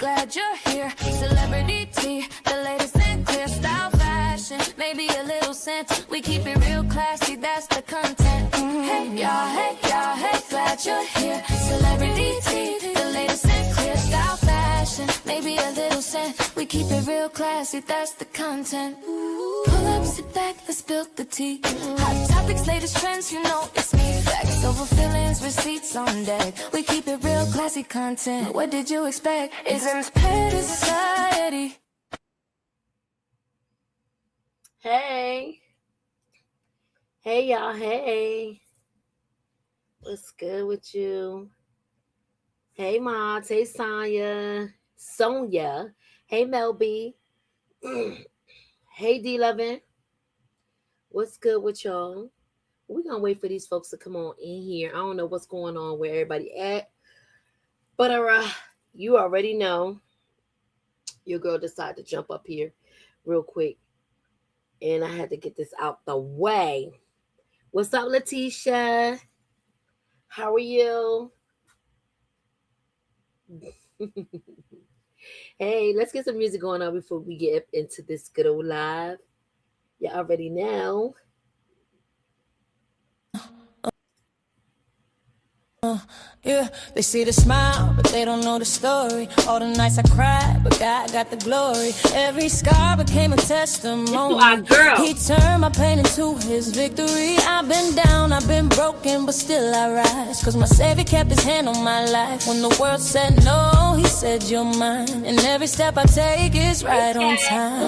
glad you're here. Celebrity tea, the latest in clear style fashion. Maybe a little sense, we keep it real classy, that's the content. Hey y'all, hey y'all, hey, glad you're here. Celebrity tea, the latest in clear style fashion. Maybe a little sense, we keep it real classy, that's the content. Pull up, sit back, let's spill the tea. Hot topics, latest trends, you know it's me. Facts over feelings, receipts on deck. We keep it real classy content. What did you expect? It's inspired society. Hey. Hey, y'all. Hey. What's good with you? Hey, Mods. Hey, Sonia. Hey, Mel B. Hey, D11. What's good with y'all? We're going to wait for these folks to come on in here. I don't know what's going on, where everybody at. But you already know your girl decided to jump up here real quick. And I had to get this out the way. What's up, Letitia? How are you? Hey, let's get some music going on before we get into this good old live. You already know. Yeah, they see the smile, but they don't know the story. All the nights I cried, but God got the glory. Every scar became a testimony. He turned my pain into his victory. I've been down, I've been broken, but still I rise. Cause my Savior kept his hand on my life. When the world said no, he said you're mine. And every step I take is right on time.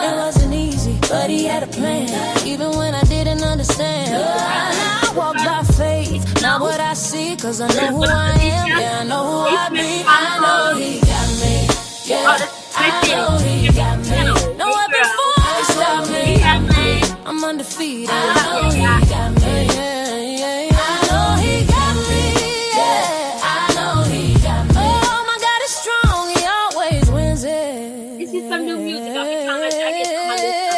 It wasn't easy, but he had a plan. Even when I didn't understand. I walk by faith, not what I see. Cause I know who I am, yeah, I know who I be. I know he got me, yeah, I know he got me. No weapon formed can stop me. I'm undefeated, I know he got me, yeah. I know he got me, yeah, I know he got me. Oh, my God is strong, he always wins it. This is some new music. I'll be trying to get my list.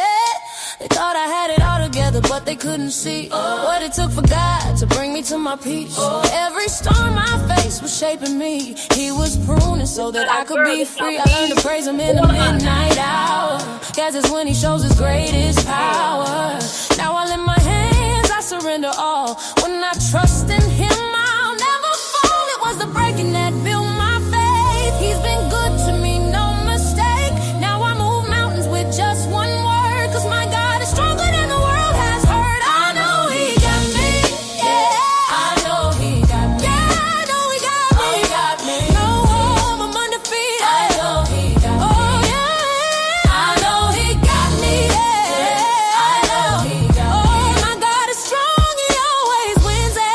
They thought I had it all together, but they couldn't see what it took for God to bring me to my peace. Every storm I faced was shaping me. He was pruning so that I could be free. I learned to praise him in the midnight hour. Guess it's when he shows his greatest power. Now I lift my hands, I surrender all. When I trust in him, I'll never fall. It was the breaking that built my faith. He's been good to me, no mistake. Now I move mountains with just one word. Cause my God is stronger than the world has heard. I know he got me, yeah. I know he got me, yeah. I know he got me, he got me. No home, I'm undefeated. I know he got me, oh yeah. I know he got me, yeah. I know he got me. Oh, my God is strong, he always wins it.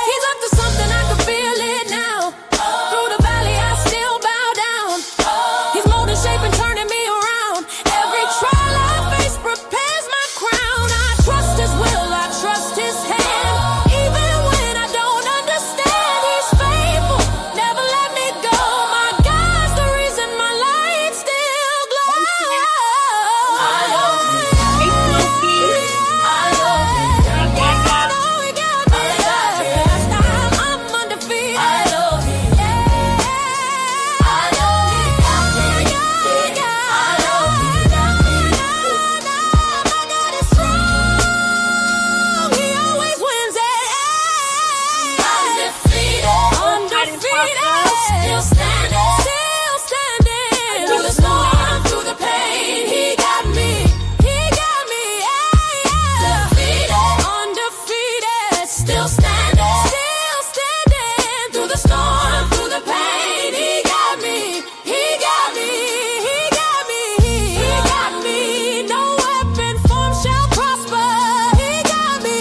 He's up to something, I can feel it now. Through the valley, I still bow down. He's molding, shaping, turning me around. Every trial I face prepares my crown. I trust his will, I trust his hand. Even when I don't understand, he's faithful, never let me go. My God's the reason my light still glows. I know he got me. I know he got me. Last time I'm undefeated. I know he got me. I know he got me. I know he got me. My God is strong. He always wins it. Undefeated. Still standing. Through the storm, through the pain. He got me. He got me. Defeated. Undefeated. Still standing. Through the storm, through the pain. He got me. He got me. He got me. He got me. No weapon formed shall prosper. He got me.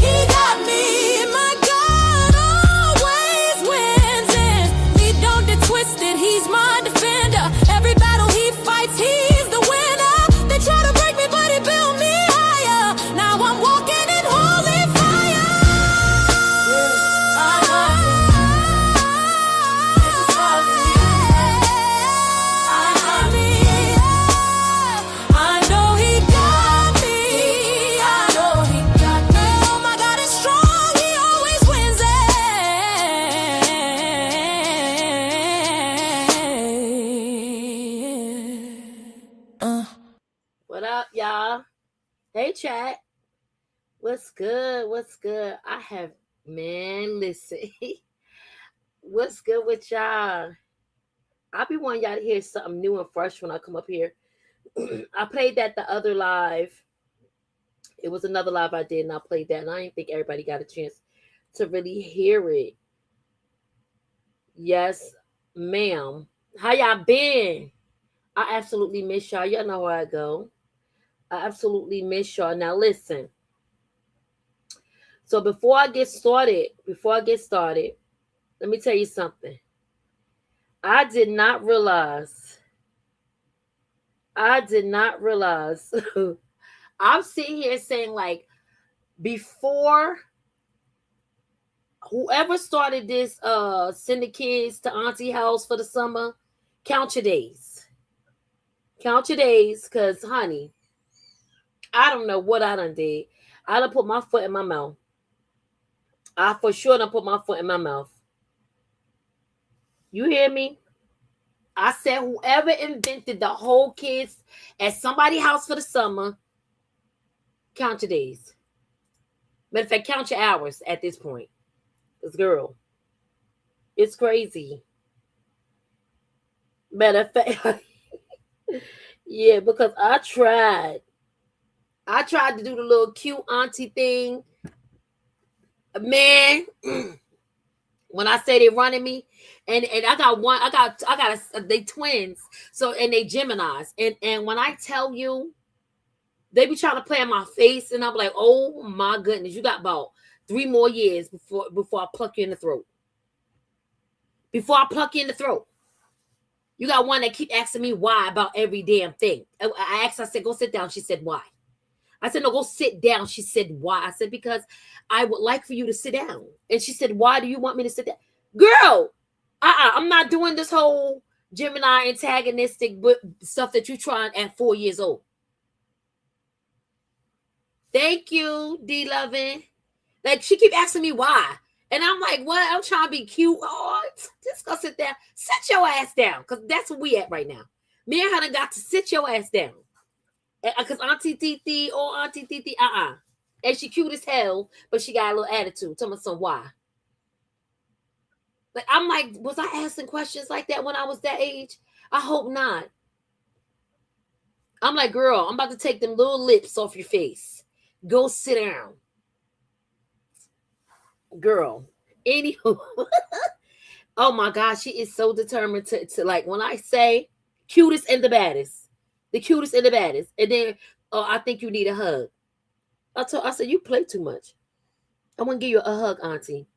He got me. My God always wins it. We don't get twisted. He's my defender. Every battle he fights, he's the winner. They try to break me, but he built me higher. Now I'm walking in holy fire. y'all? Hey, chat. What's good? What's good? Listen. What's good with y'all? I be wanting y'all to hear something new and fresh when I come up here. I played that the other live. It was another live I did, and I played that, and I didn't think everybody got a chance to really hear it. Yes, ma'am. How y'all been? I absolutely miss y'all. Y'all know where I go. I absolutely miss y'all. Now listen. So before I get started, let me tell you something. I did not realize. I'm sitting here saying, like, before whoever started this send the kids to auntie house for the summer, count your days. Count your days, because honey, I don't know what I done did. I done put my foot in my mouth. I for sure done put my foot in my mouth. You hear me? I said whoever invented the whole kids at somebody's house for the summer, count your days. Matter of fact, count your hours at this point. Because, girl, it's crazy. Matter of fact, yeah, because I tried to do the little cute auntie thing. Man, when I say they running me, and I got they twins, so, and they Geminis, and when I tell you, they be trying to play in my face, and I'm like, oh my goodness, you got about 3 more years before I pluck you in the throat. Before I pluck you in the throat. You got one that keep asking me why about every damn thing. I asked, I said, go sit down. She said, why? I said, no, go sit down. She said, why? I said, because I would like for you to sit down. And she said, why do you want me to sit down? Girl, I'm not doing this whole Gemini antagonistic stuff that you're trying at 4 years old. Thank you, D-Lovin'. Like, she keep asking me why. And I'm like, what? I'm trying to be cute. Oh, just go sit down. Sit your ass down. Because that's where we at right now. Me and her got to sit your ass down. Because Auntie Titi, and she cute as hell, but she got a little attitude. Tell me some why. Like, I'm like, was I asking questions like that when I was that age? I hope not. I'm like, girl, I'm about to take them little lips off your face. Go sit down. Girl. Anywho. Oh my gosh, she is so determined to like, when I say cutest and the baddest. The cutest and the baddest. And then, oh, I think you need a hug. I said, you play too much. I want to give you a hug, auntie.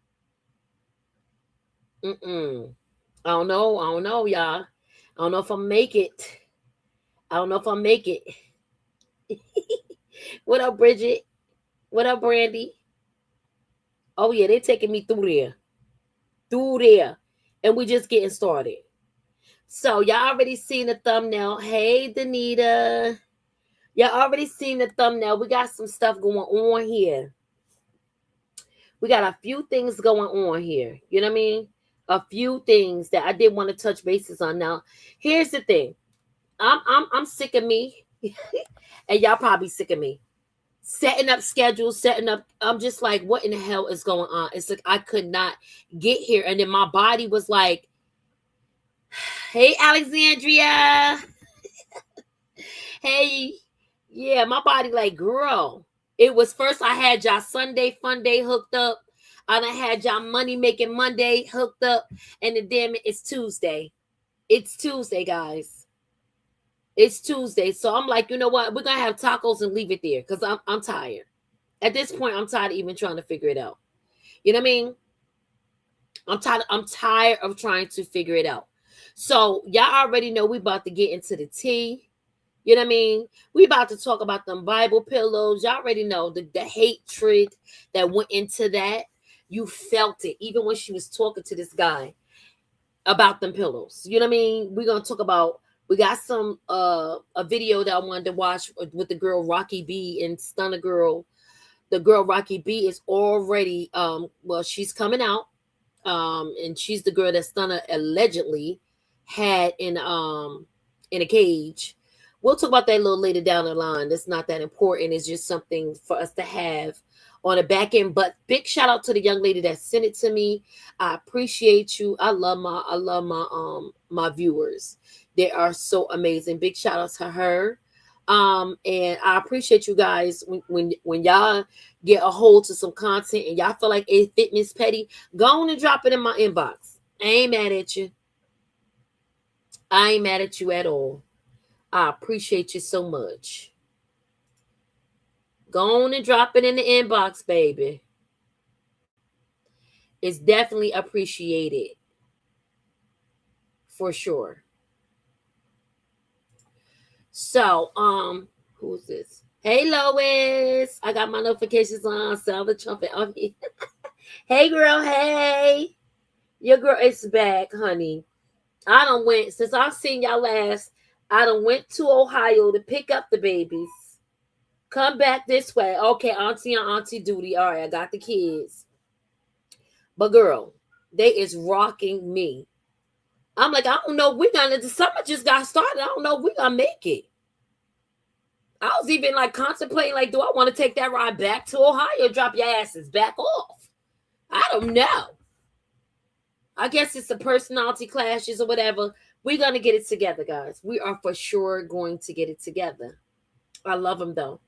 I don't know, y'all. I don't know if I'll make it. What up, Bridget? What up, Brandy? Oh, yeah, they're taking me through there. And we just getting started. So, y'all already seen the thumbnail. Hey, Danita. Y'all already seen the thumbnail. We got some stuff going on here. We got a few things going on here. You know what I mean? A few things that I did want to touch bases on. Now, here's the thing. I'm sick of me. And y'all probably sick of me. Setting up schedules, I'm just like, what in the hell is going on? It's like I could not get here. And then my body was like, hey, Alexandria. Hey. Yeah, my body like, girl. It was first I had y'all Sunday Fun Day hooked up. I done had y'all Money Making Monday hooked up. And then damn it, it's Tuesday. It's Tuesday, guys. It's Tuesday. So I'm like, you know what? We're going to have tacos and leave it there. Because I'm tired. At this point, I'm tired of even trying to figure it out. You know what I mean? I'm tired of trying to figure it out. So y'all already know we about to get into the tea. You know what I mean? We about to talk about them Bible pillows. Y'all already know the hatred that went into that. You felt it. Even when she was talking to this guy about them pillows. You know what I mean? We're going to talk about, we got some, a video that I wanted to watch with the girl Rocky B and Stunner Girl. The girl Rocky B is already, well, she's coming out. And she's the girl that Stunner allegedly had in a cage. We'll talk about that a little later down the line. That's not that important. It's just something for us to have on the back end. But big shout out to the young lady that sent it to me. I appreciate you. I love my viewers. They are so amazing. Big shout out to her. And I appreciate you guys when y'all get a hold to some content and y'all feel like it fit Miss Petty, go on and drop it in my inbox. I ain't mad at you. I ain't mad at you at all. I appreciate you so much. Go on and drop it in the inbox, baby. It's definitely appreciated. For sure. So, who's this? Hey, Lois. I got my notifications on. Sound the trumpet on me. Hey, girl. Hey. Your girl is back, honey. I done went, since I've seen y'all last, I done went to Ohio to pick up the babies. Come back this way. Okay, auntie on auntie duty. All right, I got the kids. But girl, they is rocking me. I'm like, I don't know if we're gonna, the summer just got started. I don't know if we're gonna make it. I was even like contemplating, like, do I want to take that ride back to Ohio, drop your asses back off? I don't know. I guess it's the personality clashes or whatever. We're going to get it together, guys. We are for sure going to get it together. I love them, though.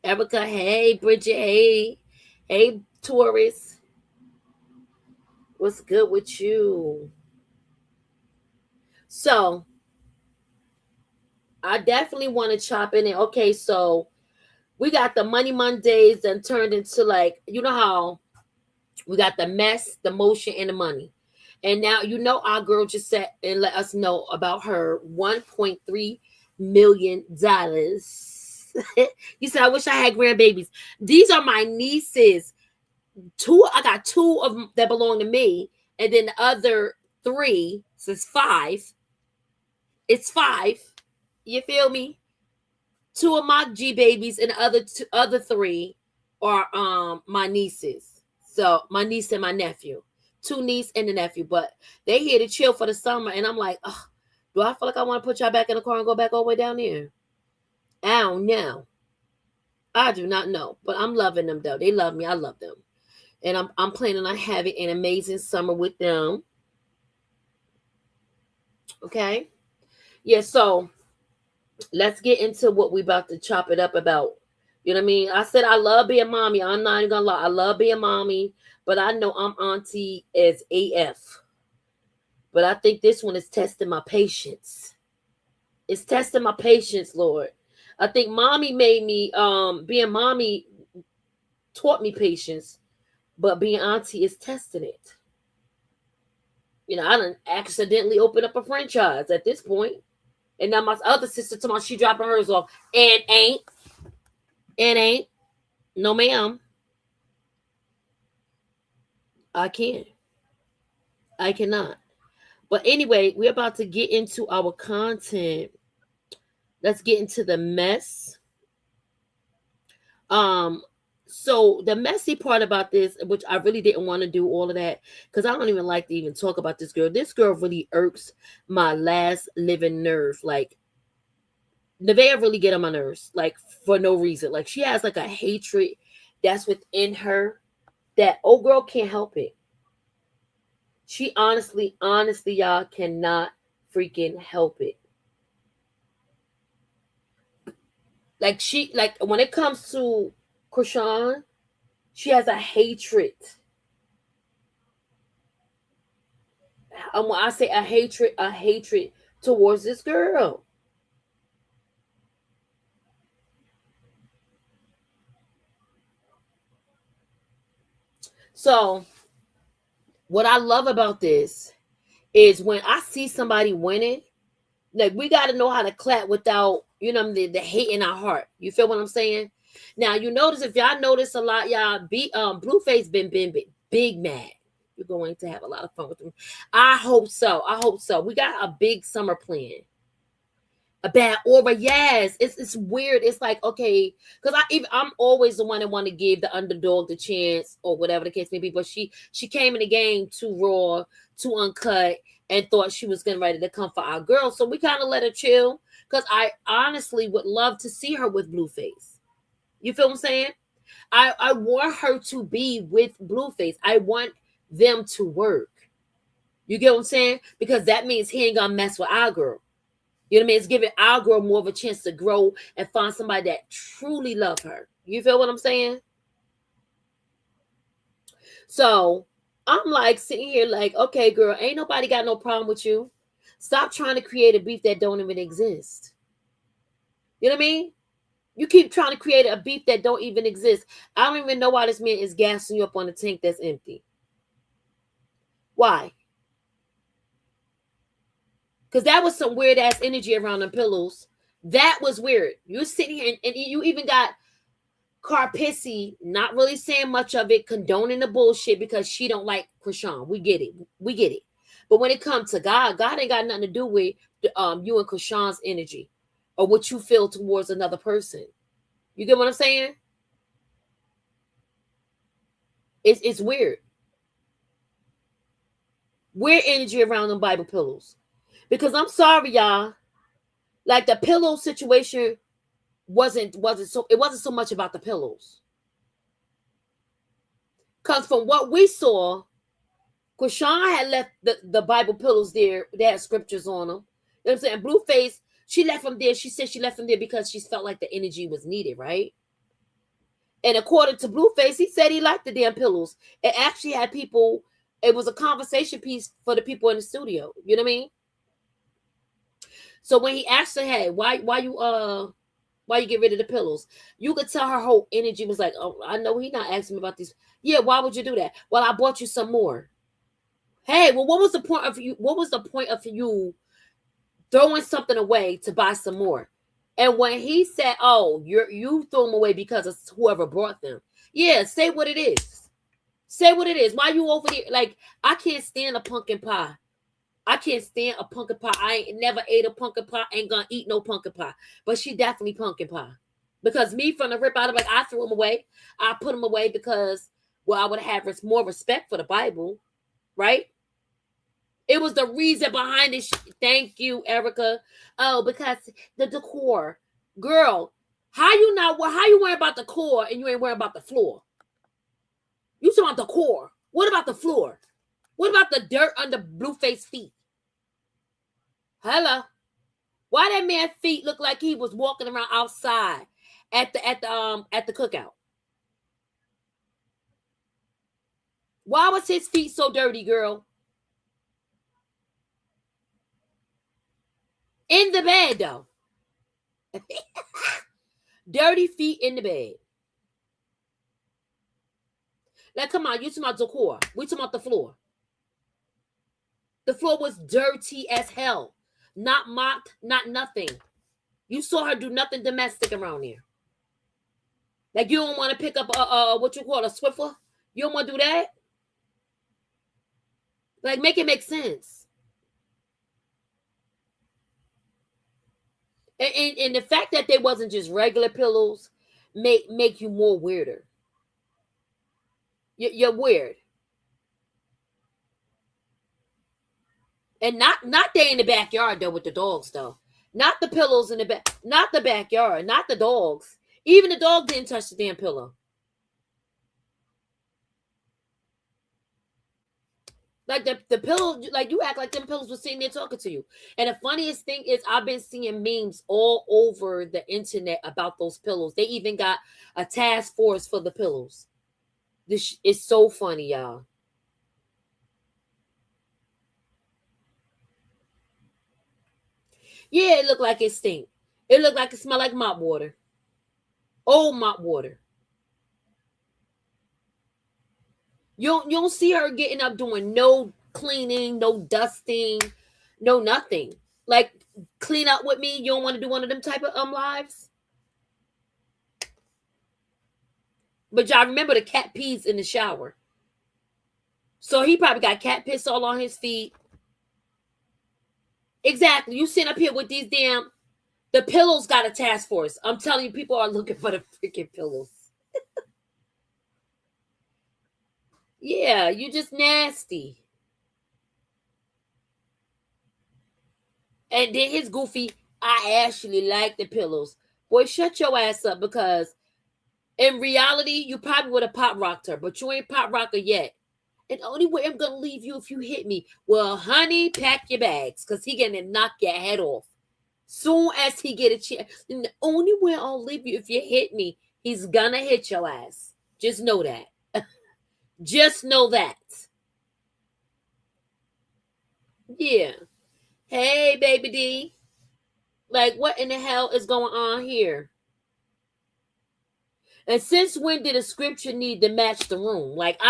Erica, hey. Bridget, hey. Hey, Taurus. What's good with you? So, I definitely want to chop in it. Okay, so we got the Money Mondays and turned into like, you know how we got the mess, the motion, and the money. And now, you know, our girl just said and let us know about her $1.3 million. You said, I wish I had grandbabies. These are my nieces. I got two of them that belong to me. And then the other three, so it's five. It's five. You feel me? Two of my G babies and the other three are my nieces. So my niece and my nephew, two niece and the nephew, but they here to chill for the summer. And I'm like, oh, do I feel like I want to put y'all back in the car and go back all the way down there? I don't know. I do not know, but I'm loving them though. They love me. I love them. And I'm planning on having an amazing summer with them. Okay. Yeah. So let's get into what we about to chop it up about. You know what I mean? I said I love being mommy. I'm not even gonna lie. I love being mommy, but I know I'm auntie as AF. But I think this one is testing my patience. It's testing my patience, Lord. I think mommy made me, being mommy taught me patience, but being auntie is testing it. You know, I done accidentally opened up a franchise at this point. And now my other sister told me she dropping hers off. And ain't. No, ma'am. I can't. I cannot. But anyway, we're about to get into our content. Let's get into the mess. So the messy part about this, which I really didn't want to do all of that, because I don't even like to even talk about this girl. This girl really irks my last living nerve. Like, Nevaeh really get on my nerves, like, for no reason. Like, she has like a hatred that's within her that old girl can't help it. She honestly, y'all, cannot freaking help it. Like, when it comes to Chrisean, she has a hatred. And when I say a hatred towards this girl. So, what I love about this is when I see somebody winning, like, we got to know how to clap without, you know, the hate in our heart. You feel what I'm saying? Now, you notice, if y'all notice a lot, y'all, Blueface been big mad. You're going to have a lot of fun with him. I hope so. We got a big summer plan. A bad aura, yes. It's weird. It's like, okay, because I'm always the one that want to give the underdog the chance or whatever the case may be. But she came in the game too raw, too uncut, and thought she was getting ready to come for our girl. So we kind of let her chill because I honestly would love to see her with Blueface. You feel what I'm saying? I want her to be with Blueface. I want them to work. You get what I'm saying? Because that means he ain't gonna mess with our girl. You know what I mean? It's giving our girl more of a chance to grow and find somebody that truly love her. You feel what I'm saying? So I'm like sitting here like, okay, girl, ain't nobody got no problem with you. Stop trying to create a beef that don't even exist. You know what I mean? You keep trying to create a beef that don't even exist. I don't even know why this man is gassing you up on a tank that's empty. Why? Because that was some weird ass energy around them pillows. That was weird. You're sitting here and you even got Carpissy not really saying much of it, condoning the bullshit because she don't like Chrisean. We get it. We get it. But when it comes to God, God ain't got nothing to do with you and Chrisean's energy or what you feel towards another person. You get what I'm saying? It's weird. Weird energy around them Bible pillows. Because I'm sorry, y'all. Like the pillow situation wasn't so much about the pillows. Because from what we saw, Chrisean had left the Bible pillows there. They had scriptures on them. You know what I'm saying? Blueface, she left them there. She said she left them there because she felt like the energy was needed, right? And according to Blueface, he said he liked the damn pillows. It actually had people, it was a conversation piece for the people in the studio. You know what I mean? So when he asked her, hey, why you get rid of the pillows? You could tell her whole energy was like, oh, I know he not asking me about these. Yeah, why would you do that? Well, I bought you some more. Hey, well, what was the point of you? What was the point of you throwing something away to buy some more? And when he said, oh, you threw them away because of whoever brought them. Yeah, say what it is. Say what it is. Why you over here? Like, I can't stand a pumpkin pie. I can't stand a pumpkin pie. I ain't never ate a pumpkin pie. Ain't gonna eat no pumpkin pie. But she definitely pumpkin pie. Because me from the rip out of like, I threw them away. I put them away because, well, I would have more respect for the Bible. Right? It was the reason behind it. Thank you, Erica. Oh, because the decor. Girl, how you worrying about the decor and you ain't worrying about the floor? You talking about the core. What about the floor? What about the dirt under Blueface feet? Hello. Why that man's feet look like he was walking around outside at the cookout? Why was his feet so dirty, girl? In the bed, though. Dirty feet in the bed. Like, come on, you talking about decor. We talking about the floor. The floor was dirty as hell. Not mopped, not nothing. You saw her do nothing domestic around here. Like, you don't want to pick up what you call a Swiffer? You don't want to do that? Like, make it make sense. And the fact that they wasn't just regular pillows make you more weirder. You're weird. And not they in the backyard though with the dogs though. Not the pillows in the back. Not the backyard. Not the dogs. Even the dog didn't touch the damn pillow. Like the pillow, like you act like them pillows were sitting there talking to you. And the funniest thing is I've been seeing memes all over the internet about those pillows. They even got a task force for the pillows. This is so funny, y'all. Yeah, it looked like it stink. It looked like it smelled like mop water. Old mop water. You don't see her getting up doing no cleaning, no dusting, no nothing. Like clean up with me. You don't want to do one of them type of lives. But y'all remember the cat pees in the shower. So he probably got cat piss all on his feet. Exactly. You sitting up here with these damn. The pillows got a task force. I'm telling you, people are looking for the freaking pillows. Yeah, you just nasty. And then his goofy, I actually like the pillows. Boy, shut your ass up, because in reality, you probably would have pop rocked her, but you ain't pop rocker yet. And the only way I'm gonna leave you if you hit me. Well, honey, pack your bags, because he gonna knock your head off. Soon as he get a chance. And the only way I'll leave you if you hit me, he's gonna hit your ass. Just know that. Just know that. Yeah. Hey, baby D. Like, what in the hell is going on here? And since when did a scripture need to match the room? Like,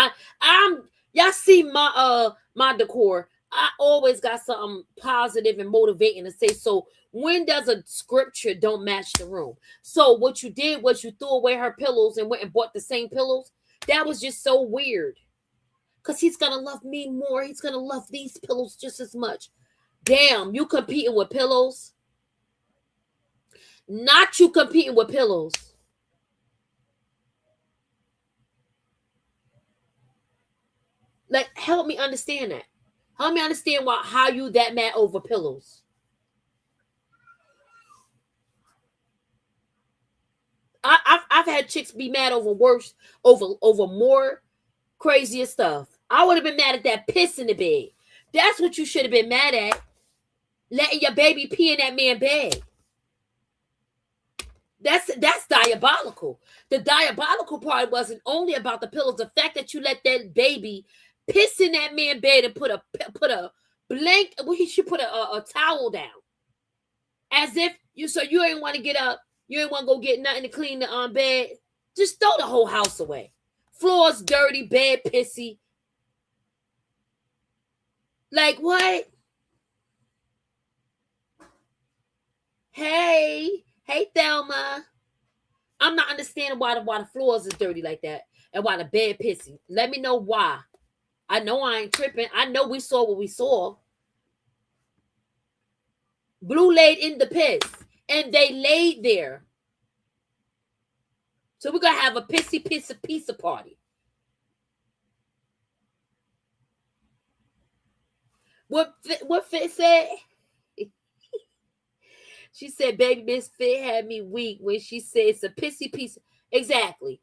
y'all see my decor. I always got something positive and motivating to say. So when does a scripture don't match the room? So what you did was you threw away her pillows and went and bought the same pillows. That was just so weird. Because he's going to love me more. He's going to love these pillows just as much. Damn, you competing with pillows? Not you competing with pillows. Like, help me understand that. Help me understand how you that mad over pillows. I've had chicks be mad over over more crazier stuff. I would have been mad at that piss in the bed. That's what you should have been mad at. Letting your baby pee in that man's bed. That's diabolical. The diabolical part wasn't only about the pillows. The fact that you let that baby piss in that man's bed and put a blank. Well, he should put a towel down, as if you ain't want to get up. You ain't want to go get nothing to clean the bed. Just throw the whole house away. Floor's dirty, bed pissy. Like what? Hey, Thelma. I'm not understanding why the floors is dirty like that and why the bed pissy. Let me know why. I know I ain't tripping. I know we saw what we saw. Blue laid in the piss, and they laid there. So we're gonna have a pissy pizza party. What Fit said? She said, "Baby, Miss Fit had me weak when she said it's a pissy piece." Exactly.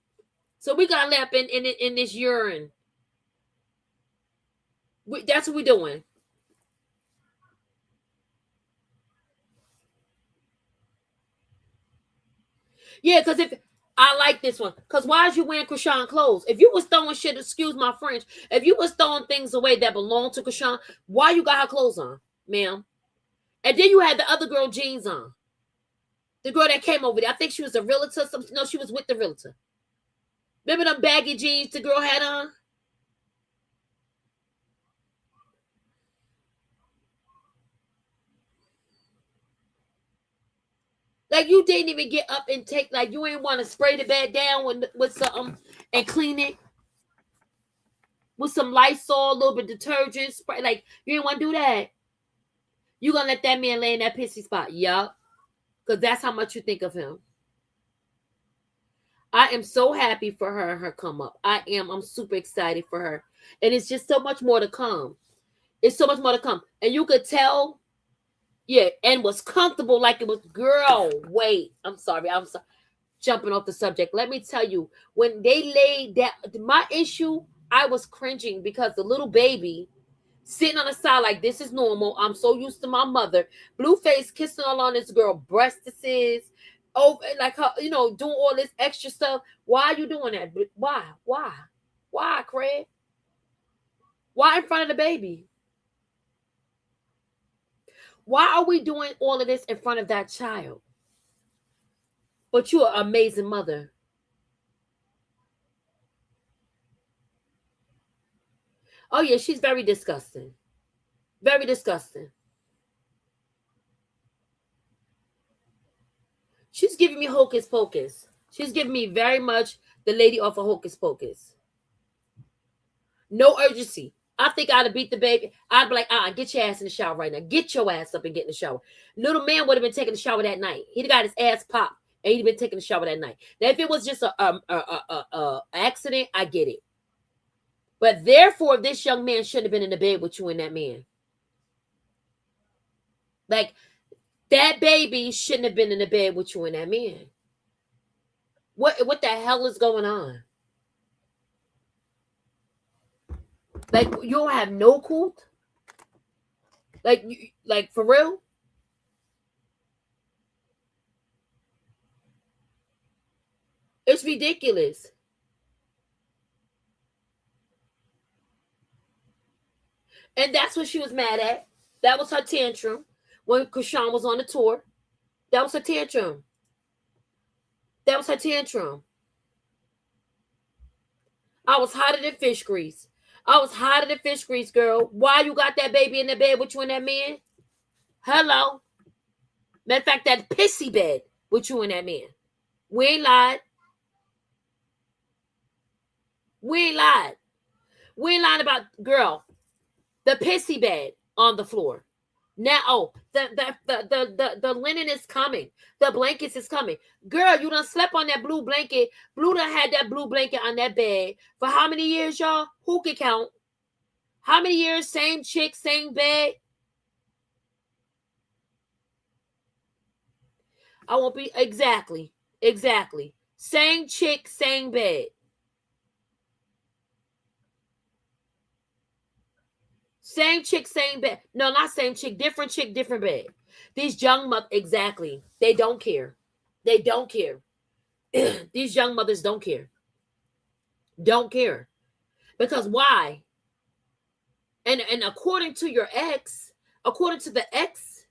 So we got lap in this urine. That's what we're doing. Yeah, because if I like this one, because why is you wearing Chrisean clothes? If you was throwing shit, excuse my French, if you was throwing things away that belong to Chrisean, why you got her clothes on, ma'am? And then you had the other girl jeans on. The girl that came over there. I think she was a realtor. No, she was with the realtor. Remember them baggy jeans the girl had on? Like you didn't even get up and take, like you ain't want to spray the bed down with something and clean it. With some Lysol, a little bit of detergent, spray. Like you didn't want to do that. You gonna let that man lay in that pissy spot? Yup. Because that's how much you think of him. I am so happy for her and her come up. I'm super excited for her. And it's just so much more to come. It's so much more to come. And you could tell, yeah, and was comfortable like it was, girl, wait. I'm sorry. Jumping off the subject. Let me tell you, when they laid that, my issue, I was cringing because the little baby sitting on the side like this is normal. I'm so used to my mother. Blueface kissing all on this girl breastises, over like her, doing all this extra stuff. Why are you doing that? Why, Craig? Why in front of the baby? Why are we doing all of this in front of that child? But you're an amazing mother. Oh, yeah, she's very disgusting. Very disgusting. She's giving me hocus pocus. She's giving me very much the lady off of hocus pocus. No urgency. I think I'd have beat the baby. I'd be like, get your ass in the shower right now. Get your ass up and get in the shower. Little man would have been taking the shower that night. He'd got his ass popped and he'd been taking the shower that night. Now, if it was just a accident, I get it. But therefore, this young man shouldn't have been in the bed with you and that man. Like, That baby shouldn't have been in the bed with you and that man. What the hell is going on? Like, you don't have no cool? Like for real? It's ridiculous. And that's what she was mad at. That was her tantrum when Chrisean was on the tour. That was her tantrum. That was her tantrum. I was hotter than fish grease. I was hotter than fish grease, girl. Why you got that baby in the bed with you and that man? Hello. Matter of fact, that pissy bed with you and that man. We ain't lied. We ain't lied. We ain't lying about, girl, the pissy bed on the floor. Now, the linen is coming. The blankets is coming. Girl, you done slept on that blue blanket. Blue done had that blue blanket on that bed for how many years, y'all? Who can count? How many years? Same chick, same bed. I won't be exactly. Same chick, same bed. Same chick, same bed. No, not same chick, different bed. These young mothers, exactly. They don't care. They don't care. These young mothers don't care. Don't care. Because why? And according to your ex, according to the ex,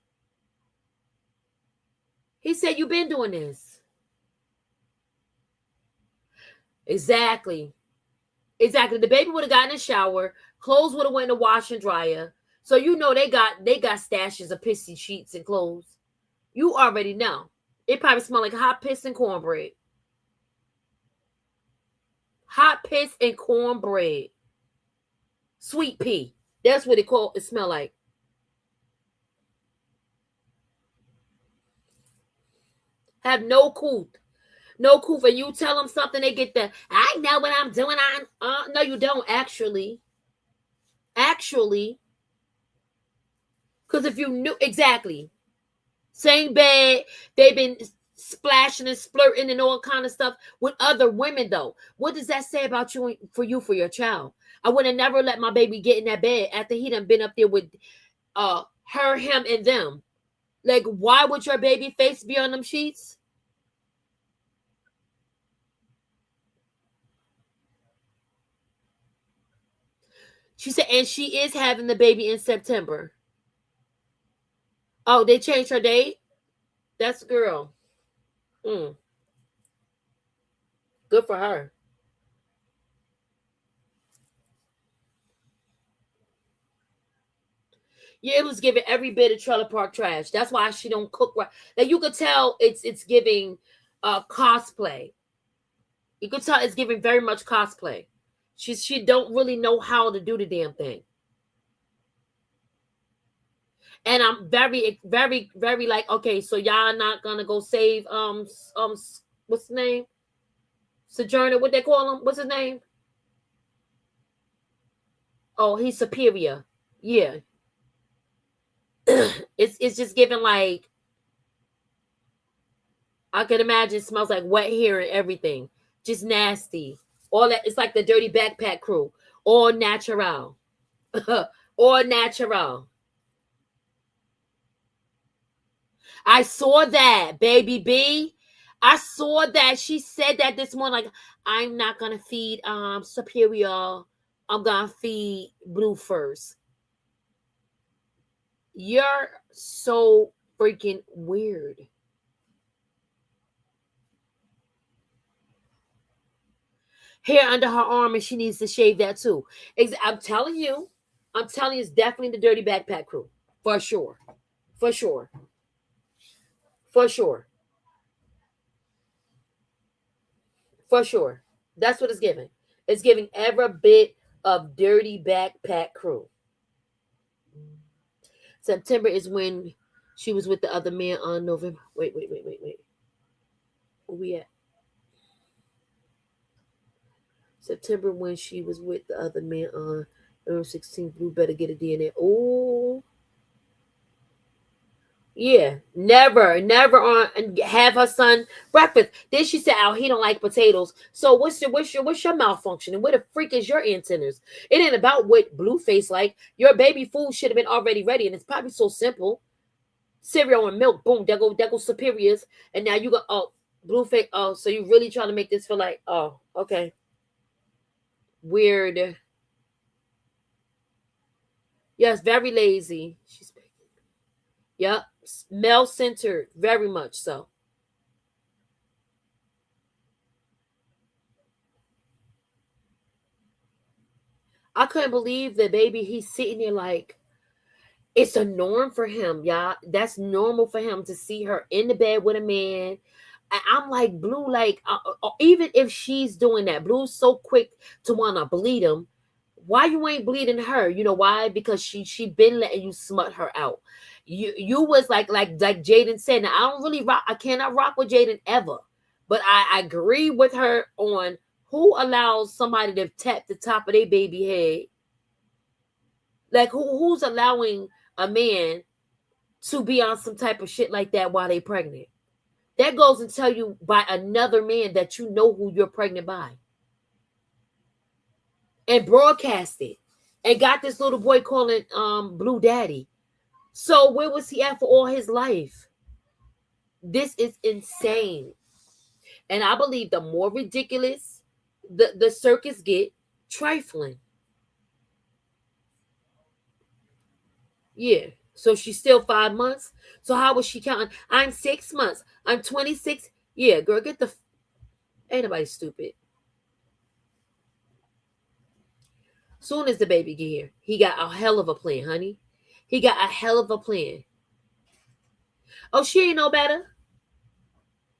he said, you've been doing this. Exactly. The baby would have gotten in the shower. Clothes would have went in the wash and dryer. So you know they got stashes of pissy sheets and clothes. You already know. It probably smelled like hot piss and cornbread. Hot piss and cornbread. Sweet pea. That's what it smell like. Have no cool. No cool. For you tell them something, they get the, I know what I'm doing. No, you don't actually. Because if you knew exactly, same bed, they've been splashing and splurting and all kind of stuff with other women, though. What does that say about you for your child? I would have never let my baby get in that bed after he done been up there with her, him, and them. Like, why would your baby face be on them sheets? She said, and she is having the baby in September. Oh, they changed her date? That's a girl. Good for her. Yeah, it was giving every bit of trailer park trash. That's why she don't cook right. Like, you could tell it's giving cosplay. You could tell it's giving very much cosplay. She don't really know how to do the damn thing. And I'm very, very, very like, okay, so y'all not gonna go save what's his name? Sojourner, what they call him? What's his name? Oh, he's Superior. Yeah. It's just giving like, I can imagine it smells like wet hair and everything. Just nasty. All that, it's like the dirty backpack crew. All natural. All natural. I saw that, baby B. I saw that. She said that this morning. Like, I'm not gonna feed Superior. I'm gonna feed Blueface. You're so freaking weird. Hair under her arm, and she needs to shave that too. I'm telling you, it's definitely the dirty backpack crew. For sure. For sure. For sure. For sure. That's what it's giving. It's giving every bit of dirty backpack crew. September is when she was with the other man on November. Wait. Where we at? September when she was with the other man on November 16th. Blue better get a DNA. Oh. Yeah, never on and have her son breakfast. Then she said, "Oh, he don't like potatoes." So what's your malfunction? And where the freak is your antennas? It ain't about what Blueface like. Your baby food should have been already ready, and it's probably so simple. Cereal and milk, boom, there go superiors, and now you go Blueface. Oh, so you really trying to make this feel like okay, weird. Yes, very lazy. She's yep, male centered, very much so. I couldn't believe that baby. He's sitting there like it's a norm for him, y'all. That's normal for him to see her in the bed with a man. I'm like Blue, like even if she's doing that, Blue's so quick to want to bleed him. Why you ain't bleeding her? You know why? Because she been letting you smut her out. You was like Jaden said. Now I don't really rock. I cannot rock with Jaden ever, but I agree with her on who allows somebody to tap the top of their baby head. Like who's allowing a man to be on some type of shit like that while they pregnant? That goes and tell you by another man that you know who you're pregnant by. And broadcast it. And got this little boy calling Blue Daddy. So where was he at for all his life? This is insane. And I believe the more ridiculous the circus get, trifling. Yeah. So she's still 5 months. So how was she counting? I'm 6 months. I'm 26. Yeah, girl, get the. Ain't nobody stupid. Soon as the baby get here, he got a hell of a plan, honey. He got a hell of a plan. Oh, she ain't no better.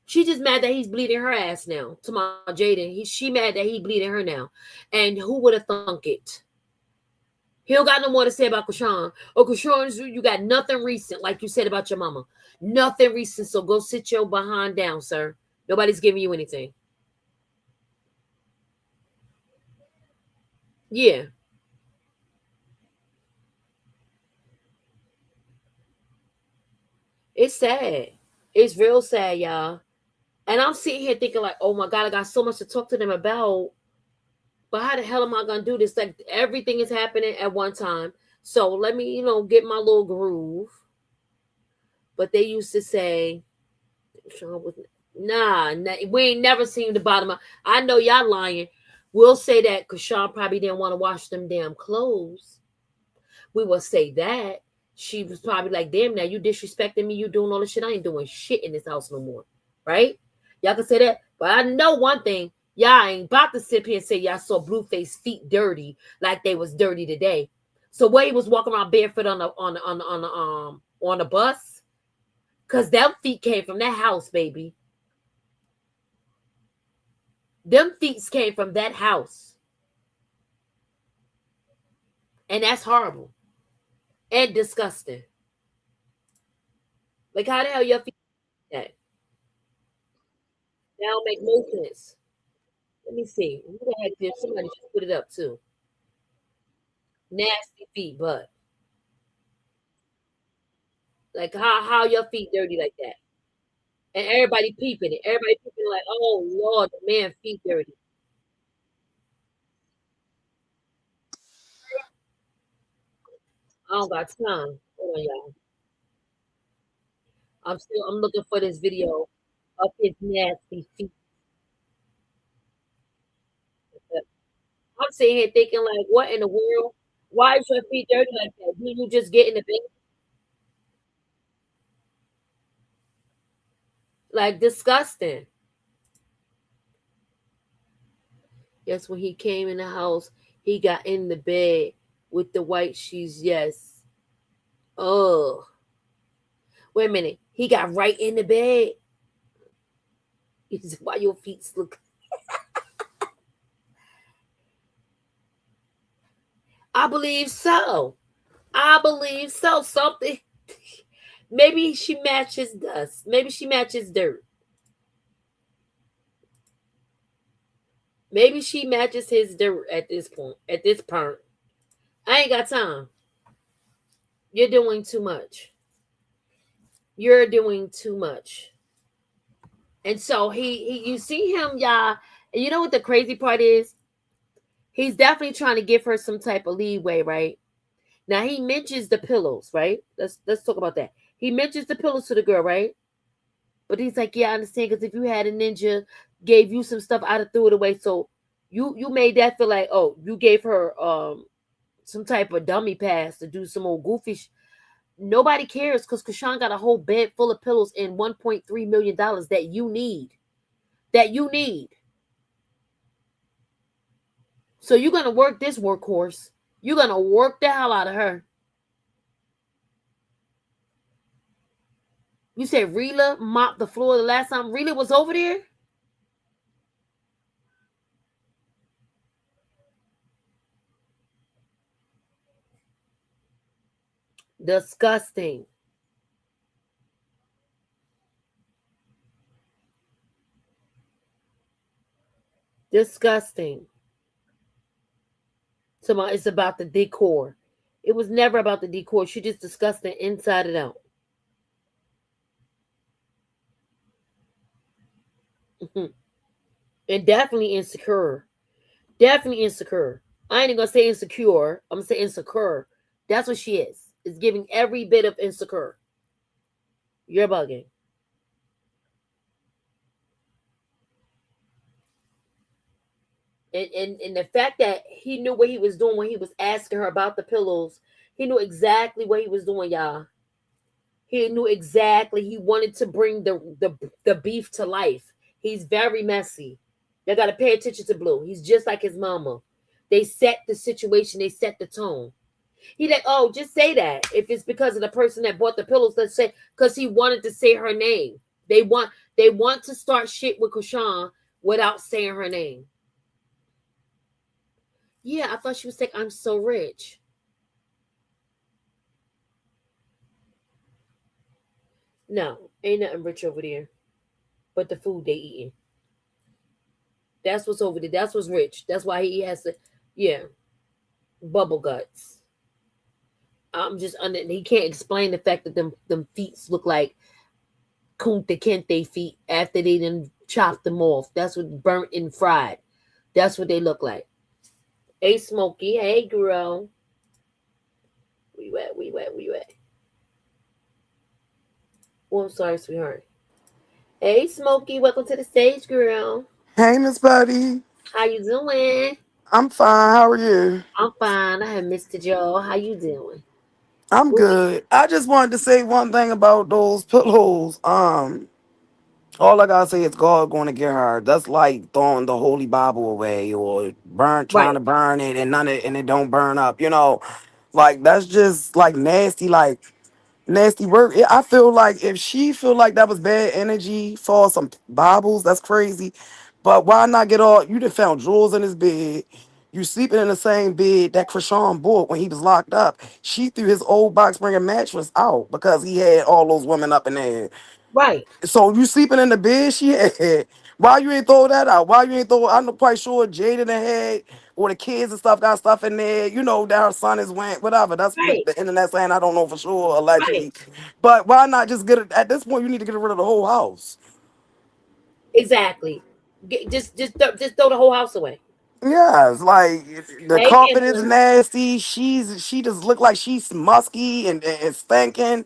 She just mad that he's bleeding her ass now. To my Jaden, she mad that he bleeding her now. And who would have thunk it? He don't got no more to say about Chrisean. Oh, Chrisean, you got nothing recent, like you said about your mama. Nothing recent. So go sit your behind down, sir. Nobody's giving you anything. Yeah. It's sad. It's real sad, y'all. And I'm sitting here thinking, like, oh my God, I got so much to talk to them about. But how the hell am I gonna do this? Like everything is happening at one time. So let me, get my little groove. But they used to say, nah, we ain't never seen the bottom of. I know y'all lying. We'll say that because Sean probably didn't want to wash them damn clothes. We will say that. She was probably like, damn, now you disrespecting me, you doing all this shit. I ain't doing shit in this house no more. Right? Y'all can say that. But I know one thing. Y'all ain't about to sit here and say y'all saw Blueface feet dirty like they was dirty today. So where he was walking around barefoot on the bus, cause them feet came from that house, baby. Them feet came from that house, and that's horrible and disgusting. Like how the hell your feet like that? That don't make no sense. Let me see. Who the heck did somebody just put it up too? Nasty feet, but like how your feet dirty like that? And everybody peeping it. Everybody peeping like, oh Lord, the man feet dirty. I don't got time. Hold on, y'all. I'm looking for this video of his nasty feet. I'm sitting here thinking like, what in the world? Why is your feet dirty like that? Do you just get in the bed? Like disgusting. Yes, when he came in the house, he got in the bed with the white sheets. Yes. Oh. Wait a minute. He got right in the bed. He said, why your feet look? I believe so. I believe so. Something. Maybe she matches dust. Maybe she matches dirt. Maybe she matches his dirt at this point. At this point. I ain't got time. You're doing too much. you're doing too much. And so he you see him, y'all, and you know what the crazy part is? He's definitely trying to give her some type of leeway, right? Now he mentions the pillows, right? Let's talk about that. He mentions the pillows to the girl, right? But he's like, yeah, I understand, because if you had a ninja gave you some stuff, I'd have threw it away. So you made that feel like, oh, you gave her some type of dummy pass to do some old goofy. Nobody cares, because Chrisean got a whole bed full of pillows and $1.3 million that you need. That you need. So you're gonna work this workhorse. You're gonna work the hell out of her. You said Rila mopped the floor the last time Rila was over there? Disgusting. Disgusting. So it's about the decor. It was never about the decor. She just discussed it inside and out. And definitely insecure. Definitely insecure. I ain't even gonna say insecure. I'm gonna say insecure. That's what she is. It's giving every bit of insecure. You're bugging. And the fact that he knew what he was doing when he was asking her about the pillows, he knew exactly what he was doing, y'all. He knew exactly. He wanted to bring the beef to life. He's very messy. You gotta pay attention to Blue. He's just like his mama. They set the situation. They set the tone. He like, oh, just say that. If it's because of the person that bought the pillows, let's say because he wanted to say her name. They want to start shit with Chrisean without saying her name. Yeah, I thought she was like, I'm so rich. No, ain't nothing rich over there but the food they eating. That's what's over there. That's what's rich. That's why he has to, yeah, bubble guts. I'm just under. He can't explain the fact that them feet look like Kunta Kente feet after they done chopped them off. That's what burnt and fried. That's what they look like. Hey, Smokey. Hey, girl. Where you at? Where you at? Where you at? Oh, I'm sorry, sweetheart. Hey, Smokey. Welcome to the stage, girl. Hey, Miss Buddy. How you doing? I'm fine. How are you? I'm fine. I have Mr. Joe. How you doing? I'm What we- good. I just wanted to say one thing about those pillows. All I gotta say is God going to get her. That's like throwing the Holy Bible away or trying Right, to burn it and it don't burn up. Like that's just like nasty. Like nasty work. I feel like if she feel like that was bad energy for some Bibles, that's crazy. But why not get all? You done found drawers in his bed. You sleeping in the same bed that Chrisean bought when he was locked up. She threw his old box spring mattress out because he had all those women up in there. right, So you sleeping in the bed she had. Why you ain't throw that out? Why you ain't throw? I'm not quite sure Jaden had or the kids and stuff got stuff in there. That her son is went whatever. That's what right, the internet saying. I don't know for sure, right. allegedly. But why not just get it? At this point, you need to get rid of the whole house. Exactly. Just throw the whole house away. Yeah, it's like the Hey, carpet is Kendra. nasty. She just look like she's musky and stinking.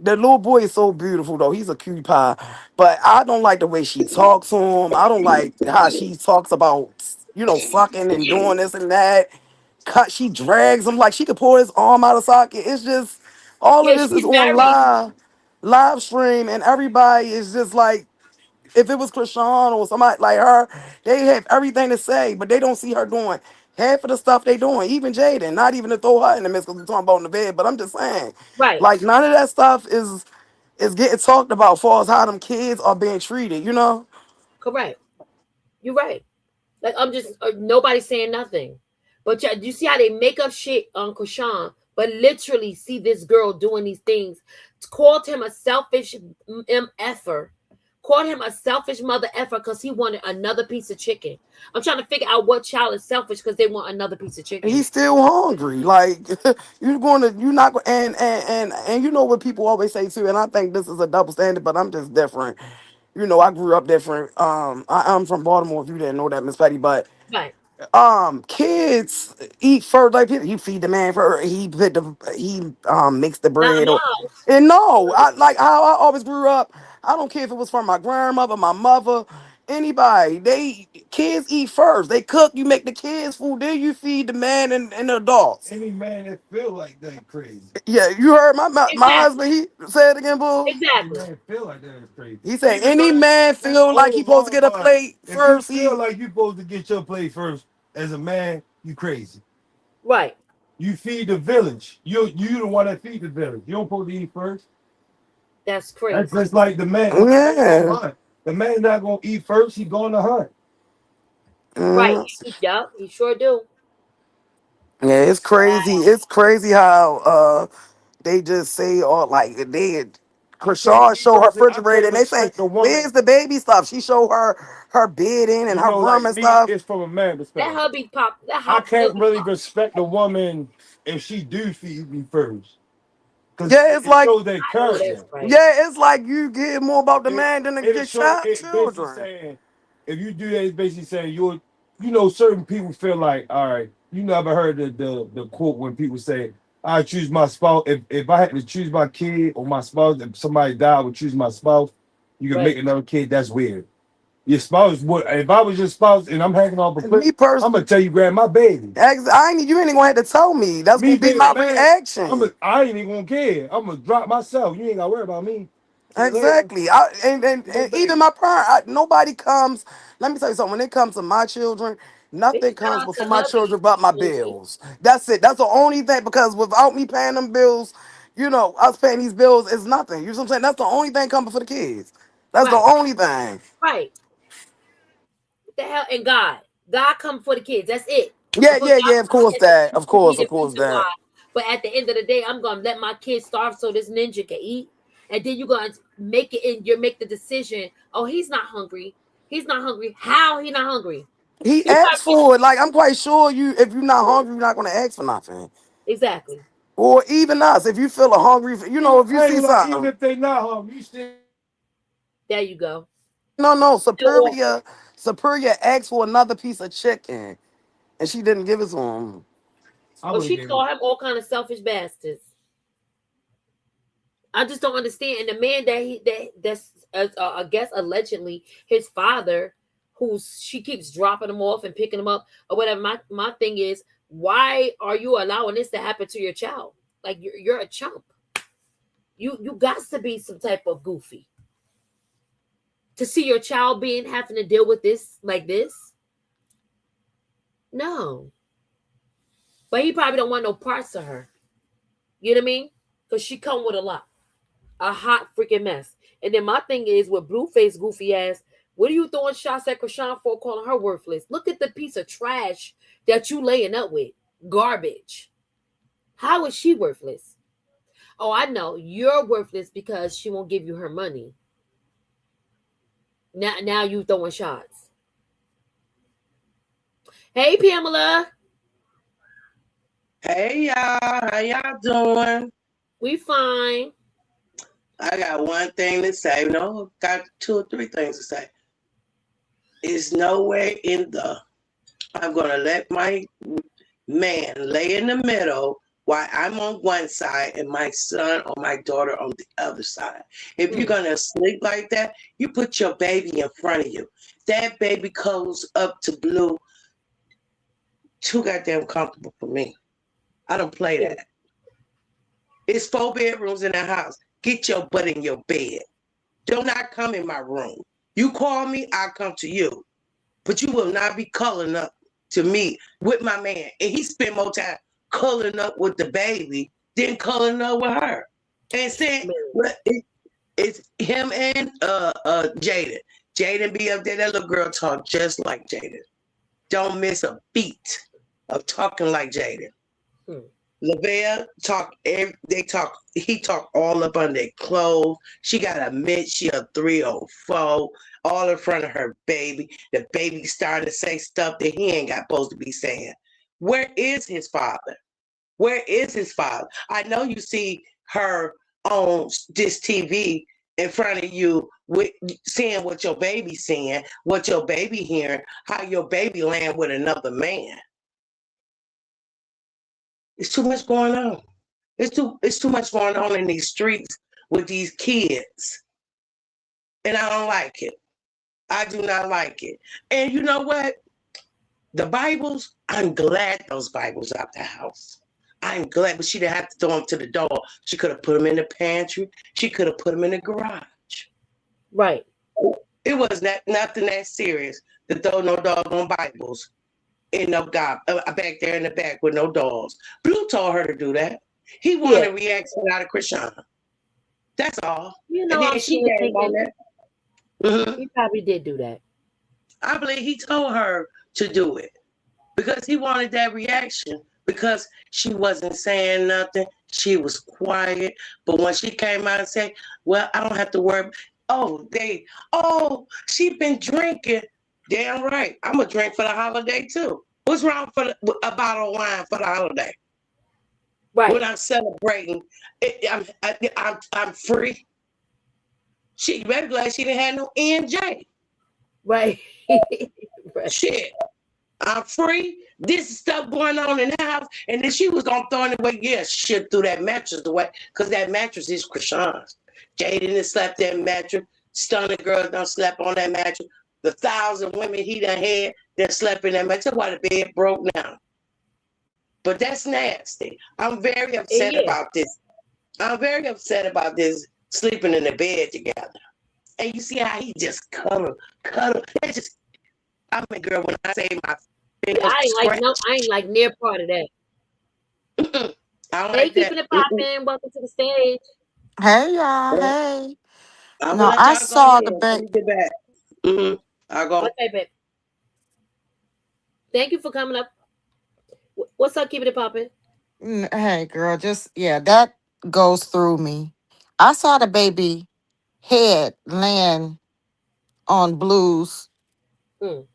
The little boy is so beautiful though. He's a cutie pie. But I don't like the way she talks to him. I don't like how she talks about, fucking and doing this and that. She drags him like she could pull his arm out of socket. It's just all of Yeah, this is she's on very live stream, and everybody is just like, if it was Chrisean or somebody like her, they have everything to say, but they don't see her doing half of the stuff they doing. Even Jaden, not even to throw her in the mix because we're talking about in the bed. But I'm just saying, right. like none of that stuff is getting talked about as far as how them kids are being treated. Correct. You're right. Like I'm just nobody's saying nothing. But you see how they make up shit on Krishan, but literally see this girl doing these things. Called him a selfish effer. called him a selfish mother effer because he wanted another piece of chicken. I'm trying to figure out what child is selfish because they want another piece of chicken. He's still hungry. Like you're not going, and you know what people always say too. And I think this is a double standard, but I'm just different. You know, I grew up different. I'm from Baltimore. If you didn't know that, Miss Petty, but Right. Kids eat first. Like he feed the man first. He makes the Not in bread. my Or house. and no, I like how I always grew up. I don't care if it was from my grandmother, my mother, anybody. Kids eat first. They cook. You make the kids food. Then you feed the man and the adults. Any man that feel like that crazy. Yeah, you heard my Exactly. husband. He said it again, boo. Any Exactly. man feel like that is crazy. He said any man feel like he supposed to get a plate If first. you feel like you supposed to get your plate first as a man, you crazy. Right. You feed the village. You the one that feed the village. You don't supposed to eat first. That's crazy. That's just like the man. Yeah. The man not gonna eat first. He going to hunt. Right. Mm. Yup. He sure do. Yeah, it's crazy. It's crazy how they just say all like they Chrisean show her refrigerator and they say, where's the baby stuff? She show her bedding and her room and stuff. It's from a man That perspective. hubby pop. That I can't hubby really pop. respect a woman if she do feed me first. Yeah, it's like shows their I know character. that's right. yeah, it's like you get more about the man than the children. Saying, if you do that, it's basically saying you know, certain people feel like, all right, you never heard the quote when people say, I choose my spouse. If I had to choose my kid or my spouse, if somebody died, I would choose my spouse. You can make another kid. That's weird. Your spouse would. If I was your spouse and I'm hanging off a cliff, Me personally, I'm gonna tell you, grab my baby. you ain't even gonna have to tell me. That's gonna be my reaction. I ain't even gonna care. I'm gonna drop myself. You ain't gotta worry about me. Exactly. And even my parent, nobody comes. Let me tell you something. When it comes to my children, nothing comes before my children but my bills. That's it. That's the only thing. Because without me paying them bills, you know, us paying these bills is nothing. You know what I'm saying? That's the only thing coming for the kids. That's the only thing. Right. What the hell? And God come for the kids. That's it. Yeah. Of course that. Of course that. But at the end of the day, I'm gonna let my kids starve so this ninja can eat. And then you're gonna make it and you make the decision. Oh, he's not hungry. He's not hungry. How he not hungry? He asked for it. Like I'm quite sure if you're not hungry, you're not gonna ask for nothing. Exactly. Or even us, if you feel a hungry, you know, if you see something. Even if they not hungry, you still. There you go. No. Superior asked for another piece of chicken, and she didn't give it to him. Oh, she called him all kind of selfish bastards. I just don't understand. And the man that's I guess allegedly his father, she keeps dropping him off and picking him up or whatever. My thing is, why are you allowing this to happen to your child? Like you're a chump. You got to be some type of goofy to see your child having to deal with this like this. No. But he probably don't want no parts of her. You know what I mean? Because she come with a lot. A hot freaking mess. And then my thing is with Blueface goofy ass, what are you throwing shots at Chrisean for calling her worthless? Look at the piece of trash that you laying up with. Garbage. How is she worthless? Oh, I know. You're worthless because she won't give you her money. Now you throwing shots. Hey, Pamela. Hey y'all, how y'all doing? We fine. I got one thing to say. No, got 2 or 3 things to say. It's nowhere I'm gonna let my man lay in the middle while I'm on one side and my son or my daughter on the other side. If you're gonna sleep like that, you put your baby in front of you. That baby goes up to Blue too goddamn comfortable for me. I don't play that. It's 4 bedrooms in the house. Get your butt in your bed. Do not come in my room. You call me, I'll come to you. But you will not be calling up to me with my man. And he spent more time calling up with the baby than calling up with her. And saying, well, it's him and Jaden. Jaden be up there. That little girl talk just like Jaden. Don't miss a beat of talking like Jaden. Lavelle talk. They talk. He talk all up on their clothes. She got a mid. She a 304. All in front of her baby. The baby started to say stuff that he ain't got supposed to be saying. Where is his father? Where is his father? I know you see her on this TV in front of you, with seeing what your baby's seeing, what your baby hearing, how your baby land with another man. It's too much going on. It's too much going on in these streets with these kids. And I don't like it. I do not like it. And you know what? The Bibles, I'm glad those Bibles out the house. I'm glad, but she didn't have to throw them to the door. She could have put them in the pantry. She could have put them in the garage. Right. It was nothing that serious to throw no doggone Bibles in no back there in the back with no dogs. Blue told her to do that. He wanted a reaction out of Chrisean. That's all. You know, and then I'm she came on that. He probably did do that. I believe he told her to do it because he wanted that reaction, because she wasn't saying nothing. She was quiet. But when she came out and said, well, I don't have to worry. She been drinking. Damn right. I'm going to drink for the holiday too. What's wrong for a bottle of wine for the holiday? Right. When I'm celebrating, I'm free. She better glad she didn't have no ENJ. Right. Right. Shit. I'm free. This stuff going on in the house. And then she was going to throw it away. Yeah, shit, threw that mattress away. Because that mattress is Chrisean's. Jaden has slept that mattress. Stunning girls done slept on that mattress. The 1,000 women he done had that slept in that mattress. That's why the bed broke now. But that's nasty. I'm very upset about this. I'm very upset about this sleeping in the bed together. And you see how he just cuddle. That's just, I mean, girl, when I say my fingers I ain't like near part of that. I don't Hey, like keeping that. it popping. Welcome to the stage. Hey y'all, hey. I'm No, gonna let I y'all go saw ahead. the Let baby. me get back. I'll go. Okay, babe. Thank you for coming up. What's up, keeping it popping? Hey girl, just yeah, that goes through me. I saw the baby head land on Blue's. Mm.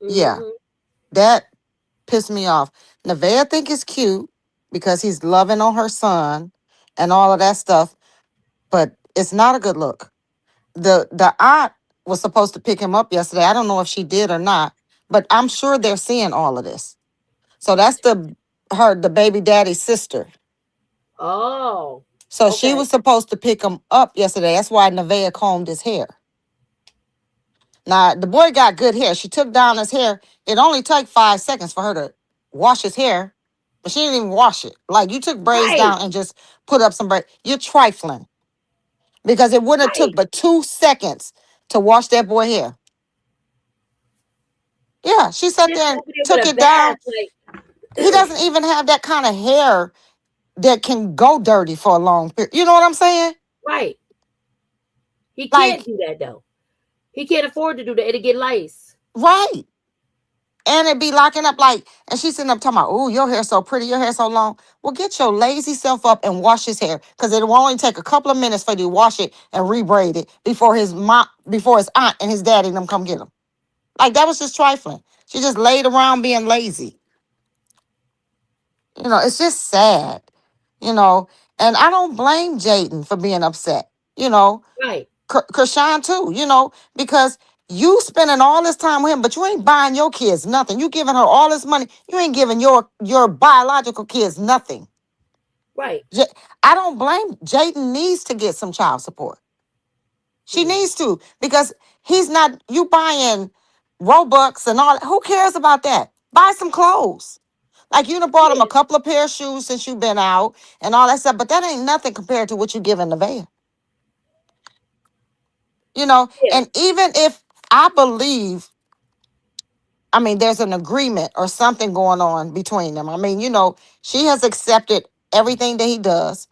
Yeah, Mm-hmm. that pissed me off. Nevaeh think it's cute because he's loving on her son and all of that stuff, but it's not a good look. The aunt was supposed to pick him up yesterday. I don't know if she did or not, but I'm sure they're seeing all of this. So that's the baby daddy's sister. Oh, So she okay. was supposed to pick him up yesterday. That's why Nevaeh combed his hair. Now the boy got good hair. She took down his hair. It only took 5 seconds for her to wash his hair, but she didn't even wash it. Like you took braids Right. down and just put up some braids. You're trifling because it wouldn't have Right. took but 2 seconds to wash that boy hair. Yeah, she sat Just there and over there took with a it down. bath, like He doesn't even have that kind of hair that can go dirty for a long period. You know what I'm saying? right. He can't Like, do that though. He can't afford to do that. It'll get lice. right. And it be locking up like, and she's sitting up talking about, oh, your hair's so pretty, your hair's so long. Well, get your lazy self up and wash his hair. Because it will only take a couple of minutes for you to wash it and rebraid it before before his aunt and his daddy and them come get him. Like that was just trifling. She just laid around being lazy. It's just sad, you know. And I don't blame Jaden for being upset, you know. Right. Chrisean too, because you spending all this time with him, but you ain't buying your kids nothing. You giving her all this money. You ain't giving your biological kids nothing. Right. J- I don't blame Jaden needs to get some child support. She Hmm. needs to because he's not you buying Robux and all. Who cares about that? Buy some clothes. Like you done bought him a Yeah. couple of pair of shoes since you've been out and all that stuff, but that ain't nothing compared to what you giving the van. Yeah. And even if I believe, I mean, there's an agreement or something going on between them. I mean, she has accepted everything that he does.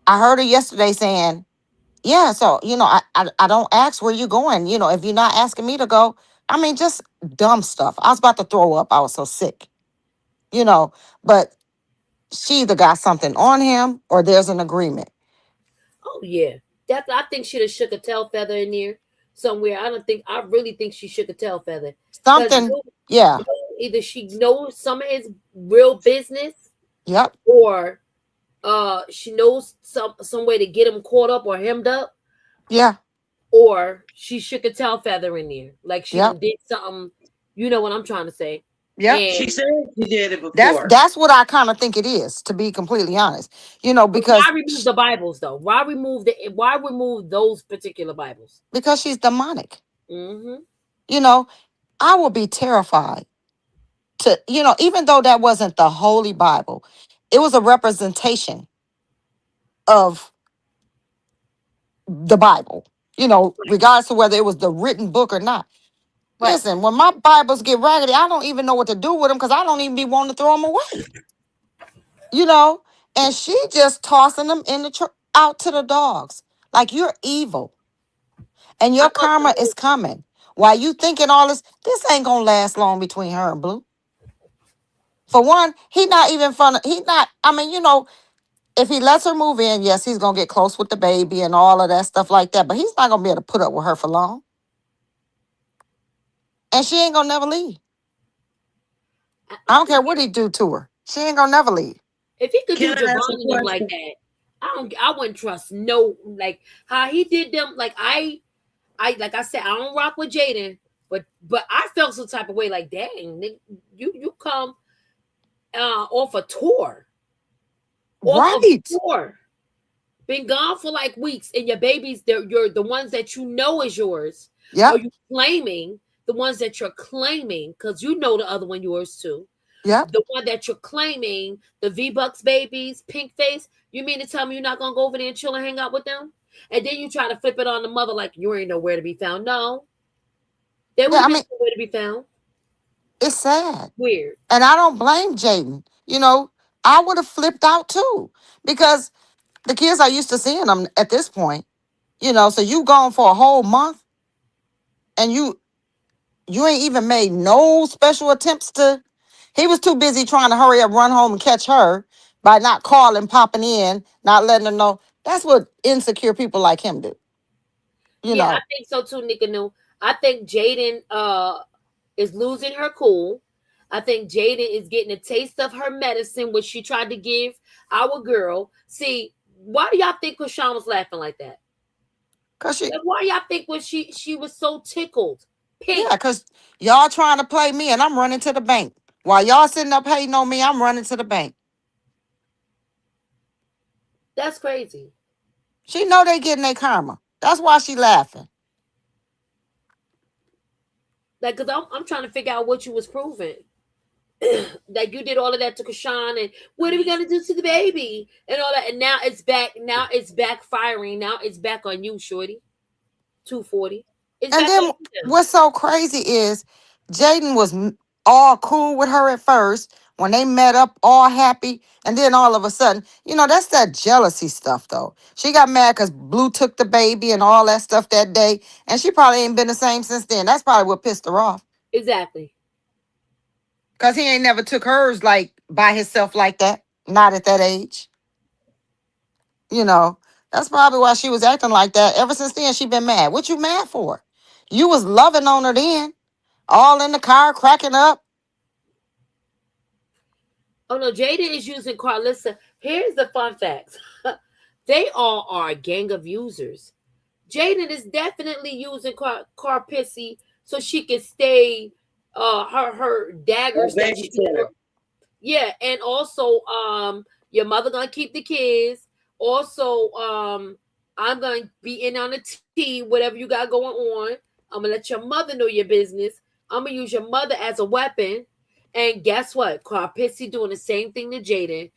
I heard her yesterday saying, yeah, so, I don't ask where you going. If you're not asking me to go, I mean, just dumb stuff. I was about to throw up. I was so sick. you know, but she either got something on him or there's an agreement. Oh yeah, that I think she'd have shook a tail feather in there somewhere. I don't think I really think she shook a tail feather because Something, yeah, either she knows some of his real business yep, or she knows some way to get him caught up or hemmed up, yeah, or she shook a tail feather in there like she yep, done did something. You know what I'm trying to say? yep. She And said she did it That's before. that's what I kind of think it is, to be completely honest. why Because remove the Bibles though? Why remove those particular Bibles? because she's demonic. Mm-hmm. You know, I would be terrified to, even though that wasn't the Holy Bible, it was a representation of the Bible, regardless of whether it was the written book or not. Right. Listen, when my Bibles get raggedy, I don't even know what to do with them because I don't even be wanting to throw them away, you know? And she just tossing them out to the dogs. Like, you're evil and I your thought the karma is coming. While you thinking all this ain't gonna last long between her and Blue. For one, he not even fun. He not. I mean, if he lets her move in, yes, he's gonna get close with the baby and all of that stuff like that. But he's not gonna be able to put up with her for long, and she ain't gonna never leave. I don't care what he do to her. She ain't gonna never leave. if he could Can do I ask a Javon and them like question? that, I wouldn't trust no like how he did them. Like like I said, I don't rock with Jaden, but I felt some type of way. Like, dang, you come off a tour, off of Right. tour, been gone for like weeks, and your babies, you're the ones that you know is yours. Are Yep. you claiming the ones that you're claiming? Because you know the other one yours too. Yep. The one that you're claiming, the V-Bucks babies, pink face, you mean to tell me you're not gonna go over there and chill and hang out with them? And then you try to flip it on the mother like you ain't nowhere to be found. No, they would Yeah. have I been mean, somewhere to be found. it's sad, Weird. and I don't blame Jaden. I would have flipped out too because the kids are used to seeing them at this point. So you gone for a whole month, and you ain't even made no special attempts to. He was too busy trying to hurry up, run home, and catch her by not calling, popping in, not letting her know. That's what insecure people like him do. You Yeah, I know, think so too, Nika. No, I think Jaden is losing her cool. I think Jaden is getting a taste of her medicine, which she tried to give our girl. See, why do y'all think Chrisean was laughing like that? cause she, Like, why y'all think when she was so tickled, yeah, pink? cause y'all trying to play me, and I'm running to the bank. While y'all sitting up hating on me, I'm running to the bank. That's crazy. She know they getting their karma. That's why she laughing. Like, cause I'm trying to figure out what you was proving. Like you did all of that to Chrisean, and what are we gonna do to the baby and all that, and now it's back. Now it's backfiring. Now it's back on you, shorty. 240. It's And back then on you now. what's so crazy is Jaden was all cool with her at first when they met up, all happy. And then all of a sudden, that's that jealousy stuff, though. She got mad because Blue took the baby and all that stuff that day. And she probably ain't been the same since then. That's probably what pissed her off. Exactly. Because he ain't never took hers like by himself like that. Not at that age. You know, that's probably why she was acting like that. Ever since then, she been mad. What you mad for? You was loving on her then. All in the car, cracking up. Oh no, Jada is using Carlissa. Here's the fun facts. They all are a gang of users. Jaden is definitely using Car Pissy so she can stay her A daggers that she babysitter. yeah, and also your mother gonna keep the kids. Also, I'm gonna be in on the tea, whatever you got going on. I'm gonna let your mother know your business. I'm gonna use your mother as a weapon. And guess what? Car Pissy doing the same thing to Jaden.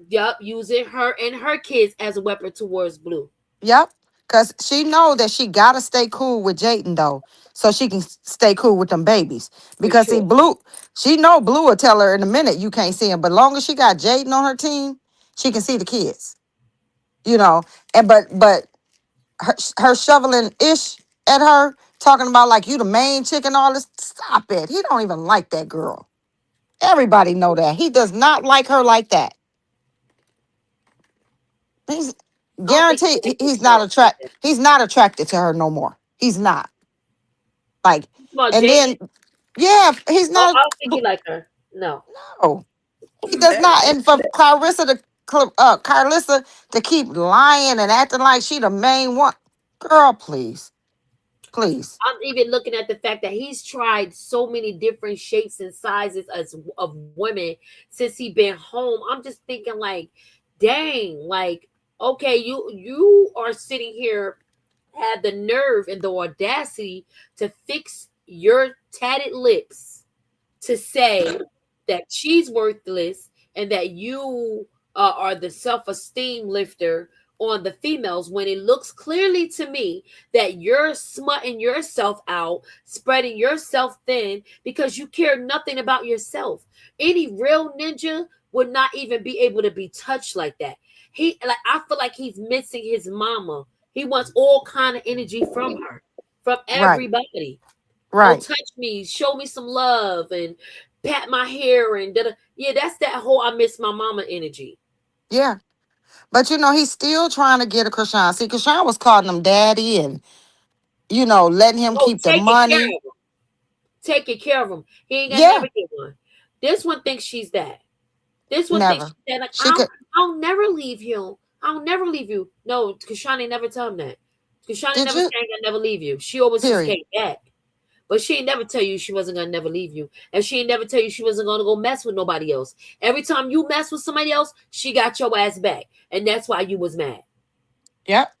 Yup, using her and her kids as a weapon towards Blue. Yep. Because she know that she got to stay cool with Jayden, though, so she can stay cool with them babies. For Because, see, sure. Blue, she know Blue will tell her in a minute you can't see him. But long as she got Jayden on her team, she can see the kids. You know, and but her shoveling ish at her, talking about like you the main chick and all this. Stop it. He don't even like that girl. Everybody know that. He does not like her like that. He's I don't think he guaranteed likes he's not himself either. he's not attracted to her no more. He's not. Like, Well, and Jaden, then yeah, he's not. I don't think he like her. No. No, he does That, not. And for Carissa to keep lying and acting like she the main one, girl, please, please. I'm even looking at the fact that he's tried so many different shapes and sizes as of women since he been home. I'm just thinking like, dang, like, okay, you are sitting here, had the nerve and the audacity to fix your tatted lips to say that she's worthless and that you are the self-esteem lifter on the females, when it looks clearly to me that you're smutting yourself out, spreading yourself thin because you care nothing about yourself. Any real ninja would not even be able to be touched like that. I feel like he's missing his mama. He wants all kind of energy from her, from Right, everybody. Oh, right, touch me, show me some love, and pat my hair, and da-da. Yeah, that's that whole I miss my mama energy. yeah. But he's still trying to get a Krishan. See, Krishan was calling him daddy and letting him Oh, keep the taking care money. of him, taking care of him. He ain't gonna Yeah, never get one. This one thinks she's that. This one thinks never. she's that. Like She could. I'll never leave you. I'll never leave you. No, Kashani never tell him that. Kashani Did never say you? I'll never leave you. She always just Period. came back. But she ain't never tell you she wasn't gonna never leave you. And she ain't never tell you she wasn't gonna go mess with nobody else. Every time you mess with somebody else, she got your ass back. And that's why you was mad. Yep.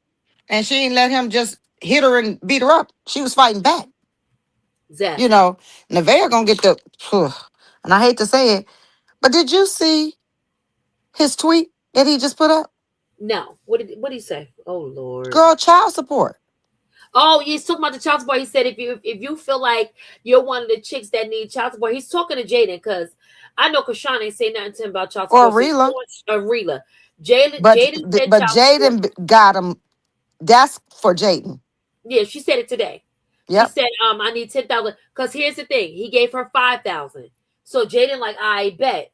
And she didn't let him just hit her and beat her up. She was fighting back. Exactly. Nevaeh gonna get the. And I hate to say it, but did you see his tweet that he just put up? No. What did he say? Oh Lord. Girl, child support. Oh, he's talking about the child support. He said if you feel like you're one of the chicks that need child support, he's talking to Jaden because I know Krishan ain't say nothing to him about child Or support. So Rila. Rila. Jaden said But child support. Jaden got him. That's for Jaden. Yeah, she said it today. She Yep. said, I need 10,000. Because here's the thing. He gave her 5,000. So Jaden, like, I bet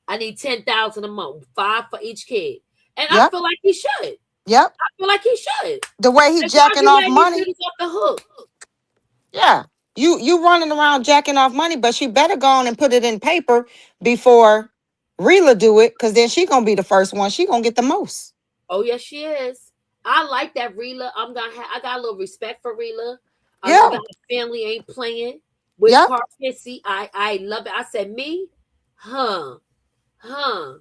I need 10,000 a month. 5 for each kid. And I Yep. feel like he should. Yep. I feel like he should. The way he Like, why jacking you off letting these money. niggas off the hook? Yeah. You running around jacking off money, but she better go on and put it in paper before Rila do it, because then she gonna be the first one. She gonna get the most. Oh, yes, she is. I like that Rila. I got a little respect for Rila. I love Yeah. that her family ain't playing with Yep. Car Pissy. I love it. I said, me? Huh. Huh.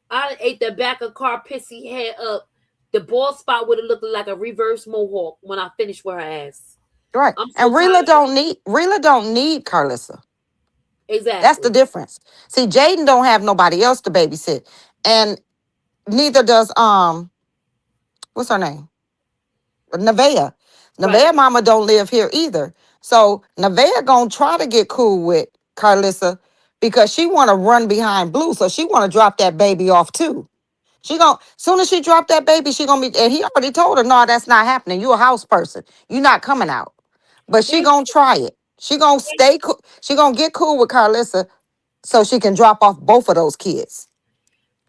I ate the back of Car Pissy head up. The bald spot would have looked like a reverse mohawk when I finished with her ass. Right. I'm so And tired of Rila don't need Carlissa. That's the exactly. difference. See, Jaden don't have nobody else to babysit. And neither does what's her name? Nevaeh. Right. Nevaeh mama don't live here either. So Nevaeh gonna try to get cool with Carlissa because she wanna run behind Blue. So she wanna drop that baby off too. She gonna soon as she drop that baby, she gonna be, and he already told her, no, that's not happening. You a house person. You not coming out. But she Here's, gonna try it. She gonna stay cool. She gonna get cool with Carlissa so she can drop off both of those kids.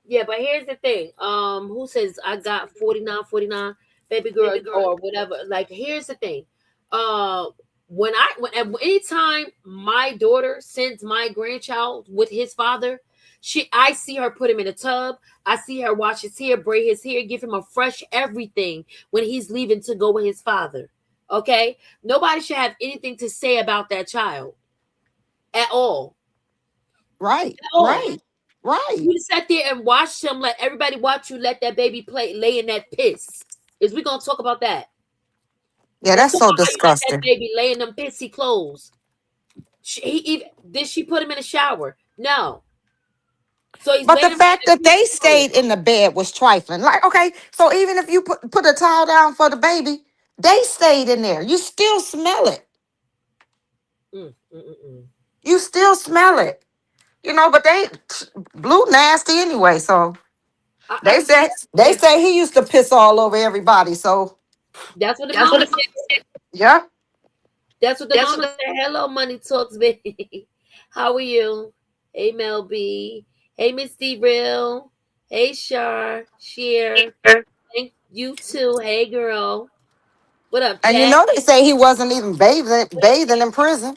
yeah, but here's the thing. Who says I got 49, baby girl or whatever? Like, here's the thing. Uh, anytime my daughter sends my grandchild with his father, I see her put him in a tub. I see her wash his hair, braid his hair, give him a fresh everything when he's leaving to go with his father. Okay, nobody should have anything to say about that child at all. Right, At all. right, right. You sat there and watched him, let everybody watch you let that baby lay in that piss. Is we gonna talk about that? Yeah, Let's that's talk so about how you let that disgusting. baby lay in them pissy clothes. Did she put him in a shower? No. So he's But the laying him fact in that the they pissy clothes. stayed in the bed was trifling. Like, okay, so even if you put a towel down for the baby, they stayed in there. You still smell it. Mm, mm, mm, mm. You still smell it. But Blue nasty anyway. So I see. they say he used to piss all over everybody. So That's what the mama said. yeah. That's what the mama said. Hello, money talks, baby. How are you? Hey Mel B. Hey Miss D Real. Hey Shar. Share. Thank you too. Hey girl. What up, And you Chad? know they say he wasn't even bathing in prison.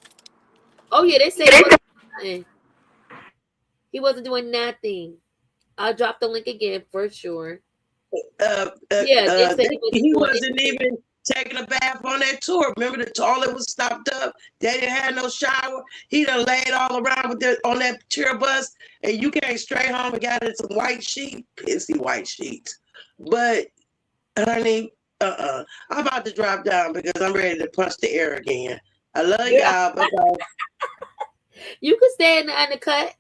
Oh yeah, they say he wasn't doing nothing. He wasn't doing nothing. I'll drop the link again for sure. Yeah, they said he wasn't He doing wasn't anything. even taking a bath on that tour. Remember, the toilet was stopped up. They didn't have no shower. He done laid all around with on that tour bus, and you came straight home and got in some white sheet, pissy white sheets. But honey, I'm about to drop down because I'm ready to punch the air again. I love Yeah, y'all. Bye bye. you could stay in the undercut.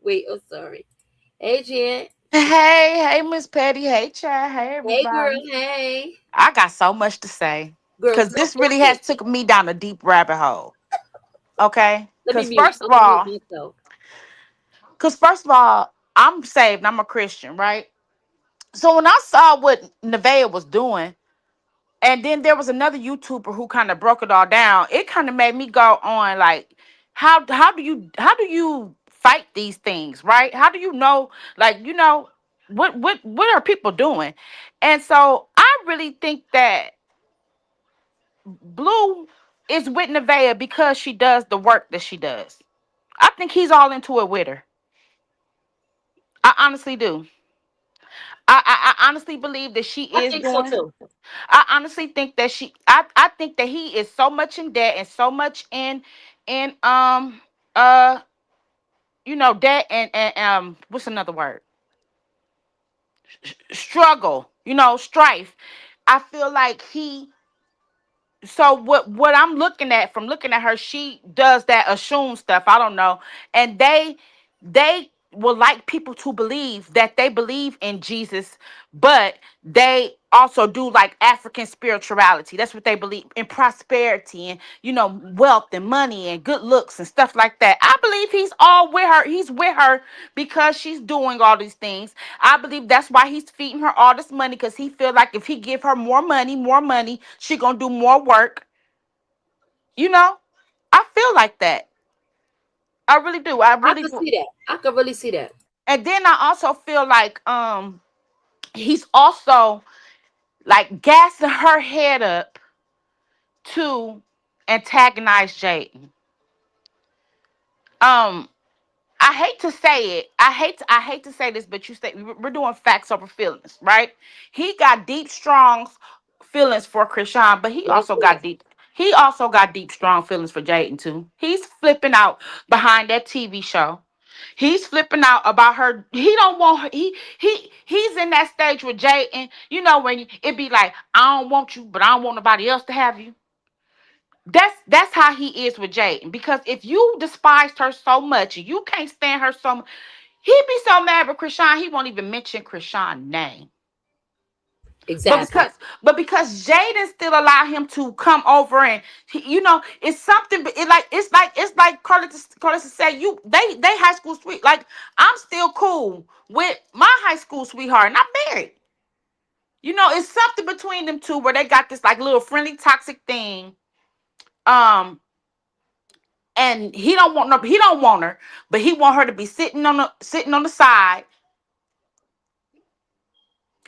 Wait, oh sorry. Hey Jen. Hey, hey, Miss Patty. Hey, Chad. Hey, Hey girl. everybody. Hey. I got so much to say Girl, because so this book really has it. took me down a deep rabbit hole. Okay, Let me because mute. first of I'm gonna mute all, myself. because first of all, I'm saved. I'm a Christian, right? So when I saw what Nevaeh was doing, and then there was another YouTuber who kind of broke it all down. It kind of made me go on like, how do you fight these things, right? How do you know, like, what are people doing? And so I really think that Blue is with Nevaeh because she does the work that she does. I think he's all into it with her. I honestly do. I honestly believe that she I is think so doing. too. I honestly think that I think that he is so much in debt and so much in uh debt and what's another word? Struggle, strife. I feel like he so what I'm looking at from looking at her, she does that assume stuff. I don't know. And they will like people to believe that they believe in Jesus, but they also do like African spirituality. That's what they believe in, prosperity and wealth and money and good looks and stuff like that. I believe he's all with her. He's with her because she's doing all these things. I believe that's why he's feeding her all this money, because he feel like if he give her more money, she gonna do more work. You know, I feel like that. I really do. I I really could do. see that. I could really see that. And then I also feel like he's also like gassing her head up to antagonize Jaden. Um, I hate to say it. I hate to say this, but you say we're doing facts over feelings, right? He got deep, strong feelings for Chrisean, but Yes, yes. he also got deep, strong feelings for Jaden too. He's flipping out behind that TV show. He's flipping out about her. He don't want her. He's in that stage with Jaden. You know when it be like, I don't want you, but I don't want nobody else to have you. That's how he is with Jaden. Because if you despised her so much and you can't stand her so much, he'd be so mad with Chrisean, he won't even mention Chrisean's name. But Exactly. because Jaden still allow him to come over and it's something. It's like Carlos said, they high school sweet. Like, I'm still cool with my high school sweetheart, and I'm married. It's something between them two where they got this like little friendly toxic thing. Um, and he don't want her, but he want her to be sitting on the side,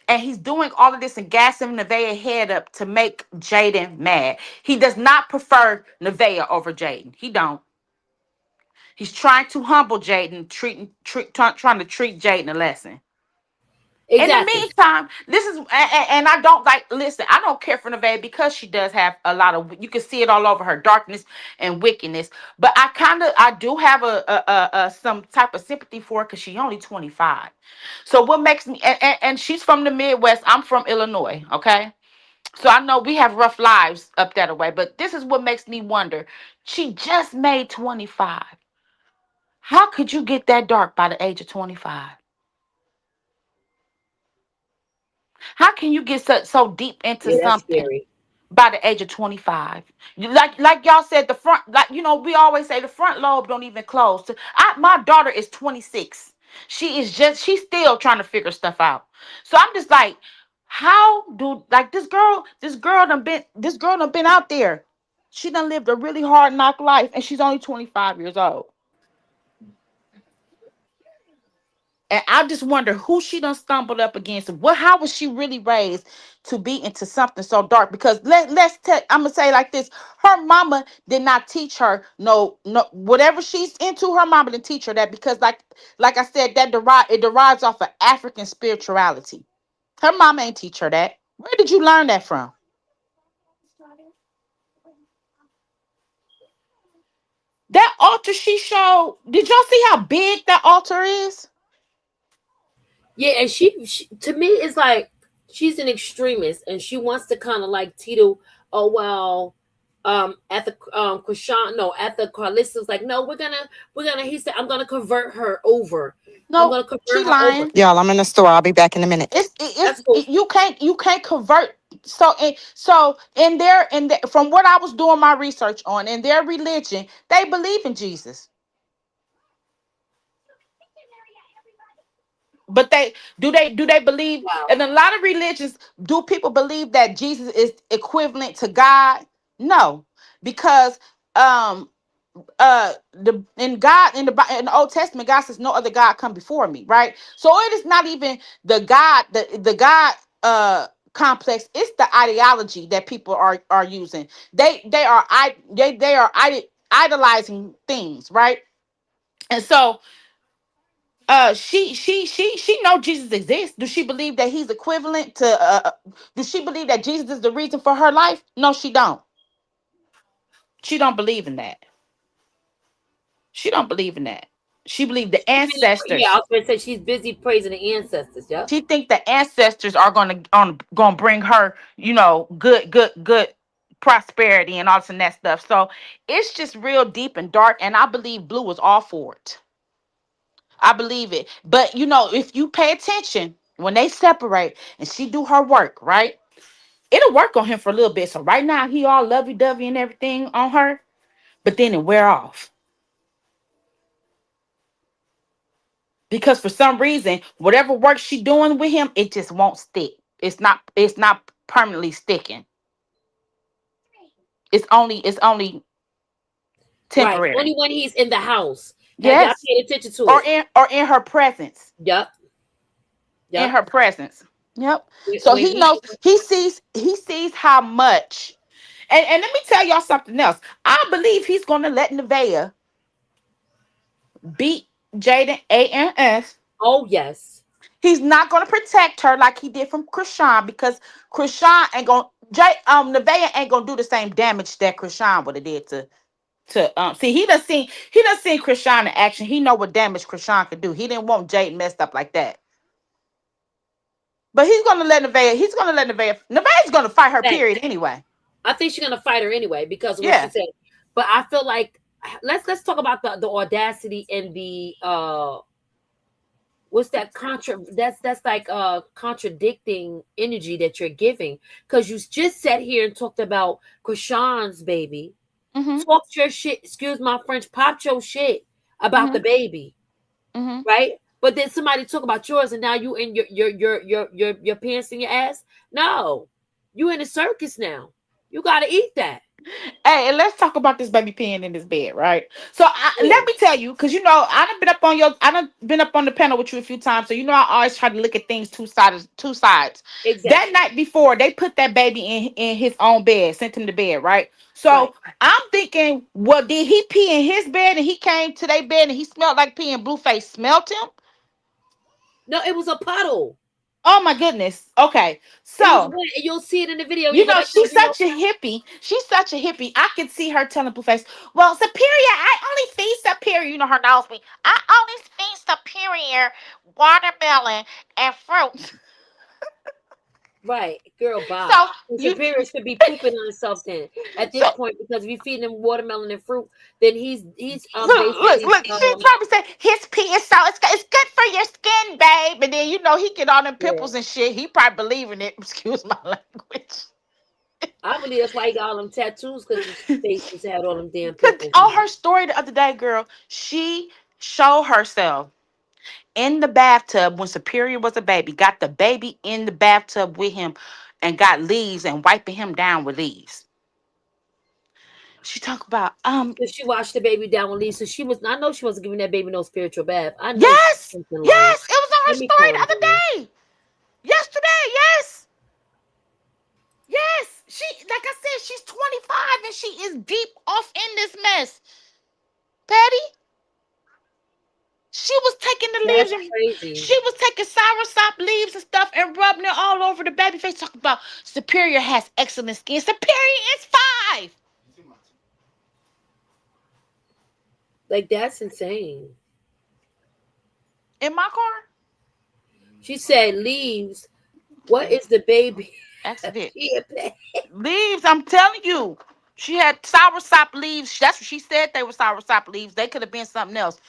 and he's doing all of this and gassing Nevaeh head up to make Jaden mad. He does not prefer Nevaeh over Jaden. He don't. He's trying to humble Jaden, trying to treat Jaden a lesson. In the Exactly. meantime, this is and I don't like. Listen, I don't care for Nevaeh because she does have a lot of. You can see it all over her, darkness and wickedness. But I do have a some type of sympathy for her because she's only 25. So what makes me and she's from the Midwest. I'm from Illinois. Okay, so I know we have rough lives up that way. But this is what makes me wonder. She just made 25. How could you get that dark by the age of 25? How can you get so deep into Yeah, that's something scary. by the age of 25? Like y'all said, the front, like, we always say the front lobe don't even close. My daughter is 26. She's still trying to figure stuff out. So I'm just like, how do, like, this girl done been out there. She done lived a really hard knock life and she's only 25 years old. And I just wonder who she done stumbled up against. How was she really raised to be into something so dark? Because I'm gonna say like this: her mama did not teach her no whatever she's into. Her mama didn't teach her that because like I said, it derives off of African spirituality. Her mama ain't teach her that. Where did you learn that from? That altar she showed. Did y'all see how big that altar is? Yeah, and she to me is like she's an extremist, and she wants to kind of like Tito. Oh well, at the Chrisean, no, at the Carlissa's like, no, we're gonna. He said, I'm gonna convert her over. I'm No, gonna she convert her over. lying. Y'all, I'm in the store. I'll be back in a minute. That's cool. You can't convert. So from what I was doing my research on in their religion, they believe in Jesus. But they believe Wow. in a lot of religions? Do people believe that Jesus is equivalent to God? No, because um the in God in the Old Testament, God says no other God come before me, right? So it is not even the God complex. It's the ideology that people are using. They are idolizing things, right? And so she know Jesus exists. Do she believe that he's equivalent to do she believe that Jesus is the reason for her life? No, she don't believe in that. She don't believe in that. She believe the Yeah, I ancestors. was gonna say she's busy praising the ancestors. Yep. She think the ancestors are gonna bring her, good prosperity and all this and that stuff. So it's just real deep and dark. And I believe Blue was all for it. I believe it. But if you pay attention when they separate and she do her work, right? It'll work on him for a little bit. So right now he all lovey dovey and everything on her, but then it wear off. Because for some reason, whatever work she doing with him, it just won't stick. It's not permanently sticking. It's only Right. Only temporary. when he's in the house. Have y'all Yes. paid attention to Or it? in her presence. Yep. In Yep. her presence. Yep. So When he he knows, he sees how much. And let me tell y'all something else. I believe he's gonna let Nevaeh beat Jaden ANS. oh yes. He's not gonna protect her like he did from Chrisean, because Chrisean ain't gonna Nevaeh ain't gonna do the same damage that Chrisean would have did to see. He done seen Chrisean in action. He know what damage Chrisean could do. He didn't want Jade messed up like that. But Nevaeh's gonna fight her Thanks. period anyway. I think she's gonna fight her anyway because of what she Yeah. said. But I feel like let's talk about the audacity and the what's that that's like contradicting energy that you're giving, because you just sat here and talked about Krishan's baby, Mm-hmm. talked your shit, excuse my French, popped your shit about the Mm-hmm. baby, Mm-hmm. right? But then somebody talk about yours, and now you in your pants in your ass. No, you in a circus now. You got to eat that. Hey, and let's talk about this baby peeing in this bed, right? So Yeah, let me tell you, because I done been up on the panel with you a few times, so I always try to look at things two sides. That exactly. night before, they put that baby in his own bed, sent him to bed, right? Right. So I'm thinking, well, did he pee in his bed and he came to their bed and he smelled like pee and Blueface smelt him? No, it was a puddle. Oh my goodness. Okay, It was so wet, and you'll see it in the video. You go back to the she's video. such a hippie. She's such a hippie. I could see her telling Blueface, well, Superior, I only feed Superior. Her nose be, I only feed Superior watermelon and fruit. Right, girl, bye. So The you superior should be pooping on himself then at this so point, because if you feed him watermelon and fruit, then he's basically look, she probably said his pee is it's good for your skin, babe. And then he get all them yeah. pimples and shit. He probably believe in it. Excuse my language. I believe that's why he got all them tattoos, because his face just had all them damn Cause pimples. on her story the other day, girl, she showed herself in the bathtub when Superior was a baby, got the baby in the bathtub with him and got leaves and wiping him down with leaves. She talk about So she washed the baby down with Lisa. She was. I know she wasn't giving that baby no spiritual bath. I know she was yes, something lying. yes, it me story the calm other down. day. Yesterday, yes. Yes. She, like I said, she's 25 and she is deep off in this mess. Patty, she was taking the leaves That's and crazy. she was taking soursop leaves and stuff and rubbing it all over the baby face. Talking about Superior has excellent skin. Superior is 5 Like that's insane. in my car. She said leaves. What is the baby? Accident. She a pet. Leaves, I'm telling you. She had soursop leaves. That's what she said they were soursop leaves. They could have been something else.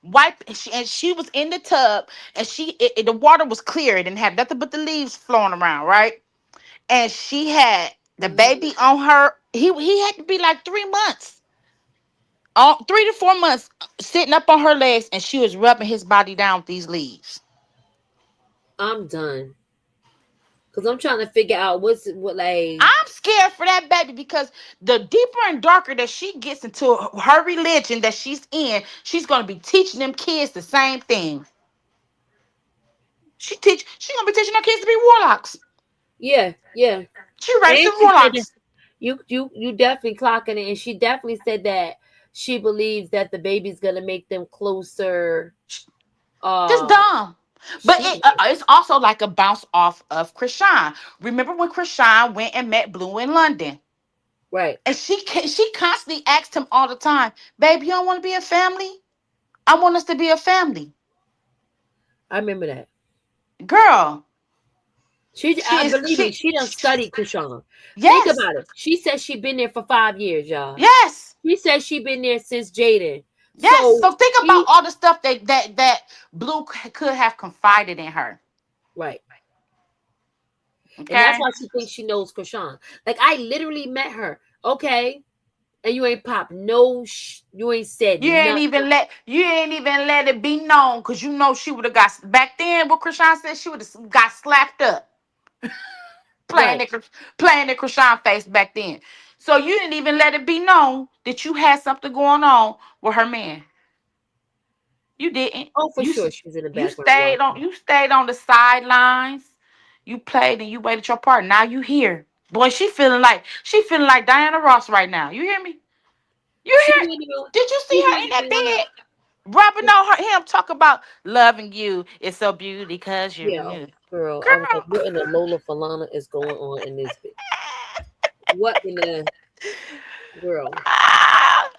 Wipe and she was in the tub and the water was clear. It didn't have nothing but the leaves flowing around, right? And she had the Mhm. baby on her. He had to be like 3 months. 3 to 4 months sitting up on her legs and she was rubbing his body down with these leaves. I'm done. Cause I'm trying to figure out what like. I'm scared for that baby because the deeper and darker that she gets into her religion that she's in, she's gonna be teaching them kids the same thing. She's gonna be teaching her kids to be warlocks. Yeah, yeah. She raised And some she said that warlocks. you definitely clocking it, and she definitely said that she believes that the baby's gonna make them closer. Just Uh, dumb. But she it's also like a bounce off of Chrisean. Remember when Chrisean went and met Blue in London? right. And she constantly asked him all the time, "Baby, you don't want to be a family? I want us to be a family." I remember that. Girl, I believe me. She done studied Krishan. Think yes, about it. She said she been there for 5 years, y'all. yes, She said she been there since Jaden. yes. So So think about she all the stuff that Blue could have confided in her. right, and that's Okay, why she thinks she knows Krishan. Like I literally met her. Okay, and you ain't popped no. You ain't said nothing. you ain't even let it be known because you know she would have got back then. What Krishan said, she would have got slapped up playing Right. the playing the Krishan face back then. So you didn't even let it be known that you had something going on with her man. You didn't. Oh, for sure, she was in the You background stayed on watching. you stayed on the sidelines. You played and you waited your part. Now you here. Boy, she feeling like Diana Ross right now. You hear me? You She hear? wouldn't even. Did you see She her in wouldn't that even wanna. bed? Rubbing on him talk about loving you. It's so beautiful because you're Yeah, you. girl. I was like, Girl. what in the Lola Falana is going on in this bit? What in the girl?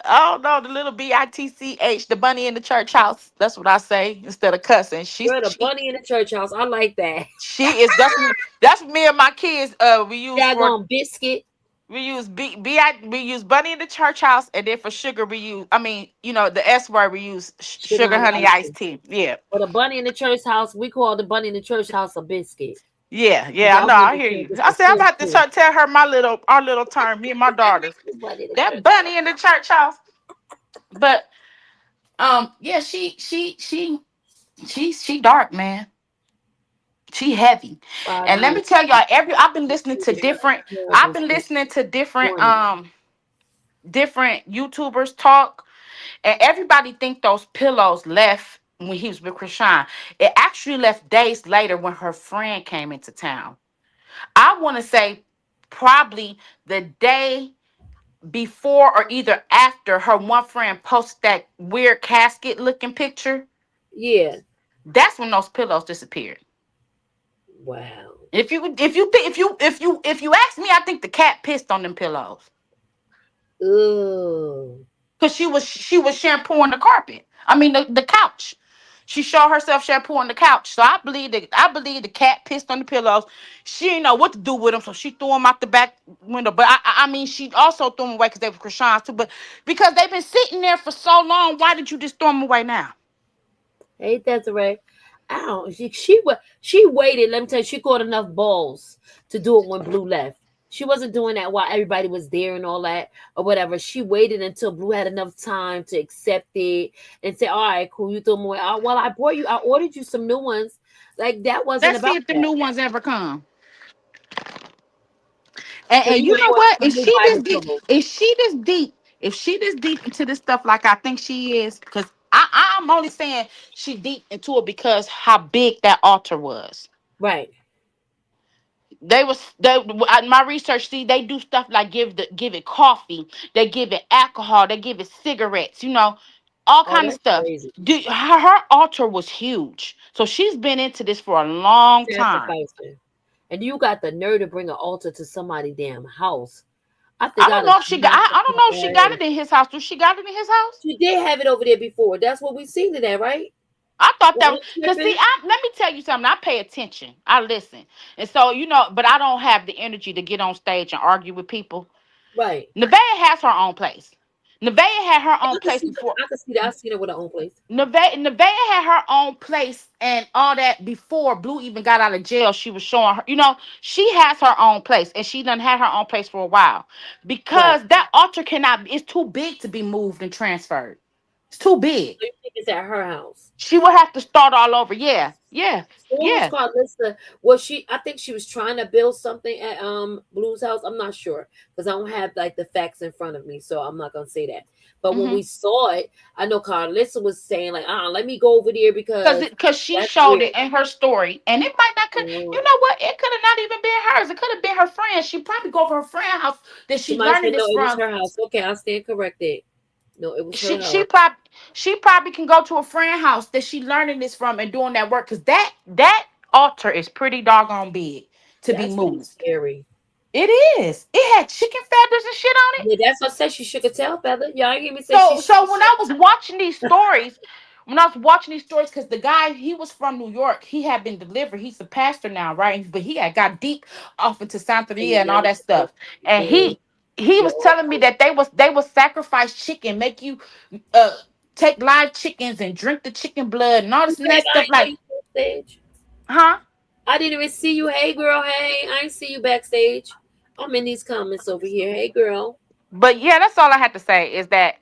Oh no, the little bitch, the bunny in the church house. That's what I say instead of cussing. She's Girl, the she bunny in the church house. I like that. she is that's what me and my kids we use for Daggone biscuit. we use bunny in the church house and then for sugar we use the S word we use Sugar sugar honey honey iced iced tea. tea. Yeah. But a bunny in the church house, we call the bunny in the church house a biscuit. Yeah, 'Cause yeah, I I know. wouldn't I have hear said you. this I a said I'm soup about to too. tell her our little term, me and my daughters. The bunny in the That church bunny in the church house. But yeah, she dark, man. She heavy. house. 5 And let me years. tell y'all, I've been listening to She different I've horrible been since listening to different 20. different YouTubers talk, and everybody think those pillows left when he was with Krishan. It actually left days later when her friend came into town. I want to say probably the day before or either after her one friend posted that weird casket looking picture. Yeah. That's when those pillows disappeared. Wow. If you ask me, I think the cat pissed on them pillows Ugh. because she was shampooing the carpet. I mean the couch. She showed herself shampooing the couch. So I believe the cat pissed on the pillows. She didn't know what to do with them, so she threw them out the back window. But I mean, she also threw them away because they were Krishan's too. But because they've been sitting there for so long, why did you just throw them away now? Ain't that the right? I don't. She waited. Let me tell you, she caught enough balls to do it when Blue left. She wasn't doing that while everybody was there and all that or whatever. She waited until Blue had enough time to accept it and say, "All right, cool, you threw them away. Well, I ordered you some new ones." Like that wasn't Let's see about if the that. new ones ever come. And, So and you you went know bought what? some new Bible pillows. If she this deep into this stuff like I think she is, because I'm only saying she deep into it because how big that altar was. Right. My research, see, they do stuff like give it coffee, they give it alcohol, they give it cigarettes, all Oh, kind of that's stuff. crazy. Her altar was huge, so she's been into this for a long time. Sacrificing. And you got the nerve to bring an altar to somebody's damn house. I think I I'd don't have know if she got. smacked the I don't crap know if she out of got her. it in his house. Do she got it in his house? She did have it over there before. That's what we seen it at, right? I thought that Well, was I'm because see, tripping. let me tell you something. I pay attention. I listen, and so but I don't have the energy to get on stage and argue with people. Right. Nevaeh has her own place. Nevaeh had her own I can place see that. before. I can see that. I've seen it with her own place. Nevaeh had her own place and all that before Blue even got out of jail. She was showing her, she has her own place and she done had her own place for a while Right. because that altar it's too big to be moved and transferred. It's too big. So you think it's at her house? She would have to start all over. Yeah, yeah, So what was yeah. Carlissa? Was she? I think she was trying to build something at Blue's house. I'm not sure because I don't have like the facts in front of me, so I'm not gonna say that. But when Mm-hmm. we saw it, I know Carlissa was saying like, let me go over there because Because she that's showed where. it in her story, and it might not could. You Um, know what? It could have not even been hers. It could have been her friend. She probably go over her friend house that she she's might say learning no, this it was from. her house. Okay, I'll stand corrected. No, it was her she house. she probably she probably can go to a friend house that she learning this from and doing that work because that altar is pretty doggone big to be That's really moved. scary. It is. It had chicken feathers and shit on it. Yeah, that's what I said. She shook a tail feather. Y'all hear me say she So shook so a when tail I was watching these stories, because the guy, he was from New York, he had been delivered. He's a pastor now, right? But he had got deep off into feather. Santeria You're and all not that supposed stuff. to And reveal he your was telling me altar. that they was sacrifice chicken, make you uh take live chickens and drink the chicken blood and all You this and babe, that I stuff. ain't know Like, you backstage. huh? I didn't even see you. Hey, girl. Hey, I ain't see you backstage. I'm in these comments over here. Hey, girl. But yeah, that's all I had to say is that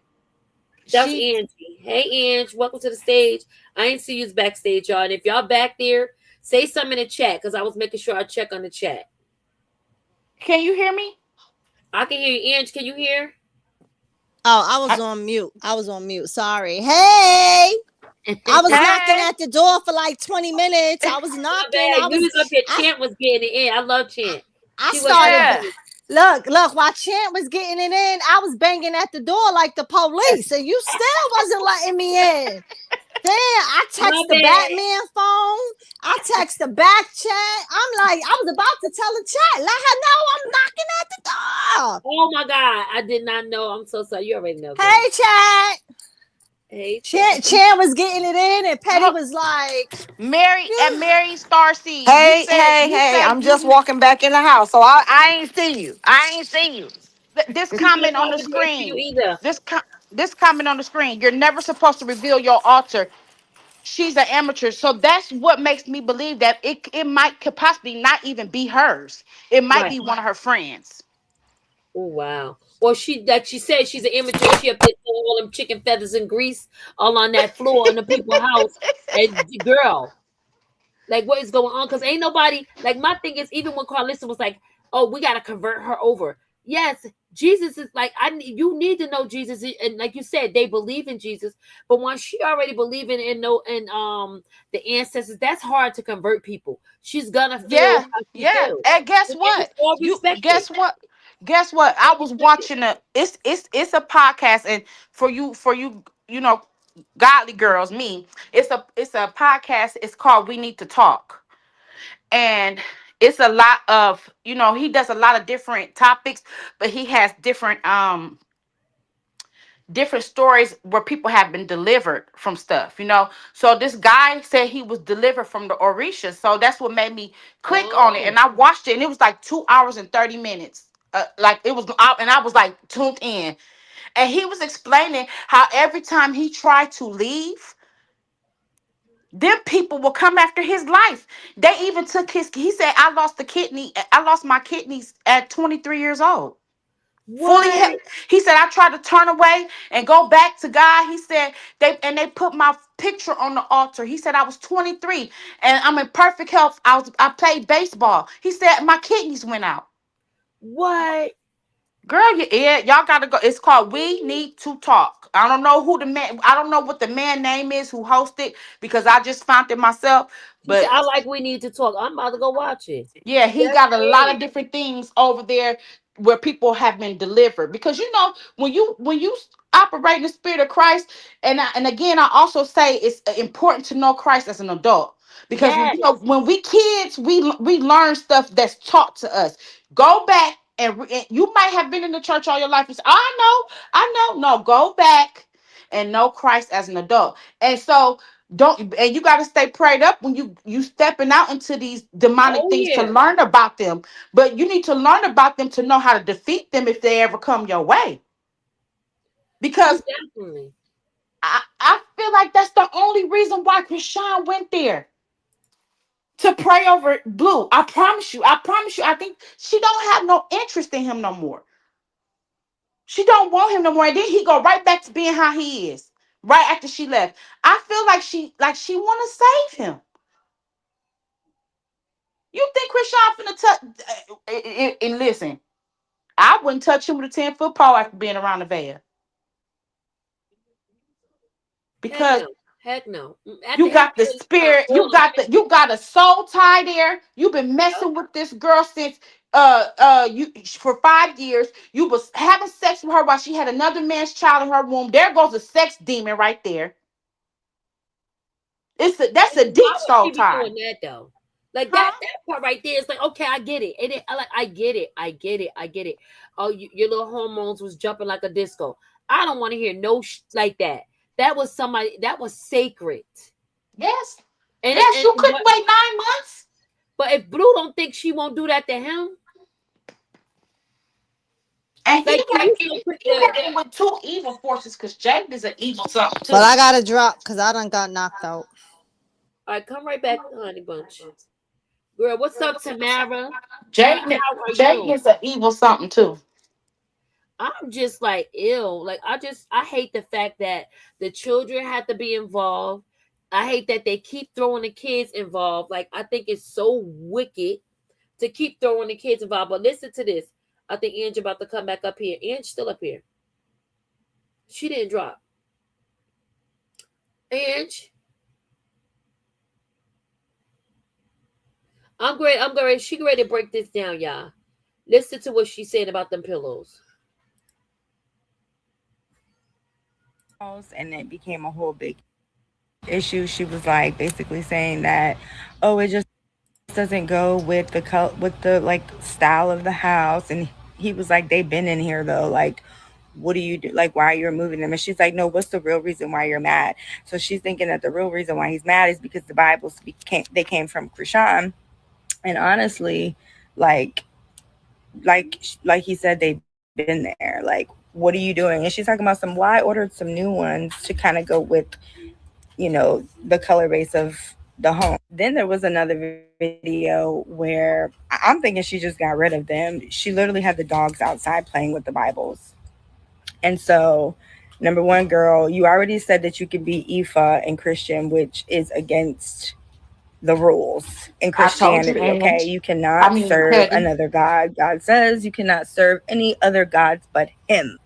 That's she Angie. Hey, Angie. Welcome to the stage. I ain't see you backstage, y'all. And if y'all back there, say something in the chat because I was making sure I check on the chat. can you hear me? I can hear you, Angie. Can you hear? Oh, I was I, on mute. I was on mute. Sorry. Hey, I was knocking hey, at the door for like 20 minutes. I was My knocking. bad. We was up here. I, Chant was getting it in. I love Chant. I She wasn't started. yeah. here. Look, while Chant was getting it in, I was banging at the door like the police, and you still wasn't letting me in. Then I My text the bad. Batman phone. I text the back chat. I'm like, I was about to tell the chat, let her know I'm knocking at the door. Oh my God. I did not know. I'm so sorry. You already know, girl. Hey, chat. Hey, Chant. Chan was getting it in, and Petty Ho- was like, Mary and yeah. Mary Starseed, you Hey, said hey, you hey, say I'm just walking back in the house. So I ain't see you. I ain't see you. this We did comment on not the even see you screen. either. This comment on the screen. You're never supposed to reveal your altar. She's an amateur, so that's what makes me believe that could possibly not even be hers. It might Right. be one of her friends. Oh wow. Well, she like she said she's an immature. She up there throwing all them chicken feathers and grease all on that floor in the people's house. And girl, like what is going on? Because ain't nobody like my thing is even when Carlissa was like, "Oh, we gotta convert her over." Yes, Jesus is like you need to know Jesus, and like you said, they believe in Jesus. But once she already believing in no and the ancestors, that's hard to convert people. She's gonna feel Yeah, how she yeah. feels, And guess and it's what? all You respected. guess what? Guess what? I was watching it's a podcast, and for you godly girls, me, it's a podcast. It's called We Need to Talk, and it's a lot of he does a lot of different topics, but he has different stories where people have been delivered from stuff. So this guy said he was delivered from the Orisha. So that's what made me click on it. Oh, And I watched it, and it was like 2 hours and 30 minutes. Like it was, and I was like tuned in. And he was explaining how every time he tried to leave, them people will come after his life. They even took he said, I lost my kidneys at 23 years old. Fully what? he said, I tried to turn away and go back to God. He said they put my picture on the altar. He said I was 23 and I'm in perfect health. I played baseball. He said my kidneys went out. What? Girl, y'all gotta go. It's called We Need to Talk. I don't know who the man. I don't know what the man name is who hosted because I just found it myself. She said, But I like We Need to Talk. I'm about to go watch it. yeah, he That's got a lot it. of different things over there where people have been delivered. Because you know, when you operate in the spirit of Christ, and again, I also say it's important to know Christ as an adult. Because Yes. you know, when we kids, we learn stuff that's taught to us. Go back and you might have been in the church all your life and say, "Oh, I know." No, go back and know Christ as an adult. And so don't, and you got to stay prayed up when you stepping out into these demonic Oh things to yeah. learn about them. But you need to learn about them to know how to defeat them if they ever come your way. You Because definitely. I feel like that's the only reason why Chrisean went there, to pray over Blue. I promise you, I think she don't have no interest in him no more. She don't want him no more. And then he go right back to being how he is. Right after she left. I feel like she wanna save him. You think Chrisean finna touch? And listen, I wouldn't touch him with a 10-foot pole after being around the veil. Heck Because no. Heck no. After you him got the killing her spirit, all you got a soul tie there. You've been Yep. messing with this girl since you for 5 years. You was having sex with her while she had another man's child in her womb. There goes a sex demon right there. That's And a why deep would soul she be tie. doing that though? Like Huh? that part right there is like, okay, I get it. And I like, I get it. I get it. I get it. Oh, your little hormones was jumping like a disco. I don't want to hear no like that. That was somebody that was sacred. Yes. And Yes, and you couldn't what? wait 9 months. But if Blue don't think she won't do that to him, And like you so quick he to working with two evil forces because Jake is an evil something But too. I gotta drop because I done got knocked out. all right, come right back, honey bunch. Girl, what's up, Tamara? Jake, How are Jake you? is an evil something too. I'm just like ill. Like I hate the fact that the children have to be involved. I hate that they keep throwing the kids involved. Like I think it's so wicked to keep throwing the kids involved. But listen to this. I think Ange about to come back up here. Ange still up here. She didn't drop. Ange, I'm great. I'm great. She ready to break this down, y'all. Listen to what she's saying about them pillows. And it became a whole big issue. She was like basically saying that, oh, it just doesn't go with with the like style of the house. And he was like, they've been in here though. Like, what do you do? Like, why are you removing them? And she's like, no, what's the real reason why you're mad? So she's thinking that the real reason why he's mad is because the they came from Krishan. And honestly, like like he said, they've been there. Like, what are you doing? And she's talking about some, well, I ordered some new ones to kind of go with, the color base of the home. Then there was another video where I'm thinking she just got rid of them. She literally had the dogs outside playing with the Bibles. And so, number one, girl, you already said that you could be Ifa and Christian, which is against the rules in I told you, Christianity. Okay, Ange. you I cannot mean, serve Petty. another god. God says you cannot serve any other gods but him.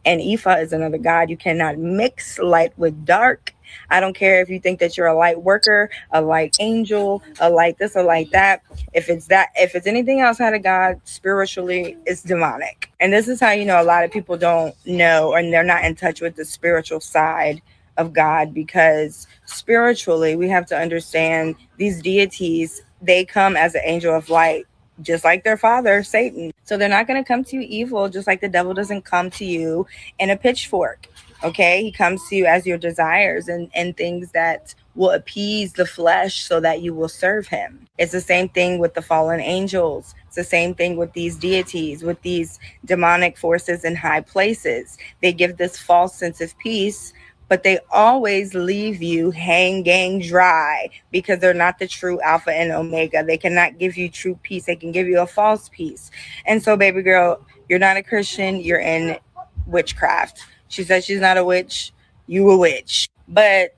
And Ifa is another god. You cannot mix light with dark. I don't care if you think that you're a light worker, a light angel, a light this, a light that. If it's anything outside of God, spiritually, it's demonic. And this is how you know a lot of people don't know, and they're not in touch with the spiritual side of God, because spiritually we have to understand these deities, they come as an angel of light, just like their father, Satan. So they're not going to come to you evil, just like the devil doesn't come to you in a pitchfork. Okay, he comes to you as your desires and things that will appease the flesh so that you will serve him. It's the same thing with the fallen angels. It's the same thing with these deities, with these demonic forces in high places. They give this false sense of peace, but they always leave you hanging dry because they're not the true alpha and omega. They cannot give you true peace. They can give you a false peace. And so, baby girl, you're not a Christian. You're in witchcraft. She said she's not a witch. You a witch. But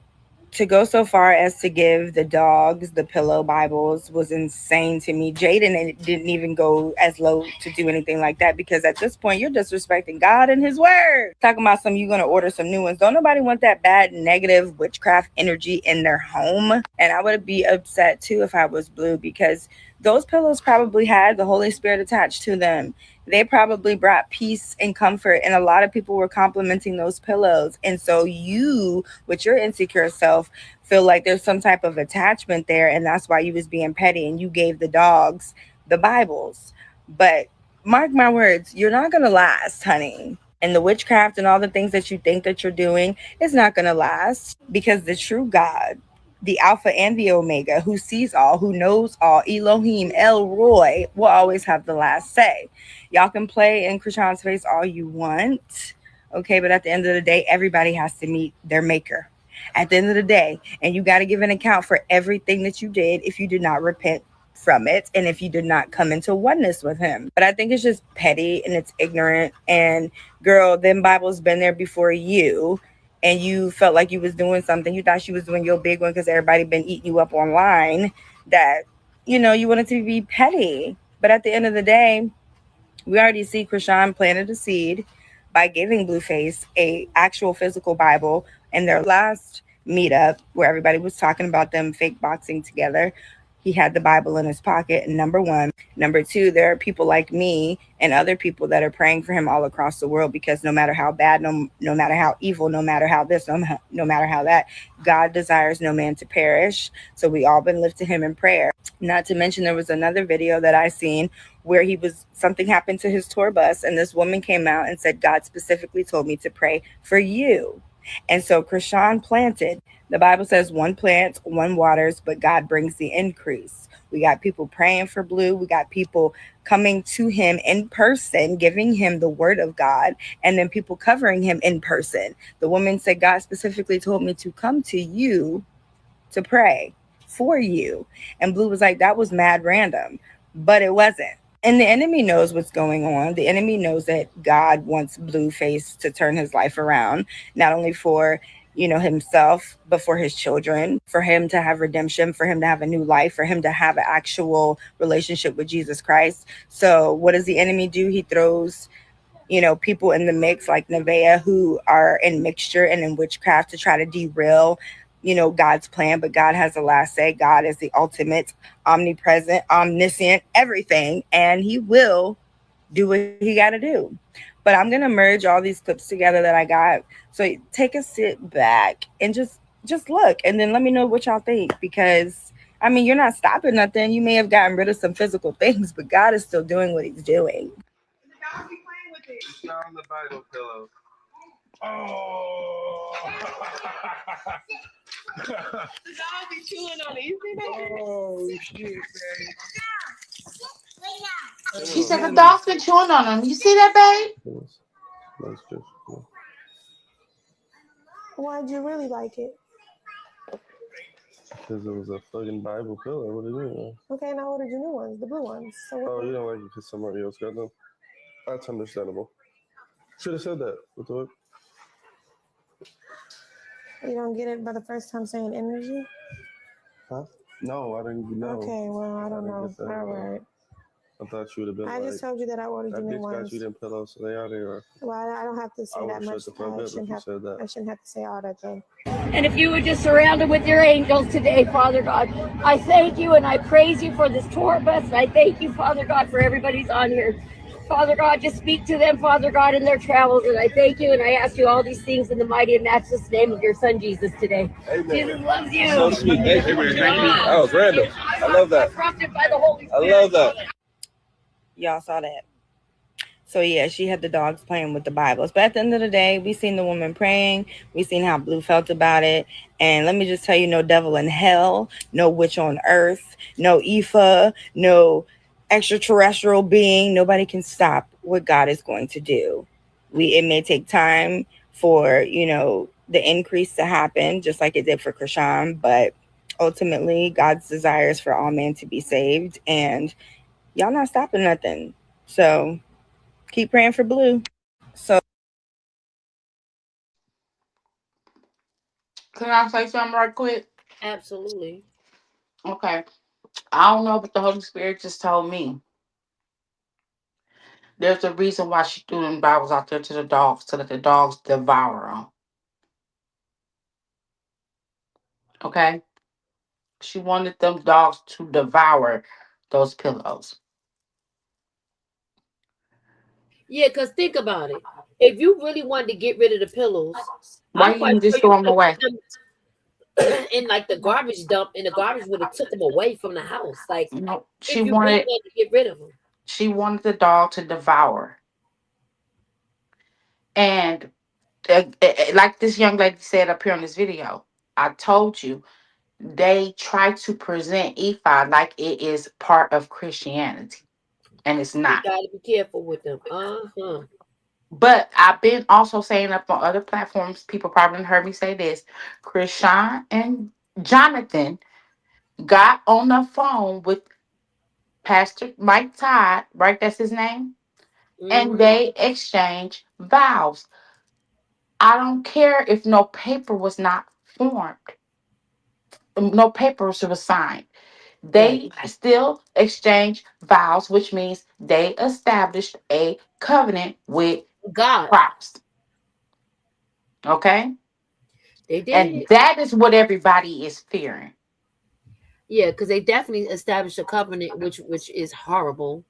to go so far as to give the dogs the pillow Bibles was insane to me. Jaden didn't even go as low to do anything like that, because at this point you're disrespecting God and His word. Talking about you're gonna order some new ones. Don't nobody want that bad negative witchcraft energy in their home. And I would be upset too if I was Blue, because those pillows probably had the Holy Spirit attached to them. They probably brought peace and comfort, and a lot of people were complimenting those pillows. And so you, with your insecure self, feel like there's some type of attachment there, and that's why you was being petty and you gave the dogs the Bibles. But mark my words, you're not gonna last, honey. And the witchcraft and all the things that you think that you're doing is not gonna last, because the true God, the Alpha and the Omega, who sees all, who knows all, Elohim, El Roy, will always have the last say. Y'all can play in Chrisean's face all you want, okay? But at the end of the day, everybody has to meet their maker at the end of the day. And you got to give an account for everything that you did if you did not repent from it, and if you did not come into oneness with Him. But I think it's just petty and it's ignorant. And girl, them Bibles been there before you, and you felt like you was doing something. You thought she was doing your big one because everybody been eating you up online, that, you know, you wanted to be petty. But at the end of the day, we already see Chrisean planted a seed by giving Blueface a actual physical Bible. In their last meetup, where everybody was talking about them fake boxing together, he had the Bible in his pocket, number one. Number two, there are people like me and other people that are praying for him all across the world, because no matter how bad, no matter how evil, no matter how this, no matter how that, God desires no man to perish. So we all been lifting him in prayer. Not to mention, there was another video that I seen where something happened to his tour bus, and this woman came out and said, God specifically told me to pray for you. And so Chrisean planted. The Bible says one plants, one waters, but God brings the increase. We got people praying for Blue. We got people coming to him in person, giving him the word of God, and then people covering him in person. The woman said, God specifically told me to come to you to pray for you. And Blue was like, that was mad random, but it wasn't. And the enemy knows what's going on. The enemy knows that God wants Blueface to turn his life around, not only for, you know, himself, but for his children, for him to have redemption, for him to have a new life, for him to have an actual relationship with Jesus Christ. So what does the enemy do? He throws, you know, people in the mix like Nevaeh, who are in mixture and in witchcraft, to try to derail, you know, God's plan. But God has the last say. God is the ultimate, omnipresent, omniscient, everything, and he will do what he got to do. But I'm gonna merge all these clips together that I got, so take a sit back and just look, and then let me know what y'all think, because I mean, you're not stopping nothing. You may have gotten rid of some physical things, but God is still doing what he's doing. It's not on the Bible pillow. Oh. The dog be chewing on it. You see that? Oh, shit, man. She said the dog's been chewing on him. You see that, babe? That's just cool. Why'd you really like it? Because it was a fucking Bible pillow. What do you mean? Okay, and I ordered you new ones, the blue ones. So Oh, you don't like it because somebody else got them? That's understandable. Should have said that. What the fuck? You don't get it by the first time saying energy? Huh? No, I didn't know. Okay, well, I don't know. All right. I thought you would have been I just told you that I ordered you new ones. That bitch got you them pillows, so they out here. Well, I don't have to say that much. I shouldn't have to say all that, though. And if you would just surround it with your angels today, Father God, I thank you and I praise you for this tour bus. And I thank you, Father God, for everybody's on here. Father God, just speak to them, Father God, in their travels. And I thank you and I ask you all these things in the mighty and matchless name of your son, Jesus, today. Amen. Jesus loves you. So sweet. Thank you. That was random. I love that. Prompted by the Holy Spirit. I love that. Y'all saw that. So yeah, she had the dogs playing with the Bibles. But at the end of the day, we seen the woman praying. We seen how Blue felt about it. And let me just tell you, no devil in hell, no witch on earth, no Ifa, no extraterrestrial being. Nobody can stop what God is going to do. It may take time for, you know, the increase to happen, just like it did for Chrisean. But ultimately, God's desire is for all men to be saved. And y'all not stopping nothing. So keep praying for Blue. So Can I say something right quick? Absolutely. Okay. I don't know, but the Holy Spirit just told me there's a reason why she threw them Bibles out there to the dogs to let the dogs devour them. Okay. She wanted them dogs to devour those pillows. Yeah, because think about it. If you really wanted to get rid of the pillows, Why I'm you quite didn't just sure you throw them could have away? put them in like the garbage dump, and the garbage would have took them away from the house. Like No, if you really wanted to get rid of them. she wanted the dog to devour. And like this young lady said up here on this video, I told you they try to present Ephi like it is part of Christianity, and it's You not. gotta be careful with them. Uh-huh. But I've been also saying up on other platforms, people probably heard me say this. Chrisean and Jonathan got on the phone with Pastor Mike Todd, right? That's his name. And Mm-hmm. they exchanged vows. I don't care if no paper was not formed, no papers was signed. Right. They still exchanged vows, which means they established a covenant with God. Christ. Okay? They And did. that is what everybody is fearing. Yeah, because they definitely established a covenant, which is horrible.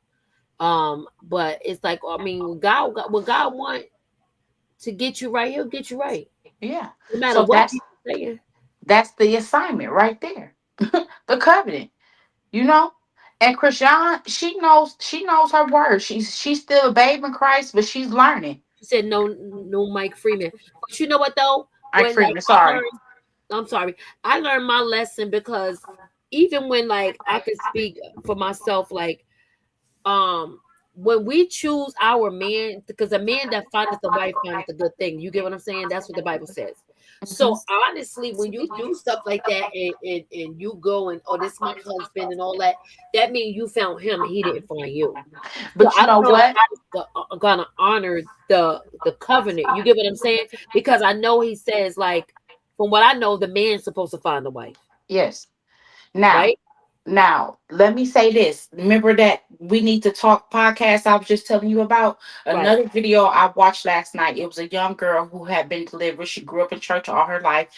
But it's like, I mean, when God want to get you right, he'll get you right. Yeah. No matter So what people saying. that's the assignment right there. The covenant, you know? And Christian, she knows her word. She's still a babe in Christ, but she's learning. She said no Mike Freeman. But you know what though? Ike When like Freeman, I sorry. learned, I'm sorry, I learned my lesson because even when like I could speak for myself, like um when we choose our man, because a man that findeth a wife findeth a good thing. You get what I'm saying? That's what the Bible says. Mhm. So honestly, when you do stuff like that and you go and oh, this is my husband and all that, that means you found him and he didn't find you. So But I you don't know know if what? God is gonna honor the covenant. You get what I'm saying? Because I know he says like, from what I know, the man's supposed to find the wife, Yes. Now, right? let me say this. Remember that we need to talk podcast I was just telling you about? Right. Another video I watched last night. It was a young girl who had been delivered. She grew up in church all her life.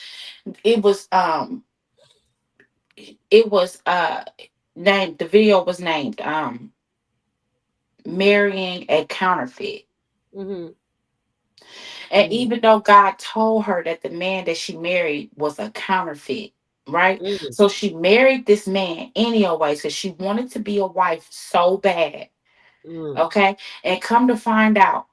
It was it was named the video was named Marrying a Counterfeit. Mm-hmm. And Mm-hmm. even though God told her that the man that she married was a counterfeit, right? Mm-hmm. So she married this man anyway because she wanted to be a wife so bad. Mm. Okay. And come to find out,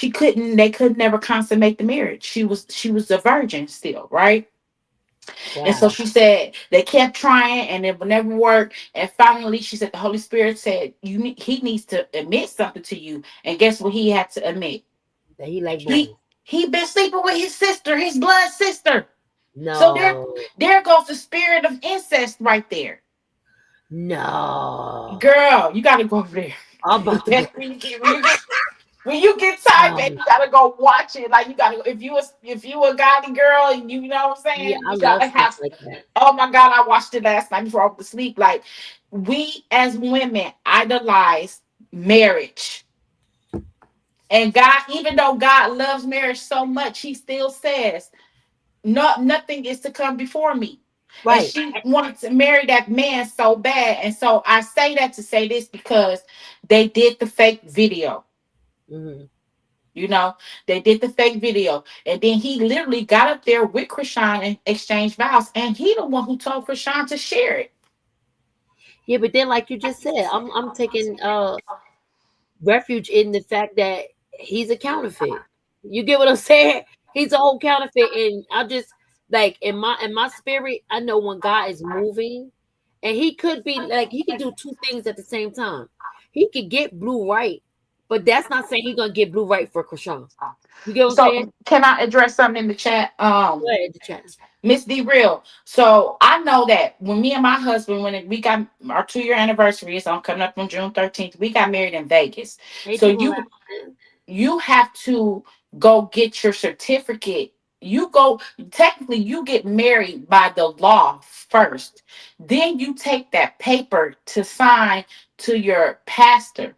they could never consummate the marriage. She was a virgin still, right? And so Wow. she said they kept trying and it would never work. And finally she said the Holy Spirit said, he needs to admit something to you. And guess what he had to admit? That he like He boys. he been sleeping with his sister, his blood sister. So No. there goes the spirit of incest right there. No. Girl, you gotta go over there. I'm about to go. When you get time, baby, Um, you gotta go watch it. Like you gotta if you a godly girl and you know what I'm yeah, saying, I you love gotta stuff have. like that. Oh my God, I watched it last night before I went to sleep. Like we as women idolize marriage. And God, even though God loves marriage so much, he still says, nothing is to come before me. And Right. she wanted to marry that man so bad. And so I say that to say this because they did the fake video. Mm-hmm. You know, they did the fake video. And then he literally got up there with Krishan and exchanged vows. And he the one who told Krishan to share it. Yeah, but then like you just said, I'm taking refuge in the fact that he's a counterfeit. You get what I'm saying? He's a whole counterfeit, and I just like in my spirit, I know when God is moving, and he could be like he could do two things at the same time. He could get blue right, but that's not saying he's gonna get blue right for Krishan. You get what I'm saying? So can I address something in the chat? Go ahead, the chat. Miss D Real. So I know that when me and my husband, we got our 2 year anniversary is on coming up on June 13th, we got married in Vegas. Hey, So Jamal. you have to go get your certificate technically you get married by the law first. Then you take that paper to sign to your pastor.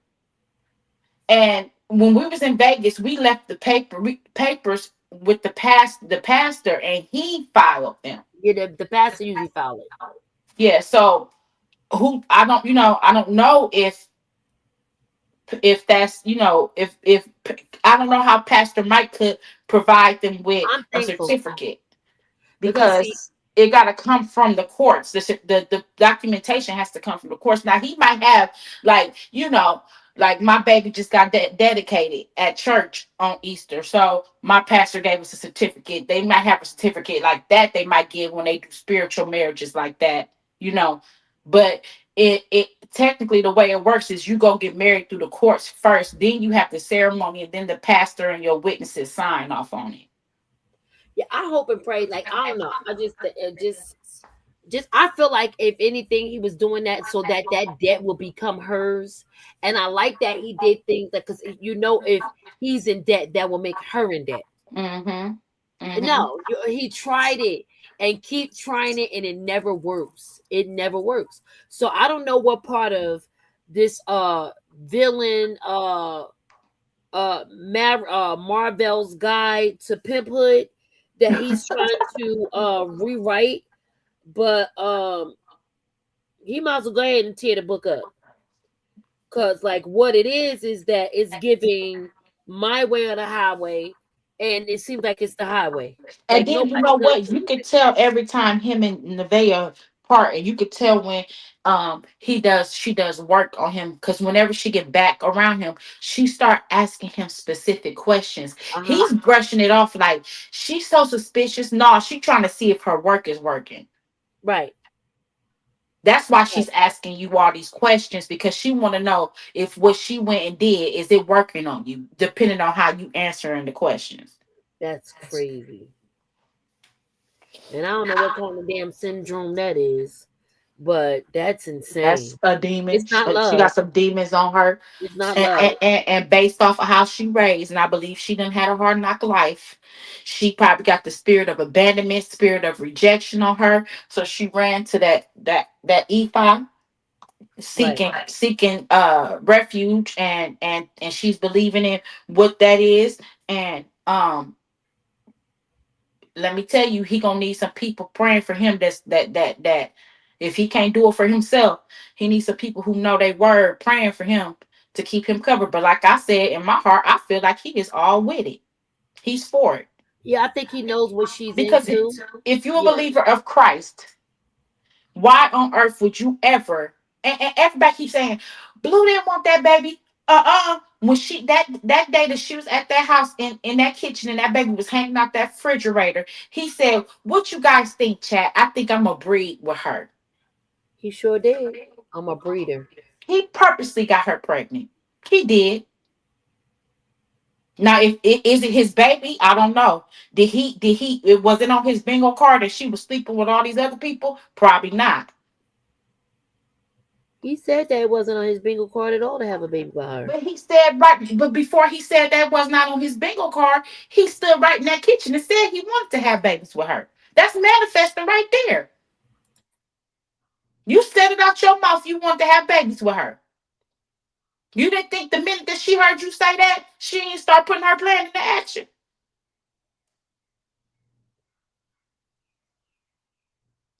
And when we was in Vegas, we left the papers with the pastor, and he filed them. Yeah, the pastor usually file it. Yeah, so who I don't know if that's if I don't know how Pastor Mike could provide them with I'm a thankful certificate, because see, because it got to come from the courts. The documentation has to come from the courts. Now he might have, like, like my baby just got dedicated at church on Easter, so my pastor gave us a certificate. They might have a certificate like that they might give when they do spiritual marriages like that, but it technically the way it works is you go get married through the courts first, then you have the ceremony, and then the pastor and your witnesses sign off on it. yeah, I hope and pray. Like, I don't know. I just I feel like if anything, he was doing that so that that debt will become hers. And I like that he did things that, because if he's in debt, that will make her in debt. Mm-hmm. Mm-hmm. No, he tried it and keep trying it, and it never works. It never works. So I don't know what part of this villain Marvel's Guide to Pimphood that he's trying to rewrite, but he might as well go ahead and tear the book up. Cause like what it is that it's giving my way or the highway, and it seems like it's the highway. And Like then you nobody's know gonna what? You could tell every time him and Nevaeh part, and you could tell when she does work on him, because whenever she get back around him, she start asking him specific questions. uh-huh. He's brushing it off like she's so suspicious. No, she trying to see if her work is working. Right. That's why Right. she's asking you all these questions, because she want to know if what she went and did is it working on you, depending on how you answering the questions. That's crazy. And I don't know what kind of damn syndrome that is, but that's That's insane. a demon. It's not She love. got some demons on her, It's not and, love. and based off of how she raised, and I believe she done had a hard knock life. She probably got the spirit of abandonment, spirit of rejection on her. So she ran to that Ephi, Right. seeking refuge, and she's believing in what that is. And let me tell you, he gonna need some people praying for him. That if he can't do it for himself, he needs some people who know their word praying for him to keep him covered. But like I said, in my heart, I feel like he is all with it. He's for it. Yeah, I think he knows what she's Because into. if you're a Yeah. believer of Christ, why on earth would you ever? And everybody keeps saying, "Blue didn't want that baby." When that day that she was at that house in that kitchen, and that baby was hanging out that refrigerator, he said, "What you guys think, chat? I think I'm gonna breed with her." He sure did. I'm a breeder. He purposely got her pregnant. He did. Now, if it is it his baby, I don't know. Did he? It wasn't on his bingo card that she was sleeping with all these other people. Probably not. He said that it wasn't on his bingo card at all to have a baby by her. But he said right, but before he said that was not on his bingo card, he stood right in that kitchen and said he wanted to have babies with her. That's manifesting right there. You said it out your mouth you wanted to have babies with her. You didn't think the minute that she heard you say that, she didn't start putting her plan into action.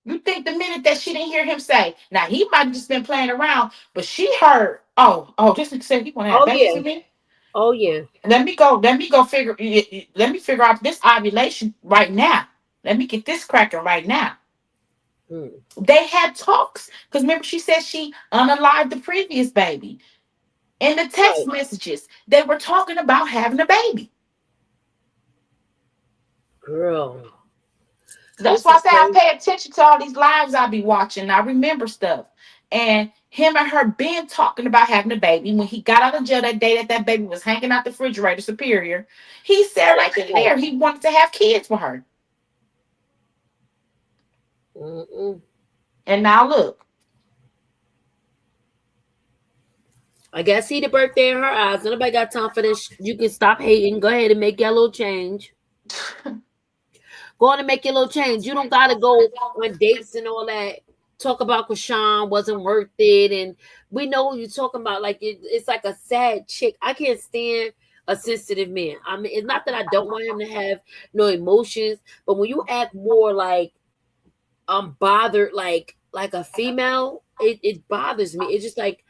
You think the minute that she didn't hear him say, now he might have just been playing around, but she heard, oh, this nigga said he want to have Oh babies yeah. with me. Oh yeah. Let me go figure out this ovulation right now. Let me get this cracking right now. Hmm. They had talks, because remember she said she unalived the previous baby. In the text Right. messages, they were talking about having a baby. Girl. That's This why I is say I crazy. pay attention to all these lives I be watching. I remember stuff. And him and her been talking about having a baby. When he got out of jail that day that baby was hanging out the refrigerator, Superior, he said right then and Right. there he wanted to have kids with her. Mm-mm. And now look. I guess he the birthday in her eyes. Nobody got time for this. You can stop hating. Go ahead and make your little change. Go on and make your little change. You don't gotta go on dates and all that. Talk about Chrisean wasn't worth it, and we know what you're talking about. Like it's like a sad chick. I can't stand a sensitive man. I mean, it's not that I don't want him to have no emotions, but when you act more like I'm bothered, like a female, it bothers me. It's just like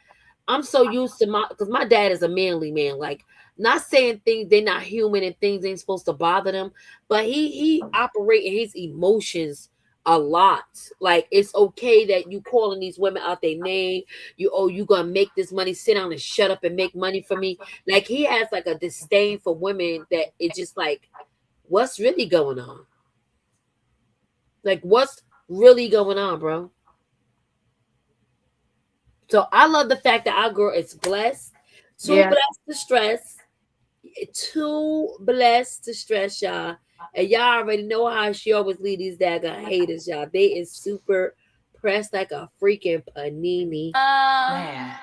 I'm so used to because my dad is a manly man. Like, not saying things they're not human and things ain't supposed to bother them, but he operate in his emotions a lot. Like, it's okay that you calling these women out their name. You gonna make this money, sit down and shut up and make money for me. Like, he has like a disdain for women that it's just like, what's really going on? Like, what's really going on, bro? So I love the fact that our girl is blessed, blessed to stress, too blessed to stress, y'all. And y'all already know how she always lead these daggone haters, y'all. They is super pressed like a freaking panini. Man.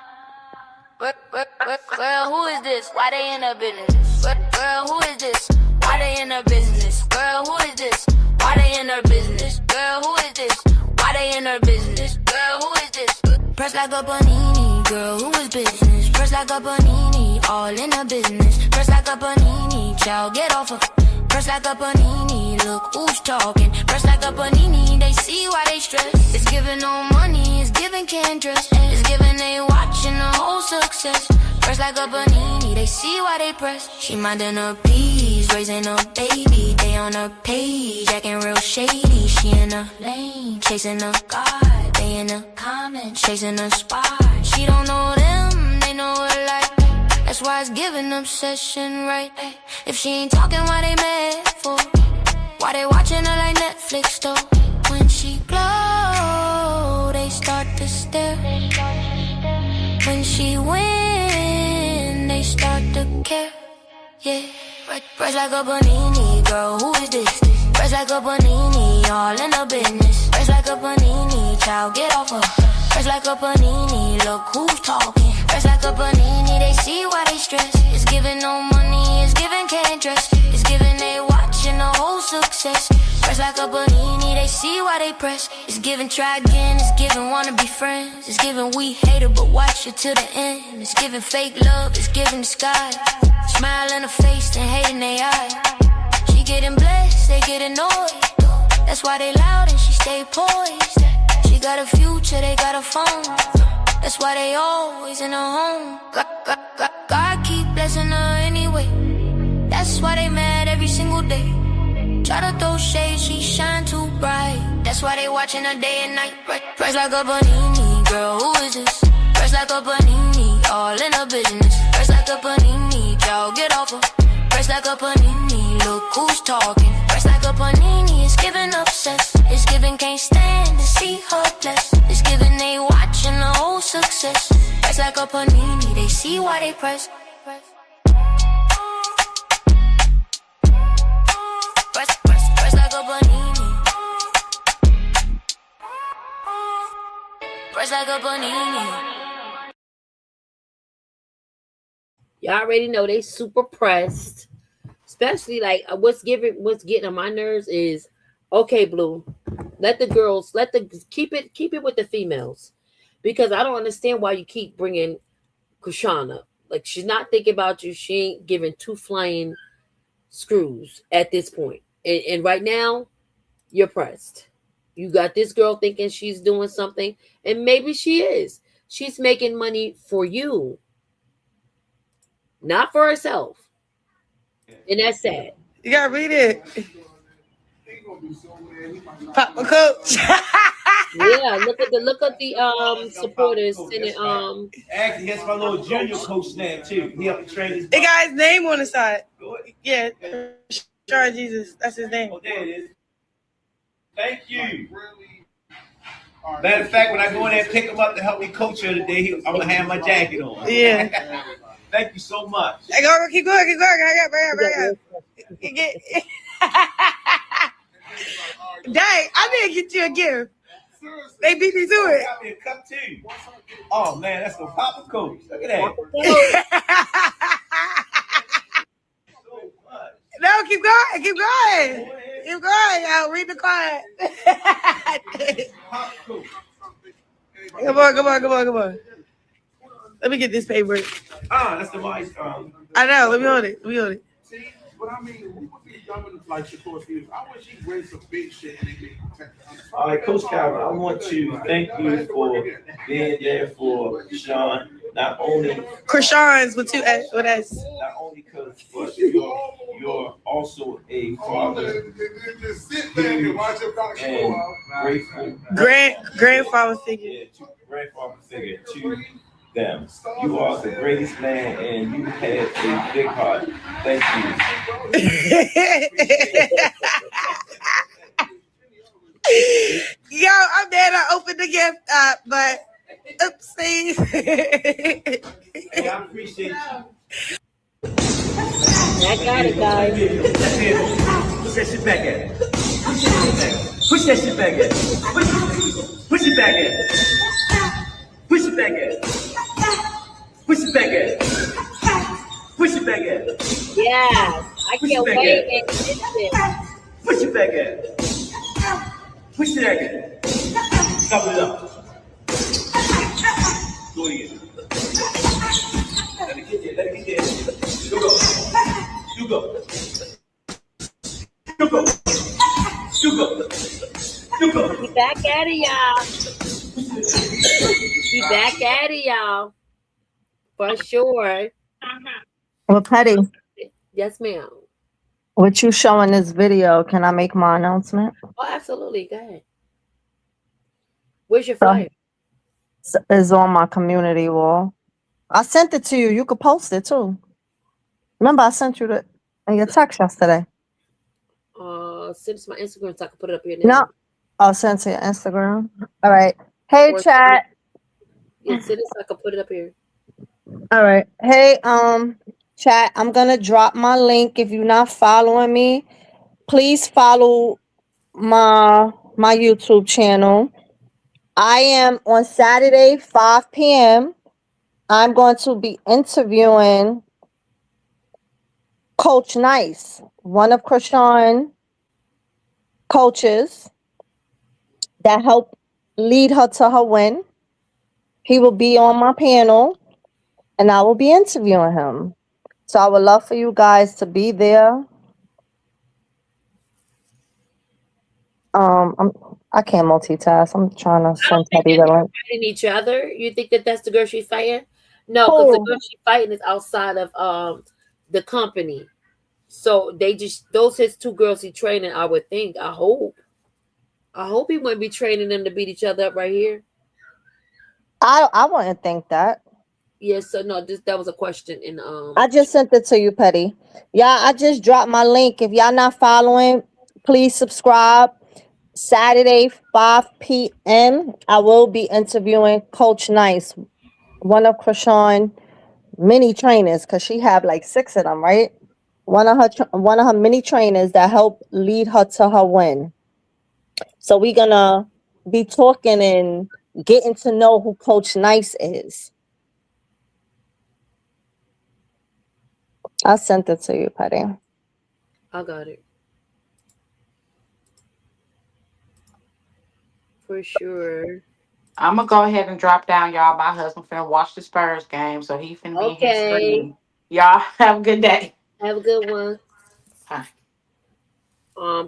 Girl, who is this? Why they in her business? Girl, who is this? Why they in her business? Girl, who is this? Why they in her business? Girl, who is this? Why they in her business? Girl, who is this? Press like a panini, girl, who is business? Press like a panini, all in her business. Press like a panini, child, get off her. Press like a panini, look who's talking. Press like a panini, they see why they stress. It's giving no money, it's giving can't dress. It's giving they watching the whole success. Press like a panini, they see why they press. She minding her peas, raising a baby. They on her page, acting real shady. She in a lane, chasing a god. They in the comments, chasing a spot. She don't know them, they know her like. That's why it's giving obsession, right? If she ain't talking, why they mad for? Why they watching her like Netflix, though? When she glow, they start to stare. When she win, they start to care. Yeah, press like a panini, girl, who is this? Press like a panini, all in her business. Press like a panini, child, get off her. Press like a panini, look who's talking. Press like a panini, they see why they stress. It's giving no money, it's giving can't dress. It's giving they watching the whole success. Press like a panini, they see why they press. It's giving try again, it's giving wanna be friends. It's giving we hate her but watch her till the end. It's giving fake love, it's giving the sky. Smile in her face and hate in their eye. She getting blessed, they get annoyed. That's why they loud and she stay poised. She got a future, they got a phone. That's why they always in her home. God keep blessing her anyway. That's why they mad every single day. Try to throw shade, she shine too bright. That's why they watching her day and night. Press like a panini, girl, who is this? Press like a panini, all in her business. Press like a panini, y'all get off her. Press like a panini, look who's talking. Press like a panini, it's giving obsessed. It's giving can't stand to see her blessed. It's giving they watching the whole success. Press like a panini, they see why they press. Press like a panini. Press like a panini. Y'all already know they super pressed. Especially like what's getting on my nerves is, okay, Blue, keep it with the females, because I don't understand why you keep bringing Chrisean up. Like, she's not thinking about you. She ain't giving two flying screws at this point. And right now, you're pressed. You got this girl thinking she's doing something, and maybe she is. She's making money for you, not for herself. And that's sad. You gotta read it. Papa Coach. Yeah, look at the supporters sending Actually, that's my little junior coach now too. He helped train his. It got his name on the side. Yeah, Sean Jesus. That's his name. Oh, there it is. Thank you. Matter of fact, when I go in there and pick him up to help me coach her today, I'm gonna have my jacket on. Yeah. Thank you so much. Hey, go, keep going. I Dang, I didn't get you a gift. They beat me to it. Got me a cup too. Oh man, that's a Papa Coach. Look at that. No, keep going. Keep going, y'all. Read the card. Come on. Let me get this paper. That's the mic. I know. Let me hold it. See, but I mean, who would be dumb enough like Shakur Stevens? I wish he'd bring some big shit and they be All right, Coach Calvin, I want to thank you for being there for Sean. Not only Chrisean's with two S. With S. Not only because, but you're also a father. Just sit back and watch him talk and grateful. Grandfather figure. Yeah, grandfather figure to them. You are the greatest man, and you had a big heart. Thank you. Yo, I'm mad I opened the gift up, but oopsies. Hey, I appreciate you. I got it, guys. Push that shit back at it. Push that shit back at it. Push it back at it. Push it back at it. Push it back at it. Push it back at it. Yeah, I can't wait. Push it back at it. Push it back at it. Stop it up. Do it again. Let me get there. You go. Be back at it, y'all. Be back at it, y'all. For sure. Well, Petty, Yes, ma'am. what you showing this video, can I make my announcement? Oh, absolutely. Go ahead. Where's your flyer? It's on my community wall. I sent it to you. You could post it too. Remember, I sent you the in your text yesterday. Send it to my Instagram so I can put it up here. No, I'll send it to your Instagram. All right. Hey, chat. Yeah, send it so I can put it up here. All right. Hey, chat. I'm gonna drop my link. If you're not following me, please follow my YouTube channel. I am on Saturday, 5 p.m. I'm going to be interviewing Coach Nice, one of Chrisean coaches that helped lead her to her win. He will be on my panel and I will be interviewing him. So I would love for you guys to be there. I can't multitask. I'm trying to send Teddy the link. Fighting each other. You think that that's the girl she's fighting? No, because the girl she's fighting is outside of the company. So they just those his two girls he training. I would think. I hope he wouldn't be training them to beat each other up right here. I wouldn't think that. Yes, so no, that was a question in I just sent it to you, Petty. Yeah, I just dropped my link. If y'all not following, please subscribe. Saturday, 5 p.m. I will be interviewing Coach Nice, one of Chrisean mini trainers, because she have like 6 of them, right? One of her mini trainers that help lead her to her win. So we're gonna be talking and getting to know who Coach Nice is. I sent it to you, Patty. I got it. For sure. I'm gonna go ahead and drop down, y'all. My husband finna watch the Spurs game, so he finna be here screaming. Y'all have a good day. Have a good one. Bye.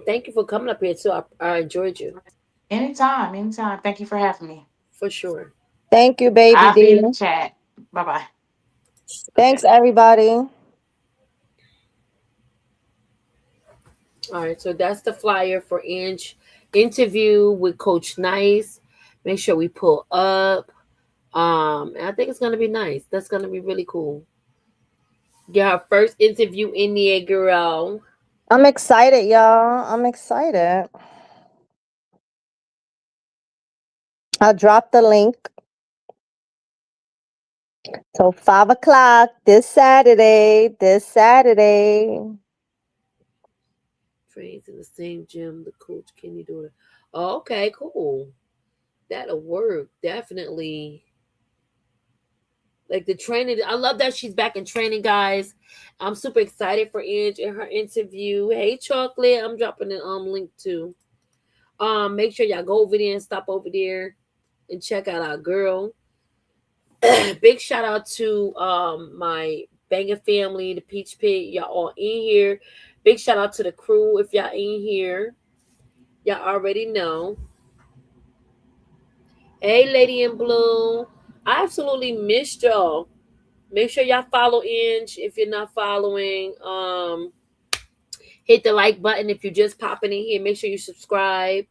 Thank you for coming up here too. I enjoyed you. Anytime. Thank you for having me. For sure. Thank you, baby. I'll be in the chat. Bye-bye. Thanks, everybody. All right, so that's the flyer for interview with Coach Nice. Make sure we pull up. I think it's gonna be nice. That's gonna be really cool. Get our first interview in there, girl. I'm excited, y'all. I'm excited. I dropped the link. So 5 o'clock this Saturday. Trains in the same gym. The coach, can you do it? Oh, okay, cool. That'll work. Definitely. Like the training, I love that she's back in training, guys. I'm super excited for Ange and her interview. Hey, Chocolate, I'm dropping the link too. Make sure y'all go over there and stop over there and check out our girl. Big shout out to my Banger family, the Peach Pit. Y'all all in here. Big shout out to the crew if y'all in here. Y'all already know. Hey, Lady in Blue. I absolutely missed y'all. Make sure y'all follow Inge if you're not following. Hit the like button if you're just popping in here. Make sure you subscribe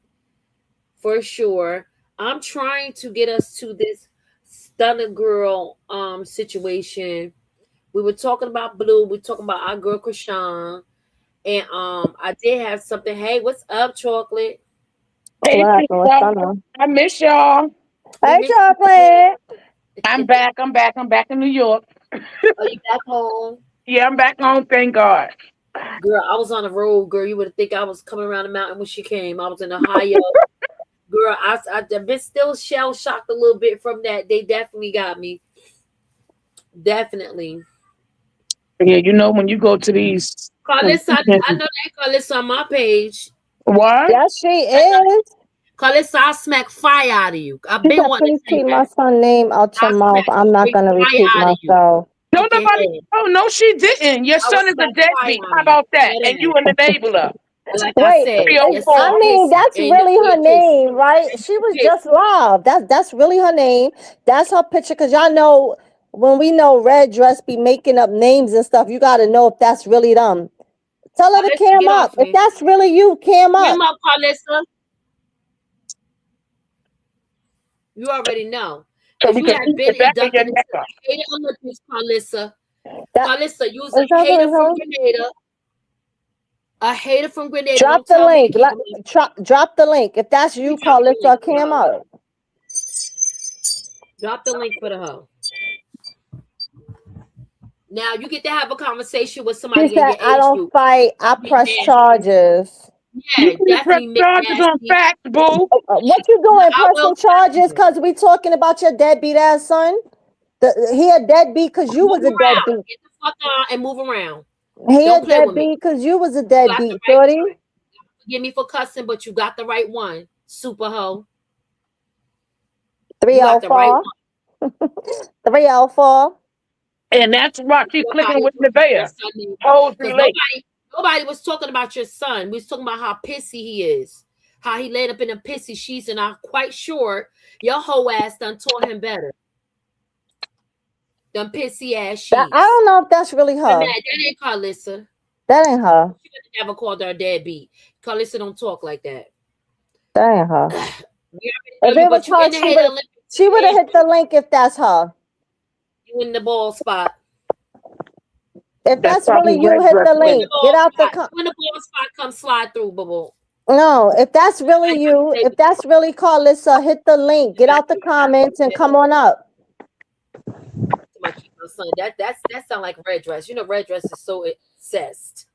for sure. I'm trying to get us to this stunner girl situation. We were talking about Blue. We're talking about our girl Chrisean. And I did have something. Hey, what's up, Chocolate? Hey, I miss y'all. Hey, Chocolate. I'm back. I'm back in New York. Are you back home? Yeah, I'm back home. Thank God. Girl, I was on the road. Girl, you would think I was coming around the mountain when she came. I was in Ohio. Girl, I've been still shell shocked a little bit from that. They definitely got me. Definitely. Yeah, you know when you go to these. Carlissa, I know that Carlissa on my page. What? Yes, she is. Carlissa, I'll smack fire out of you. I've She been said, wanting please to say keep my that. son's name out your mouth. I'm not going to repeat myself. No, nobody. Oh, no, she didn't. Your son is a deadbeat. How about that? And you an enabler. Like Wait, I said, I mean, that's really her name, right? She was just live. That's really her name. That's her picture. Because y'all know, when we know Red Dress be making up names and stuff, you got to know if that's really them. Tell her to cam up. If that's really you, cam up. Cam up, Carlissa. You already know. Because you have been inducted into the Hater Olympics, Carlissa. Carlissa, you was a hater from Grenada. A hater from Grenada. Drop the link. Drop the link. If that's you, Carlissa, cam up. Drop the link for the hoe. Now you get to have a conversation with somebody. She said, I don't fight. I press charges. Yeah, definitely press charges on facts, boo. What you doing? Pressing charges because we talking about your deadbeat ass son? He a deadbeat because you was a deadbeat. Get the fuck on and move around. He a deadbeat because you was a deadbeat, shorty. Forgive me for cussing, but you got the right one, super hoe. 304. 304. And that's why she's clicking with Nevaeh. Nobody was talking about your son. We was talking about how pissy he is. How he laid up in a pissy sheets, and I'm quite sure your whole ass done taught him better. Them pissy ass sheets. I don't know if that's really her. That ain't Carlissa. That ain't her. She never called her a deadbeat. Carlissa don't talk like that. That ain't her. If it was her, she would have hit the link if that's her. You in the ball spot. If that's really you, hit the link. Get out the when the ball spot comes, slide through, boo. No, if that's really you, if that's really Carlissa, hit the link. Get out the comments and come on up. That sound like Red Dress. You know, Red Dress is so obsessed.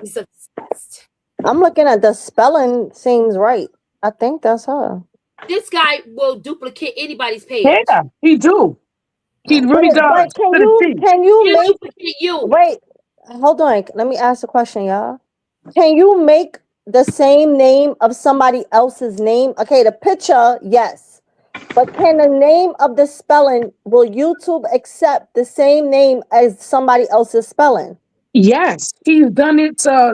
He's obsessed. I'm looking at the spelling. Seems right. I think that's her. This guy will duplicate anybody's page. Yeah, he do. He really does. Can you make you? Wait, hold on. Let me ask a question, y'all. Can you make the same name of somebody else's name? Okay, the picture, yes. But can the name of the spelling, will YouTube accept the same name as somebody else's spelling? Yes, he's done it to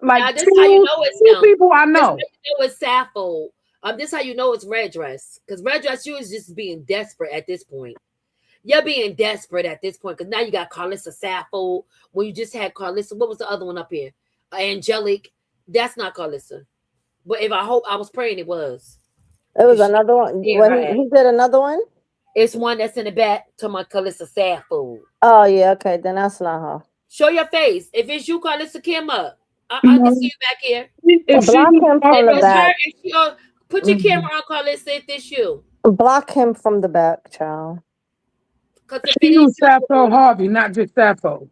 like now, this how you know it's people I know. This how you know it's Sappho. This how you know it's Red Dress. Because Red Dress, you is just being desperate at this point. You're being desperate at this point because now you got Carlissa Sappho. When you just had Carlissa, what was the other one up here? Angelic. That's not Carlissa. But if I was praying it was. It was another one. He did another one? It's one that's in the back to my Carlissa Sappho. Oh, yeah. Okay. Then that's not her. Show your face. If it's you, Carlissa, Kim up. I can see you back here. Block him from the back. Put your camera on, Carlissa, if it's you. Block him from the back, child. She used Sappho Harvey, not just Sappho.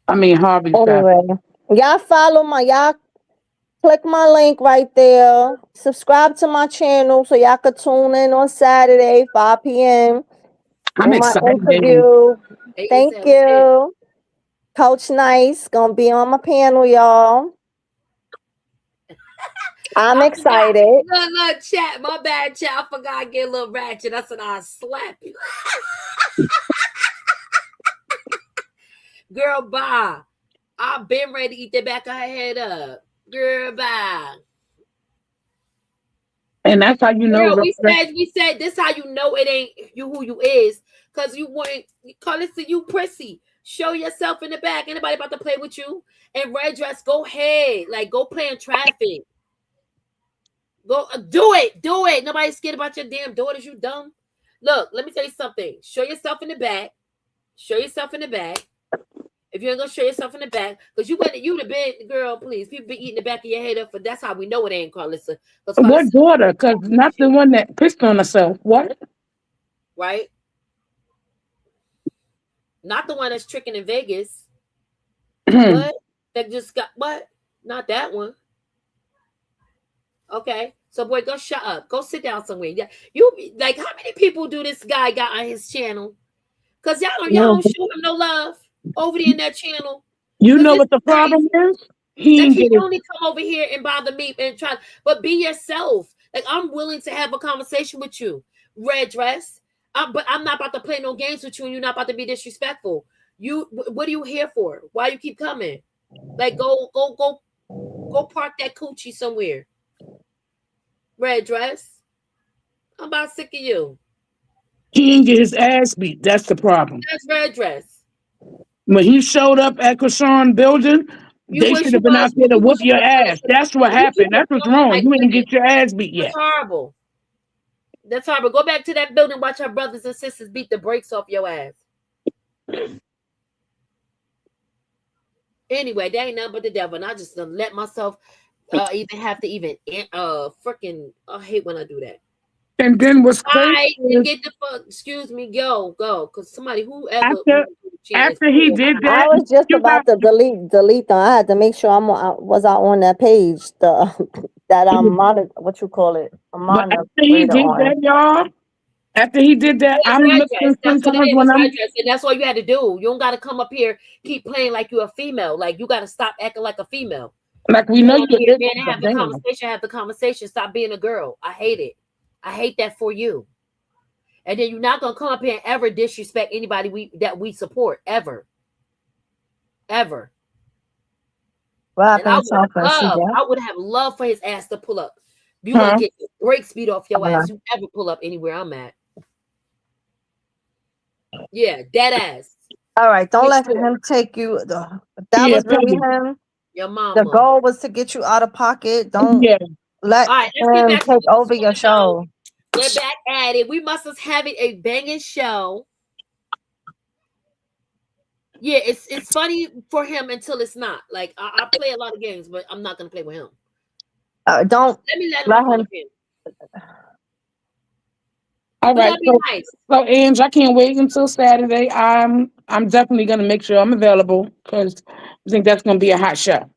I mean Harvey. Anyway, y'all follow my Click my link right there. Subscribe to my channel so y'all could tune in on Saturday, 5 p.m. I'm for my excited. interview. Hey, Thank Isabel, you. Coach Nice gonna be on my panel, y'all. I'm I forgot. excited. Look, chat. My bad, chat. I forgot I get a little ratchet. I said I'll slap you. Girl, bye. I've been ready to eat the back of her head up. Girl, bye. And that's how you know. Girl, we said this how you know it ain't you who you is. Cause you want call it to you prissy. Show yourself in the back. Anybody about to play with you? And red dress, go ahead. Like go play in traffic. Go do it. Do it. Nobody's scared about your damn daughters, you dumb. Look, let me tell you something. Show yourself in the back. Show yourself in the back. If you ain't gonna show yourself in the back, because you the bed girl, please. People be eating the back of your head up, but that's how we know it ain't Carlissa. What daughter? Because not the one that pissed on herself. What? Right? Not the one that's tricking in Vegas. What? That just got what? Not that one. Okay. So boy, go shut up. Go sit down somewhere. Yeah. You like how many people do this guy got on his channel? Because y'all don't show him no love over there in that channel. You know what the problem is? He only come over here and bother me and try, but be yourself. Like I'm willing to have a conversation with you, red dress. But I'm not about to play no games with you, and you're not about to be disrespectful. What are you here for? Why you keep coming? Like go park that coochie somewhere. Red dress. I'm about sick of you. He didn't get his ass beat. That's the problem. That's red dress. When he showed up at Chrisean building, they should have been out there to whoop your ass. That's what happened. That's what's wrong. You didn't get your ass beat yet. That's horrible. That's horrible. Go back to that building, watch our brothers and sisters beat the brakes off your ass. Anyway, that ain't nothing but the devil. And I just let myself even have to freaking I hate when I do that. And then what's crazy get the fuck, excuse me, go, because somebody whoever after he did that, I was just about to delete them. I had to make sure I was on that page. That I'm what you call it? But after he did that, y'all. After he did that, I'm looking sometimes when I'm. And that's all you had to do. You don't got to come up here, keep playing like you're a female. Like you got to stop acting like a female. Like we know you're have the conversation. Stop being a girl. I hate it. I hate that for you. And then you're not gonna come up here and ever disrespect anybody that we support ever. Ever. What happened? I would have love for his ass to pull up. You gonna get the brakes beat off your ass. You ever pull up anywhere I'm at. Yeah, dead ass. All right, don't let him take you. That was really him. Your mom. The goal was to get you out of pocket. Don't let him take over your show. We're back at it. We must have a banging show. Yeah, it's funny for him until it's not. Like I play a lot of games, but I'm not gonna play with him. Don't let him. All right, so Ange, I can't wait until Saturday. I'm definitely gonna make sure I'm available because I think that's gonna be a hot show.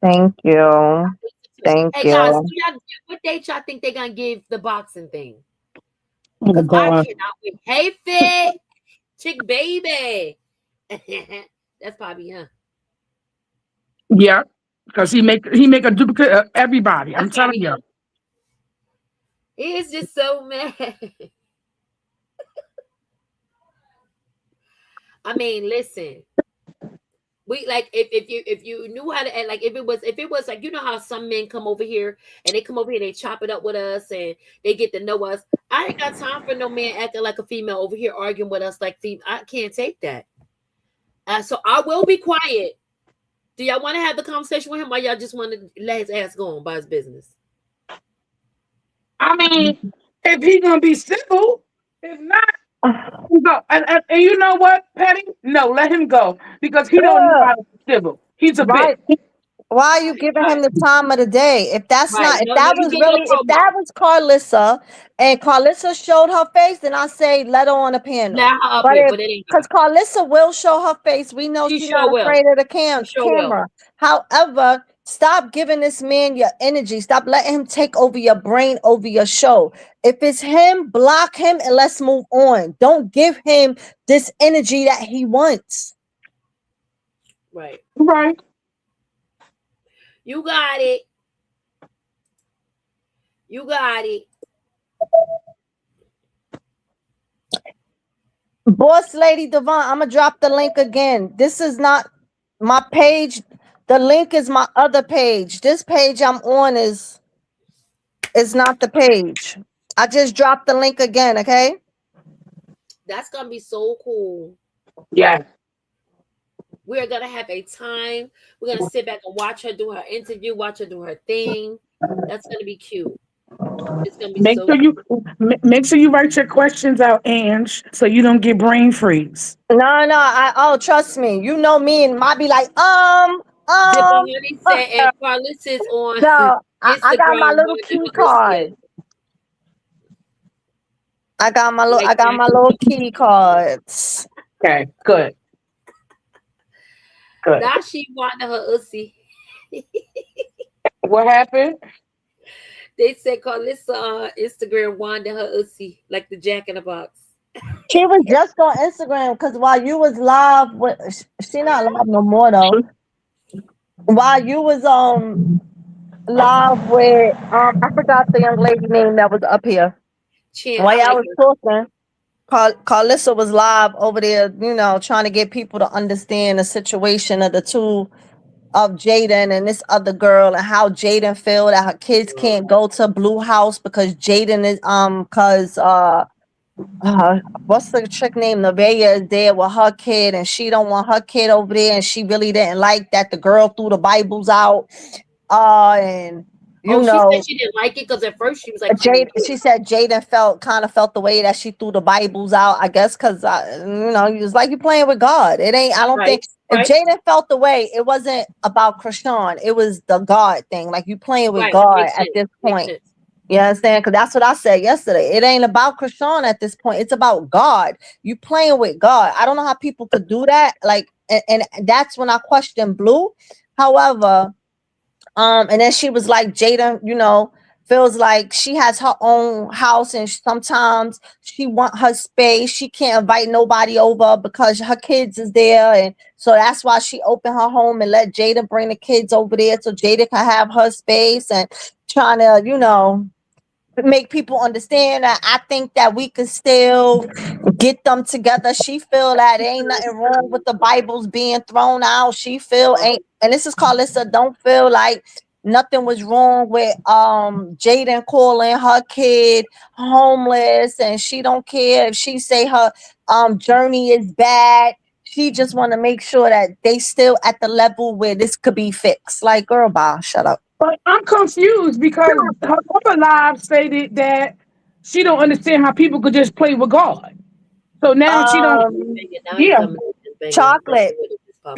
Thank you. Thank you. Guys, what date y'all think they're gonna give the boxing thing? Oh my God. I cannot wait. Hey, Fit, chick baby. That's probably him. Yeah, because he make a duplicate of everybody. I'm telling you. He is just so mad. I mean, listen. We like if you knew how to act, like if it was like, you know how some men come over here and they come over here and they chop it up with us and they get to know us. I ain't got time for no man acting like a female over here arguing with us like female. I can't take that. So I will be quiet. Do y'all want to have the conversation with him, or y'all just want to let his ass go on by his business? I mean, if he's gonna be civil, if not, go. And you know what, Patty? No, let him go because he don't know how to be civil. He's a bitch. Why are you giving him the time of the day? If that's not, if that was Carlissa and Carlissa showed her face, then I say let her on the panel. Because Carlissa will show her face. We know she's not afraid of the camera. However, Stop giving this man your energy. Stop letting him take over your brain, over your show. If it's him, block him and let's move on. Don't give him this energy that he wants. Right. Right. You got it. You got it. Boss Lady Devon, I'm gonna drop the link again. This is not my page. The link is my other page. This page I'm on is not the page. I just dropped the link again, okay? That's gonna be so cool. Yeah. We're gonna have a time. We're gonna sit back and watch her do her interview, watch her do her thing. That's gonna be cute. It's gonna be Make so sure cute. make sure you write your questions out, Ange, so you don't get brain freeze. No, trust me. You know me and might be like, Dipper Honey said, and Carlos is on No, I got my Instagram. little key card. I got my little key cards. Okay, good. Good. Now she wanted her ussy. What happened? They said Carlissa on Instagram wanted her ussy, like the Jack in the Box. She was just on Instagram because while you was live with, she not live no more though. While you was live with I forgot the young lady name that was up here. While I was talking, Carlissa was live over there, you know, trying to get people to understand the situation of the two of Jaden and this other girl and how Jaden feel that her kids can't go to Blue House because Jaden is what's the chick name? Nevaeh is there with her kid and she don't want her kid over there and she really didn't like that the girl threw the Bibles out. And you know, she said she didn't like it because at first she was like, she said Jaden felt the way that she threw the Bibles out. I guess because you know, he was like, you playing with God. It ain't. I don't think if Jaden felt the way, it wasn't about Chrisean. It was the God thing. Like you playing with God at this point. You understand? Because that's what I said yesterday. It ain't about Chrisean at this point. It's about God. You playing with God. I don't know how people could do that. Like, and that's when I questioned Blue. However, and then she was like, Jada, you know, feels like she has her own house and sometimes she want her space. She can't invite nobody over because her kids is there. And so that's why she opened her home and let Jada bring the kids over there so Jada can have her space and trying to, you know, make people understand that I think that we could still get them together. She feel that ain't nothing wrong with the Bibles being thrown out. She feel ain't, and this is Carlissa, don't feel like nothing was wrong with Jaden calling her kid homeless and she don't care if she say her journey is bad. She just want to make sure that they still at the level where this could be fixed. Like, girl, bye, shut up. But I'm confused because her other live stated that she don't understand how people could just play with God. So now she don't. Yeah. Chocolate.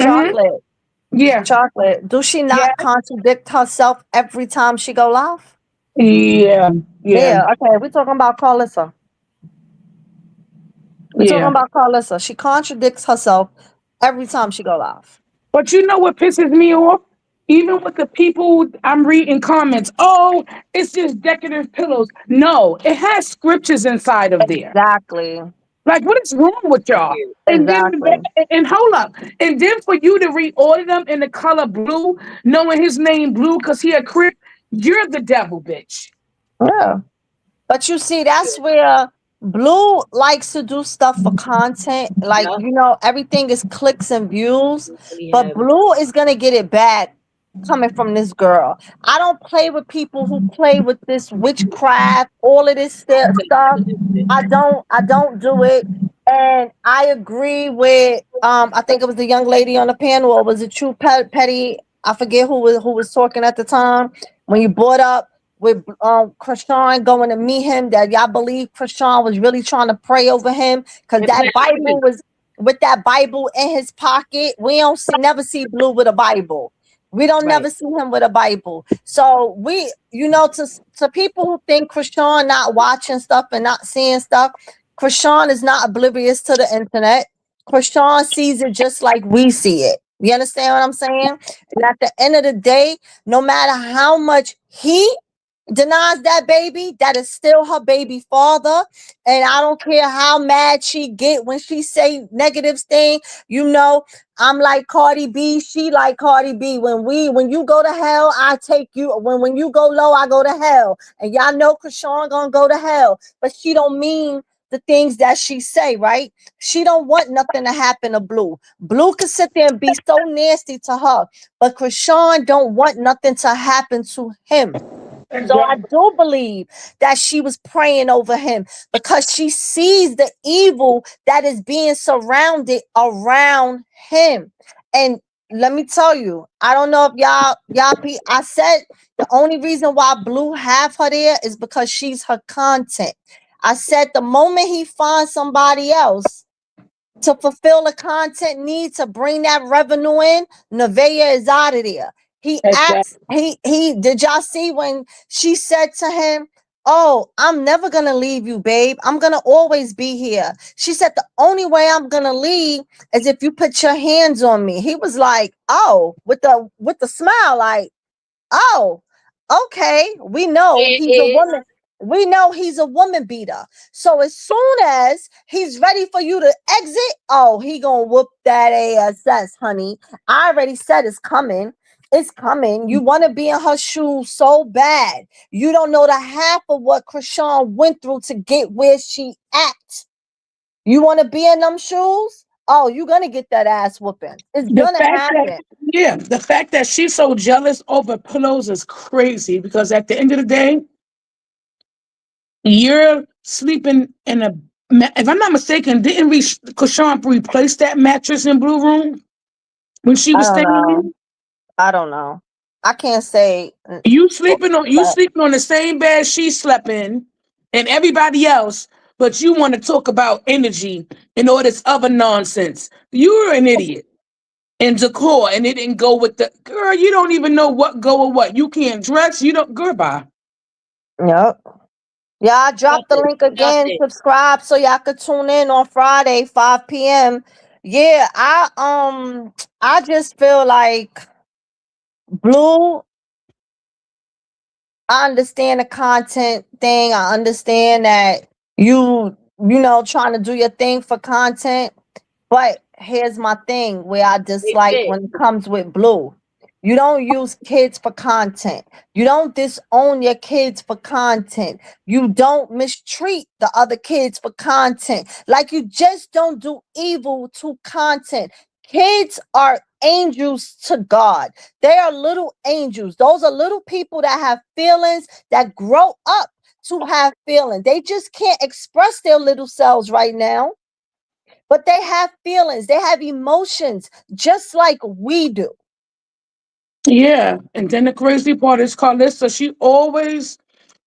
Chocolate. Yeah. Chocolate. Do she not contradict herself every time she go live? Yeah. Yeah. Okay. We're talking about Carlissa. We're talking about Carlissa. She contradicts herself every time she go live. But you know what pisses me off? Even with the people I'm reading comments, oh, it's just decorative pillows. No, it has scriptures inside of there. Exactly. Like, what is wrong with y'all? Exactly. And hold up. And then for you to reorder them in the color blue, knowing his name Blue because he a Crip, you're the devil, bitch. Yeah. But you see, that's where Blue likes to do stuff for content. Like, you know, everything is clicks and views. But Blue is going to get it back coming from this girl. I don't play with people who play with this witchcraft, all of this stuff. I don't do it. And I agree with I think it was the young lady on the panel, or was it True Petty? I forget who was talking at the time when you brought up with Chrisean going to meet him, that y'all believe Chrisean was really trying to pray over him because that Bible was with that Bible in his pocket. We don't never see Blue with a Bible. We don't never see him with a Bible. So we, you know, to people who think Chrisean not watching stuff and not seeing stuff, Chrisean is not oblivious to the internet. Chrisean sees it just like we see it. You understand what I'm saying? And at the end of the day, no matter how much he denies that baby, that is still her baby father. And I don't care how mad she get when she say negative thing. You know, I'm like Cardi B, she like Cardi B. When you go to hell, I take you. When you go low, I go to hell. And y'all know Chrisean gonna go to hell, but she don't mean the things that she say, right? She don't want nothing to happen to Blue. Blue could sit there and be so nasty to her, but Chrisean don't want nothing to happen to him. So I do believe that she was praying over him because she sees the evil that is being surrounded around him. And let me tell you, I don't know if I said the only reason why Blue have her there is because she's her content. I said the moment he finds somebody else to fulfill the content need to bring that revenue in, Nevaeh is out of there. He asked, he did y'all see when she said to him, "Oh, I'm never gonna leave you, babe. I'm gonna always be here." She said, "The only way I'm gonna leave is if you put your hands on me." He was like, "Oh," with the smile, like, "Oh, okay. We know he's a woman. We know he's a woman beater. So as soon as he's ready for you to exit, oh, he gonna whoop that ass, honey. I already said it's coming. It's coming. You want to be in her shoes so bad. You don't know the half of what Chrisean went through to get where she at. You want to be in them shoes? Oh, you're gonna get that ass whooping. It's The gonna fact happen. that, yeah, the fact that she's so jealous over pillows is crazy because at the end of the day, you're sleeping in a. If I'm not mistaken, didn't Chrisean replace that mattress in Blue Room when she I was don't staying know. there? I don't know. I can't say. You sleeping on the same bed she slept in, and everybody else, but you want to talk about energy and all this other nonsense. You're an idiot. And decor, and it didn't go with the girl. You don't even know what go or what. You can't dress. You don't. Goodbye. Yep. Y'all drop the link again. Subscribe so y'all could tune in on Friday, 5 p.m. Yeah, I just feel like Blue. I understand the content thing. I understand that trying to do your thing for content. But here's my thing where I dislike when it comes with Blue. You don't use kids for content. You don't disown your kids for content. You don't mistreat the other kids for content. Like you just don't do evil to content. Kids are angels to God. They are little angels. Those are little people that have feelings that grow up to have feelings. They just can't express their little selves right now. But they have feelings, they have emotions, just like we do. Yeah, and then the crazy part is Carlissa. She always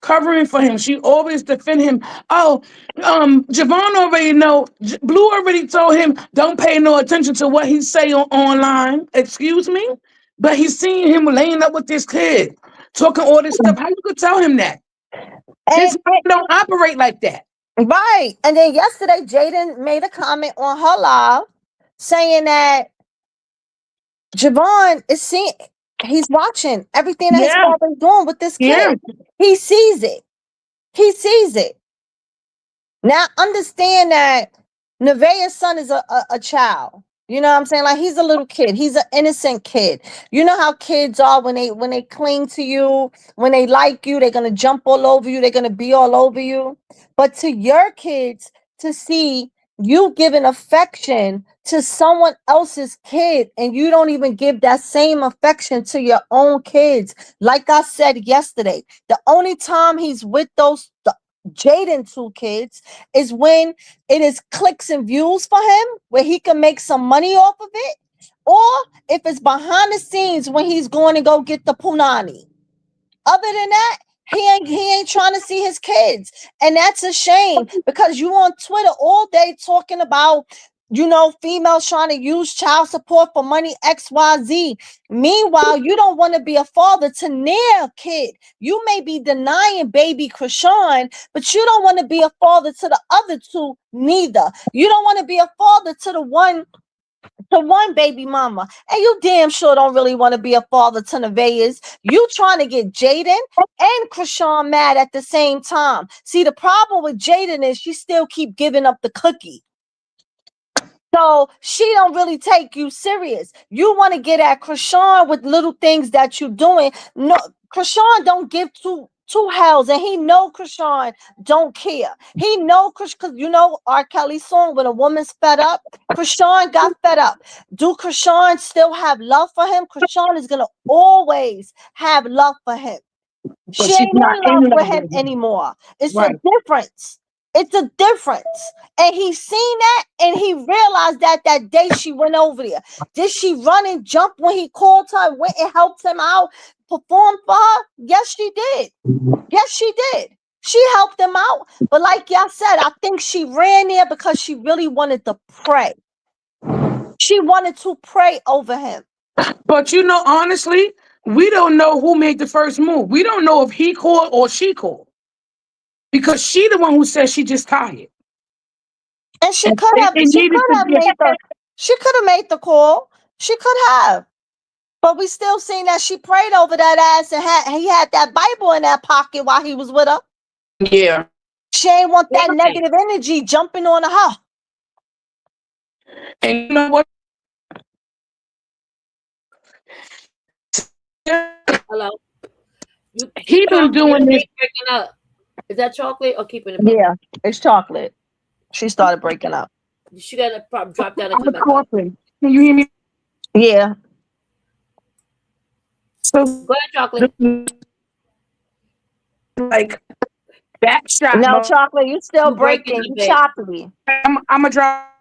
covering for him. She always defend him. Oh, Javon already know. Blue already told him don't pay no attention to what he say online. Excuse me, but he's seeing him laying up with this kid, talking all this stuff. How you could tell him that? His mind don't operate like that. Right. And then yesterday, Jaden made a comment on her live saying that Javon is seeing, he's watching everything that his father's doing with this kid. He sees it. He sees it. Now understand that Nevaeh's son is a child. You know what I'm saying? Like he's a little kid. He's an innocent kid. You know how kids are when they cling to you, when they like you, they're gonna jump all over you, they're gonna be all over you. But to your kids, to see you giving affection to someone else's kid and you don't even give that same affection to your own kids. Like I said yesterday, the only time he's with those Jaden two kids is when it is clicks and views for him where he can make some money off of it, or if it's behind the scenes when he's going to go get the punani. Other than that, he ain't trying to see his kids, and that's a shame because you on Twitter all day talking about females trying to use child support for money XYZ. Meanwhile, you don't want to be a father to near kid. You may be denying baby Chrisean, but you don't want to be a father to the other two neither. You don't want to be a father to the one to one baby mama, and you damn sure don't really want to be a father to Nevaeh's. You trying to get Jaden and Chrisean mad at the same time. See, the problem with Jaden is she still keep giving up the cookie. So she don't really take you serious. You want to get at Chrisean with little things that you doing. No, Chrisean don't give two hells, and he know Chrisean don't care. He know because you know R. Kelly's song, when a woman's fed up, Chrisean got fed up. Do Chrisean still have love for him? Chrisean is gonna always have love for him. She she's ain't not in love in with love him with him. anymore. It's Right. a difference. It's a difference. And he seen that, and he realized that day she went over there. Did she run and jump when he called her and went and helped him out, performed for her? Yes, she did. Yes, she did. She helped him out. But like y'all said, I think she ran there because she really wanted to pray. She wanted to pray over him. But you know, honestly, we don't know who made the first move. We don't know if he called or she called. Because she the one who said she just tired. And she could have made the call. She could have. But we still seen that she prayed over that ass, and he had that Bible in that pocket while he was with her. Yeah. She ain't want that negative energy jumping on her. And you know what? Hello. He been doing this. Breaking up. Is that chocolate or keeping it? Yeah, it's chocolate. She started breaking up. She got to drop down and come back up. Can you hear me? Yeah. So go ahead, chocolate. Like backstrap. No, chocolate, you still breaking. You choppy. I'm gonna drop.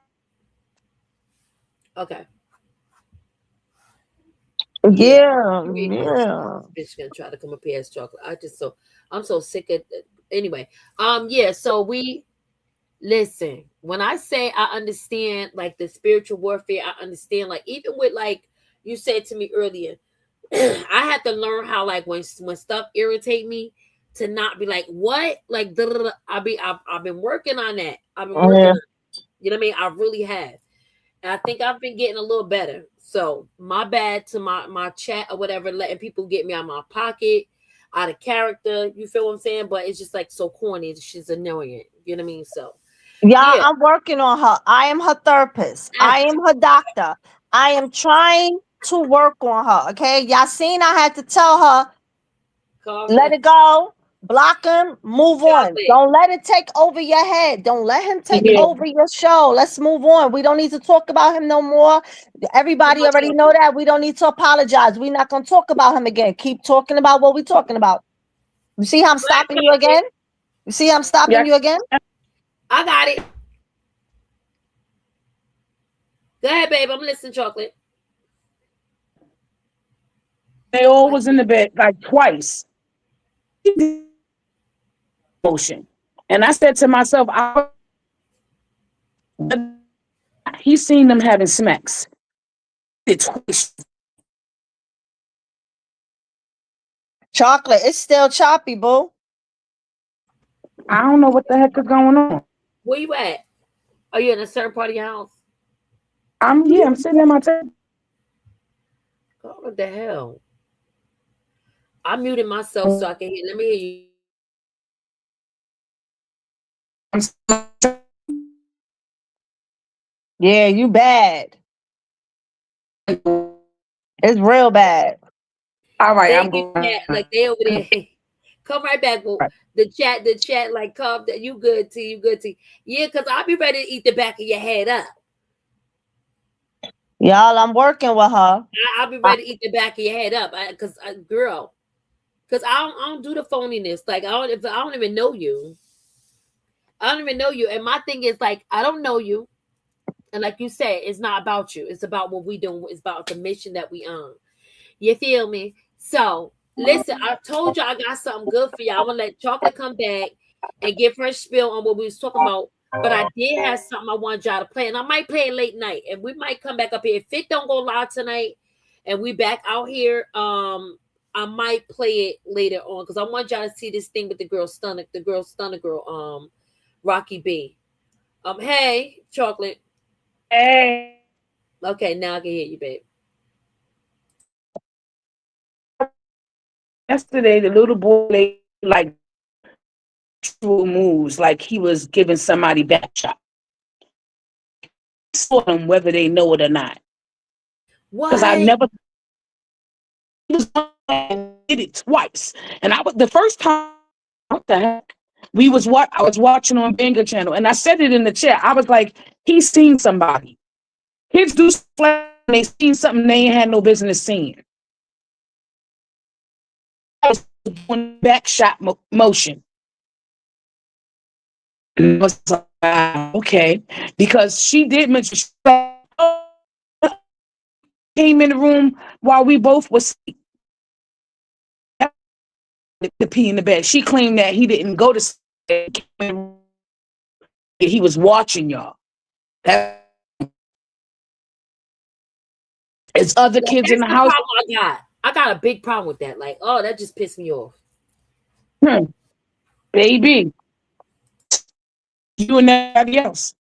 Okay. Yeah. Bitch gonna try to come up here as chocolate. I'm so sick of it. Anyway. Yeah, so we listen. When I say I understand like the spiritual warfare, I understand like even with like you said to me earlier, I had to learn how like when stuff irritate me to not be like what like I've been working on that. I've been working on it. You know what I mean? I really have. And I think I've been getting a little better. So my bad to my chat or whatever, letting people get me out of my pocket, out of character. You feel what I'm saying? But it's just like so corny. She's annoying. You know what I mean? So yeah, I'm working on her. I am her therapist. I am her doctor. I am trying to work on her. Okay. Y'all seen I had to tell her, let it go. Block him, move on. Don't let it take over your head. Don't let him take over your show. Let's move on. We don't need to talk about him no more. Everybody already know that. We don't need to apologize. We're not going to talk about him again. Keep talking about what we're talking about. You see how I'm stopping you again? You see how I'm stopping you again? I got it. Go ahead, babe. I'm listening, chocolate. They all was in the bed like twice. Motion. And I said to myself, he's seen them having smacks. Chocolate, it's still choppy, boo. I don't know what the heck is going on. Where you at? Are you in a certain part of your house? I'm sitting at my table. Oh, what the hell? I muted myself so I can hear. Let me hear you. Yeah, you bad. It's real bad. All right, I'm going. Like they over there. Come right back, boo. The chat, like come that you good T, you good T. Yeah, because I'll be ready to eat the back of your head up. Y'all, I'm working with her. I'll be ready to eat the back of your head up, because girl, because I don't do the phoniness. Like I don't even know you. I don't even know you. And my thing is like I don't know you, and like you said, it's not about you. It's about what we do. It's about the mission that we own. You feel me? So listen, I told you I got something good for y'all. I'm gonna let Chocolate come back and give her spiel on what we was talking about. But I did have something I wanted y'all to play, and I might play it late night, and we might come back up here. If it don't go live tonight, and we back out here, I might play it later on because I want y'all to see this thing with the stunner girl, Rocky B. Hey, Chocolate. Hey. Okay, now I can hear you, babe. Yesterday, the little boy like moves like he was giving somebody back shot. Saw them whether they know it or not. Because I What? never did it twice, and I was the first time. What the heck? I was watching on Banger Channel, and I said it in the chat. I was like, he's seen somebody. Kids do when they seen something they ain't had no business seeing. I was doing back shot motion. And I was like, okay, because she did mention she came in the room while we both was asleep. To pee in the bed. She claimed that he didn't go to sleep. He was watching y'all. It's other kids in That's the the house. problem I got a big problem with that. Like, oh, that just pissed me off. Baby, you and everybody else.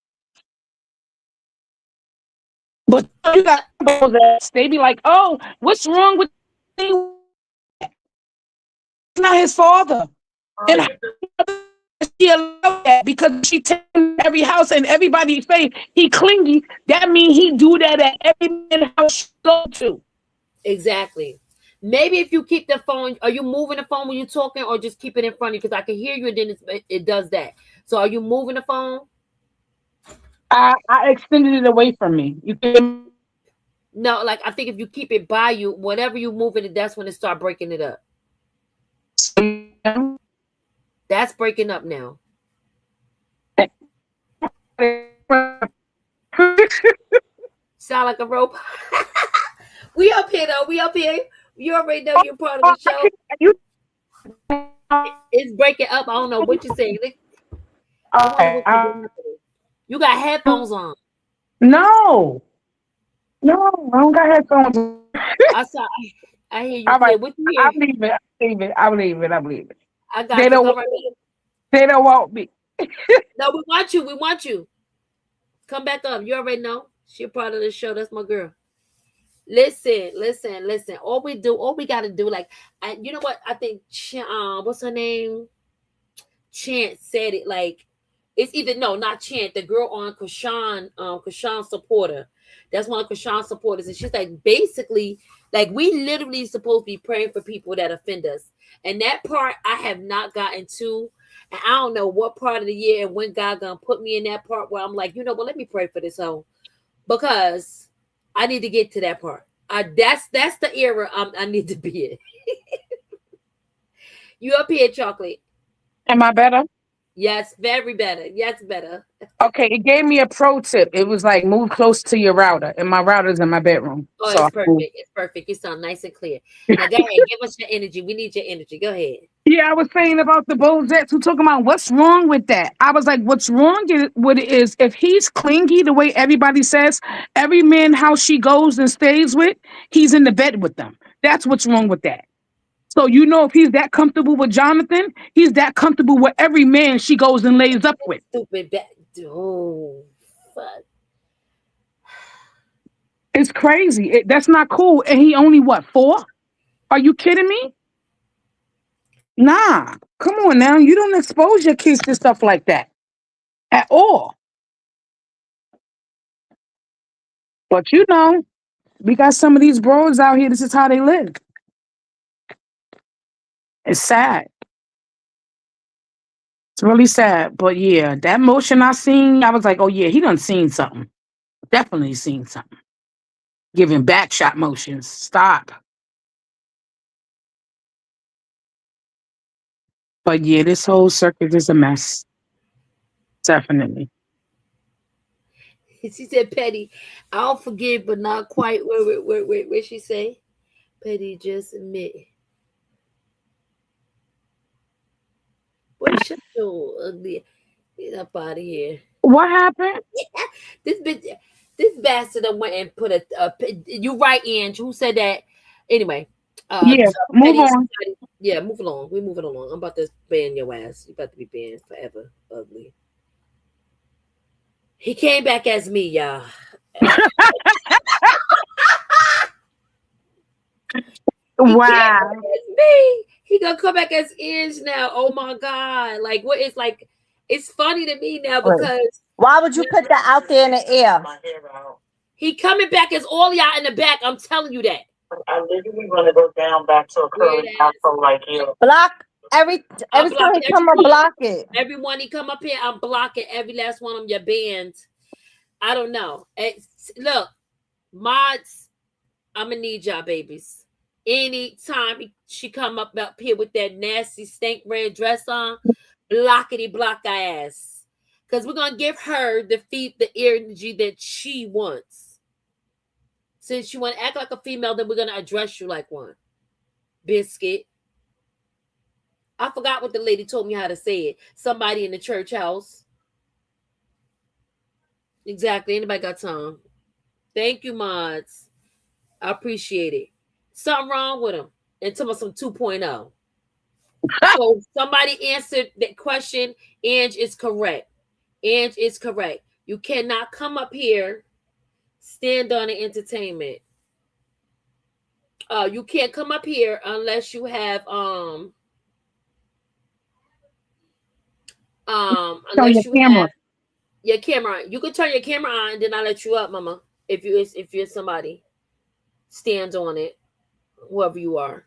But you got that they be like, oh, what's wrong with me? It's not his father. And she allowed that because she takes every house and everybody say he clingy. That means he do that at every house she go to. Exactly. Maybe if you keep the phone, are you moving the phone when you're talking, or just keep it in front of you? Because I can hear you, and then it does that. So are you moving the phone? I extended it away from me. You can. No, like I think if you keep it by you, whenever you move it, that's when it start breaking it up. That's breaking up now. Sound like a robot. We up here though. We up here. You already know you're part of the show. It's breaking up. I don't know what you're saying. You got headphones on. No, I don't got headphones. I hear you. All right, What you hear? I believe it. I got you. Come right back. They don't want me. No, we want you. We want you. Come back up. You already know. She's part of the show. That's my girl. Listen. All we gotta do, like, you know what? I think what's her name? Chant said it. Like, it's either not Chant, the girl on Chrisean supporter. That's one of Chrisean's supporters, and she's like, basically, like, we literally supposed to be praying for people that offend us. And that part I have not gotten to. And I don't know what part of the year and when God gonna put me in that part where I'm like, let me pray for this hoe, because I need to get to that part. That's the era I need to be in. You up here, Chocolate? Am I better? Yes, very better. Yes, better. Okay, it gave me a pro tip. It was like, move close to your router, and my router's in my bedroom. Oh, so it's perfect. It's perfect. You sound nice and clear. Now go ahead, give us your energy. We need your energy. Go ahead. Yeah, I was saying about the Bozettes who talking about what's wrong with that. I was like, what's wrong with it is if he's clingy the way everybody says, every man house she goes and stays with, he's in the bed with them. That's what's wrong with that. So if he's that comfortable with Jonathan, he's that comfortable with every man she goes and lays up with. Stupid oh, fuck. It's crazy. That's not cool. And he only what, 4? Are you kidding me? Nah, come on now. You don't expose your kids to stuff like that at all. But we got some of these bros out here. This is how they live. It's sad. It's really sad. But yeah, that motion I seen, I was like, oh yeah, he done seen something. Definitely seen something. Giving back shot motions. Stop. But yeah, this whole circuit is a mess. Definitely. She said, Petty, I'll forgive, but not quite. Where she say? Petty, just admit. Boy, shut your ugly. Get up out of here. What happened? This bastard that went and put you right, Ange. Who said that? Anyway. Yeah, move on. Yeah, move along. We're moving along. I'm about to ban your ass. You about to be banned forever. Ugly. He came back as me, y'all. Wow. Me. He gonna come back as Inge now. Oh my God. Like what is like it's funny to me now because why would you put that out there in the air? He coming back as all y'all in the back. I'm telling you that. I literally want to go down back to a curly afro like you. Block every time he come up, block it. Everyone he come up here, I'm blocking every last one of your bands. I don't know. Look, mods, I'm gonna need y'all babies. Anytime she come up here with that nasty stank red dress on, blockity block our ass. Because we're gonna give her the energy that she wants. Since you want to act like a female, then we're gonna address you like one. Biscuit. I forgot what the lady told me how to say it. Somebody in the church house. Exactly. Anybody got time? Thank you, mods. I appreciate it. Something wrong with them. And tell me some 2.0. So somebody answered that question. Ange is correct. Ange is correct. You cannot come up here, stand on the entertainment. You can't come up here unless you have unless you have your camera on. You can turn your camera on and then I'll let you up, mama. If you're somebody stands on it, whoever you are.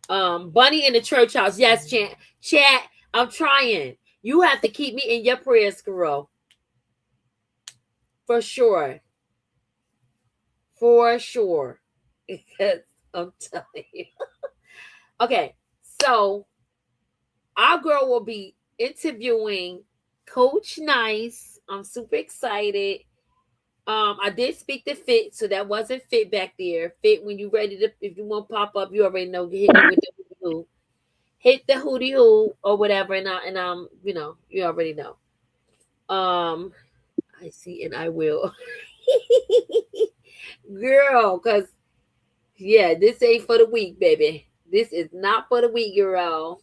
Bunny in the church house. Yes, chat. I'm trying. You have to keep me in your prayers, girl. For sure. For sure. Because I'm telling you. Okay, so our girl will be interviewing Coach Nice. I'm super excited. I did speak to Fit, so that wasn't Fit back there. Fit, when you ready to, if you want to pop up, you already know. Hit me with the hootie hoo, hit the hootie hoo or whatever, and you know, you already know. I see, and I will, girl, cause yeah, this ain't for the week, baby. This is not for the week, girl.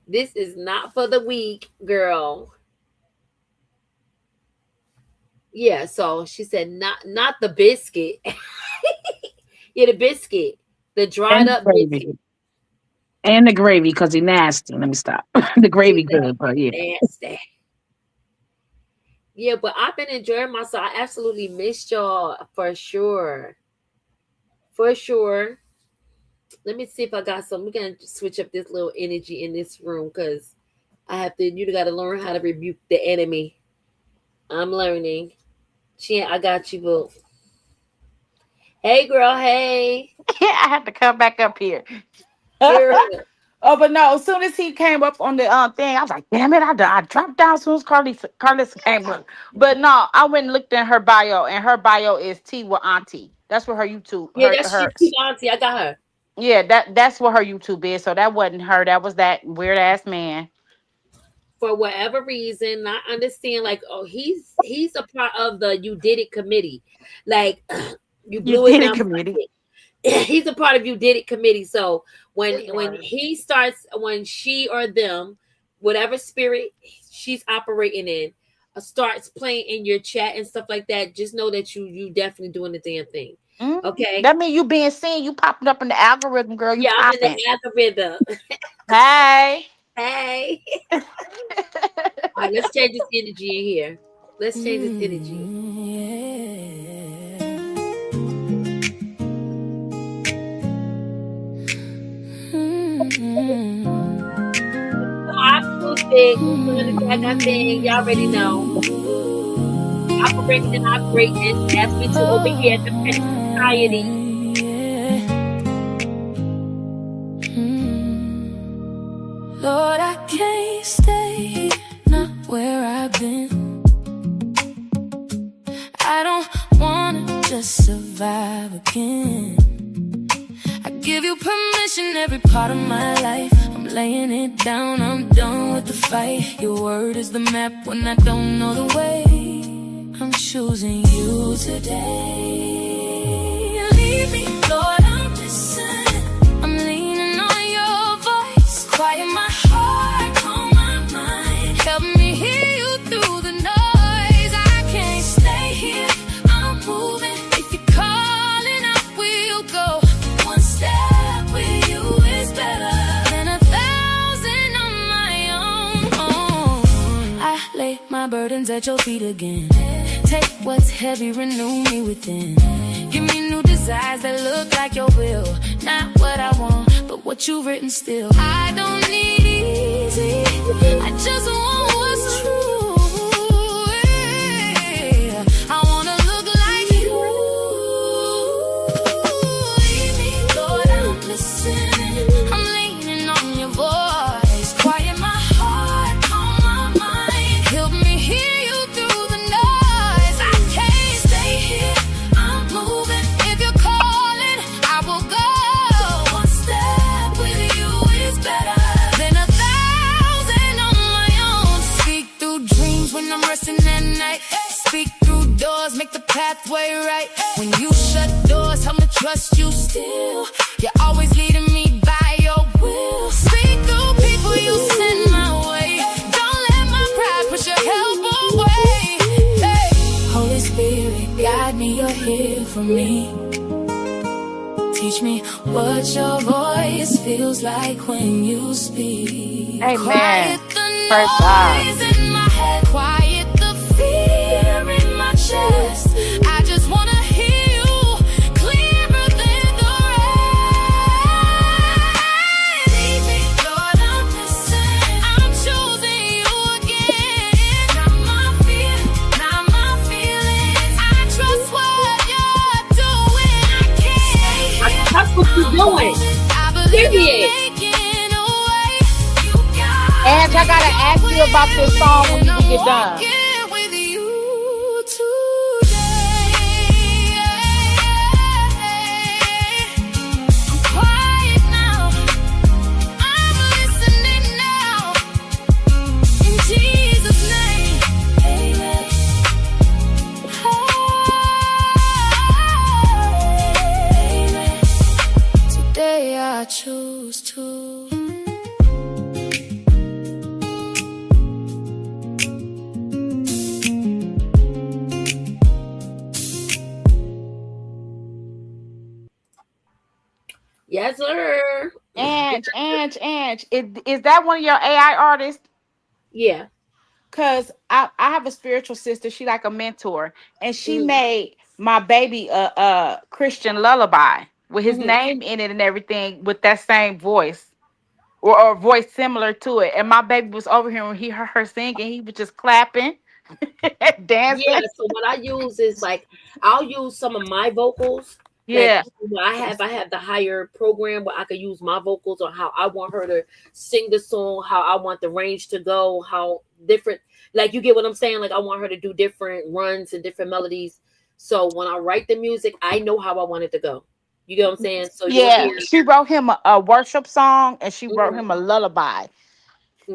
This is not for the week, girl. Yeah, so she said not the biscuit. Yeah, the biscuit. The dried up biscuit. And the gravy, because he nasty. Let me stop. The gravy good, but yeah. Nasty. Yeah, but I've been enjoying myself. I absolutely missed y'all for sure. For sure. Let me see if I got some. We're gonna switch up this little energy in this room because you gotta learn how to rebuke the enemy. I'm learning. I got you, boo. Hey, girl. Hey. Yeah, I have to come back up here. Oh, but no, as soon as he came up on the thing, I was like, damn it, I dropped down as soon as Carlissa came up. But no, I went and looked in her bio, and her bio is T with Auntie. That's what her YouTube. Yeah, that's T Auntie. I got her. Yeah, that's what her YouTube is. So that wasn't her. That was that weird ass man. For whatever reason, I understand. Like, oh, he's a part of the You Did It committee. Like, you blew it down committee. He's a part of You Did It committee. So when she or them, whatever spirit she's operating in, starts playing in your chat and stuff like that, just know that you definitely doing the damn thing. Mm-hmm. Okay, that means you being seen, you popping up in the algorithm, girl. You I'm in the algorithm. Hey. All right, let's change this energy in here. Let's change this energy. Y'all already know. Operating and operating. Ask me to over here at the Pet Society. Lord, I can't stay not where I've been. I don't wanna just survive again. I give you permission every part of my life. I'm laying it down, I'm done with the fight. Your word is the map when I don't know the way. I'm choosing you today. Lead me, Lord, I'm listening. I'm leaning on your voice. Quiet my heart, calm my mind. Help me hear you through burdens at your feet again. Take what's heavy, renew me within. Give me new desires that look like your will. Not what I want, but what you've written still. I don't need easy, I just want what's true. Yeah. I wanna look like you. Lead me, Lord, I'm listening. I'm leaning on your voice. Quiet my heart, calm my mind. Help me hear you through the noise. I can't stay here, I'm moving. If you're calling, I will go. One step with you is better than 1,000 on my own. Speak through dreams when I'm resting at night. Speak through doors, make the pathway right. When you shut doors, I'ma trust you still. You're always leading me by your will. Speak through people you send my way. Don't let my pride push your help away. Hey. Holy Spirit, guide me, you're here for me. Teach me what your voice feels like when you speak. Amen. Quiet the Praise God. noise in my head. Quiet the fear in my chest. I just wanna hear you clearer than the rain. Lead me, Lord, I'm listening. I'm choosing you again. Not my fear, not my feelings. I trust what you're doing. I can't. That's what you're doing. I believe you're Period. making a way. You got And I gotta ask you about this song when you get done. with you today. I'm quiet now. I'm listening now. In Jesus' name. Amen. Amen. Today I choose to. Yes, sir. Ange, is that one of your AI artists? Yeah. Cause I have a spiritual sister. She like a mentor, and she made my baby a Christian lullaby with his name in it and everything with that same voice or a voice similar to it. And my baby was over here when he heard her singing. He was just clapping, Yeah, dancing. so what I use is like I'll use some of my vocals. Like Yeah, I have the higher program where I can use my vocals on how I want her to sing the song, how I want the range to go, how different, like, you get what I'm saying? Like I want her to do different runs and different melodies. So when I write the music, I know how I want it to go. You get what I'm saying? So you'll yeah. hear. She wrote him a worship song, and she wrote Mhm, him a lullaby.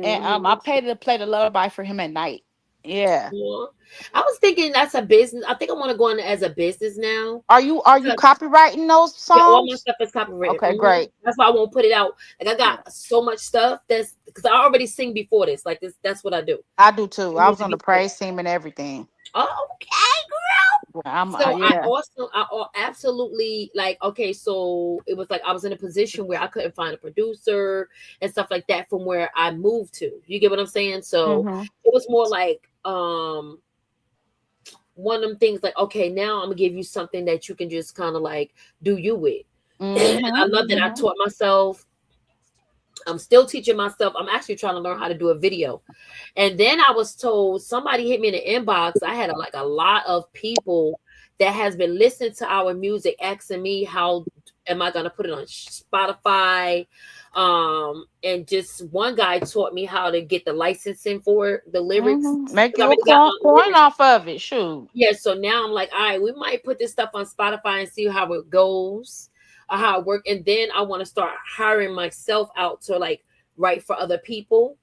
And I mhm. paid her to play the lullaby for him at night. Yeah. Yeah. I was thinking that's a business. I think I want to go in as a business now. Are you copywriting those Yeah, all my songs? stuff is copywritten. Okay, great. That's why I won't put it out. Like I got so much stuff that's because I already sing before this. Like this, that's what I do. I do too. I was Music on the before. praise team and everything. Oh, okay, girl. Yeah, I'm So yeah. absolutely, like, okay, so it was like I was in a position where I couldn't find a producer and stuff like that from where I moved to. You get what I'm saying? So Hmm. it was more like one of them things like, okay, now I'm gonna give you something that you can just kind of like do you with. And I love that I Hmm. taught myself. I'm still teaching myself. I'm actually trying to learn how to do a video. And then I was told, somebody hit me in the inbox. I had like a lot of people that has been listening to our music asking me how am I going to put it on Spotify. And just one guy taught me how to get the licensing for the lyrics. Make 'Cause I you a already got my coin lyrics. off of it. Shoot. Yeah, so now I'm like, all right, we might put this stuff on Spotify and see how it goes, or how it work, and then I want to start hiring myself out to like write for other people,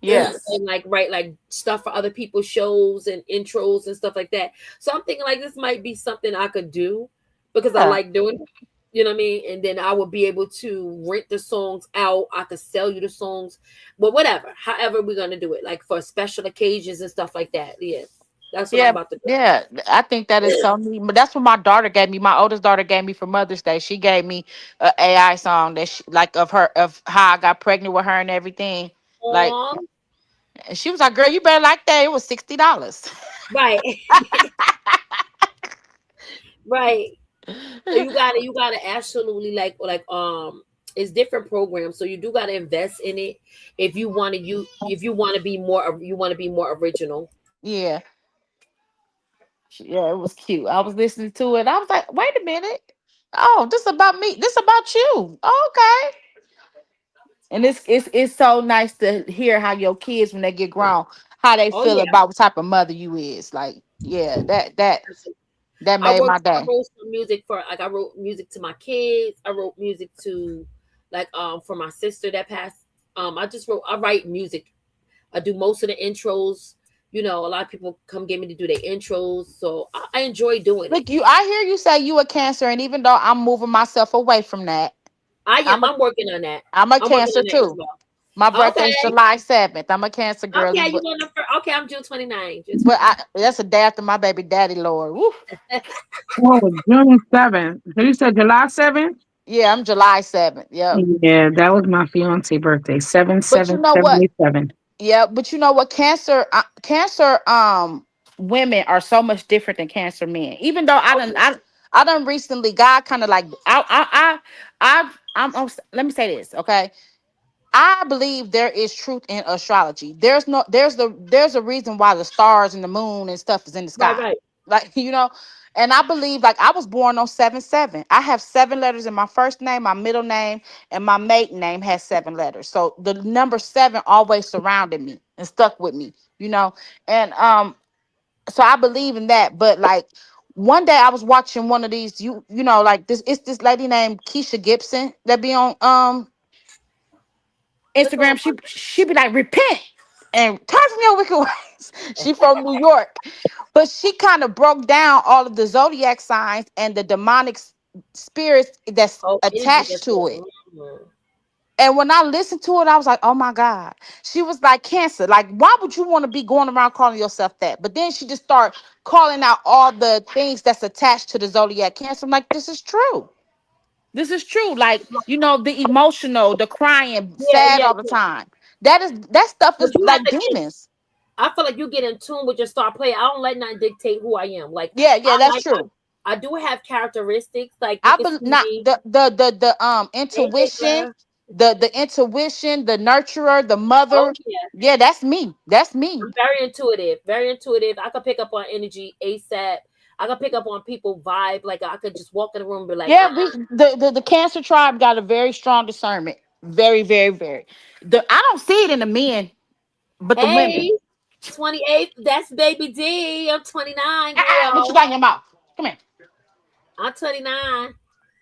Yes. and like write like stuff for other people's shows and intros and stuff like that. So I'm thinking like this might be something I could do because I Yeah. like doing it. You know what I mean? And then I would be able to rent the songs out. I could sell you the songs, but whatever. However, we're gonna do it, like for special occasions and stuff like that. Yeah, that's what I'm Yeah, about to do. yeah. I think that is so neat. But that's what my daughter gave me. My oldest daughter gave me for Mother's Day. She gave me a AI song that she like of her of how I got pregnant with her and everything. Like Aw. And she was like, "Girl, you better like that. It was $60." Right. Right. So you gotta absolutely it's different programs. So you do gotta invest in it if you want to be more original. Yeah, yeah, it was cute. I was listening to it. I was like, "Wait a minute. Oh, this about me. This about you. Okay." And it's so nice to hear how your kids, when they get grown, how they Oh feel yeah. about what type of mother you is. Like, yeah, that made my I day. wrote some music for I wrote music to my kids. I wrote music to for my sister that passed. I write music. I do most of the intros. You know, a lot of people come get me to do their intros. So I enjoy doing it. Look, I hear you say you a Cancer, and even though I'm moving myself away from that, I I'm am. a I'm I'm a working Cancer on that as too. well. My Okay. birthday's July 7th. I'm a Cancer girly, Okay, you going to okay, I'm June 29. June but 29. that's a day after my baby daddy, Lord. Woo. Oh, June 7th. So you said July 7th? Yeah, I'm July 7th. Yep. Yeah, that was my fiance birthday. Seven But you seven know what? 77. Yeah, but you know what? Cancer women are so much different than Cancer men. Even though I done recently, God kind of like let me say this, okay? I believe there is truth in astrology. There's a reason why the stars and the moon and stuff is in the Right, sky. right. Like, and I believe, like, I was born on 7/7. I have 7 letters in my first name, my middle name, and my maiden name has 7 letters. So the number 7 always surrounded me and stuck with me, And so I believe in that. But like one day I was watching one of these, like this lady named Keisha Gibson that be on Which one? Instagram. She be like, repent and turn from your wicked ways. She from New York, but she kind of broke down all of the zodiac signs and the demonic spirits that's Oh, energy attached that's to it. there. And when I listened to it, I was like, oh my God. She was like, Cancer. Like, why would you want to be going around calling yourself that? But then she just started calling out all the things that's attached to the zodiac Cancer. I'm like, this is true. This is true. Like, the emotional, the crying, Yeah, sad yeah, all the yeah. time. That stuff But is you have like to get demons. I feel like you get in tune with your star player. I don't let nothing dictate who I am. Like Yeah, yeah, that's true. I do have characteristics. Like you I can see believe not me. the Hey, intuition, Nicola. the intuition, the nurturer, the Oh mother. yeah. Yeah, that's me. That's me. I'm very intuitive. Very intuitive. I can pick up on energy ASAP. I can pick up on people vibe. Like I could just walk in the room and be like, Yeah, the Cancer tribe got a very strong discernment. Very, very, very. I don't see it in the men, but the women. hey, 28th, that's baby D. I'm 29, What you girl. got in your mouth? Come here. I'm 29.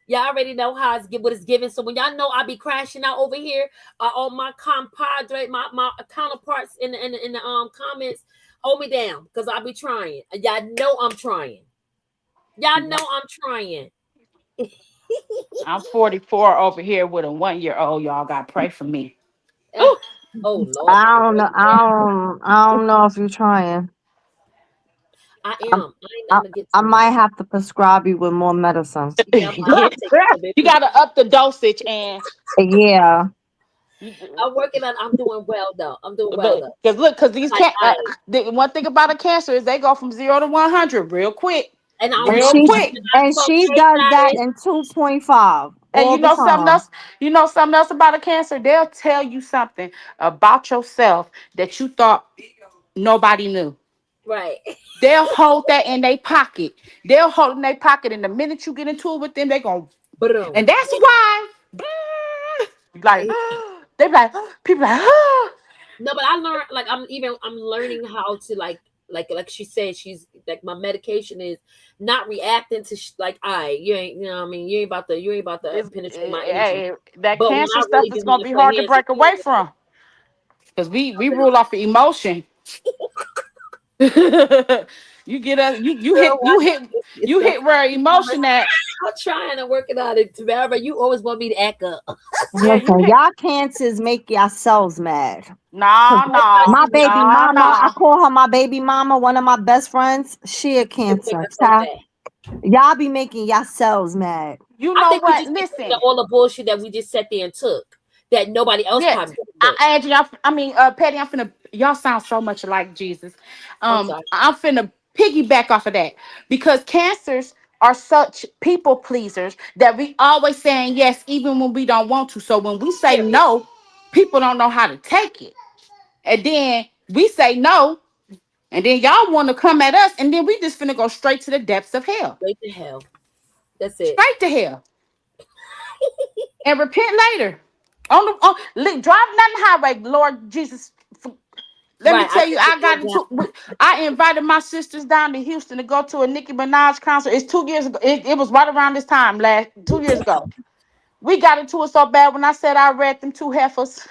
Y'all already know what it's given. So when y'all know I be crashing out over here, on my compadre, my counterparts in the comments, hold me down because I be trying. Y'all know I'm trying. Y'all know I'm trying. I'm 44 over here with a 1-year-old. Y'all got to pray for me. Ooh. Oh Lord, I not the don't know. one year. I don't know if you're trying. I I, am. I ain't I, gonna get I too much. might have to prescribe you with more medicine. Yeah, I might have to take a little bit. You got to up the dosage, and Yeah. I'm working on. I'm doing well though. I'm doing well though. because these Like can't. The one thing about a Cancer is they go from 0 to 100 real quick, and And real quick. she does that in 2.5 And all the time. you know something else about a Cancer. They'll tell you something about yourself that you thought nobody knew. Right. They'll hold that in their pocket. They'll hold it in their pocket, and the minute you get into it with them, they gonna. Boom. And that's why, like, they be like, people like, No, but I learned I'm learning how to like she said, she's like my medication is not reacting to like you ain't what I mean, you ain't about to penetrate my energy. hey, that But when Cancer I stuff really is be gonna wanting to be put hard to hands on break away people, from, because we rule off of emotion. You get us, girl, you hit where emotion at. I'm trying to work it out. Tamara, you always want me to act up. Yeah, you Listen, hit. y'all cancers make yourselves mad. No, no, My baby no, mama, I no. call her my baby mama, one of my best friends. She a cancer. child. Y'all be making yourselves mad. You I know think we what? just be taking Listen. all the bullshit that we just sat there and took that nobody else Yeah, probably. quick. Angie, Patty, I'm finna. Y'all sound so much like Jesus. I'm sorry. I'm finna piggyback off of that because cancers are such people pleasers that we always saying yes even when we don't want to. So when we say Period. no, people don't know how to take it, and then we say no, and then y'all want to come at us, and then we just finna go straight to the depths of hell, Straight to hell. That's it. straight to hell, and repent later. Driving down the highway, Lord Jesus. Let me Right. I tell you, take it for example. I invited my sisters down to Houston to go to a Nicki Minaj concert. It's 2 years ago. It was right around this time, 2 years ago. We got into it so bad when I said I read them two heifers.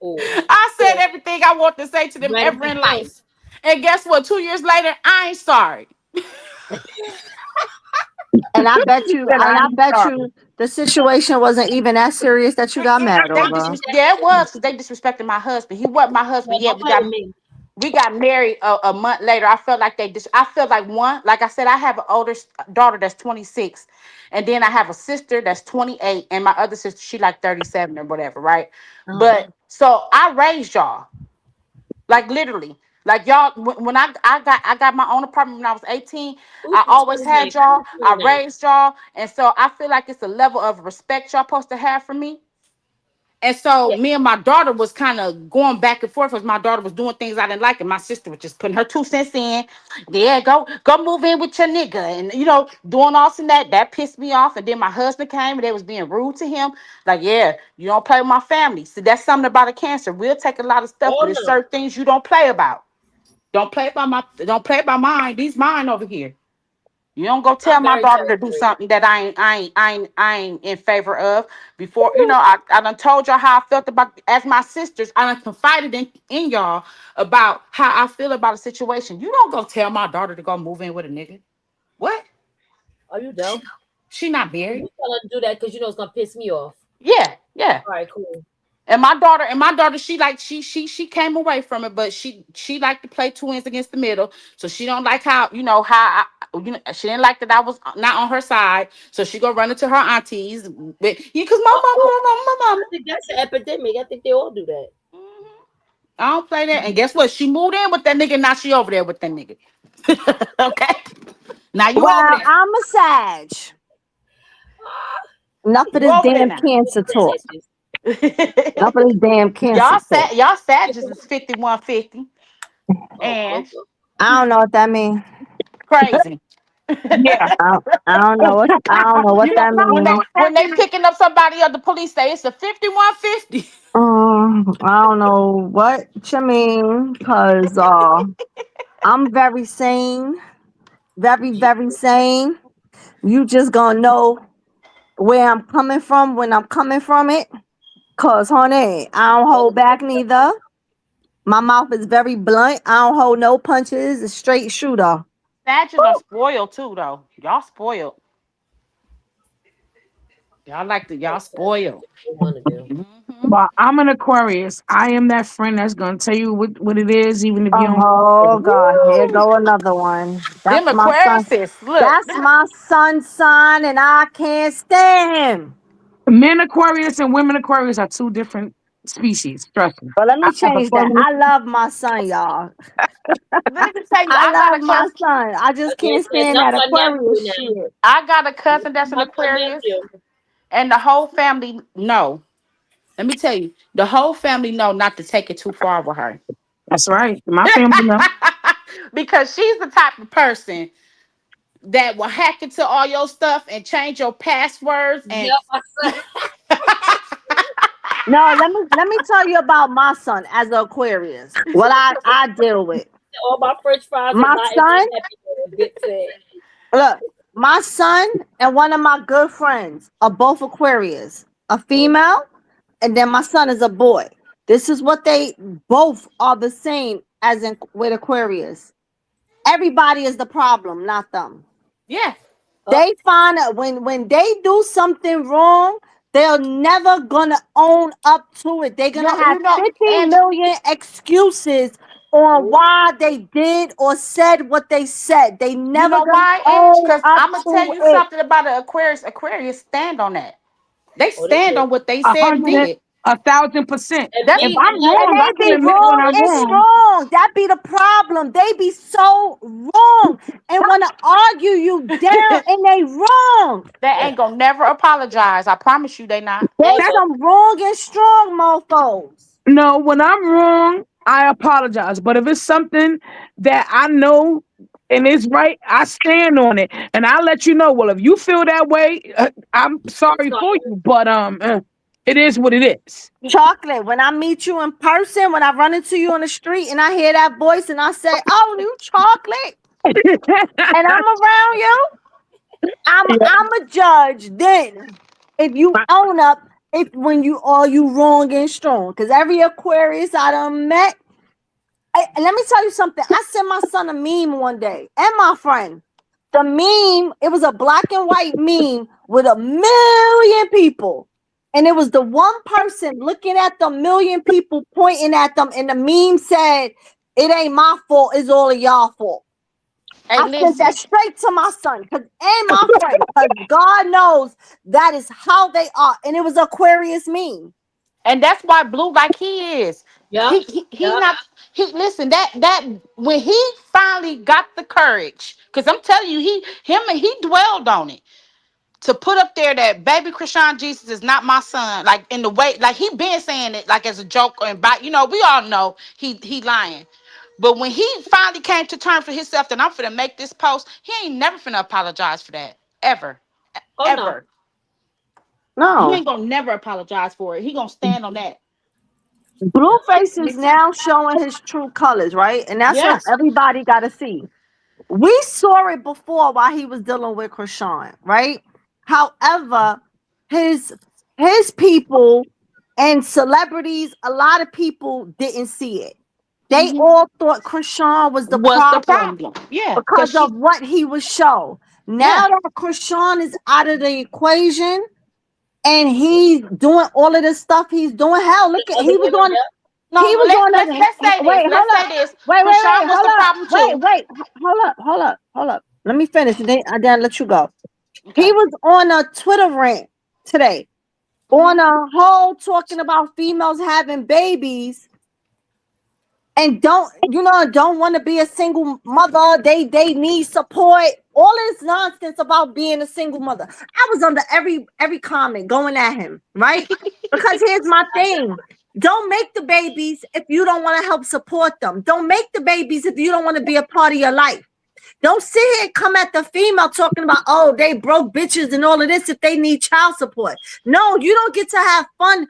Oh, I said yeah. everything I want to say to them Ready ever to in fight. life. And guess what? 2 years later, I ain't sorry. And I bet you the situation wasn't even as serious that you got mad over. Yeah, it was because they disrespected my husband. He wasn't my husband No, yet. don't play with me. We got married a month later. I felt like I felt like like I said, I have an older daughter that's 26, and then I have a sister that's 28, and my other sister, she like 37 or whatever, right? But so I raised y'all, like literally. Like y'all, when I got my own apartment when I was 18, Who's I the always 29? had y'all. Who's I 29? raised y'all, and so I feel like it's a level of respect y'all supposed to have for me. And so Yeah. me and my daughter was kind of going back and forth because my daughter was doing things I didn't like, and my sister was just putting her 2 cents in. Yeah, go move in with your nigga, and doing all this and that. That pissed me off. And then my husband came and they was being rude to him. Like, yeah, you don't play with my family. So that's something about a cancer. We'll take a lot of stuff, Oh but there's no. certain things you don't play about. Don't play about mine. These mine over here. You don't go tell I'm my very daughter to do territorial. something that I ain't in favor of. Before, I done told y'all how I felt about as my sisters. I done confided in y'all about how I feel about a situation. You don't go tell my daughter to go move in with a nigga. What? Are you dumb? She not You married. tell her to do that because you know it's gonna piss me off. Yeah, yeah. All right, cool. And my daughter, she came away from it, but she liked to play twins against the middle. So she don't like she didn't like that I was not on her side. So she go run into her aunties, because my mama, Oh, my I mama. think that's an epidemic. I think they all do that. I don't play that. And guess what? She moved in with that nigga. Now she over there with that nigga. Okay. Now you over Well, there. I'm a Sag. Enough of You this over there damn now. cancer talk. Enough of this damn cancer talk. Y'all Savages is 5150 Oh, and I don't know what that means. crazy. Yeah. I don't know what that When they means. when they picking up somebody at the police say it's a 5150. I don't know what you mean, cause I'm very sane, very very sane. You just gonna know where I'm coming from when I'm coming from it, cause honey, I don't hold back neither. My mouth is very blunt. I don't hold no punches. A straight shooter. Savages are spoiled too, though. Y'all spoiled. Y'all spoiled. They want to do. Well, I'm an Aquarius. I am that friend that's gonna tell you what it is, even if you don't. Oh God, here go another one. That's Them my son. Aquariuses, look. That's my son's son, and I can't stand him. Men Aquarius and women Aquarius are two different species. Trust me. But let I me have a change that. friend. I love my son, y'all. Let me tell you, I love my son. I just can't Against that, stand not that my nephew Aquarius now. shit. I got a cousin that's an Not my Aquarius, nephew. and the whole family know. Let me tell you, the whole family know not to take it too far with her. That's right. My family know. Because she's the type of person that will hack into all your stuff and change your passwords and Yep, my son. No, let me tell you about my son as an Aquarius. What I deal with. All my French fries are My not in my son, Happy Meal. Bit said. look, my son and one of my good friends are both Aquarius. A female, and then my son is a boy. This is what they both are the same as in with Aquarius. Everybody is the problem, not them. yeah. They find out when they do something wrong, they're never gonna own up to it. They're gonna have 15 And million excuses on why they did or said what they said. They you never know gonna why, Ange? own Because up I'm gonna tell to you it. something about an Aquarius. Aquarius stand on that. They Oh, they stand do. on what they A said and hundred and did. 1,000%. And If me, I'm And wrong, I they can be admit when wrong I'm and wrong. strong. That be the problem. They be so wrong and want to argue you down, and they wrong. They ain't gonna never apologize. I promise you, they not. They they go. some wrong and strong mofos. No, when I'm wrong, I apologize. But if it's something that I know and it's right, I stand on it, and I let you know. Well, if you feel that way, I'm I'm sorry for sorry. you, but it is what it is. Chocolate, when I meet you in person, when I run into you on the street and I hear that voice and I say, "Oh, you chocolate," and I'm around you, I'm a judge then. If you own up, if when you are you wrong and strong, because every Aquarius I done met. Let me tell you something. I sent my son a meme one day, and my friend. The meme, it was a black and white meme with 1,000,000 people. And it was the one person looking at the 1,000,000 people pointing at them. And the meme said, "It ain't my fault, it's all of y'all fault." Hey, I sent listen. that straight to my son and my friend, because God knows that is how they are. And it was Aquarius meme. And that's why Blue like he is. Yep. He Yep. not he listen that when he finally got the courage, because I'm telling you, he dwelled on it to put up there that baby Chrisean Jesus is not my son, like in the way, like he been saying it like as a joke, and by we all know he lying. But when he finally came to terms for himself that I'm finna make this post, he ain't never finna apologize for that. Ever. Oh no. Ever. He No. ain't gonna never apologize for it. He gonna stand on that. Blueface is now showing his true colors, right? And that's what Yes. everybody got to see. We saw it before while he was dealing with Chrisean, right? However, his his people and celebrities, a lot of people didn't see it. They all thought Chrisean was the Was the problem problem. Yeah. because of what he was shown. Yeah. Now that Chrisean is out of the equation and he's doing all of this stuff he's doing, hell, look at Other he was women, on yep. No, he was on a let's say this. wait, Let's hold say up. this. Wait, Krishan was the hold up. problem too. Hold up. Let me finish and then let you go. He Okay. was on a Twitter rant today on a whole talking about females having babies and don't want to be a single mother. They need support. All this nonsense about being a single mother. I was under every comment going at him, right? Because here's my thing. Don't make the babies if you don't want to help support them. Don't make the babies if you don't want to be a part of your life. Don't sit here and come at the female talking about, oh, they broke bitches and all of this if they need child support. No, you don't get to have fun,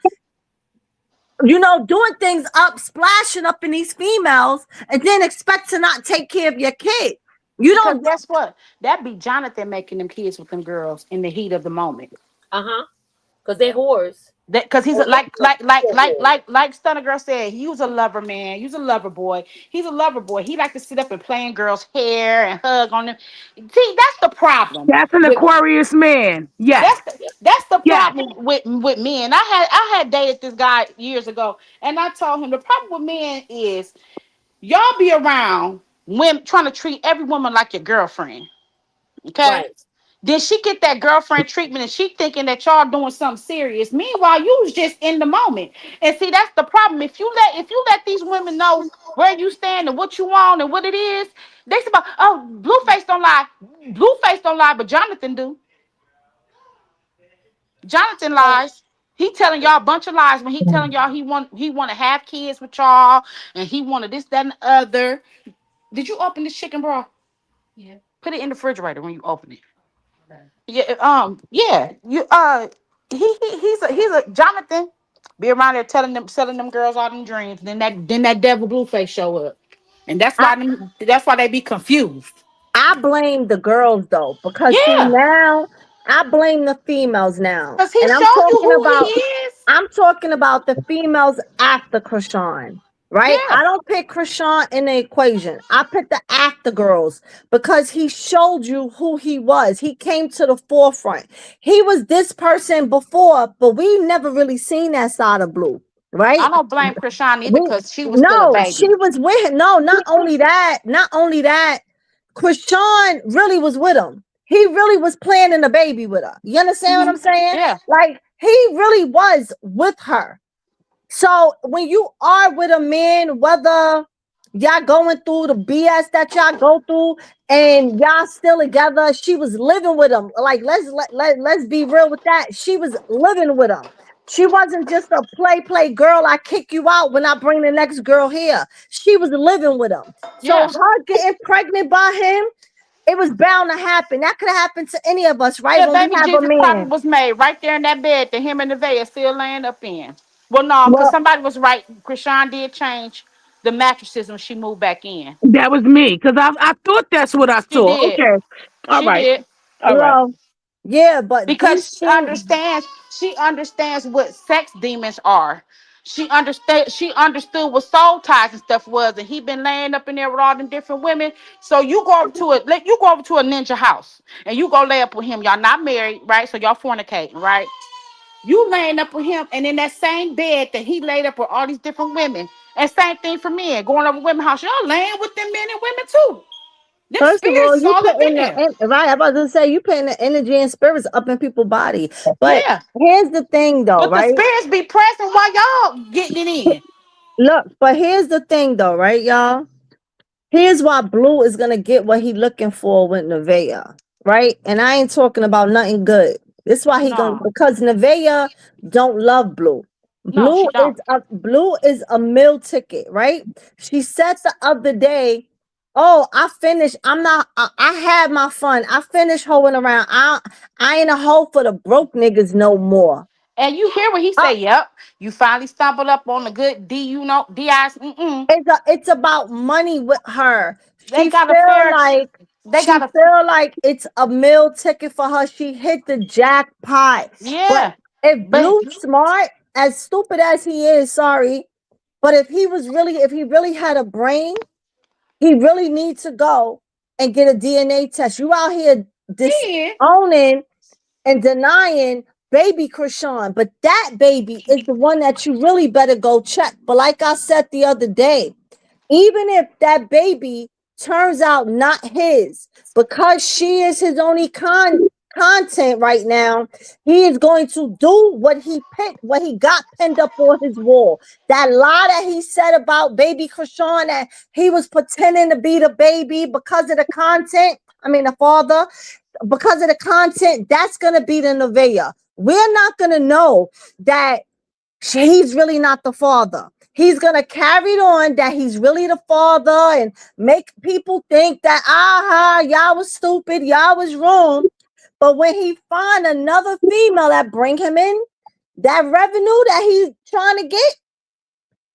doing things up, splashing up in these females, and then expect to not take care of your kid. You Because don't. guess what? That be Jonathan making them kids with them girls in the heat of the moment. Uh-huh. Because they're whores. That because he's Oh, a, they are whores. like Stunner Girl said, he was a lover man. He was a lover boy. He's a lover boy. He like to sit up and play in girls' hair and hug on them. See, that's the problem. That's an With Aquarius man. Yes. that's the Yes. problem with men. I had dated this guy years ago, and I told him the problem with men is y'all be around women trying to treat every woman like your girlfriend. Okay. Right. Then she get that girlfriend treatment and she thinking that y'all doing something serious. Meanwhile, you was just in the moment. And see, that's the problem. If you let these women know where you stand and what you want and what it is, they say about, oh, Blueface don't lie. Blueface don't lie, but Jonathan do. Jonathan So, lies. He telling y'all a bunch of lies when he telling y'all he want to have kids with y'all and he wanted this, that, and the other. Did you open this chicken, bro? Yeah. Put it in the refrigerator when you open it. Yeah, yeah. He's a Jonathan. Be around there selling them girls all them dreams. Then that devil Blueface show up. And that's why they be confused. I blame the girls though, because see Yeah. now I blame the females now, Because he and showed you who he is. I'm talking about the females after Krishan, right? Yeah. I don't pick Krishan in the equation. I pick the after girls because he showed you who he was. He came to the forefront. He was this person before, but we never really seen that side of Blue, I right? don't blame Krishan either We because she was still a no, she baby. was with him. No, not only that, Chrisean really was with him. He really was planning a baby with her. You understand what I'm saying? Yeah. Like he really was with her. So when you are with a man, whether y'all going through the BS that y'all go through and y'all still together, she was living with him. Like let's be real with that. She was living with him. She wasn't just a play girl. I kick you out when I bring the next girl here. She was living with him. So Yeah. her getting pregnant by him, it was bound to happen. That could have happened to any of us, right? Yeah, When we baby have a Jesus probably man. was made right there in that bed that him and Nevaeh still laying up in. Well, no, because Well, somebody was right. Chrisean did change the mattresses when she moved back in. That was me, because I thought that's what I She saw. did. Okay. All She right. did. All right. well, yeah, but these Because things. she understands what sex demons are. She understood what soul ties and stuff was, and he been laying up in there with all them different women. So you go over to a ninja house and you go lay up with him. Y'all not married, right? So y'all fornicating, right? You laying up with him, and in that same bed that he laid up with all these different women. And same thing for men, going over women house. Y'all laying with them men and women too. Them First of spirits all, is you all up in putting there. right. I'm about to say you putting the energy and spirits up in people's body. But Yeah. here's the thing, though, But the right? spirits be present while y'all getting it in. Look, but here's the thing, though, right, y'all? Here's why Blue is gonna get what he looking for with Nevaeh, right? And I ain't talking about nothing good. This why he gonna, No, because Nevaeh don't love Blue. no, she don't. Blue is a meal ticket, right? She said the other day, "Oh, I finished. I'm not. I had my fun. I finished hoeing around. I ain't a hoe for the broke niggas no more." And you hear what he Uh, say? Yep, you finally stumbled up on a good D. You know, DIs. it's about money with her. They She got a feel fair. like They she got a feel like it's a meal ticket for her. She hit the jackpot. But yeah. if But Blue smart, as stupid as he is, sorry, but if he really had a brain, he really needs to go and get a DNA test. You out here yeah, disowning and denying baby Krishan, but that baby is the one that you really better go check. But like I said the other day, even if that baby turns out not his, because she is his only content right now, he is going to do what he picked, what he got pinned up on his wall. That lie that he said about baby Krishan, that he was pretending to be the baby because of the content. I mean, the father, because of the content, that's gonna be the Nevaeh. We're not gonna know that he's really not the father. He's gonna carry it on that he's really the father and make people think that y'all was stupid, y'all was wrong. But when he find another female that bring him in that revenue that he's trying to get,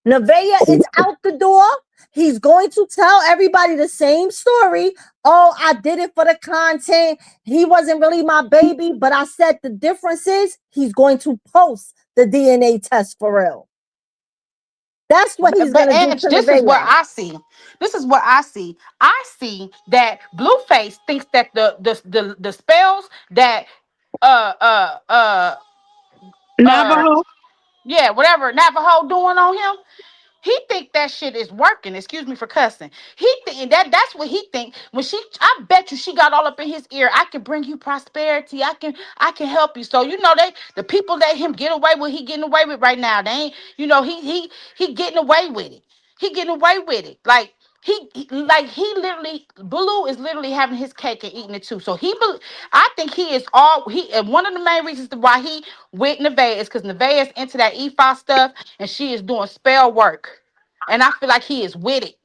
Nevaeh is out the door. He's going to tell everybody the same story. Oh, I did it for the content. He wasn't really my baby, but I said the difference is he's going to post the DNA test for real. That's what he's but gonna do Edge, to this is what Nevaeh. I see. This is what I see. I see that Blueface thinks that the spells that uh uh uh uh Navajo. yeah, whatever Navajo doing on him. He think that shit is working. Excuse me for cussing. He think that's what he think. When she, I bet you she got all up in his ear. I can bring you prosperity. I can help you. So you know the people let him get away with. He getting away with right now. They ain't. He getting away with it. He getting away with it. Like he literally Blue is literally having his cake and eating it too. So I think he is all he. And one of the main reasons why he with Nevaeh is because Nevaeh is into that EFA stuff and she is doing spell work. And I feel like he is with it.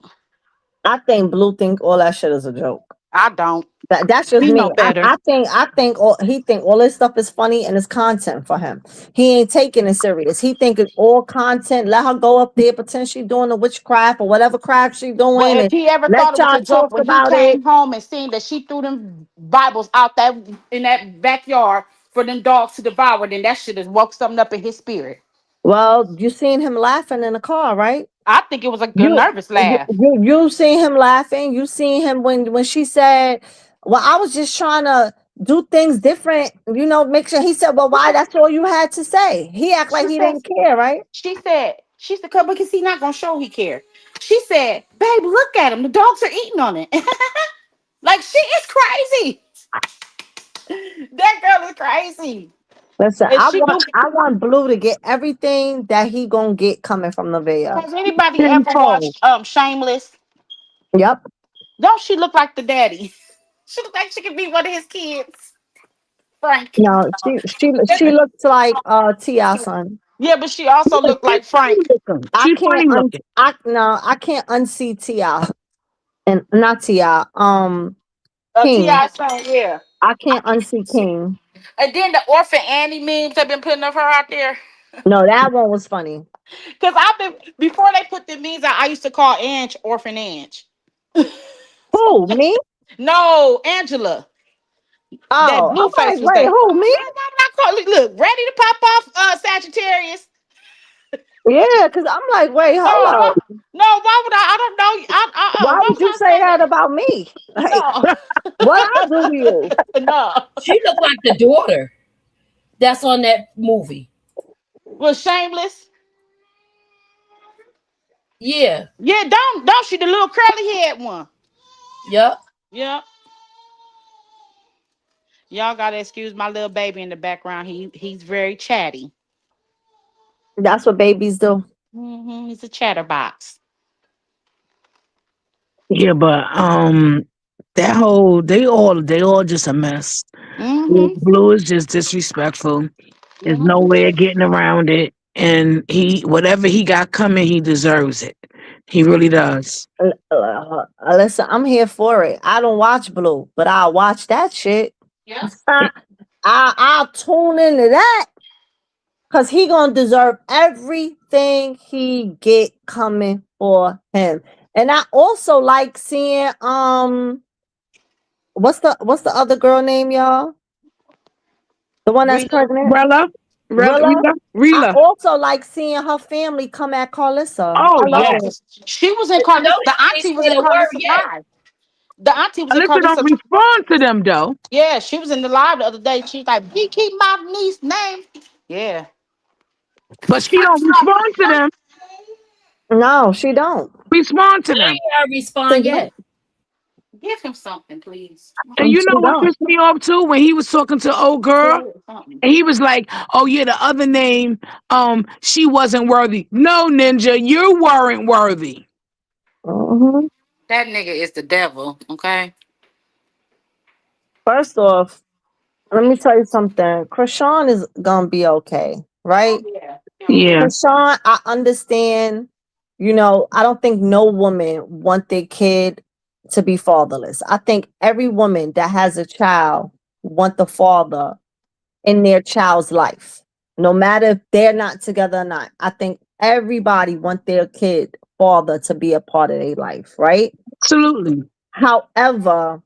I think Blue think all that shit is a joke. I don't. That's just He me. know better. I think all he think all this stuff is funny and it's content for him. He ain't taking it serious. He think it's all content. Let her go up there potentially doing the witchcraft or whatever craft she Well, doing if and he ever let thought it was y'all a joke talk when he about it. came home and seen that she threw them Bibles out that in that backyard for them dogs to devour, then that shit has woke something up in his spirit. Well, you seen him laughing in the car, right? I think it was a good You nervous laugh. you seen him laughing. You seen him when she said, "Well, I was just trying to do things different." Make sure he said, "Well, why?" That's all you had to say. He act like She he said, didn't care, right? she said, come because he not gonna show he care. She said, babe, look at him. The dogs are eating on it. Like she is crazy. That girl is crazy. Listen, And she do I want Blue to get everything that he gonna get coming from Nevaeh. has anybody ever Tenfold. watched Shameless? Yep. Don't she look like the daddy? She look like she could be one of his kids. Frank. No, she looks like T.I. son. Yeah, but she also looked like Frank. I She's can't funny looking. I can't unsee T.I. and not T.I. King. T.I. son, yeah. I can't unsee King. And then the Orphan Annie memes have been putting of her out there. No, that one was funny. Because I've been, before they put the memes out, I used to call Ange Orphan Ange. Who, me? No, Angela. That Oh, I'm Blueface like, was wait, that. who, Girl, me? why would I call it? Look, ready to pop off Sagittarius. Yeah, because I'm like, wait, hold No, up. no, why would I? I don't know. Why Why would would you I say say that that? about me? Like, No. what I do to you? No. She looked like the daughter that's on that movie. Was Shameless? Yeah. Yeah, don't she the little curly head one? Yep. Yeah. Y'all gotta excuse my little baby in the background. He's very chatty. That's what babies do. He's a chatterbox. Yeah, but that whole they all just a mess. Blue is just disrespectful. There's no way of getting around it. And he whatever he got coming, he deserves it. He really does. Listen, I'm here for it. I don't watch Blue, but I'll watch that shit. Yeah. I'll tune into that because he gonna deserve everything he get coming for him. And I also like seeing what's the other girl name, y'all? The one that's pregnant. Rilla. I Rilla. also like seeing her family come at Carlissa. Oh I love yes. it. She was in You know, Carlissa. The they ain't auntie was saying in a word Carlissa yet. live. The auntie was in Alyssa don't Carlissa. respond to them though. Yeah, she was in the live the other day. She's like, "He keep my niece name." Yeah. But she don't respond to them. No, she don't. Respond to I them. ain't heard respond yet. Give him something, please. And you She know what don't. pissed me off too? When he was talking to old girl, and he was like, "Oh yeah, the other name, she wasn't worthy." No, Ninja, you weren't worthy. Mhm. That nigga is the devil. Okay. First off, let me tell you something. Chrisean is gonna be okay, right? Yeah. Yeah, Chrisean, I understand. You know, I don't think no woman want their kid to be fatherless. I think every woman that has a child want the father in their child's life, no matter if they're not together or not. I think everybody want their kid father to be a part of their life, right? absolutely. However,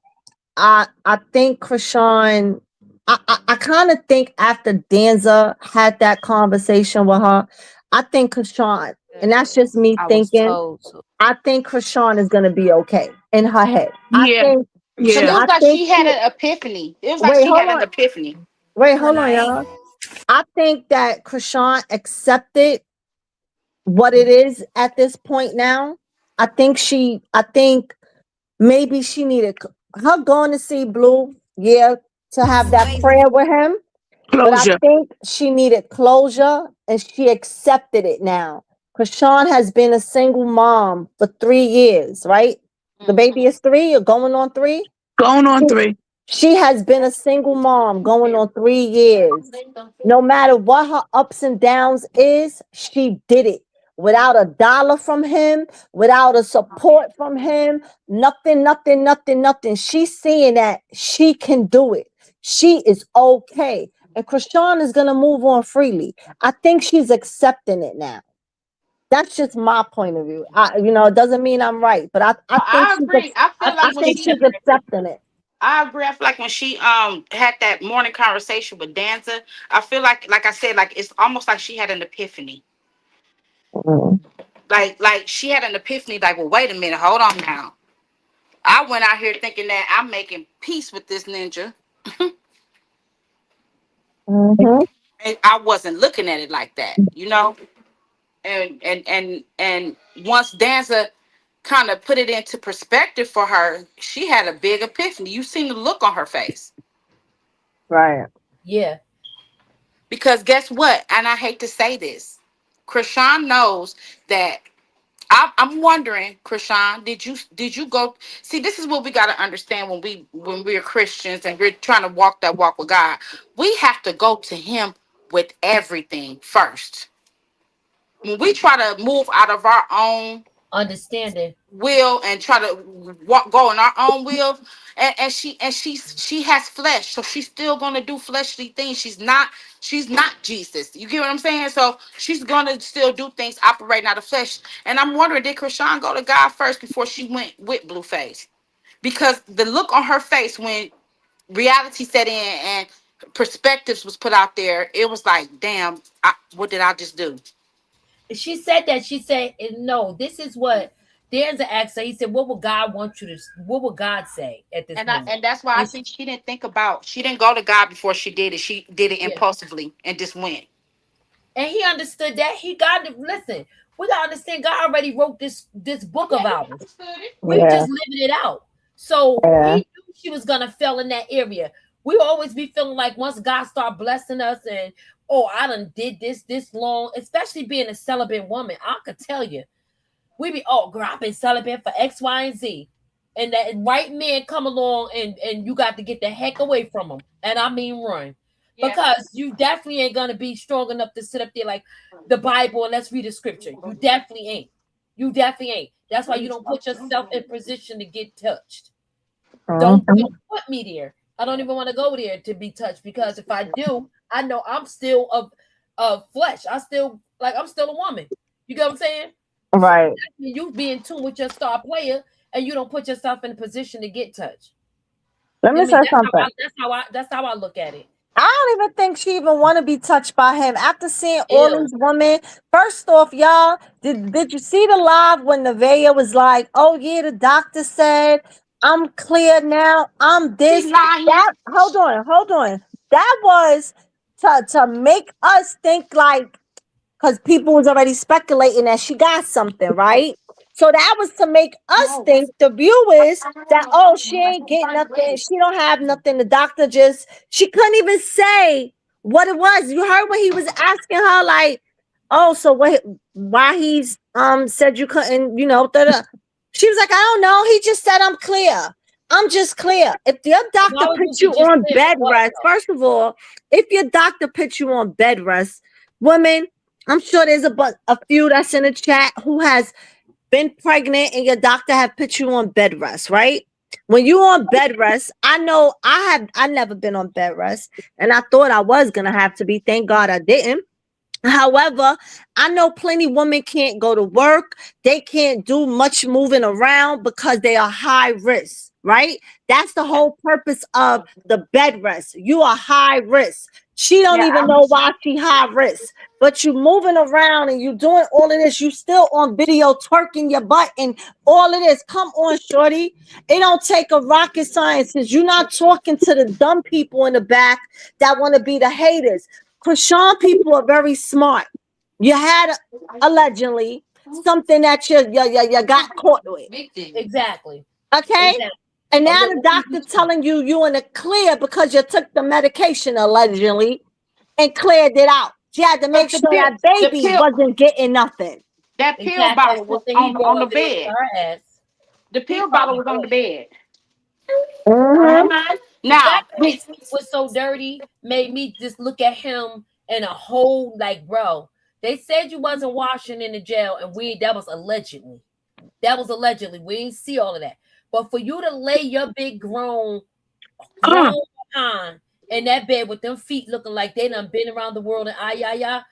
I think Chrisean, I kind of think after Danza had that conversation with her, I think Chrisean, and that's just me I was thinking, told to. I think Chrisean is gonna be okay in her head. Yeah, It yeah. was I like think she had she, an epiphany. It was like wait, she hold had an on, epiphany. wait, hold on, y'all. I think that Chrisean accepted what it is at this point now. I think maybe she needed her going to see Blue, yeah, to have that prayer with him. But I Closure. think she needed closure and she accepted it now. Chrisean has been a single mom for 3 years, right? The baby is 3 or going on 3. Going on 3. She has been a single mom going on 3 years. No matter what her ups and downs is, she did it without a dollar from him, without a support from him, nothing, nothing, nothing, nothing. She's seeing that she can do it. She is okay. And Chrisean is going to move on freely. I think she's accepting it now. That's just my point of view. It doesn't mean I'm right, but I think I agree. I feel I like when think she she's accepting it. I agree. I feel like when she had that morning conversation with Danza, I feel like I said, like it's almost like she had an epiphany. Mhm. Like she had an epiphany, like, well, wait a minute, hold on now. I went out here thinking that I'm making peace with this ninja. Mhm. And I wasn't looking at it like that, you know? And once Danza kind of put it into perspective for her, she had a big epiphany. You seen the look on her face. Right. Yeah. Because guess what? And I hate to say this, Chrisean knows that. I'm wondering, Chrisean, did you go? See, this is what we got to understand when we're Christians and we're trying to walk that walk with God. We have to go to Him with everything first. When we try to move out of our own Understanding. will and try to go in our own will, and she has flesh, so she's still gonna do fleshly things. She's not Jesus. You get what I'm saying? So she's gonna still do things operating out of flesh. And I'm wondering, did Chrisean go to God first before she went with Blueface? Because the look on her face when reality set in and perspectives was put out there, it was like, damn, what did I just do? She said that. She said, no, this is what Danza asked her. He said, what would God want you to, what would God say at this moment? And that's why I think she didn't go to God before she did it. She did it Yeah. impulsively and just went. And he understood that. He got to listen. We gotta understand God already wrote this book of ours. We just living it out. So he knew she was gonna fail in that area. We always be feeling like once God start blessing us and I done did this long, especially being a celibate woman. I could tell you, we be girl, I've been celibate for X, Y, and Z. And that right man come along and you got to get the heck away from him. And I mean run. Yeah. Because you definitely ain't gonna be strong enough to sit up there like the Bible and let's read the scripture. You definitely ain't. You definitely ain't. That's why you don't put yourself in position to get touched. Don't put me there. I don't even want to go there to be touched, because if I do, I know I'm still of flesh. I'm still a woman. You get what I'm saying? Right. So you be in tune with your star player and you don't put yourself in a position to get touched. Let me say something. That's how I look at it. I don't even think she even want to be touched by him. After seeing all these women, first off, y'all, did you see the live when Nevaeh was like, "Oh yeah, the doctor said I'm clear now. I'm this." That hold on. That was to make us think like, because people was already speculating that she got something, right? So that was to make us think, the viewers, that she ain't getting nothing, she don't have nothing. The doctor she couldn't even say what it was. You heard when he was asking her like, so why he's said you couldn't, da-da. She was like, I don't know. He just said I'm clear. I'm just clear. If your doctor puts you on bed rest, first of all, if your doctor puts you on bed rest, women, I'm sure there's a few that's in the chat who has been pregnant and your doctor have put you on bed rest, right? When you on bed rest, I know I never been on bed rest, and I thought I was gonna have to be. Thank God I didn't. However, I know plenty women can't go to work. They can't do much moving around because they are high risk, right? That's the whole purpose of the bed rest. You are high risk. She don't even know why she high risk, but you moving around and you doing all of this. You still on video twerking your butt and all of this. Come on, shorty. It don't take a rocket science. You're not talking to the dumb people in the back that want to be the haters. Chrisean people are very smart. You had allegedly something that you got caught with. Exactly. Okay. Exactly. And now the doctor telling you in the clear because you took the medication allegedly and cleared it out. She had to make sure that baby wasn't getting nothing. That pill bottle was on the bed. The pill bottle was on the bed. Now, was so dirty, made me just look at him and a whole like, bro. They said you wasn't washing in the jail, and that was allegedly. That was allegedly. We didn't see all of that. But for you to lay your big grown behind in that bed with them feet looking like they done been around the world and I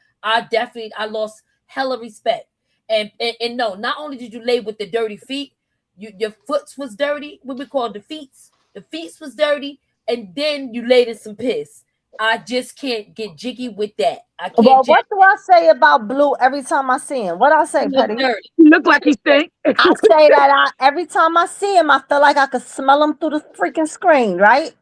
lost hella respect. And no, not only did you lay with the dirty feet, your foots was dirty, what we call the feet. The feet was dirty, and then you laid in some piss. I just can't get jiggy with that. I can't. Well, what do I say about Blue every time I see him? What I say, Petty? He look like he stink. I say that every time I see him, I feel like I could smell him through the freaking screen, right?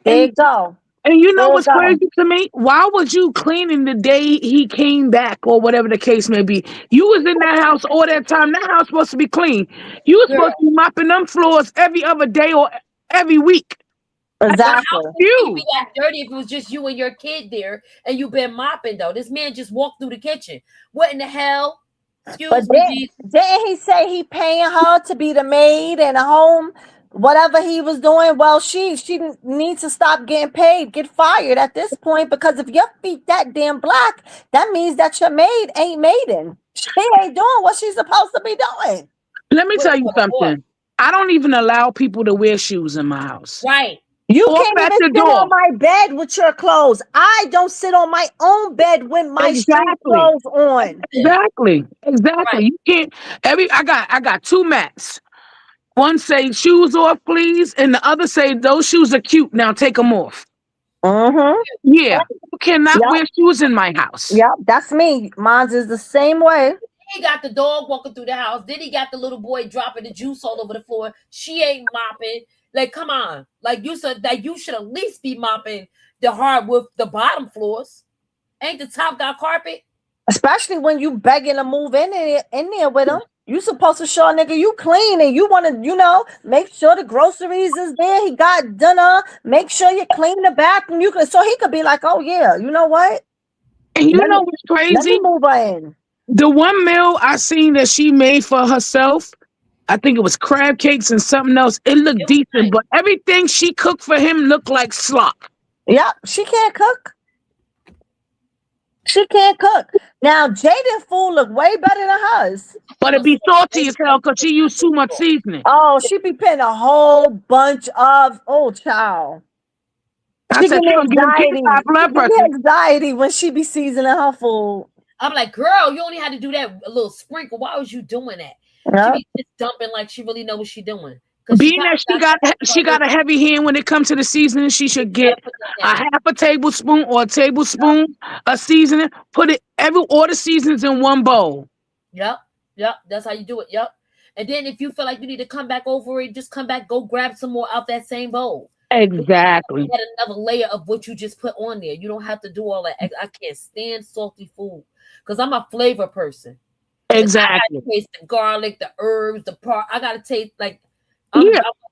There you go. And you know what's crazy to me? Why was you cleaning the day he came back or whatever the case may be? You was in that house all that time. That house supposed to be clean. You was supposed to be mopping them floors every other day or every week. Your Exactly. house wouldn't be that dirty if it was just you and your kid there and you've been mopping though. This man just walked through the kitchen. What in the hell? But Excuse me, Jesus. didn't he say he paying her to be the maid in a home? Whatever he was doing, well, she needs to stop getting paid, get fired at this point, because if your feet that damn black, that means that your maid ain't maiden. She ain't doing what she's supposed to be doing. Let me Wait, tell you something. I don't even allow people to wear shoes in my house. Right. You Off can't at even the sit door. on my bed with your clothes. I don't sit on my own bed with my street Exactly. clothes on. Exactly. You can't. I got two mats. One say shoes off, please, and the other say those shoes are cute. Now take them off. Mm-hmm. Yeah, you cannot Yep. wear shoes in my house. Yep, that's me. Mine's is the same way. He got the dog walking through the house. Then he got the little boy dropping the juice all over the floor. She ain't mopping. Like, come on. Like you said, that you should at least be mopping the hardwood, the bottom floors. Ain't the top got carpet? Especially when you begging to move in there with him. You supposed to show a nigga you clean and you want to, make sure the groceries is there. He got dinner. Make sure you clean the bathroom. So he could be like, oh yeah, you know what? And you know what's crazy? Let me move her in. The one meal I seen that she made for herself, I think it was crab cakes and something else. It looked decent, but everything she cooked for him looked like slop. Yep, she can't cook. She can't cook. Now, Jaden's food look way better than hers. But it be salty as hell because she used too much seasoning. Oh, she be putting a whole bunch of child. She give me anxiety. She give me anxiety when she be seasoning her food. I'm like, girl, you only had to do that a little sprinkle. Why was you doing that? Yep. She be just dumping like she really know what she doing. Being that she got a heavy hand when it comes to the seasoning, she should get a half a tablespoon or a tablespoon of seasoning. Put it all the seasonings in one bowl. Yep. That's how you do it. Yep. And then if you feel like you need to come back over it, just come back, go grab some more out that same bowl. Exactly. Add another layer of what you just put on there. You don't have to do all that. I can't stand salty food because I'm a flavor person. Exactly. I gotta taste the garlic, the herbs, the part. I gotta taste like I'm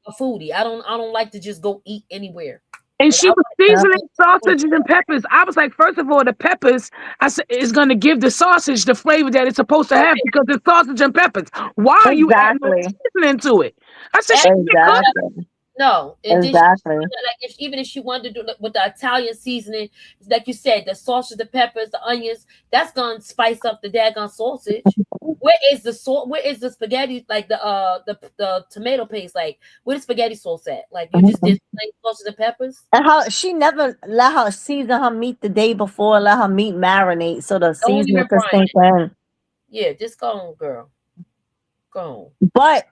a foodie. I don't like to just go eat anywhere. And she was seasoning sausages and peppers. I was like, first of all, the peppers, I said, is going to give the sausage the flavor that it's supposed to have because it's sausage and peppers. Why are you adding seasoning to it? I said, she can't cook. No, exactly. Even if she wanted to do it with the Italian seasoning, like you said, the sausage, the peppers, the onions, that's gonna spice up the daggone sausage. Where is the salt? Where is the spaghetti? Like the tomato paste? Like where the spaghetti sauce at? Like you just did plain sausage and peppers. And she never let her season her meat the day before. Let her meat marinate so the seasoning can sink in. Yeah, just go on, girl. Go on. But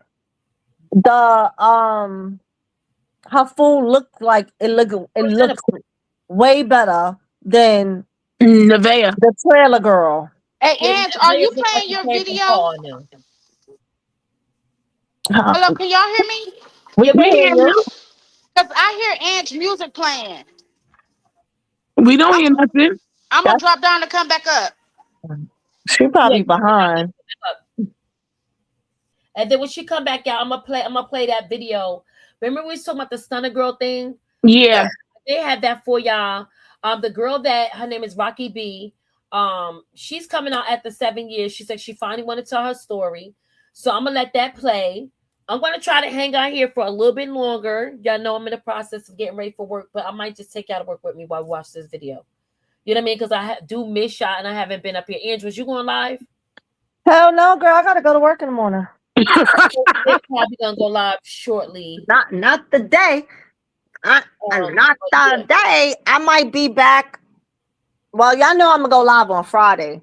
the her food looked like it looks way better than Nevaeh, the trailer girl. Hey, Ange, are you playing your video? Hello, can y'all hear me? We can hear you. Because I hear Ange music playing. We don't hear nothing. I'm going to drop down to come back up. She probably behind. And then when she come back out, I'm gonna play that video. Remember we was talking about the stunner girl thing? Yeah. They had that for y'all. The girl that her name is Rocky B. She's coming out after 7 years. She said she finally want to tell her story. So I'm gonna let that play. I'm gonna try to hang out here for a little bit longer. Y'all know I'm in the process of getting ready for work, but I might just take y'all to work with me while we watch this video. You know what I mean? Because I do miss y'all and I haven't been up here. Andrew, was you going live? Hell no, girl. I gotta go to work in the morning. We're probably gonna go live shortly. Not the day. Not the day. I might be back. Well, y'all know I'm gonna go live on Friday.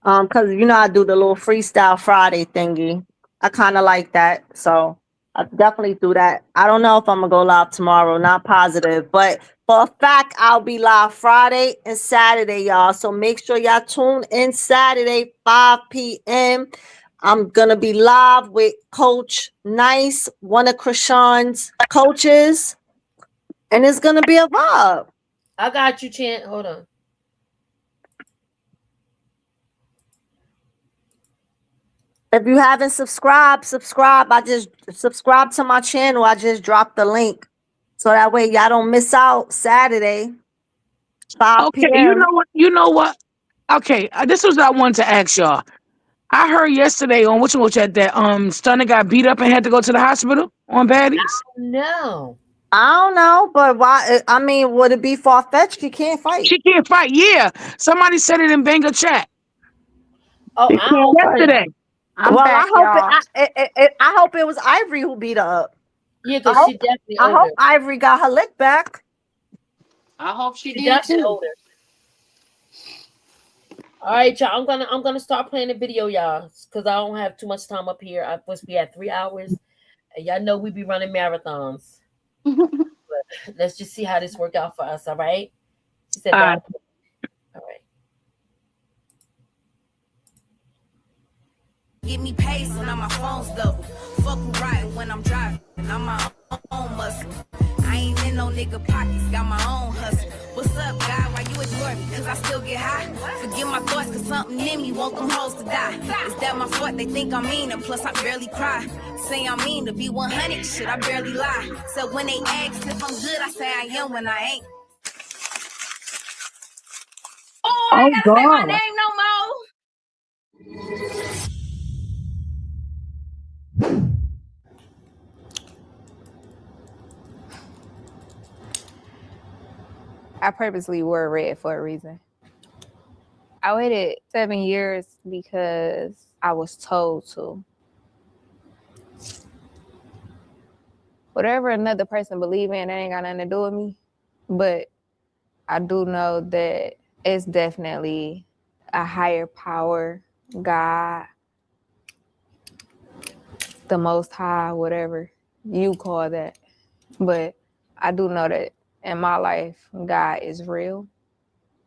Because I do the little freestyle Friday thingy. I kind of like that, so I definitely do that. I don't know if I'm gonna go live tomorrow. Not positive, but for a fact, I'll be live Friday and Saturday, y'all. So make sure y'all tune in Saturday, 5 p.m. I'm gonna be live with Coach Nice, one of Chrisean's coaches, and it's gonna be a vibe. I got you, Chant. Hold on. If you haven't subscribed, subscribe. I just subscribe to my channel. I just dropped the link. So that way y'all don't miss out Saturday, 5 Okay, p.m. You know what? Okay, this was what I wanted to ask y'all. I heard yesterday on what you chat that Stunner got beat up and had to go to the hospital on baddies. No. I don't know, but why? I mean, would it be far fetched? You can't fight. She can't fight. Yeah, somebody said it in Banger chat. Oh, She I can't hope fight yesterday. I'm Well, back, y'all. I hope it was Ivory who beat her up. Yeah, because she definitely I older. hope Ivory got her lick back. I hope she She did definitely too. older. All right, y'all. I'm gonna start playing the video, y'all, because I don't have too much time up here. I'm supposed to be at 3 hours, and y'all know we be running marathons. But let's just see how this work out for us. All right. She said that. All right. Give me pace when on my phone's double. Fuck who riding when I'm driving. I'm my own muscle. I ain't in no nigga pockets, got my own hustle. What's up, God? Why you ignore me? Cause I still get high. Forget my thoughts, cause something in me want them hoes to die. Is that my fault? They think I'm mean, and plus I barely cry. Say I'm mean to be 100, shit, I barely lie. So when they ask if I'm good, I say I am when I ain't. Oh, I ain't gotta say my name no more. I purposely wore red for a reason. I waited 7 years because I was told to. Whatever another person believe in, that ain't got nothing to do with me. But I do know that it's definitely a higher power, God, the Most High, whatever you call that. But I do know that in my life, God is real.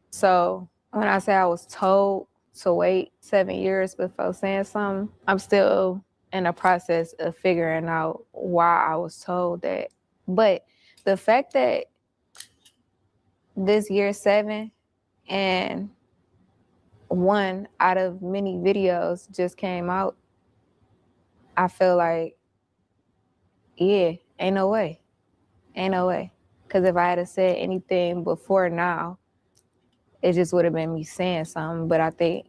So when I say I was told to wait 7 years before saying something, I'm still in the process of figuring out why I was told that. But the fact that this year 7 and one out of many videos just came out, I feel like, yeah, ain't no way. Ain't no way. Because if I had said anything before now, it just would have been me saying something. But I think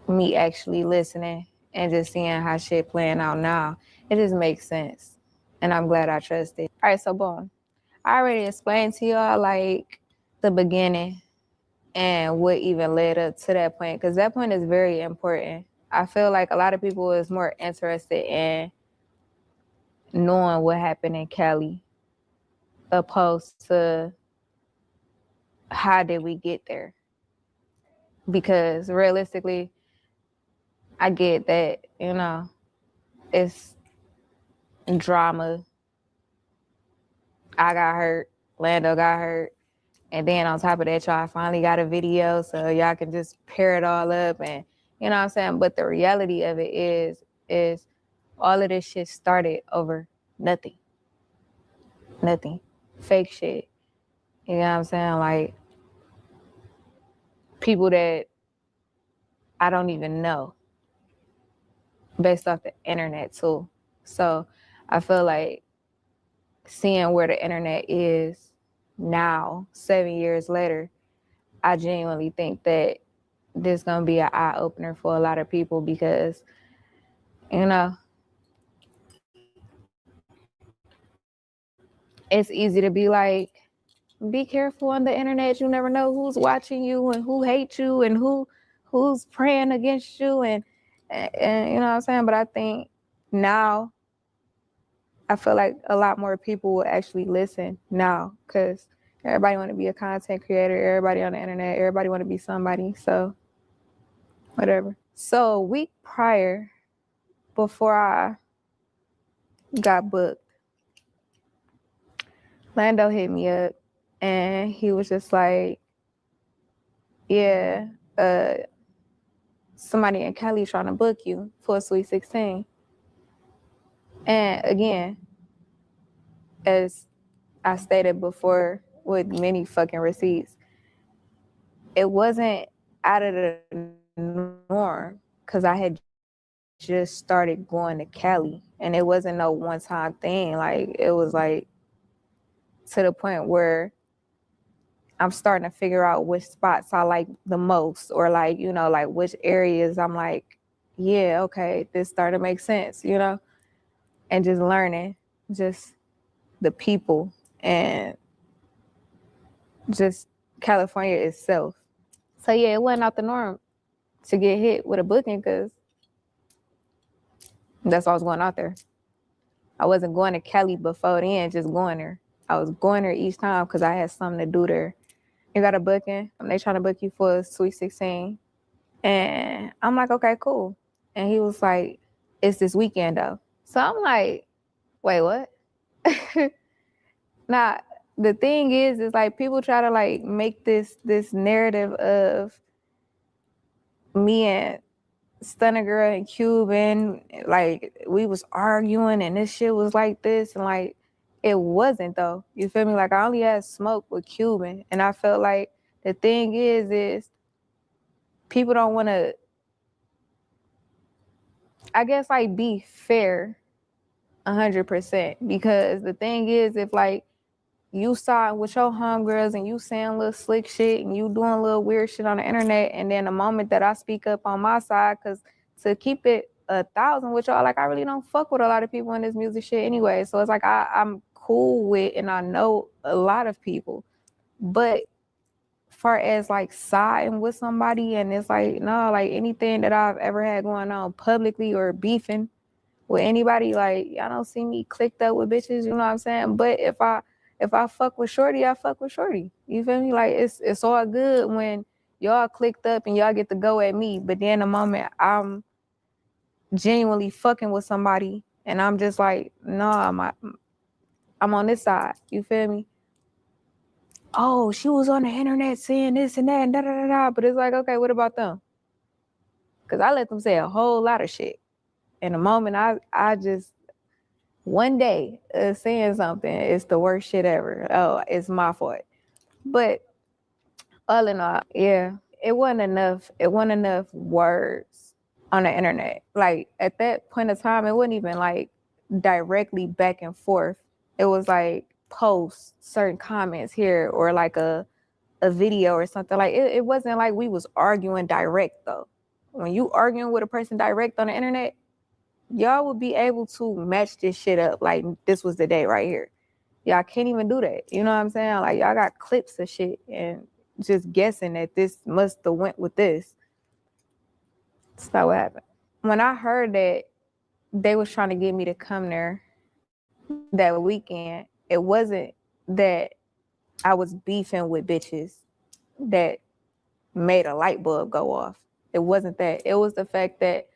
me actually listening and just seeing how shit playing out now, it just makes sense. And I'm glad I trusted. All right, so boom. I already explained to y'all like the beginning and what even led up to that point, because that point is very important. I feel like a lot of people is more interested in knowing what happened in Cali opposed to how did we get there. Because realistically, I get that, it's drama. I got hurt, Lando got hurt, and then on top of that, y'all finally got a video, so y'all can just pair it all up, and you know what I'm saying? But the reality of it is all of this shit started over nothing. Nothing. Fake shit. You know what I'm saying? Like people that I don't even know based off the internet too. So I feel like seeing where the internet is now, 7 years later, I genuinely think that this is gonna be an eye opener for a lot of people because, it's easy to be like, be careful on the internet. You never know who's watching you and who hates you and who's praying against you and you know what I'm saying. But I think now I feel like a lot more people will actually listen now because everybody want to be a content creator. Everybody on the internet. Everybody want to be somebody. So whatever. So a week prior, before I got booked, Lando hit me up and he was just like, yeah, somebody in Cali trying to book you for a Sweet 16. And again, as I stated before with many fucking receipts, it wasn't out of the norm because I had just started going to Cali and it wasn't no one-time thing. Like, it was like to the point where I'm starting to figure out which spots I like the most, or like, you know, like which areas I'm like, yeah, okay, this started to make sense, you know, and just learning just the people and just California itself. So yeah, it wasn't out the norm to get hit with a booking because that's why I was going out there. I wasn't going to Cali before then, just going there. I was going there each time because I had something to do there. You got a booking, they trying to book you for a Sweet 16. And I'm like, okay, cool. And he was like, it's this weekend though. So I'm like, wait, what? Now, the thing is like people try to like make this narrative of me and Stunner Girl and Cuban, like we was arguing and this shit was like this, and like it wasn't though. You feel me? Like I only had smoke with Cuban, and I felt like the thing is people don't want to, I guess, like be fair 100%, because the thing is, if like you saw with your homegirls and you saying little slick shit and you doing little weird shit on the internet, and then the moment that I speak up on my side, because to keep it 1,000 with y'all, like I really don't fuck with a lot of people in this music shit anyway. So it's like I'm cool with and I know a lot of people, but far as like siding with somebody, and it's like no, like anything that I've ever had going on publicly or beefing with anybody, like y'all don't see me clicked up with bitches, you know what I'm saying? But if I fuck with Shorty, I fuck with Shorty. You feel me? Like it's all good when y'all clicked up and y'all get to go at me. But then the moment I'm genuinely fucking with somebody and I'm just like, nah, I'm on this side. You feel me? Oh, she was on the internet saying this and that and da da da da. But it's like, okay, what about them? Because I let them say a whole lot of shit. And the moment I just one day saying something, it's the worst shit ever. Oh, it's my fault. But all in all, yeah, it wasn't enough. It wasn't enough words on the internet. Like at that point of time, it wasn't even like directly back and forth. It was like posts, certain comments here, or like a video or something. Like it wasn't like we was arguing direct though. When you arguing with a person direct on the internet, y'all would be able to match this shit up. Like this was the day right here. Y'all can't even do that. You know what I'm saying? Like y'all got clips of shit and just guessing that this must have went with this. That's not what happened. When I heard that they was trying to get me to come there that weekend, it wasn't that I was beefing with bitches that made a light bulb go off. It wasn't that. It was the fact that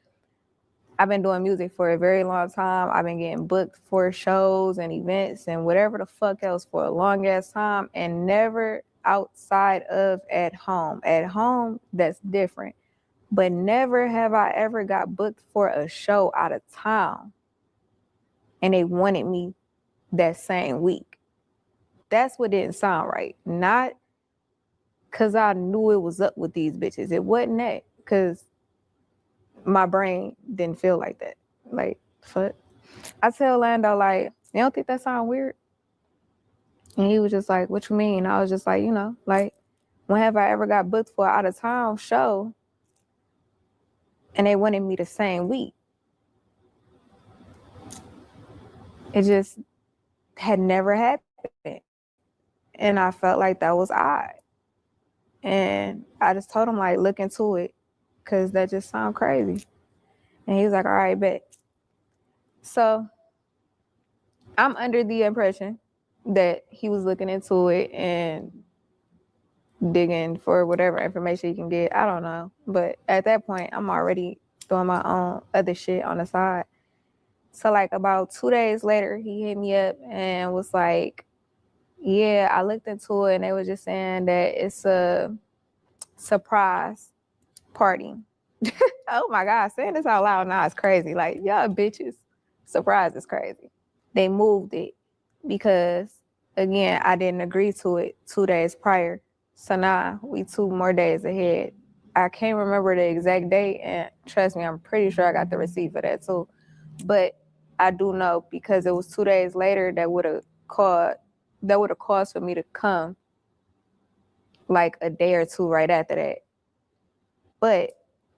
I've been doing music for a very long time. I've been getting booked for shows and events and whatever the fuck else for a long ass time, and never outside of at home. At home, that's different. But never have I ever got booked for a show out of town and they wanted me that same week. That's what didn't sound right. Not because I knew it was up with these bitches. It wasn't that, because my brain didn't feel like that. Like, fuck. I tell Lando, like, you don't think that sound weird? And he was just like, what you mean? I was just like, you know, like, when have I ever got booked for an out of town show and they wanted me the same week? It just had never happened. And I felt like that was odd. And I just told him, like, look into it, because that just sounds crazy. And he was like, all right, bet. So I'm under the impression that he was looking into it and digging for whatever information he can get. I don't know. But at that point, I'm already doing my own other shit on the side. So like about 2 days later, he hit me up and was like, yeah, I looked into it and they were just saying that it's a surprise party. Oh my God, saying this out loud now is crazy. Like, y'all bitches, surprise is crazy. They moved it because, again, I didn't agree to it 2 days prior. So now we 2 more days ahead. I can't remember the exact date, and trust me, I'm pretty sure I got the receipt for that too. But I do know because it was 2 days later that would have called that would have caused for me to come like a day or two right after that. But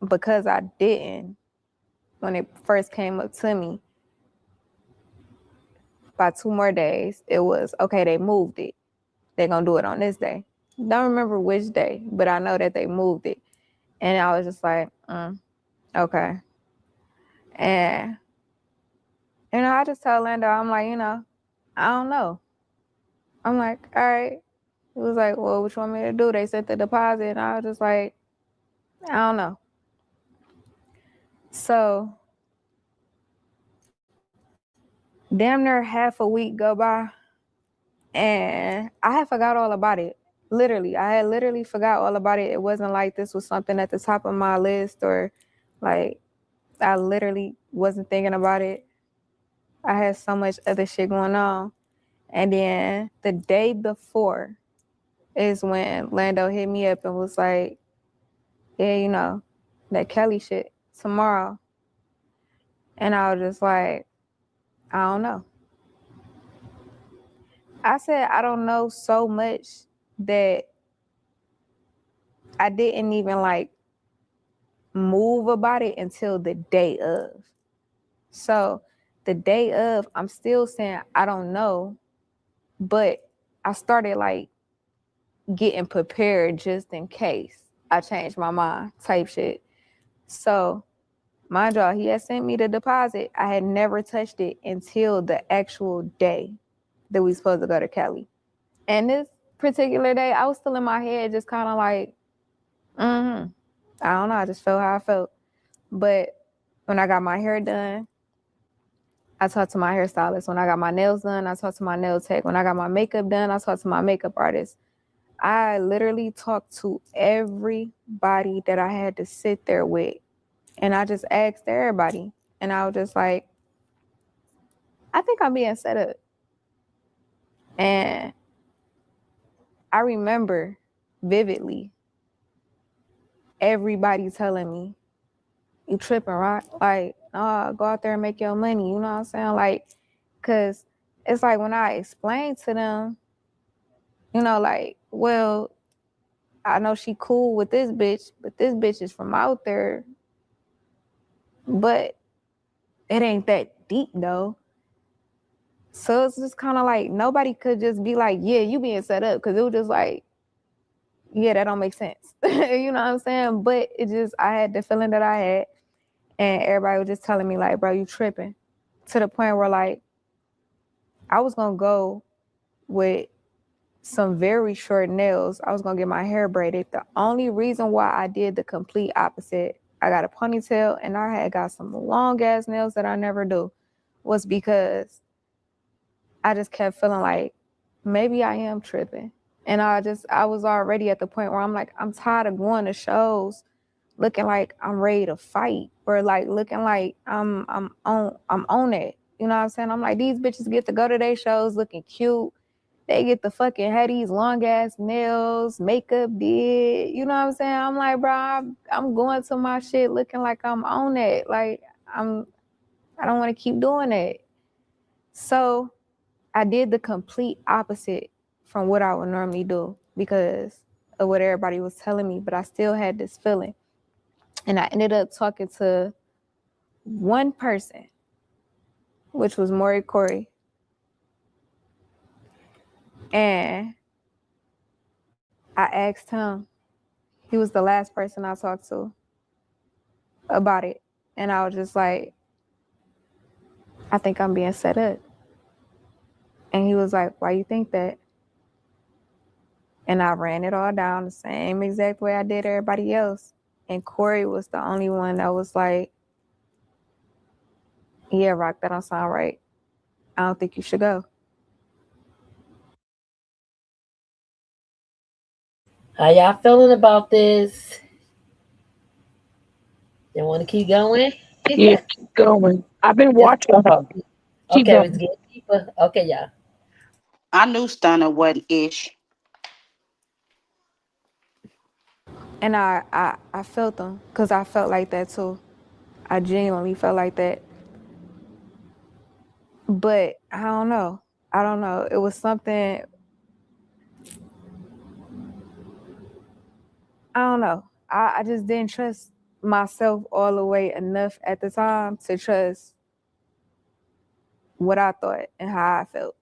because I didn't, when it first came up to me, by 2 more days, it was, okay, they moved it. They're going to do it on this day. Don't remember which day, but I know that they moved it. And I was just like, okay. And, I just told Lando, I'm like, I don't know. I'm like, all right. He was like, well, what you want me to do? They sent the deposit. And I was just like, I don't know. So damn near half a week go by, and I had forgot all about it. Literally, I had literally forgot all about it. It wasn't like this was something at the top of my list, or like I literally wasn't thinking about it. I had so much other shit going on. And then the day before is when Lando hit me up and was like, yeah, that Kelly shit tomorrow. And I was just like, I don't know. I said, I don't know so much that I didn't even like move about it until the day of. So the day of, I'm still saying, I don't know, but I started like getting prepared just in case I changed my mind type shit. So mind y'all, he had sent me the deposit. I had never touched it until the actual day that we supposed to go to Cali. And this particular day, I was still in my head just kind of like, I don't know. I just felt how I felt. But when I got my hair done, I talked to my hairstylist. When I got my nails done, I talked to my nail tech. When I got my makeup done, I talked to my makeup artist. I literally talked to everybody that I had to sit there with. And I just asked everybody. And I was just like, I think I'm being set up. And I remember vividly everybody telling me, you tripping, right? Like, go out there and make your money. You know what I'm saying? Like, because it's like when I explained to them, like, well, I know she cool with this bitch, but this bitch is from out there. But it ain't that deep, though. So it's just kind of like nobody could just be like, yeah, you being set up. Because it was just like, yeah, that don't make sense. You know what I'm saying? But it just, I had the feeling that I had. And everybody was just telling me, like, bro, you tripping. To the point where, like, I was going to go with some very short nails. I was going to get my hair braided. The only reason why I did the complete opposite, I got a ponytail and I had got some long-ass nails that I never do, was because I just kept feeling like maybe I am tripping. And I was already at the point where I'm like, I'm tired of going to shows looking like I'm ready to fight, or like looking like I'm on it. You know what I'm saying? I'm like, these bitches get to go to their shows looking cute. They get to fucking have these long ass nails, makeup did. You know what I'm saying? I'm like, bro, I'm going to my shit looking like I'm on it. Like I don't want to keep doing it. So I did the complete opposite from what I would normally do because of what everybody was telling me, but I still had this feeling. And I ended up talking to one person, which was Maury Corey. And I asked him, he was the last person I talked to about it. And I was just like, I think I'm being set up. And he was like, why you think that? And I ran it all down the same exact way I did everybody else. And Corey was the only one that was like, yeah, Rock, that don't sound right. I don't think you should go. How y'all feeling about this? You want to keep going? Yeah, keep going. I've been watching her. Keep Okay, let's going. get deeper. Okay, y'all. I knew Stunner wasn't ish. And I felt them because I felt like that too. I genuinely felt like that. But I don't know. It was something I don't know. I just didn't trust myself all the way enough at the time to trust what I thought and how I felt.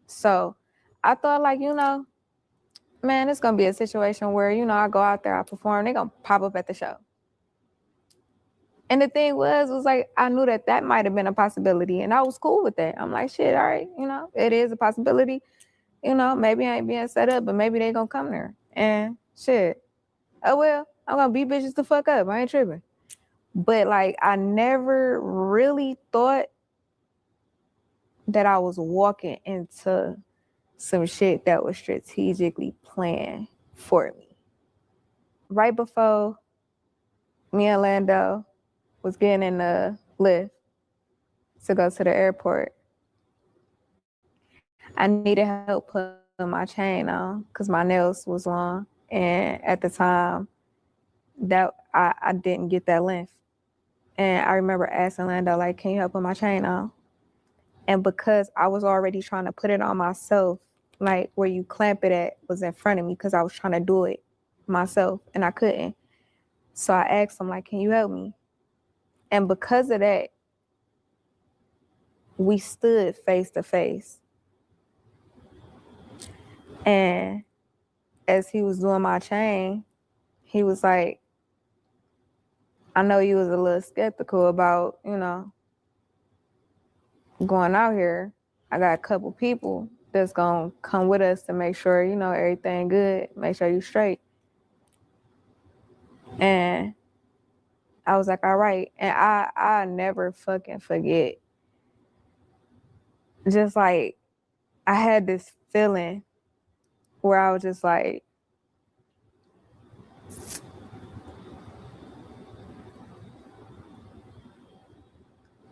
So I thought, like, man, it's gonna be a situation where, I go out there, I perform, they're gonna pop up at the show. And the thing was like, I knew that might have been a possibility, and I was cool with that. I'm like, shit, all right, it is a possibility. Maybe I ain't being set up, but maybe they gonna come there. And shit, oh well, I'm gonna beat bitches the fuck up. I ain't tripping. But like, I never really thought that I was walking into some shit that was strategically planned for me. Right before me and Lando was getting in the lift to go to the airport, I needed help putting my chain on because my nails was long. And at the time, that I didn't get that length. And I remember asking Lando, like, can you help put my chain on? And because I was already trying to put it on myself, like where you clamp it at was in front of me because I was trying to do it myself and I couldn't. So I asked him, like, can you help me? And because of that, we stood face to face. And as he was doing my chain, he was like, I know you was a little skeptical about, going out here. I got a couple people that's gonna come with us to make sure, everything good, make sure you straight. And I was like, all right. And I never fucking forget. Just like, I had this feeling where I was just like,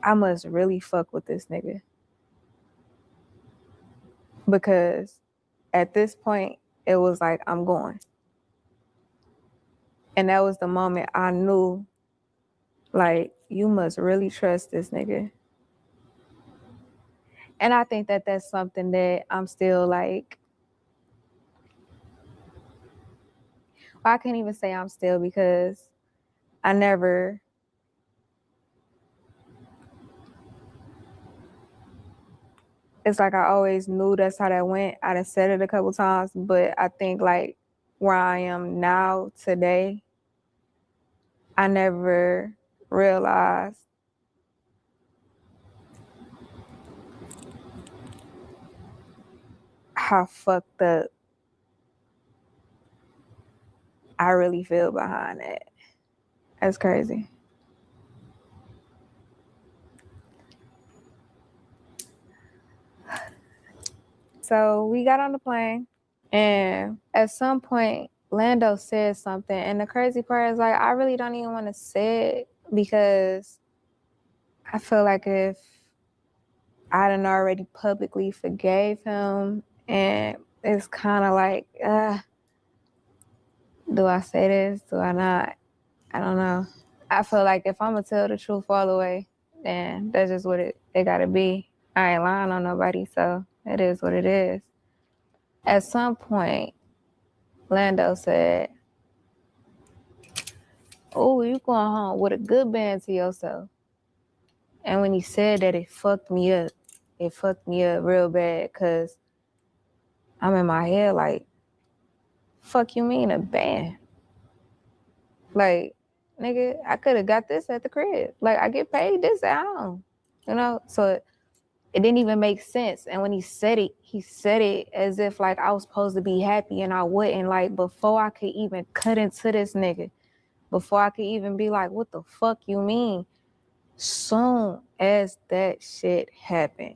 I must really fuck with this nigga. Because at this point, it was like, I'm going. And that was the moment I knew, like, you must really trust this nigga. And I think that that's something that I'm still like, well, I can't even say I'm still because I never, it's like I always knew that's how that went. I done said it a couple times, but I think like where I am now today, I never realized how fucked up I really feel behind that. That's crazy. So we got on the plane, and at some point, Lando said something, and the crazy part is like, I really don't even want to say it because I feel like if I done already publicly forgave him, and it's kind of like, do I say this? Do I not? I don't know. I feel like if I'm gonna tell the truth all the way, then that's just what it gotta be. I ain't lying on nobody, so it is what it is. At some point, Lando said, oh, you going home with a good band to yourself. And when he said that, it fucked me up. It fucked me up real bad because I'm in my head like, fuck you mean a band? Like, nigga, I could have got this at the crib. Like, I get paid this at home, So it didn't even make sense. And when he said it as if like I was supposed to be happy and I wouldn't. Like, before I could even cut into this nigga, before I could even be like, what the fuck you mean? Soon as that shit happened,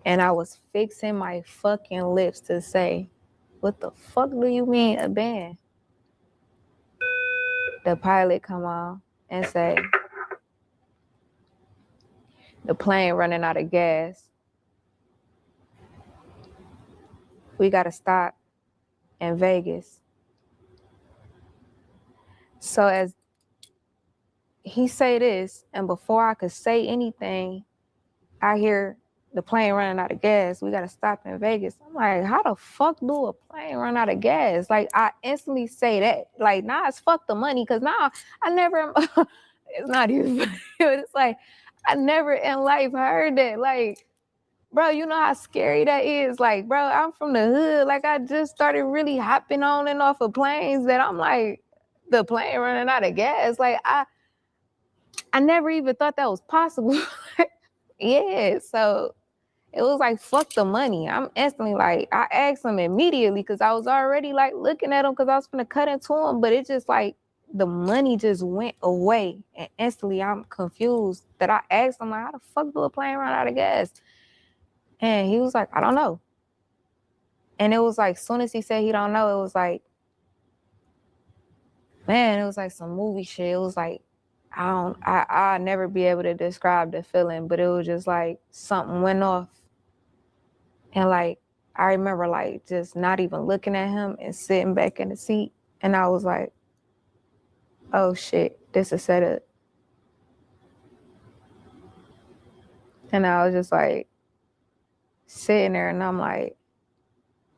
and I was fixing my fucking lips to say, what the fuck do you mean a band? The pilot come on and say, the plane running out of gas. We gotta stop in Vegas. So as he say this, and before I could say anything, I hear the plane running out of gas. We got to stop in Vegas. I'm like, how the fuck do a plane run out of gas? Like, I instantly say that. Like, nah, it's fuck the money. Because nah, I never, it's not even, it's like, I never in life heard that. Like, bro, you know how scary that is? Like, bro, I'm from the hood. Like, I just started really hopping on and off of planes that I'm like, the plane running out of gas. Like, I never even thought that was possible. Yeah, so it was like, fuck the money. I'm instantly like, I asked him immediately because I was already like looking at him because I was gonna cut into him, but it just like the money just went away. And instantly I'm confused that I asked him, like, how the fuck do a plane run out of gas? And he was like, I don't know. And it was like, soon as he said he don't know, it was like, man, it was like some movie shit. It was like, I'll never be able to describe the feeling, but it was just like something went off. And like, I remember like just not even looking at him and sitting back in the seat. And I was like, oh shit, this is set up. And I was just like sitting there and I'm like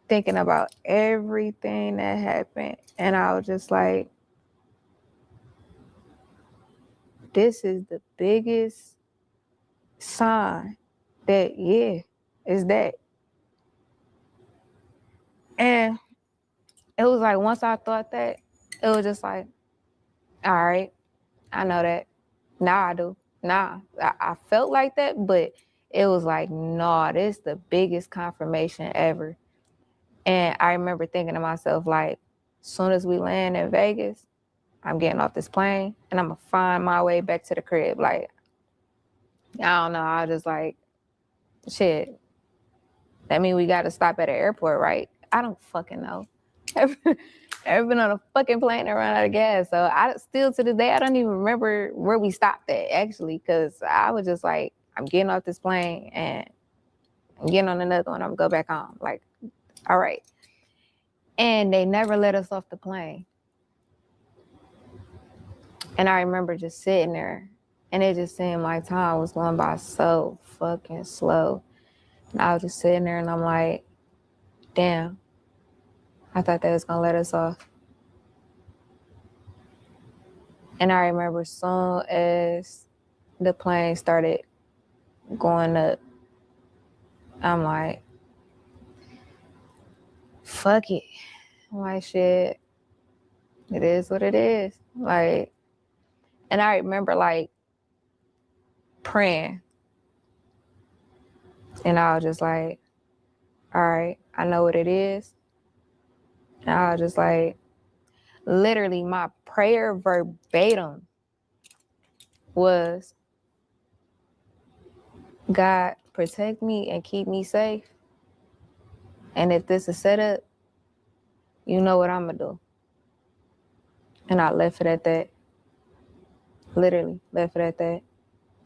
thinking about everything that happened. And I was just like, this is the biggest sign that, yeah, is that. And it was like, once I thought that, it was just like, all right, I know that. Now I do. Nah, I felt like that, but it was like, nah, this is the biggest confirmation ever. And I remember thinking to myself, like, soon as we land in Vegas, I'm getting off this plane and I'm gonna find my way back to the crib. Like, I don't know. I was just like, shit, that means we got to stop at an airport, right? I don't fucking know. Ever been on a fucking plane and run out of gas? So I still to this day, I don't even remember where we stopped at actually, because I was just like, I'm getting off this plane and I'm getting on another one. I'm gonna go back home. Like, all right. And they never let us off the plane. And I remember just sitting there and it just seemed like time was going by so fucking slow. And I was just sitting there and I'm like, damn, I thought they was gonna let us off. And I remember as soon as the plane started going up, I'm like, fuck it. I'm like, shit, it is what it is. Like, and I remember like praying. And I was just like, all right, I know what it is. And I was just like, literally my prayer verbatim was, God, protect me and keep me safe. And if this is set up, you know what I'm gonna do. And I left it at that. Literally left it at that.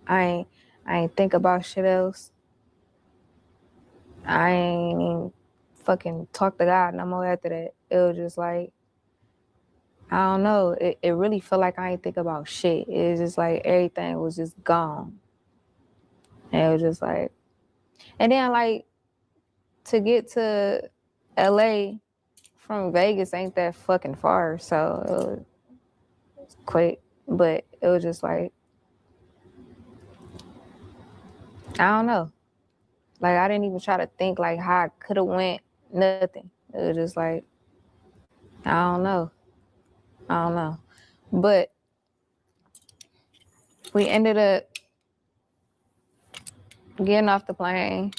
I ain't think about shit else. I ain't even fucking talk to God no more after that. It was just like, I don't know. It really felt like I ain't think about shit. It was just like everything was just gone. And it was just like, and then like to get to LA from Vegas ain't that fucking far. So it was quick, but it was just like, I don't know. Like I didn't even try to think like how I could have went, nothing. It was just like, I don't know. But we ended up getting off the plane.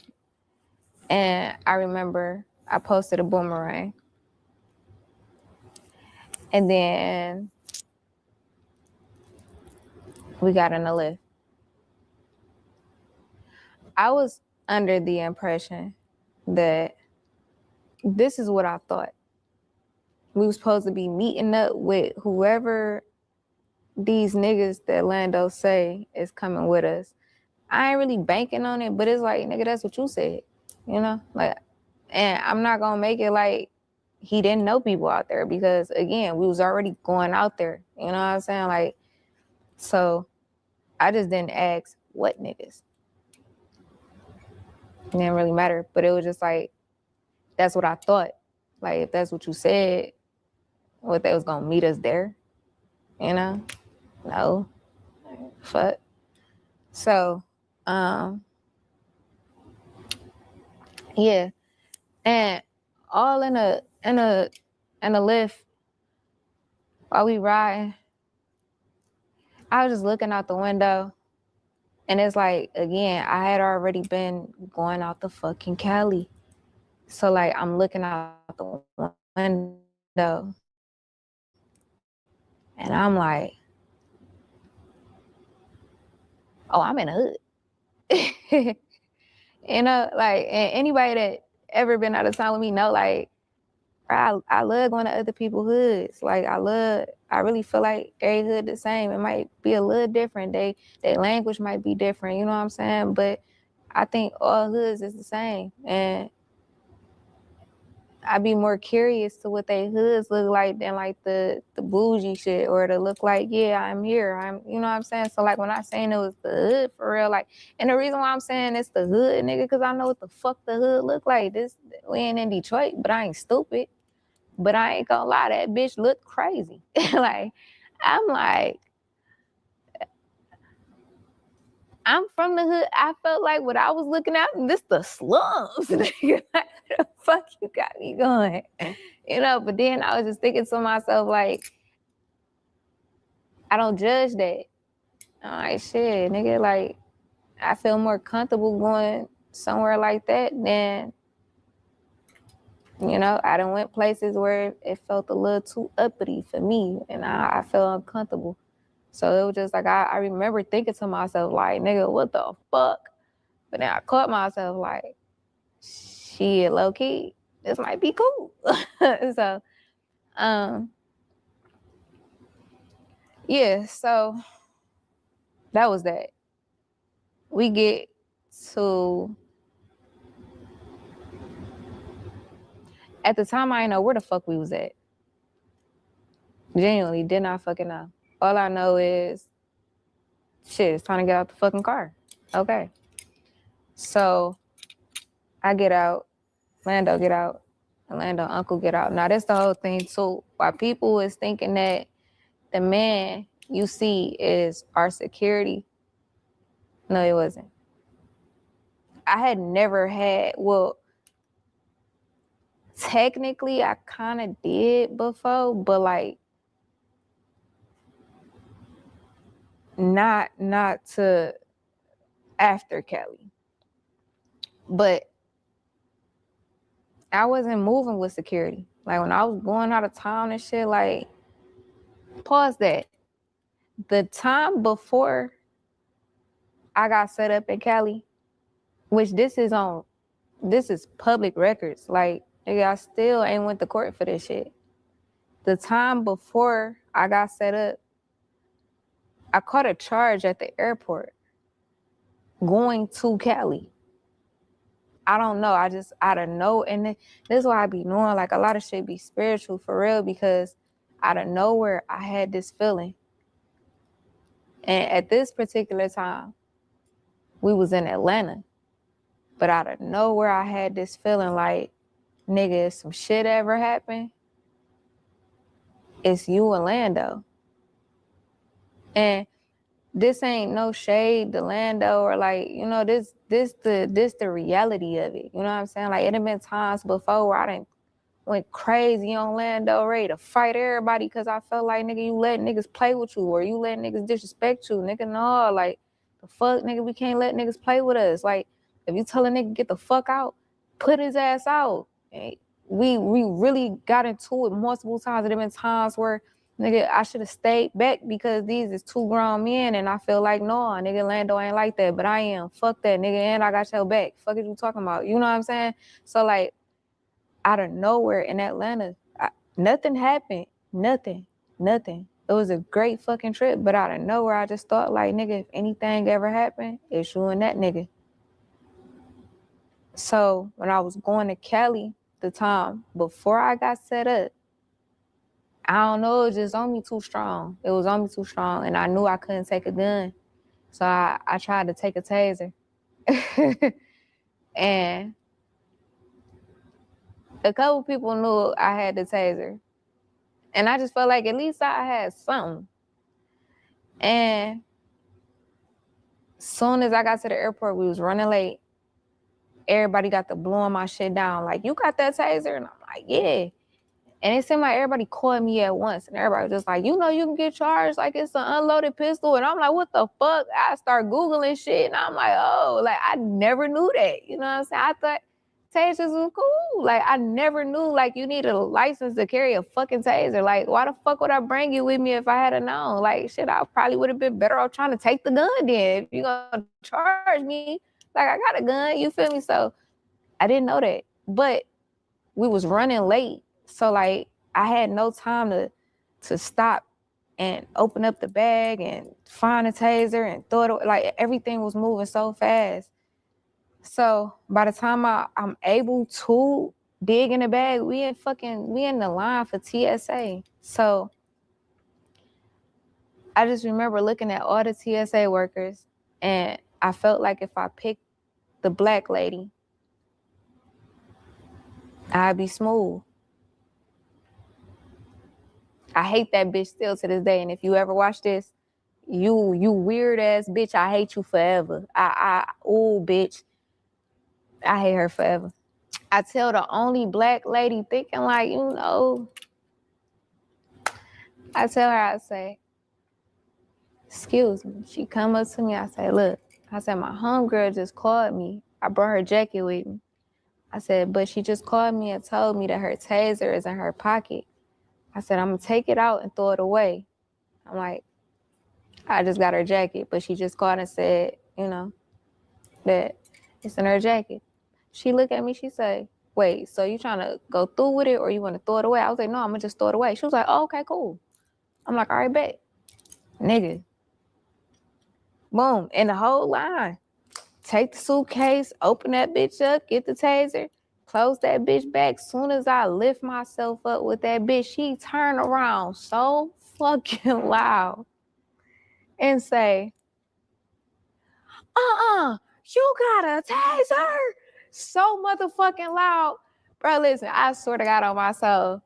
And I remember I posted a boomerang. And then we got in the lift. I was under the impression that this is what I thought. We were supposed to be meeting up with whoever these niggas that Lando say is coming with us. I ain't really banking on it, but it's like, nigga, that's what you said, you know? Like, and I'm not gonna make it like he didn't know people out there because, again, we was already going out there, you know what I'm saying? Like, so I just didn't ask what niggas. It didn't really matter. But it was just like, that's what I thought. Like, if that's what you said, what, they was gonna meet us there? You know? No. Fuck. So, yeah. And all in a lift while we riding, I was just looking out the window. And it's like, again, I had already been going out the fucking Cali. So like, I'm looking out the window and I'm like, oh, I'm in the hood. You know, like, and anybody that ever been out of town with me know, like, I love going to other people's hoods. Like, I really feel like every hood the same. It might be a little different. Their language might be different, you know what I'm saying? But I think all hoods is the same. And I'd be more curious to what they hoods look like than like the bougie shit, or to look like, yeah, I'm here. You know what I'm saying? So like, when I saying it was the hood for real, like, and the reason why I'm saying it's the hood, nigga, because I know what the fuck the hood look like. We ain't in Detroit, but I ain't stupid. But I ain't gonna lie, that bitch looked crazy. Like, I'm from the hood. I felt like what I was looking at, this the slums. Like, where the fuck you got me going? You know, but then I was just thinking to myself, like, I don't judge that. I'm like, shit, nigga, like, I feel more comfortable going somewhere like that than, you know, I done went places where it felt a little too uppity for me, and I felt uncomfortable. So it was just like, I remember thinking to myself, like, nigga, what the fuck? But then I caught myself like, shit, low key, this might be cool. So, yeah, so that was that. We get to, at the time, I didn't know where the fuck we was at. Genuinely, did not fucking know. All I know is, shit, it's time to get out the fucking car. Okay. So I get out, Lando get out, and Lando uncle get out. Now, that's the whole thing too. Why people is thinking that the man you see is our security. No, it wasn't. I had never had, well, technically I kind of did before, but like, not to after Kelly. But I wasn't moving with security. Like, when I was going out of town and shit, like, pause that. The time before I got set up in Cali, which this is public records. Like, nigga, I still ain't went to court for this shit. The time before I got set up, I caught a charge at the airport going to Cali. I don't know. I don't know. And this is why I be knowing, like, a lot of shit be spiritual for real, because out of nowhere, I had this feeling. And at this particular time, we was in Atlanta. But out of nowhere, I had this feeling like, nigga, if some shit ever happened, it's you and Lando. And this ain't no shade to Lando, or like, you know, this the reality of it. You know what I'm saying? Like, it had been times before where I done went crazy on Lando, ready to fight everybody because I felt like, nigga, you let niggas play with you, or you let niggas disrespect you. Nigga, no, like, the fuck, nigga, we can't let niggas play with us. Like, if you tell a nigga get the fuck out, put his ass out. And we really got into it multiple times. There been times where, nigga, I should have stayed back because these is two grown men, and I feel like, no, nigga, Lando ain't like that, but I am. Fuck that, nigga, and I got your back. Fuck is you talking about? You know what I'm saying? So, like, out of nowhere in Atlanta, nothing happened. Nothing. It was a great fucking trip, but out of nowhere, I just thought, like, nigga, if anything ever happened, it's you and that nigga. So when I was going to Cali the time before I got set up, I don't know, it was just on me too strong. It was on me too strong, and I knew I couldn't take a gun. So I tried to take a taser. And a couple people knew I had the taser. And I just felt like at least I had something. And soon as I got to the airport, we was running late. Everybody got to blowing my shit down. Like, you got that taser? And I'm like, yeah. And it seemed like everybody called me at once. And everybody was just like, you know, you can get charged like it's an unloaded pistol. And I'm like, what the fuck? I start Googling shit. And I'm like, oh, like, I never knew that. You know what I'm saying? I thought tasers was cool. Like, I never knew, like, you need a license to carry a fucking taser. Like, why the fuck would I bring you with me if I had known? Like, shit, I probably would have been better off trying to take the gun then. If you're going to charge me, like, I got a gun. You feel me? So I didn't know that. But we was running late. So, like, I had no time to stop and open up the bag and find a taser and throw it away. Like, everything was moving so fast. So by the time I'm able to dig in the bag, we in the line for TSA. So I just remember looking at all the TSA workers, and I felt like if I picked the black lady, I'd be smooth. I hate that bitch still to this day. And if you ever watch this, you weird ass bitch, I hate you forever. Ooh, bitch. I hate her forever. I tell the only black lady thinking like, you know, I tell her, I say, excuse me. She come up to me, I say, look, I said, my homegirl just called me. I brought her jacket with me. I said, but she just called me and told me that her taser is in her pocket. I said, I'm gonna take it out and throw it away. I'm like, I just got her jacket, but she just called and said, you know, that it's in her jacket. She looked at me, she said, wait, so you trying to go through with it or you want to throw it away? I was like, no, I'm gonna just throw it away. She was like, oh, okay, cool. I'm like, all right, bet. Nigga. Boom, and the whole line. Take the suitcase, open that bitch up, get the taser, close that bitch back. Soon as I lift myself up with that bitch, she turned around so fucking loud and say, you got a taser? So motherfucking loud. Bro, listen, I swear to God on my soul.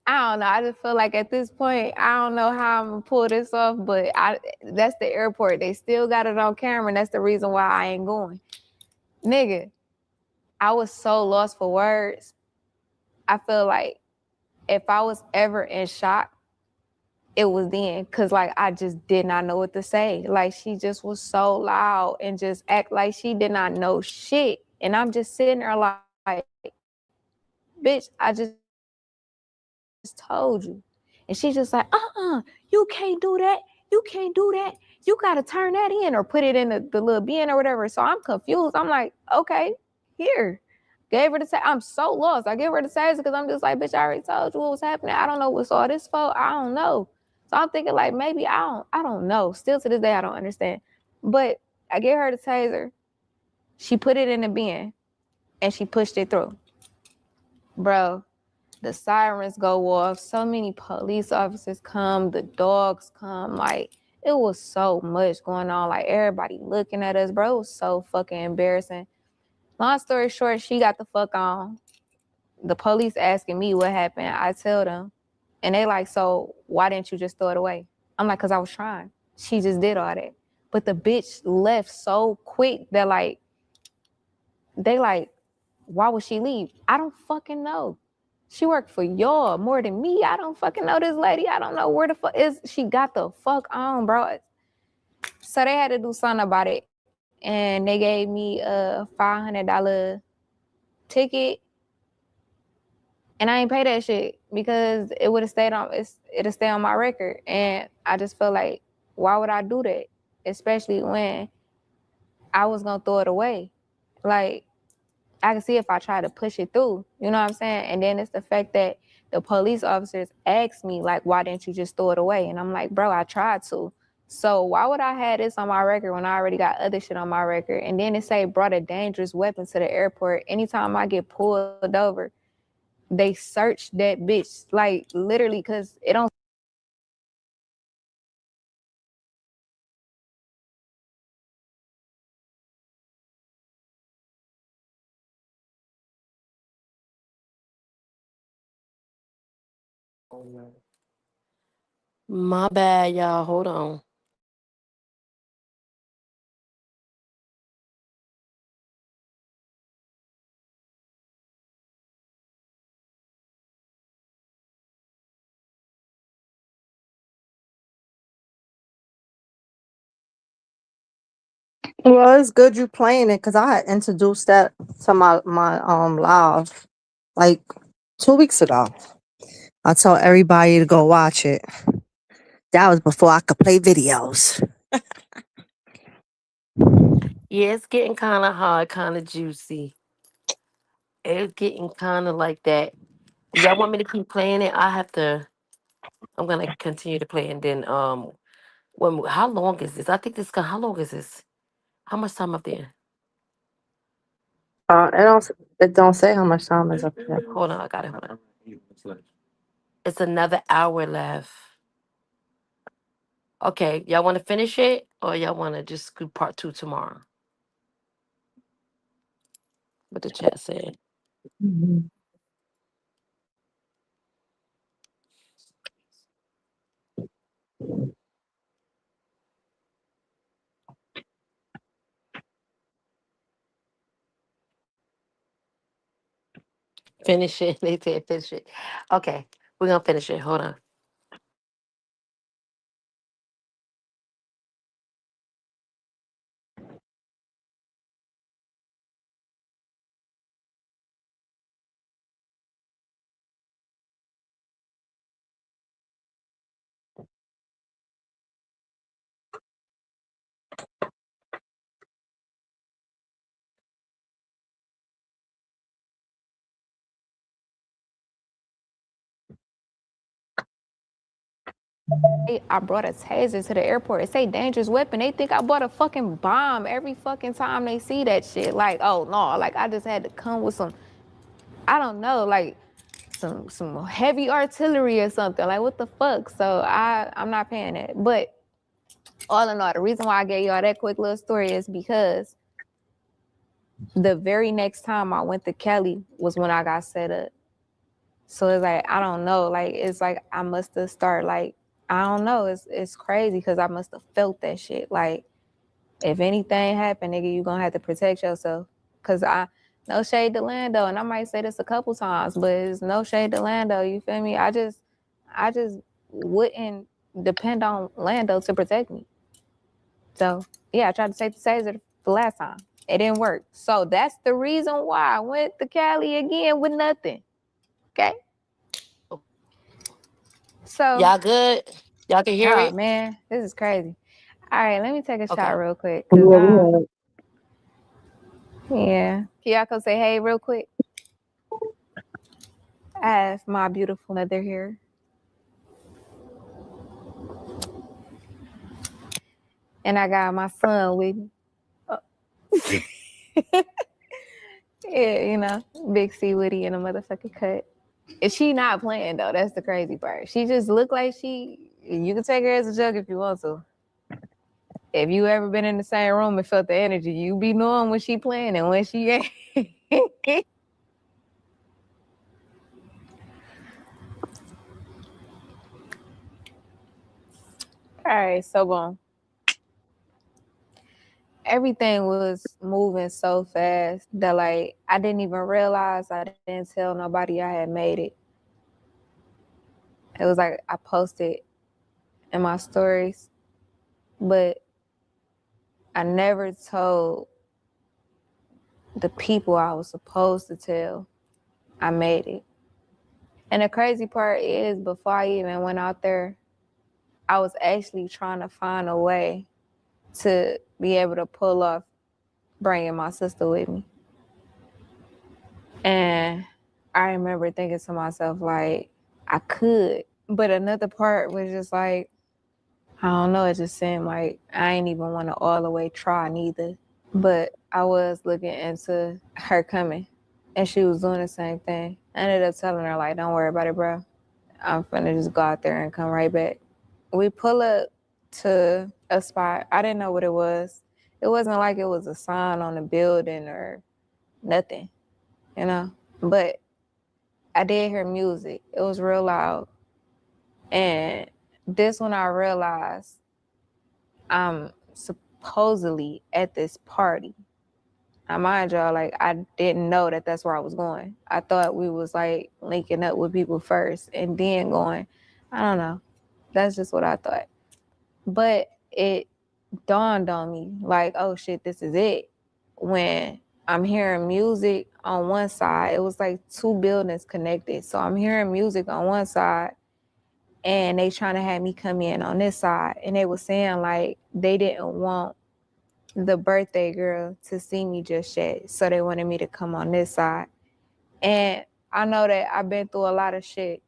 I don't know. I just feel like at this point, I don't know how I'm gonna pull this off, but that's the airport. They still got it on camera, and that's the reason why I ain't going. Nigga, I was so lost for words. I feel like if I was ever in shock, it was then. Cause like I just did not know what to say. Like she just was so loud and just act like she did not know shit. And I'm just sitting there like bitch, I just told you. And she's just like, you can't do that. You can't do that. You got to turn that in or put it in the little bin or whatever. So I'm confused. I'm like, okay, here. Gave her the taser. I'm so lost. I gave her the taser because I'm just like, bitch, I already told you what was happening. I don't know what's all this for. I don't know. So I'm thinking like, maybe I don't know. Still to this day, I don't understand. But I gave her the taser. She put it in the bin and she pushed it through. Bro, the sirens go off. So many police officers come. The dogs come. Like, it was so much going on. Like, everybody looking at us, bro. It was so fucking embarrassing. Long story short, she got the fuck on. The police asking me what happened. I tell them. And they like, so why didn't you just throw it away? I'm like, because I was trying. She just did all that. But the bitch left so quick that like, they like, why would she leave? I don't fucking know. She worked for y'all more than me. I don't fucking know this lady. I don't know where the fuck is. She got the fuck on, bro. So they had to do something about it. And they gave me a $500 ticket. And I ain't pay that shit because it would have stayed on, it'll stay on my record. And I just feel like, why would I do that? Especially when I was gonna throw it away. Like, I can see if I try to push it through, you know what I'm saying? And then it's the fact that the police officers asked me, like, why didn't you just throw it away? And I'm like, bro, I tried to. So why would I have this on my record when I already got other shit on my record? And then it say brought a dangerous weapon to the airport. Anytime I get pulled over, they search that bitch, like literally, because it don't My bad, y'all. Hold on. Well, it's good you playing it because I had introduced that to my live like 2 weeks ago. I told everybody to go watch it. That was before I could play videos. Yeah, it's getting kind of hard, kind of juicy. It's getting kind of like that. Do y'all want me to keep playing it? I have to. I'm gonna continue to play, and then how long is this? I think this. How long is this? How much time up there? It don't say how much time is up there. Hold on, I got it. Hold on. It's another hour left. Okay, y'all want to finish it, or y'all want to just do part 2 tomorrow? What the chat said. Mhm. Finish it. They said finish it. Okay, we're gonna finish it. Hold on. I brought a taser to the airport. It say dangerous weapon. They think I bought a fucking bomb every fucking time they see that shit. Like, oh no, like I just had to come with some, I don't know, like some heavy artillery or something. Like what the fuck? So I'm not paying it. But all in all, the reason why I gave y'all that quick little story is because the very next time I went to Cali was when I got set up. So it's like, I don't know, like, it's like I must have started, like, I don't know, it's crazy because I must have felt that shit. Like, if anything happened, nigga, you gonna have to protect yourself. Cause no shade to Lando, and I might say this a couple times, but it's no shade to Lando, you feel me? I just wouldn't depend on Lando to protect me. So yeah, I tried to take the taser the last time. It didn't work. So that's the reason why I went to Cali again with nothing. Okay? So Y'all good? Y'all can hear oh it? man, this is crazy. All right, let me take a Okay. shot real quick. Yeah, Cause we yeah. Can y'all come say hey real quick? I have my beautiful mother here. And I got my son with me. Oh. Yeah, you know, Big C Woody in a motherfucking cut. And she not playing though. That's the crazy part. She just look like you can take her as a joke if you want to. If you ever been in the same room and felt the energy, you be knowing when she playing and when she ain't. All right, so boom. Everything was moving so fast that like I didn't even realize I didn't tell nobody I had made it. It was like I posted in my stories, but I never told the people I was supposed to tell I made it. And the crazy part is before I even went out there, I was actually trying to find a way to be able to pull off bringing my sister with me. And I remember thinking to myself, like, I could. But another part was just like, I don't know, it just seemed like I ain't even want to all the way try neither. But I was looking into her coming and she was doing the same thing. I ended up telling her, like, don't worry about it, bro. I'm finna just go out there and come right back. We pull up to a spot. I didn't know what it was. It wasn't like it was a sign on the building or nothing, you know? But I did hear music. It was real loud. And this when I realized I'm supposedly at this party. Now, mind y'all, like, I didn't know that that's where I was going. I thought we was, like, linking up with people first and then going. I don't know. That's just what I thought. But it dawned on me, like, oh, shit, this is it. When I'm hearing music on one side, it was, like, 2 buildings connected. So I'm hearing music on one side, and they trying to have me come in on this side. And they were saying, like, they didn't want the birthday girl to see me just yet. So they wanted me to come on this side. And I know that I've been through a lot of shit.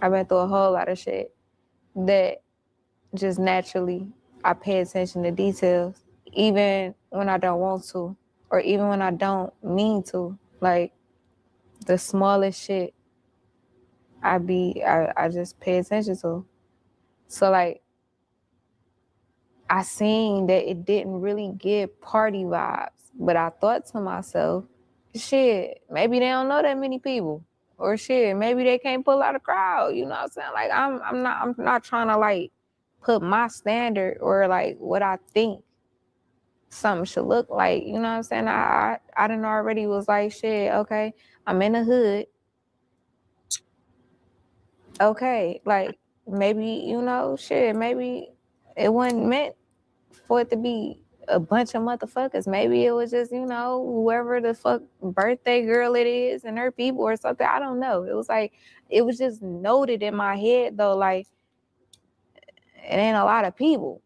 I've been through a whole lot of shit that just naturally I pay attention to details, even when I don't want to, or even when I don't mean to. Like the smallest shit I just pay attention to. So like I seen that it didn't really give party vibes, but I thought to myself, shit, maybe they don't know that many people, or shit, maybe they can't pull out a crowd. You know what I'm saying? Like I'm not trying to like put my standard or like what I think something should look like. You know what I'm saying? I done already was like, shit, okay, I'm in the hood. Okay, like maybe, you know, shit, maybe it wasn't meant for it to be a bunch of motherfuckers. Maybe it was just, you know, whoever the fuck birthday girl it is and her people or something. I don't know. It was like, it was just noted in my head though, like, it ain't a lot of people,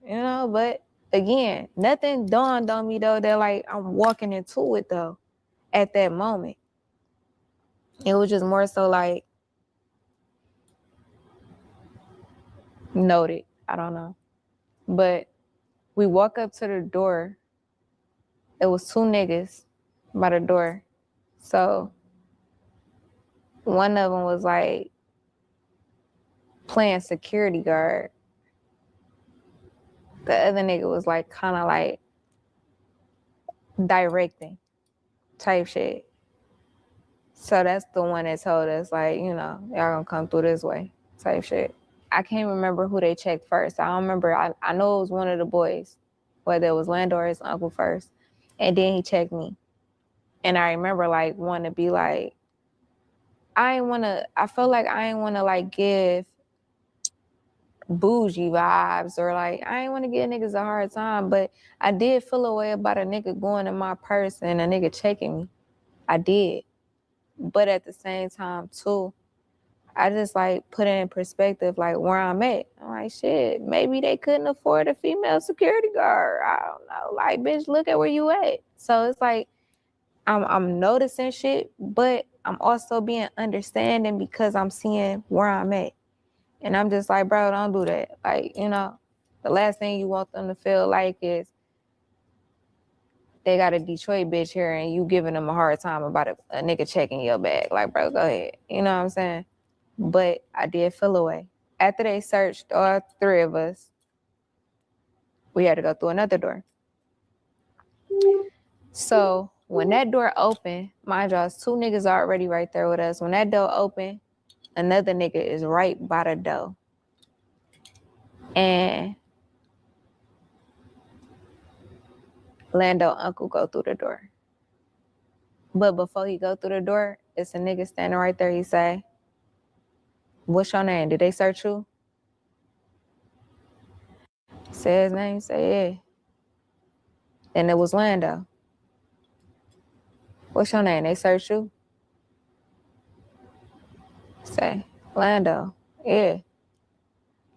you know, but again, nothing dawned on me though that like I'm walking into it though at that moment. It was just more so like noted. I don't know. But we walk up to the door. It was 2 niggas by the door. So one of them was like playing security guard. The other nigga was like kind of like directing type shit. So that's the one that told us like, you know, y'all gonna come through this way type shit. I can't remember who they checked first. I don't remember. I know it was one of the boys, whether it was Lando or his uncle first. And then he checked me. And I remember like wanting to be like, I felt like I ain't want to like give bougie vibes or like I ain't want to give niggas a hard time, but I did feel a way about a nigga going in my purse and a nigga checking me. I did. But at the same time too, I just like put it in perspective like where I'm at. I'm like, shit, maybe they couldn't afford a female security guard. I don't know. Like, bitch, look at where you at. So it's like I'm noticing shit, but I'm also being understanding because I'm seeing where I'm at. And I'm just like, bro, don't do that. Like, you know, the last thing you want them to feel like is they got a Detroit bitch here and you giving them a hard time about a nigga checking your bag. Like, bro, go ahead. You know what I'm saying? But I did feel away. After they searched all 3 of us, we had to go through another door. So when that door opened, mind y'all, 2 niggas already right there with us. When that door opened, another nigga is right by the door. And Lando uncle go through the door. But before he go through the door, it's a nigga standing right there. He say, what's your name? Did they search you? Say his name, say yeah. And it was Lando. What's your name? They search you? Say, Lando. Yeah.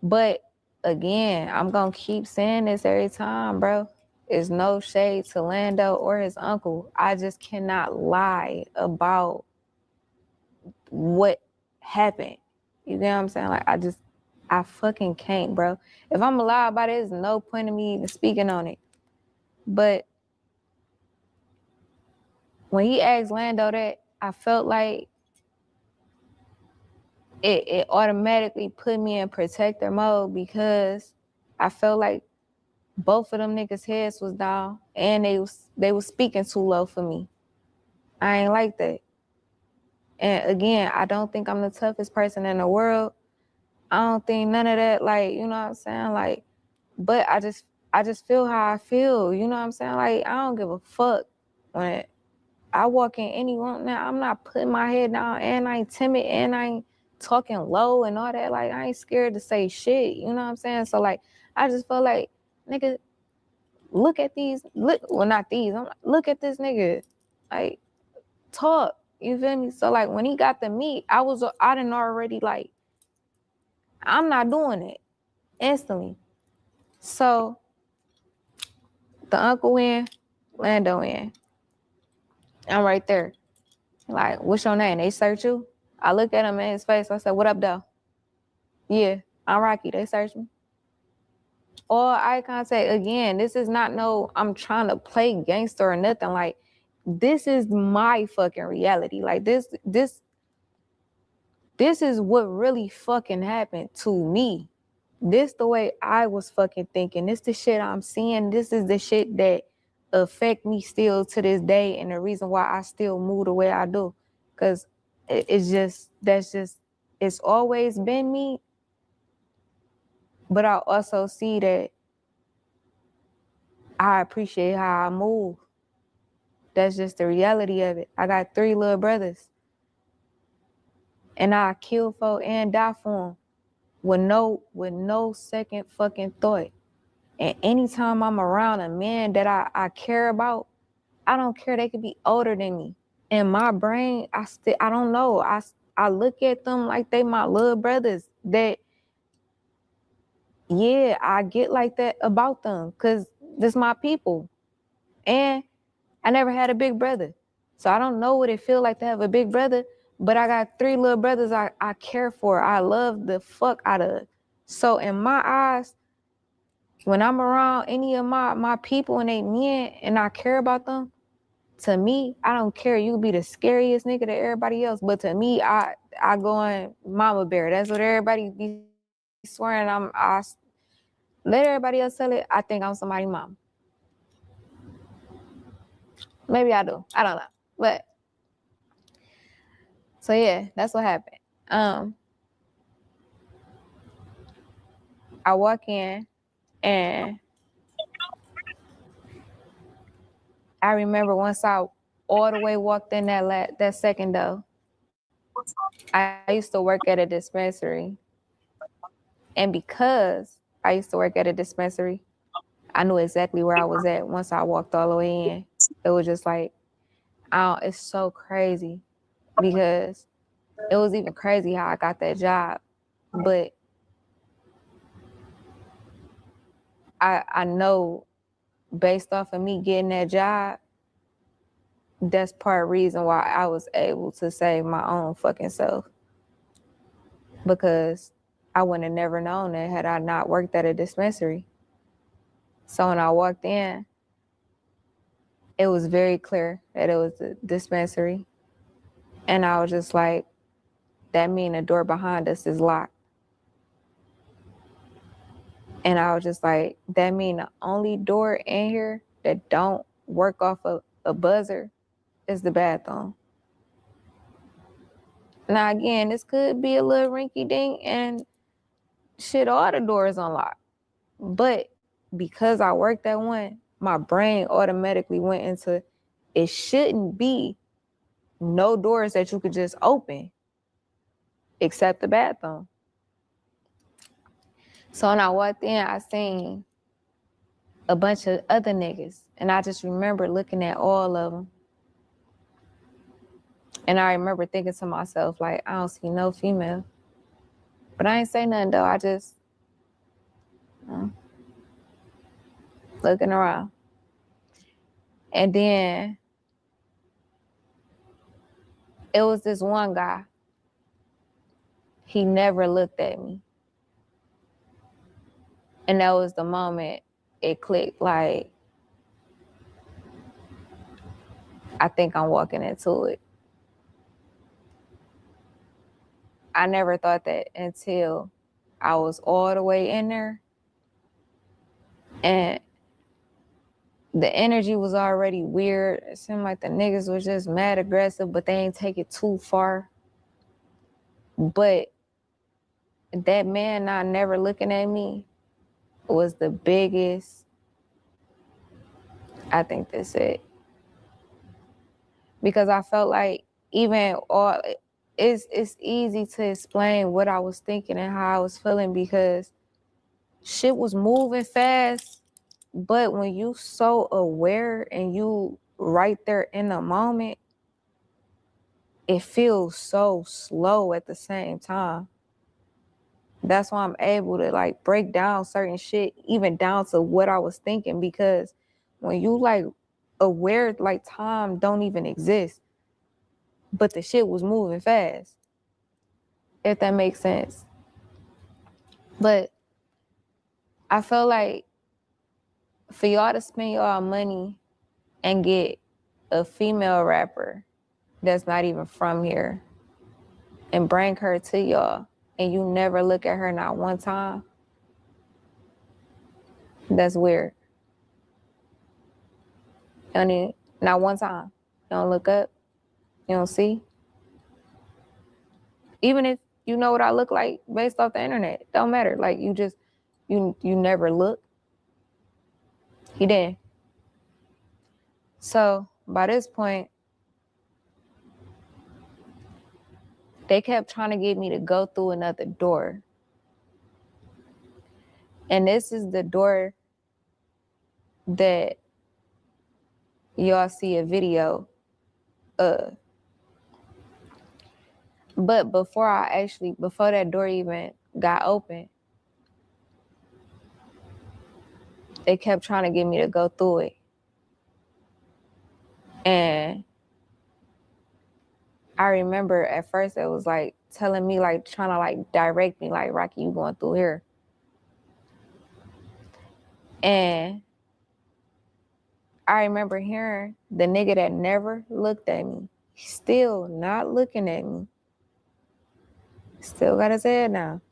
But again, I'm gonna keep saying this every time, bro. It's no shade to Lando or his uncle. I just cannot lie about what happened. You get what I'm saying? Like I fucking can't, bro. If I'm gonna lie about it, there's no point in me even speaking on it. But when he asked Lando that, I felt like it automatically put me in protector mode because I felt like both of them niggas' heads was down and they was speaking too low for me. I ain't like that. And again, I don't think I'm the toughest person in the world. I don't think none of that, like, you know what I'm saying? Like, but I just feel how I feel, you know what I'm saying? Like, I don't give a fuck when I walk in any room now. I'm not putting my head down, and I ain't timid, and I ain't talking low and all that. Like, I ain't scared to say shit, you know what I'm saying? So, like, I just feel like, nigga, look at these, well, not these, look at this nigga, like, talk, you feel me? So, like, when he got the meat, I didn't already, like, I'm not doing it instantly. So, the uncle in, Lando in. I'm right there. Like, what's your name? They search you? I look at him in his face. I said, what up, though? Yeah, I'm Rocky. They search me. Or eye contact. Again, this is not I'm trying to play gangster or nothing. Like, this is my fucking reality. Like, this is what really fucking happened to me. This the way I was fucking thinking. This the shit I'm seeing. This is the shit that affect me still to this day, and the reason why I still move the way I do. Cause it's always been me. But I also see that I appreciate how I move. That's just the reality of it. I got 3 little brothers. And I kill for and die for them with no second fucking thought. And anytime I'm around a man that I care about, I don't care. They could be older than me. In my brain, I don't know. I look at them like they my little brothers. That, yeah, I get like that about them because this my people. And I never had a big brother. So I don't know what it feels like to have a big brother, but I got 3 little brothers I care for. I love the fuck out of. So in my eyes, when I'm around any of my people and they men and I care about them, to me, I don't care. You be the scariest nigga to everybody else, but to me, I go in mama bear. That's what everybody be swearing. I let everybody else tell it. I think I'm somebody's mom. Maybe I do. I don't know. But so yeah, that's what happened. I walk in and I remember once I all the way walked in that second door. I used to work at a dispensary. And because I used to work at a dispensary, I knew exactly where I was at once I walked all the way in. It was just like, it's so crazy because it was even crazy how I got that job. But I know based off of me getting that job, that's part of the reason why I was able to save my own fucking self. Because I wouldn't have never known that had I not worked at a dispensary. So when I walked in, it was very clear that it was a dispensary. And I was just like, that mean the door behind us is locked. And I was just like, that mean the only door in here that don't work off a buzzer is the bathroom. Now again, this could be a little rinky dink and shit, all the doors unlocked. But because I worked that one, my brain automatically went into, it shouldn't be no doors that you could just open except the bathroom. So when I walked in, I seen a bunch of other niggas. And I just remember looking at all of them. And I remember thinking to myself, like, I don't see no female. But I ain't say nothing though. I just looking around. And then it was this one guy. He never looked at me. And that was the moment it clicked, like, I think I'm walking into it. I never thought that until I was all the way in there. And the energy was already weird. It seemed like the niggas was just mad aggressive, but they ain't take it too far. But that man not never looking at me was the biggest. I think that's it. Because I felt like even all it's easy to explain what I was thinking and how I was feeling because shit was moving fast. But when you so aware and you right there in the moment, it feels so slow at the same time. That's why I'm able to like break down certain shit, even down to what I was thinking, because when you like aware, like time don't even exist, but the shit was moving fast, if that makes sense. But I feel like for y'all to spend y'all money and get a female rapper that's not even from here and bring her to y'all and you never look at her not one time, that's weird. I mean, not one time. You don't look up, you don't see. Even if you know what I look like based off the internet, don't matter. Like you just, you never look. He didn't. So by this point, they kept trying to get me to go through another door. And this is the door that y'all see a video of. But before that door even got open, they kept trying to get me to go through it. And I remember at first it was like telling me, like trying to like direct me, like, Rocky, you going through here. And I remember hearing the nigga that never looked at me, still not looking at me, still got his head down.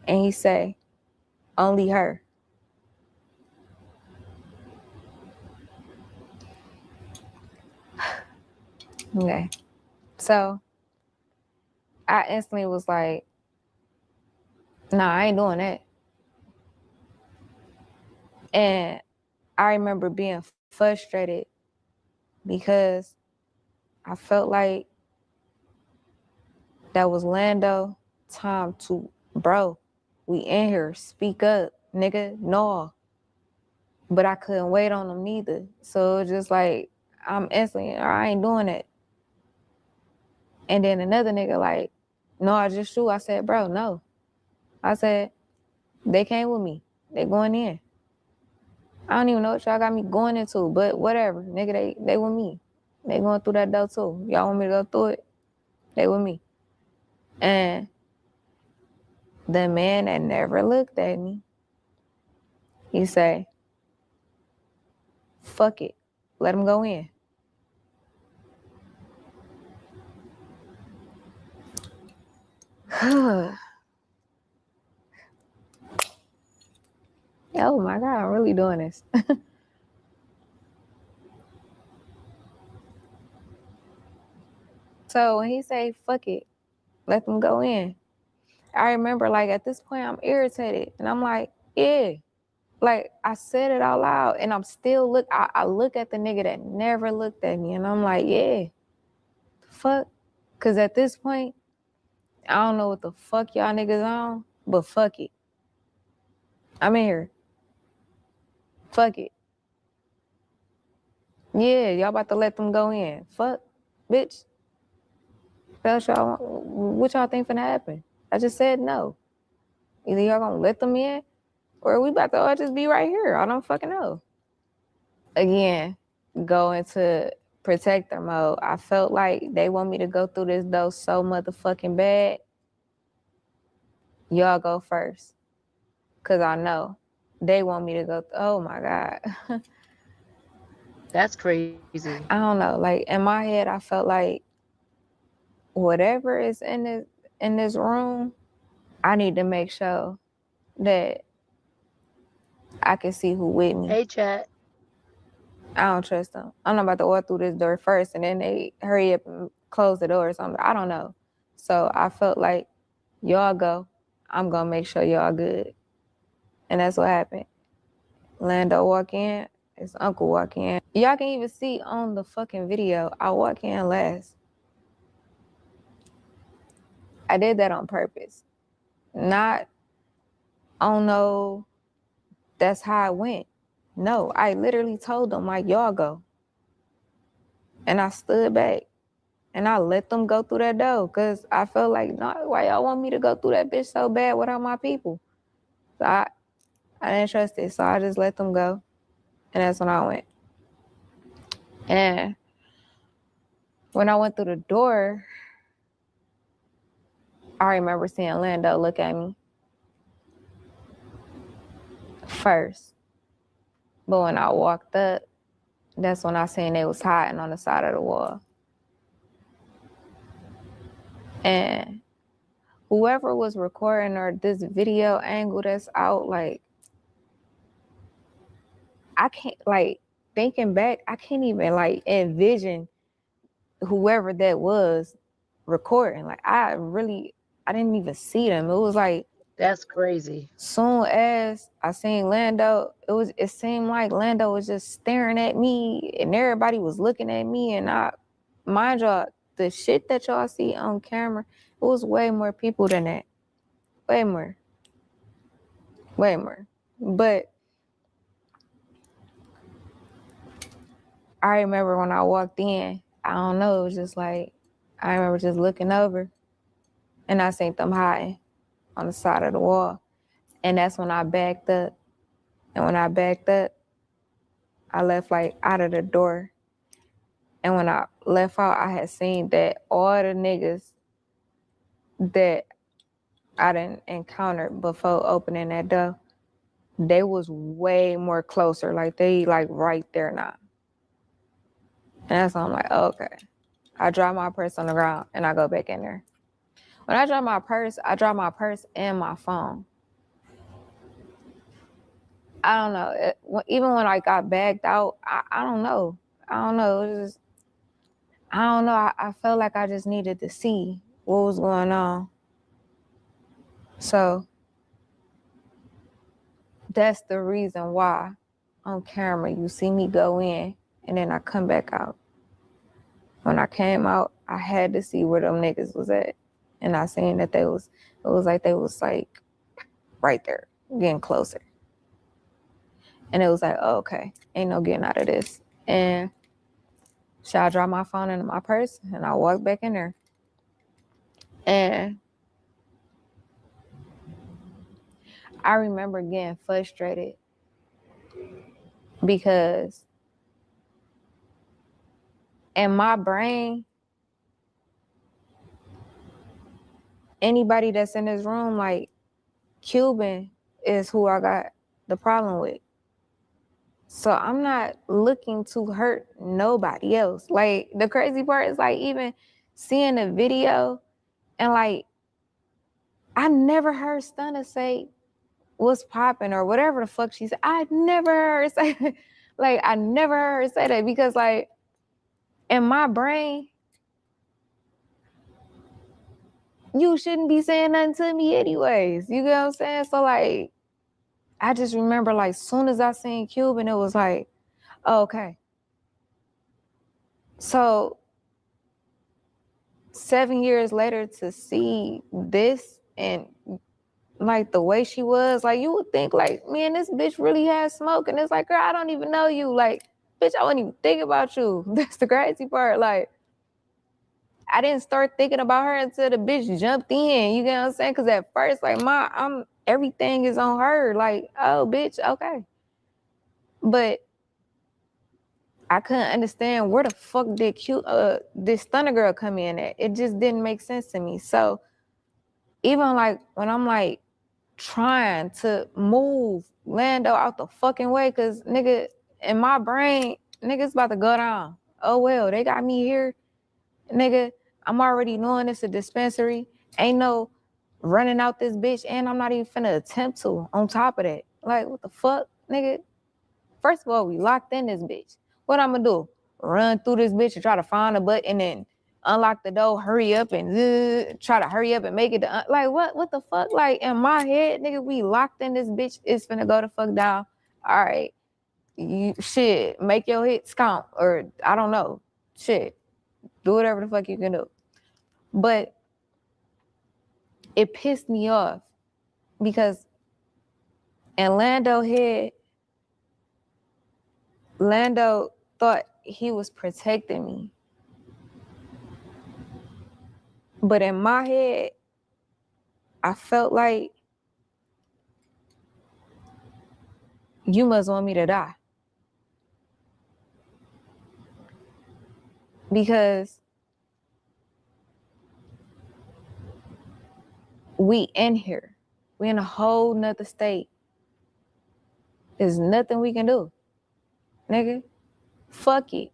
And he say, only her. Okay. So I instantly was like, nah, I ain't doing that. And I remember being frustrated because I felt like that was Lando time to, bro, we in here, speak up, nigga, no. But I couldn't wait on them neither. So it was just like, I'm instantly, I ain't doing it. And then another nigga like, no, I just shoot. I said, bro, no. I said, they came with me. They going in. I don't even know what y'all got me going into, but whatever. Nigga, they with me. They going through that door too. Y'all want me to go through it? They with me. And the man that never looked at me, he say, fuck it. Let him go in. Oh my God, I'm really doing this. So when he say, fuck it, let them go in. I remember like at this point I'm irritated and I'm like, yeah. Like I said it out loud and I'm still I look at the nigga that never looked at me and I'm like, yeah, fuck. Cause at this point, I don't know what the fuck y'all niggas on, but fuck it. I'm in here. Fuck it. Yeah, y'all about to let them go in. Fuck, bitch. What y'all think finna happen? I just said no. Either y'all gonna let them in or we about to all just be right here. I don't fucking know. Again, go into protector mode. I felt like they want me to go through this though so motherfucking bad. Y'all go first. Cause I know they want me to go. Oh my God. That's crazy. I don't know. Like in my head, I felt like whatever is in this room, I need to make sure that I can see who with me. Hey, chat. I don't trust them. I'm not about to walk through this door first and then they hurry up and close the door or something. I don't know. So I felt like, y'all go. I'm gonna make sure y'all good. And that's what happened. Lando walk in, his uncle walk in. Y'all can even see on the fucking video, I walk in last. I did that on purpose. Not, oh no, that's how it went. No, I literally told them, like, y'all go. And I stood back and I let them go through that door because I felt like, no, why y'all want me to go through that bitch so bad without my people? So I didn't trust it, so I just let them go. And that's when I went. And when I went through the door, I remember seeing Lando look at me first. But when I walked up, that's when I seen they was hiding on the side of the wall. And whoever was recording or this video angle that's out, like, I can't, like, thinking back, I can't even, like, envision whoever that was recording. Like, I didn't even see them. It was like, that's crazy. Soon as I seen Lando, it seemed like Lando was just staring at me and everybody was looking at me. And mind y'all, the shit that y'all see on camera, it was way more people than that. Way more. Way more. But I remember when I walked in, I don't know, it was just like, I remember just looking over and I seen them hiding on the side of the wall. And that's when I backed up. And when I backed up, I left like out of the door. And when I left out, I had seen that all the niggas that I didn't encounter before opening that door, they was way more closer. Like they like right there now. And that's when I'm like, oh, okay. I drop my purse on the ground and I go back in there. When I drop my purse and my phone. I don't know. Even when I got bagged out, I don't know. I don't know. It was just, I don't know. I felt like I just needed to see what was going on. So that's the reason why on camera you see me go in and then I come back out. When I came out, I had to see where them niggas was at. And I seen that it was like they was like right there, getting closer. And it was like, oh, okay, ain't no getting out of this. And so I dropped my phone into my purse and I walked back in there. And I remember getting frustrated because in my brain, anybody that's in this room, like Cuban is who I got the problem with. So I'm not looking to hurt nobody else. Like the crazy part is like even seeing the video and like I never heard Stunna say what's popping or whatever the fuck she said. I never heard her say like I never heard her say that because like in my brain, you shouldn't be saying nothing to me anyways. You get what I'm saying? So like I just remember like soon as I seen Cuban, it was like, oh, okay. So 7 years later to see this and like the way she was, like you would think like, man, this bitch really has smoke. And it's like, girl, I don't even know you. Like, bitch, I wouldn't even think about you. That's the crazy part. Like, I didn't start thinking about her until the bitch jumped in. You get what I'm saying? Because at first, like, everything is on her. Like, oh, bitch, okay. But I couldn't understand where the fuck did this Stunna girl come in at. It just didn't make sense to me. So even like when I'm like trying to move Lando out the fucking way, because nigga, in my brain, nigga's about to go down. Oh well, they got me here. Nigga, I'm already knowing it's a dispensary. Ain't no running out this bitch, and I'm not even finna attempt to on top of that. Like, what the fuck, nigga? First of all, we locked in this bitch. What I'm gonna do? Run through this bitch and try to find a button and unlock the door, hurry up and try to hurry up and make it to like what the fuck? Like in my head, nigga, we locked in this bitch. It's finna go the fuck down. All right, you shit, make your hits count, or I don't know, shit, do whatever the fuck you can do. But it pissed me off because in Lando head, Lando thought he was protecting me. But in my head, I felt like you must want me to die. Because we in here. We in a whole nother state. There's nothing we can do. Nigga, fuck it.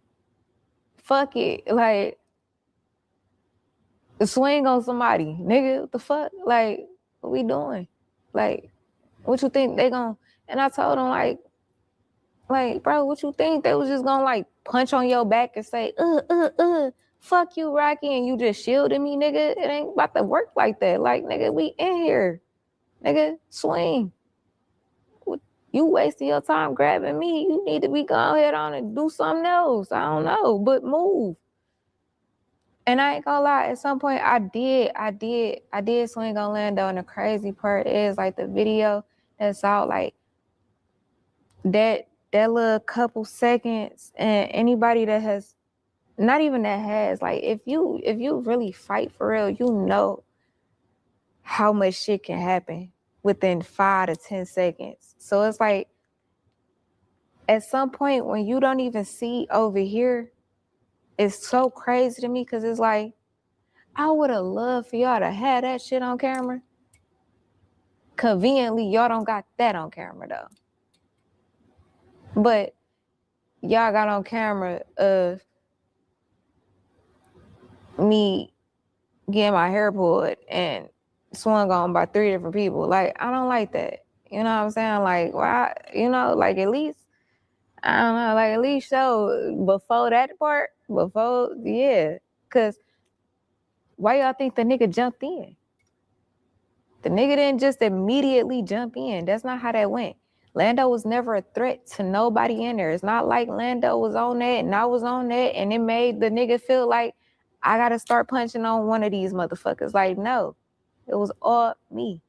Fuck it. Like, swing on somebody. Nigga, what the fuck? Like, what we doing? Like, what you think they gonna... And I told him, like, bro, what you think? They was just gonna, like, punch on your back and say, fuck you, Rocky, and you just shielded me, nigga? It ain't about to work like that. Like, nigga, we in here. Nigga, swing. You wasting your time grabbing me. You need to be going ahead on and do something else. I don't know, but move. And I ain't gonna lie, at some point I did swing on Lando, and the crazy part is like the video that's out, like that little couple seconds, and anybody that has, not even that has, like if you really fight for real, you know how much shit can happen within 5 to 10 seconds. So it's like, at some point when you don't even see over here, it's so crazy to me because it's like, I would have loved for y'all to have that shit on camera. Conveniently, y'all don't got that on camera though. But y'all got on camera of me getting my hair pulled and swung on by 3 different people. Like, I don't like that. You know what I'm saying? Like, why? You know, like at least, I don't know, like at least show before that part, yeah. Cause why y'all think the nigga jumped in? The nigga didn't just immediately jump in. That's not how that went. Lando was never a threat to nobody in there. It's not like Lando was on that and I was on that and it made the nigga feel like I gotta start punching on one of these motherfuckers. Like, no, it was all me.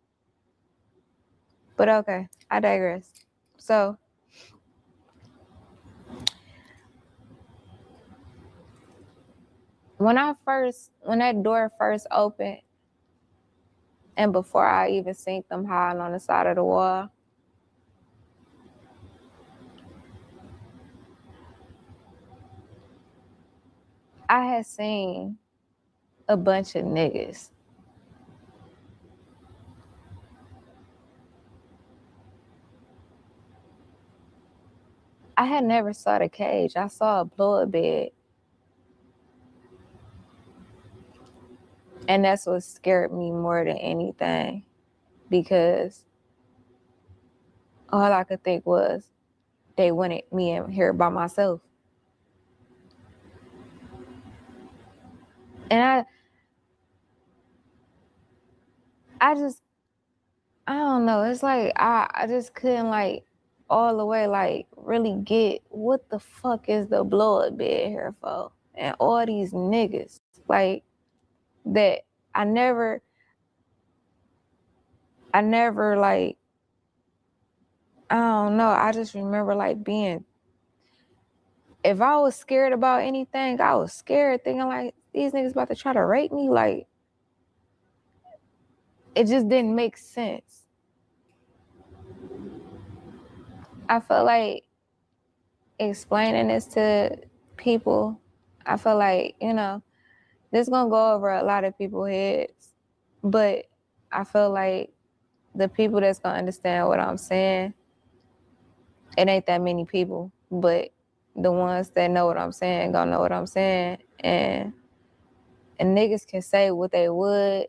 But okay, I digress. So, when that door first opened, and before I even seen them hiding on the side of the wall, I had seen a bunch of niggas. I had never saw the cage. I saw a blood bed. And that's what scared me more than anything, because all I could think was they wanted me in here by myself. And I don't know. It's like I just couldn't like all the way like really get what the fuck is the blood bed here for? And all these niggas like that I never like, I don't know. I just remember like being, if I was scared about anything, I was scared thinking like these niggas about to try to rape me. Like, it just didn't make sense. I feel like explaining this to people, I feel like, you know, this gonna go over a lot of people's heads, but I feel like the people that's gonna understand what I'm saying, it ain't that many people, but the ones that know what I'm saying gonna know what I'm saying. And niggas can say what they would,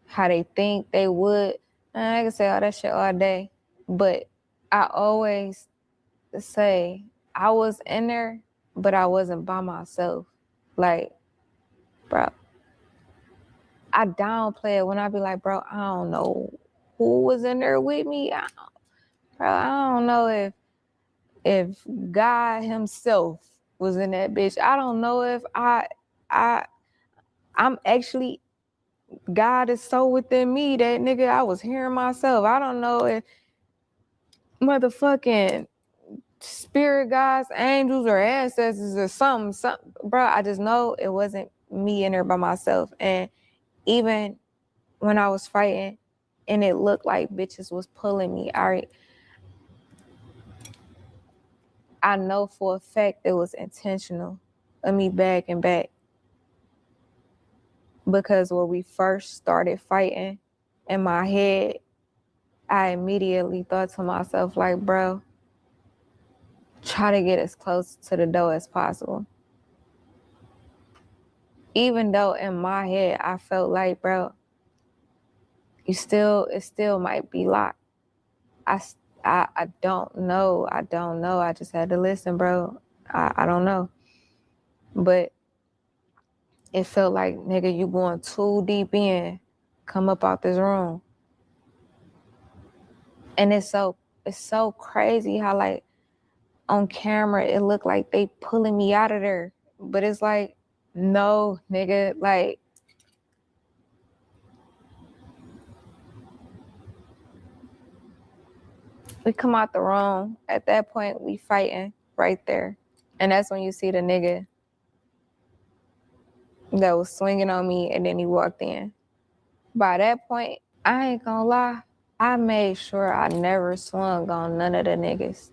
how they think they would. And I can say all that shit all day, but I always say I was in there, but I wasn't by myself. Like, bro. I downplay it when I be like, bro, I don't know who was in there with me. Bro, I don't know if God himself was in that bitch. I don't know if I'm actually, God is so within me that nigga, I was hearing myself. I don't know if motherfucking spirit guides, angels, or ancestors or something. Bro, I just know it wasn't me in there by myself. And even when I was fighting and it looked like bitches was pulling me, I know for a fact it was intentional of me backing back. Because when we first started fighting, in my head, I immediately thought to myself, like, bro, try to get as close to the door as possible. Even though in my head, I felt like, bro, it still might be locked. I don't know. I just had to listen, bro. I don't know. But it felt like, nigga, you going too deep in. Come up out this room. And it's so crazy how, like, on camera, it looked like they pulling me out of there. But it's like, no, nigga, like, we come out the room. At that point, we fighting right there. And that's when you see the nigga that was swinging on me, and then he walked in. By that point, I ain't gonna lie, I made sure I never swung on none of the niggas.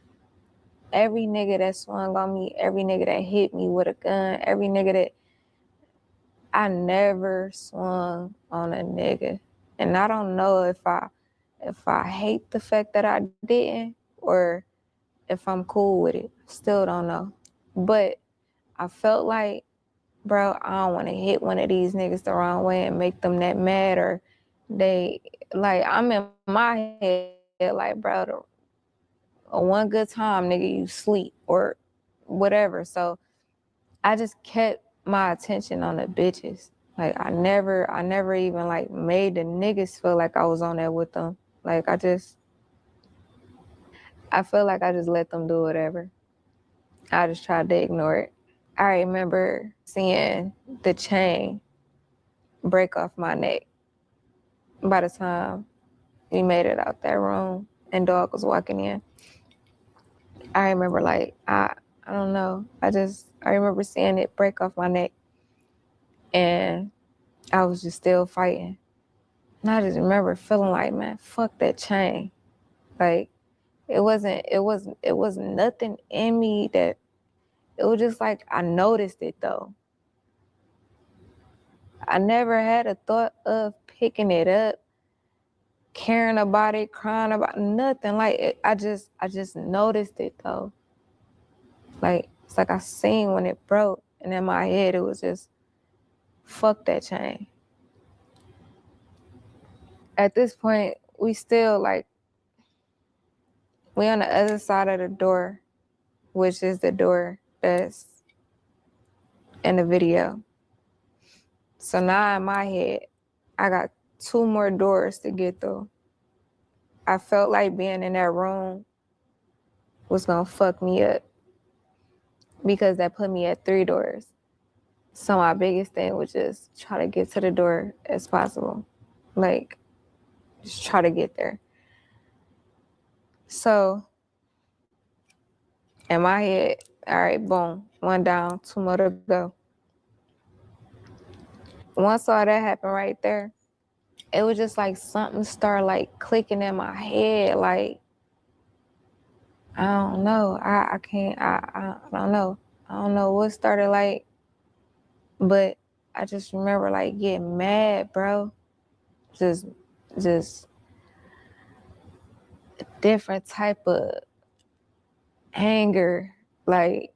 Every nigga that swung on me, every nigga that hit me with a gun, every nigga that, I never swung on a nigga. And I don't know if I hate the fact that I didn't or if I'm cool with it. Still don't know. But I felt like, bro, I don't want to hit one of these niggas the wrong way and make them that mad, or they, like, I'm in my head like, bro, one good time, nigga, you sleep or whatever. So I just kept my attention on the bitches. Like, I never even, like, made the niggas feel like I was on there with them. Like, I feel like I just let them do whatever. I just tried to ignore it. I remember seeing the chain break off my neck by the time we made it out that room and dog was walking in. I remember, like, I don't know. I remember seeing it break off my neck and I was just still fighting. And I just remember feeling like, man, fuck that chain. Like, it wasn't nothing in me that, it was just like, I noticed it though. I never had a thought of picking it up, caring about it, crying about nothing. Like, I just noticed it though. Like, it's like I seen when it broke, and in my head it was just, fuck that chain. At this point, we still, like, we on the other side of the door, which is the door that's in the video. So now in my head, I got 2 more doors to get through. I felt like being in that room was gonna fuck me up because that put me at 3 doors. So my biggest thing was just try to get to the door as possible. Like, just try to get there. So in my head, all right, boom, 1 down, 2 more to go. Once all that happened right there, it was just like something started, like, clicking in my head. Like, I don't know. I can't, I don't know. I don't know what started, like, but I just remember, like, getting mad, bro. Just a different type of anger. Like,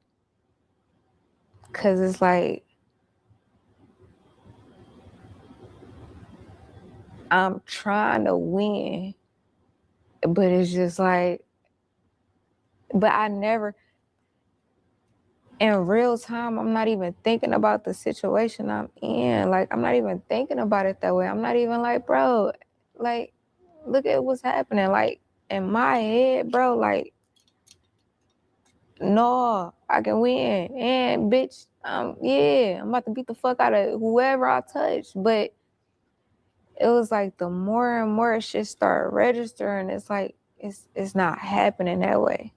cause it's like, I'm trying to win, but it's just like, but I never, in real time, I'm not even thinking about the situation I'm in. Like, I'm not even thinking about it that way. I'm not even like, bro, like, look at what's happening. Like, in my head, bro, like, no, I can win. And, bitch, yeah, I'm about to beat the fuck out of whoever I touch. But it was like the more and more shit started registering, it's like, it's not happening that way.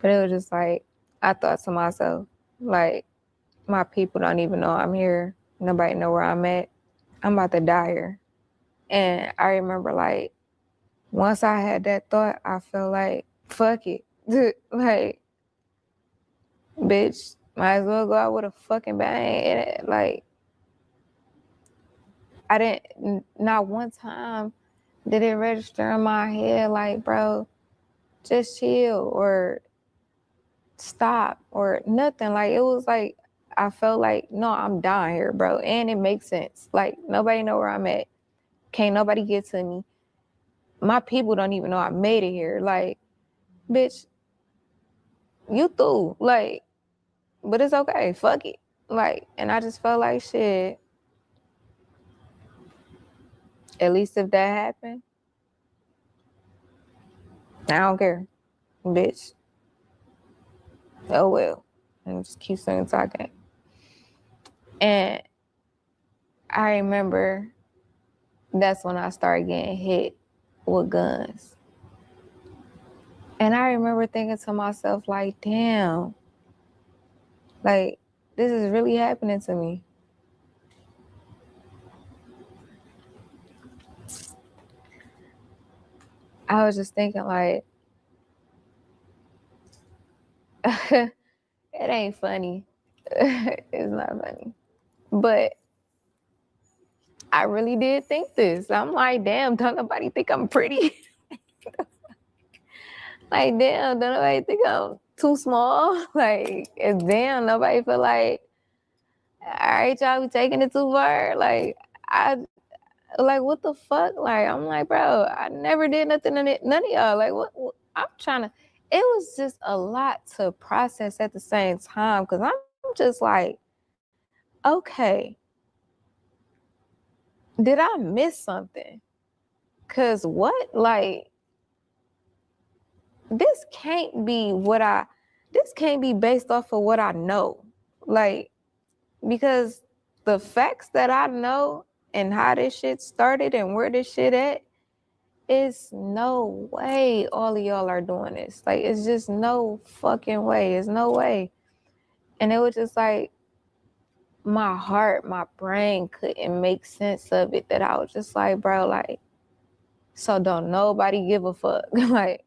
But it was just like, I thought to myself, like, my people don't even know I'm here. Nobody know where I'm at. I'm about to die here. And I remember, like, once I had that thought, I felt like, fuck it. Like, bitch, might as well go out with a fucking bang. And it, like, I didn't, not one time did it register in my head, like, bro, just chill or stop or nothing. Like, it was like, I felt like, no, I'm dying here, bro. And it makes sense. Like, nobody know where I'm at. Can't nobody get to me. My people don't even know I made it here. Like, bitch, you through. Like, but it's okay. Fuck it. Like, and I just felt like, shit, at least if that happened, I don't care. Bitch. Oh well. And just keep singing talking. And I remember that's when I started getting hit with guns. And I remember thinking to myself, like, damn, like, this is really happening to me. I was just thinking, like, it ain't funny. It's not funny. But I really did think this. I'm like, damn, don't nobody think I'm pretty? Like, damn, don't nobody think I'm too small? Like, damn, nobody feel like, all right, y'all, we taking it too far? Like, like, what the fuck? Like, I'm like, bro, I never did nothing to none of y'all. Like, what I'm trying to, it was just a lot to process at the same time. Cause I'm just like, okay, did I miss something? Cause what? Like, this can't be based off of what I know. Like, because the facts that I know and how this shit started and where this shit at, it's no way all of y'all are doing this. Like, it's just no fucking way. It's no way. And it was just like, my heart, my brain couldn't make sense of it, that I was just like, bro, like, so don't nobody give a fuck. Like,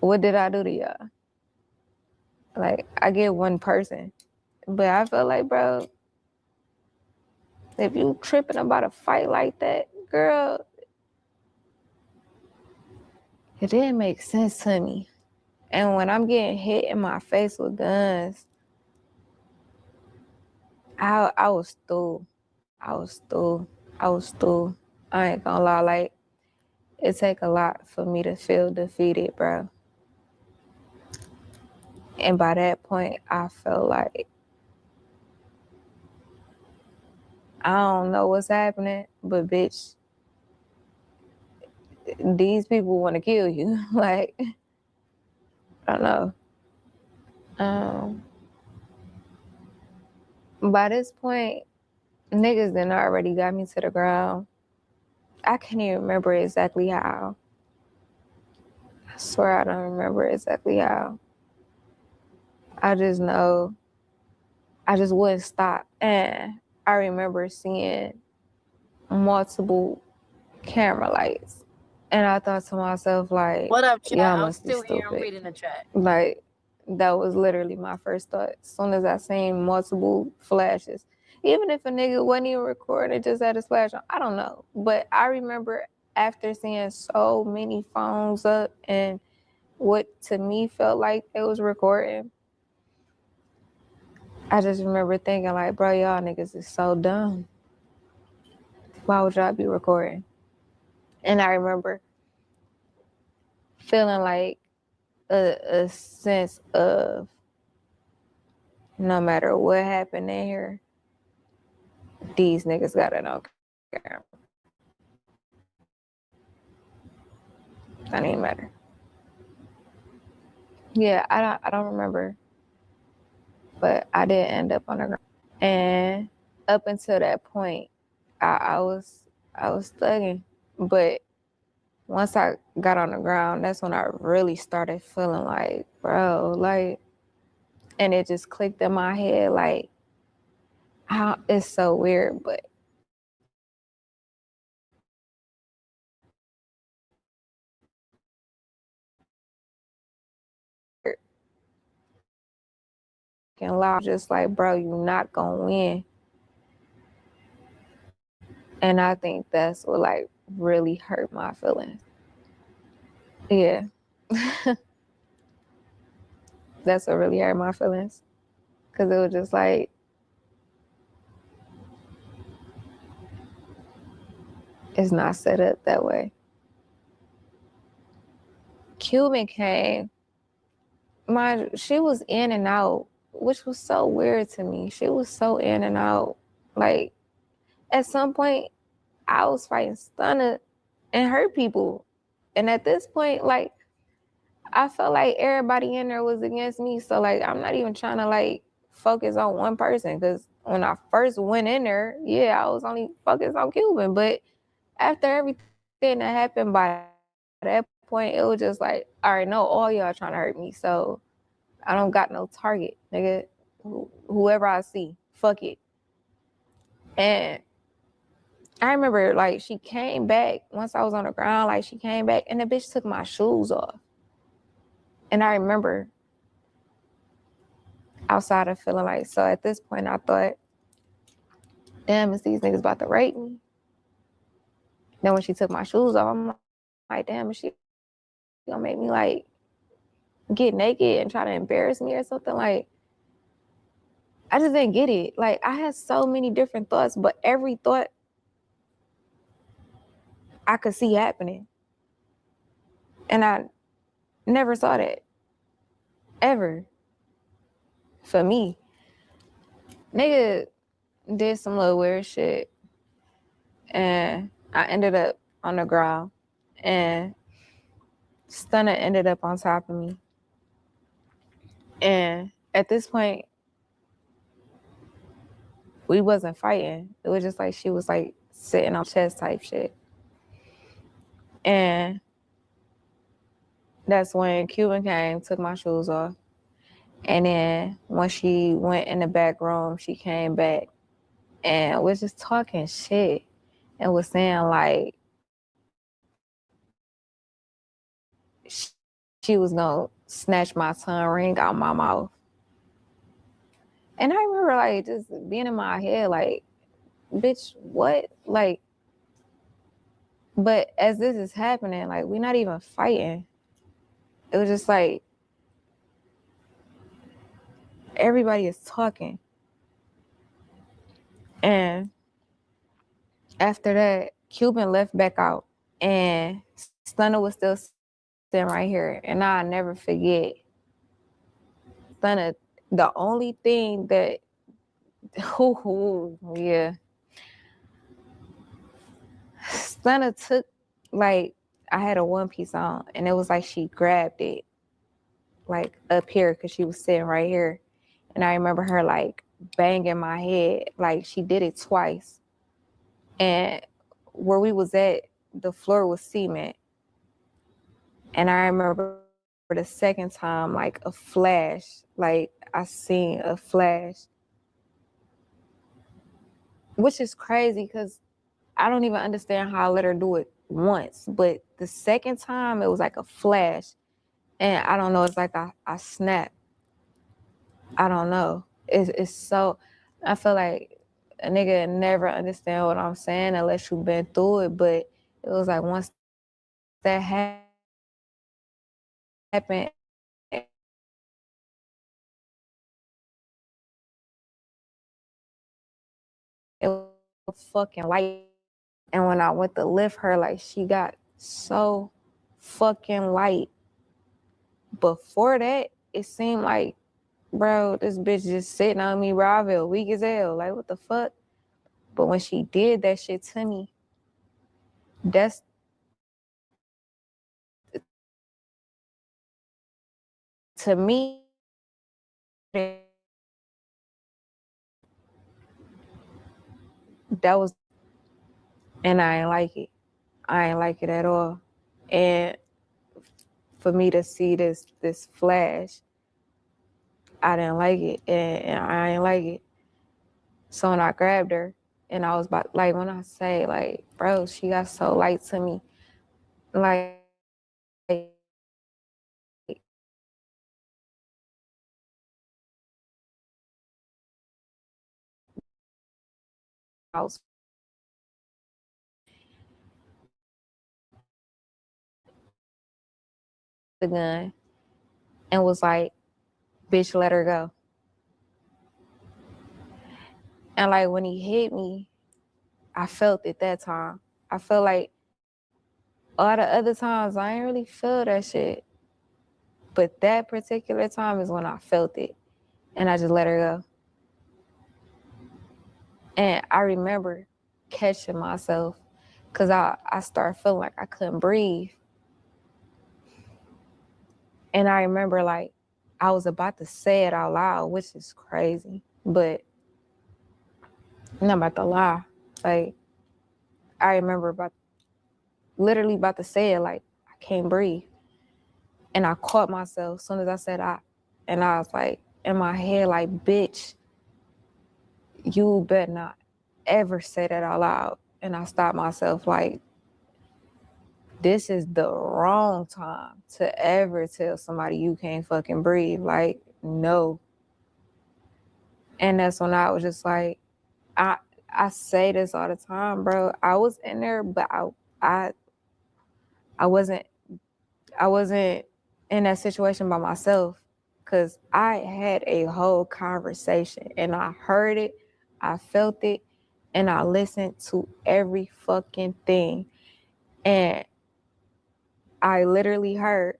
what did I do to y'all? Like, I get one person. But I feel like, bro, if you tripping about a fight like that, girl, it didn't make sense to me. And when I'm getting hit in my face with guns, I was through. I was through. I was through. I ain't gonna lie, like, it take a lot for me to feel defeated, bro. And by that point, I felt like, I don't know what's happening, but bitch, these people want to kill you. Like, I don't know. By this point, niggas then already got me to the ground. I can't even remember exactly how. I swear I don't remember exactly how. I just know I just wouldn't stop. And I remember seeing multiple camera lights. And I thought to myself, like, What up, chat? y'all I'm must be still here. I'm stupid. reading the chat. Like, that was literally my first thought. As soon as I seen multiple flashes. Even if a nigga wasn't even recording, just had his flash on, I don't know. But I remember after seeing so many phones up and what to me felt like they was recording, I just remember thinking, like, bro, y'all niggas is so dumb. Why would y'all be recording? And I remember feeling like a sense of no matter what happened in here, these niggas got it on camera. Doesn't even matter. Yeah, I don't remember, but I did end up on the ground. And up until that point, I was thugging. But once I got on the ground, that's when I really started feeling like, bro, like, and it just clicked in my head, like, how it's so weird, but and loud, just like, bro, you not gonna win. And I think that's what like really hurt my feelings. Yeah. That's what really hurt my feelings. Cause it was just like, it's not set up that way. Cuban came, she was in and out, which was so weird to me. She was so in and out. Like, at some point, I was fighting Stunner and her people. And at this point, like, I felt like everybody in there was against me. So, like, I'm not even trying to, like, focus on one person. Because when I first went in there, yeah, I was only focused on Cuban. But after everything that happened by that point, it was just like, all right, no, all y'all trying to hurt me. So, I don't got no target, nigga. Whoever I see, fuck it. And I remember, like, she came back once I was on the ground, like, she came back and the bitch took my shoes off. And I remember outside of feeling like, so at this point, I thought, damn, is these niggas about to rape me? Then when she took my shoes off, I'm like, damn, is she gonna make me, like, get naked and try to embarrass me or something? Like, I just didn't get it. Like, I had so many different thoughts, but every thought I could see happening. And I never saw that. Ever. For me. Nigga did some little weird shit. And I ended up on the ground. And Stunner ended up on top of me. And at this point, we wasn't fighting. It was just like she was like sitting on chest type shit. And that's when Cuban came, took my shoes off. And then when she went in the back room, she came back and was just talking shit and was saying like she was gonna snatch my tongue ring out my mouth. And I remember like just being in my head like, bitch, what? Like, but as this is happening, like we're not even fighting. It was just like everybody is talking. And after that, Cuban left back out and Stunner was still sitting right here. And I'll never forget Stunner, the only thing that, yeah. Stunner took, like, I had a one piece on and it was like she grabbed it, like up here, because she was sitting right here. And I remember her like banging my head, like she did it twice. And where we was at, the floor was cement. And I remember for the second time, like a flash, like I seen a flash. Which is crazy because I don't even understand how I let her do it once. But the second time, it was like a flash. And I don't know, it's like I snapped. I don't know. It's so, I feel like a nigga never understand what I'm saying unless you've been through it. But it was like once that happened, it was fucking light. And when I went to lift her, like she got so fucking light. before that, it seemed like, bro, this bitch just sitting on me, bro. I feel weak as hell. Like, what the fuck? But when she did that shit to me, that's to me, that was, and I ain't like it. I ain't like it at all. And for me to see this flash, I didn't like it, and I ain't like it. So when I grabbed her, and I was about, like, when I say, like, bro, she got so light to me, like, I was the gun and was like, bitch, let her go. And like when he hit me, I felt it that time. I felt like all the other times I ain't really feel that shit. But that particular time is when I felt it. And I just let her go. And I remember catching myself because I started feeling like I couldn't breathe. And I remember like I was about to say it out loud, which is crazy, but I'm not about to lie. Like I remember literally about to say it, like I can't breathe. And I caught myself as soon as I said and I was like in my head, like, bitch, you better not ever say that out loud. And I stopped myself like, this is the wrong time to ever tell somebody you can't fucking breathe. Like, no. And that's when I was just like, I say this all the time, bro. I was in there, but I wasn't in that situation by myself, because I had a whole conversation and I heard it, I felt it, and I listened to every fucking thing. And I literally heard,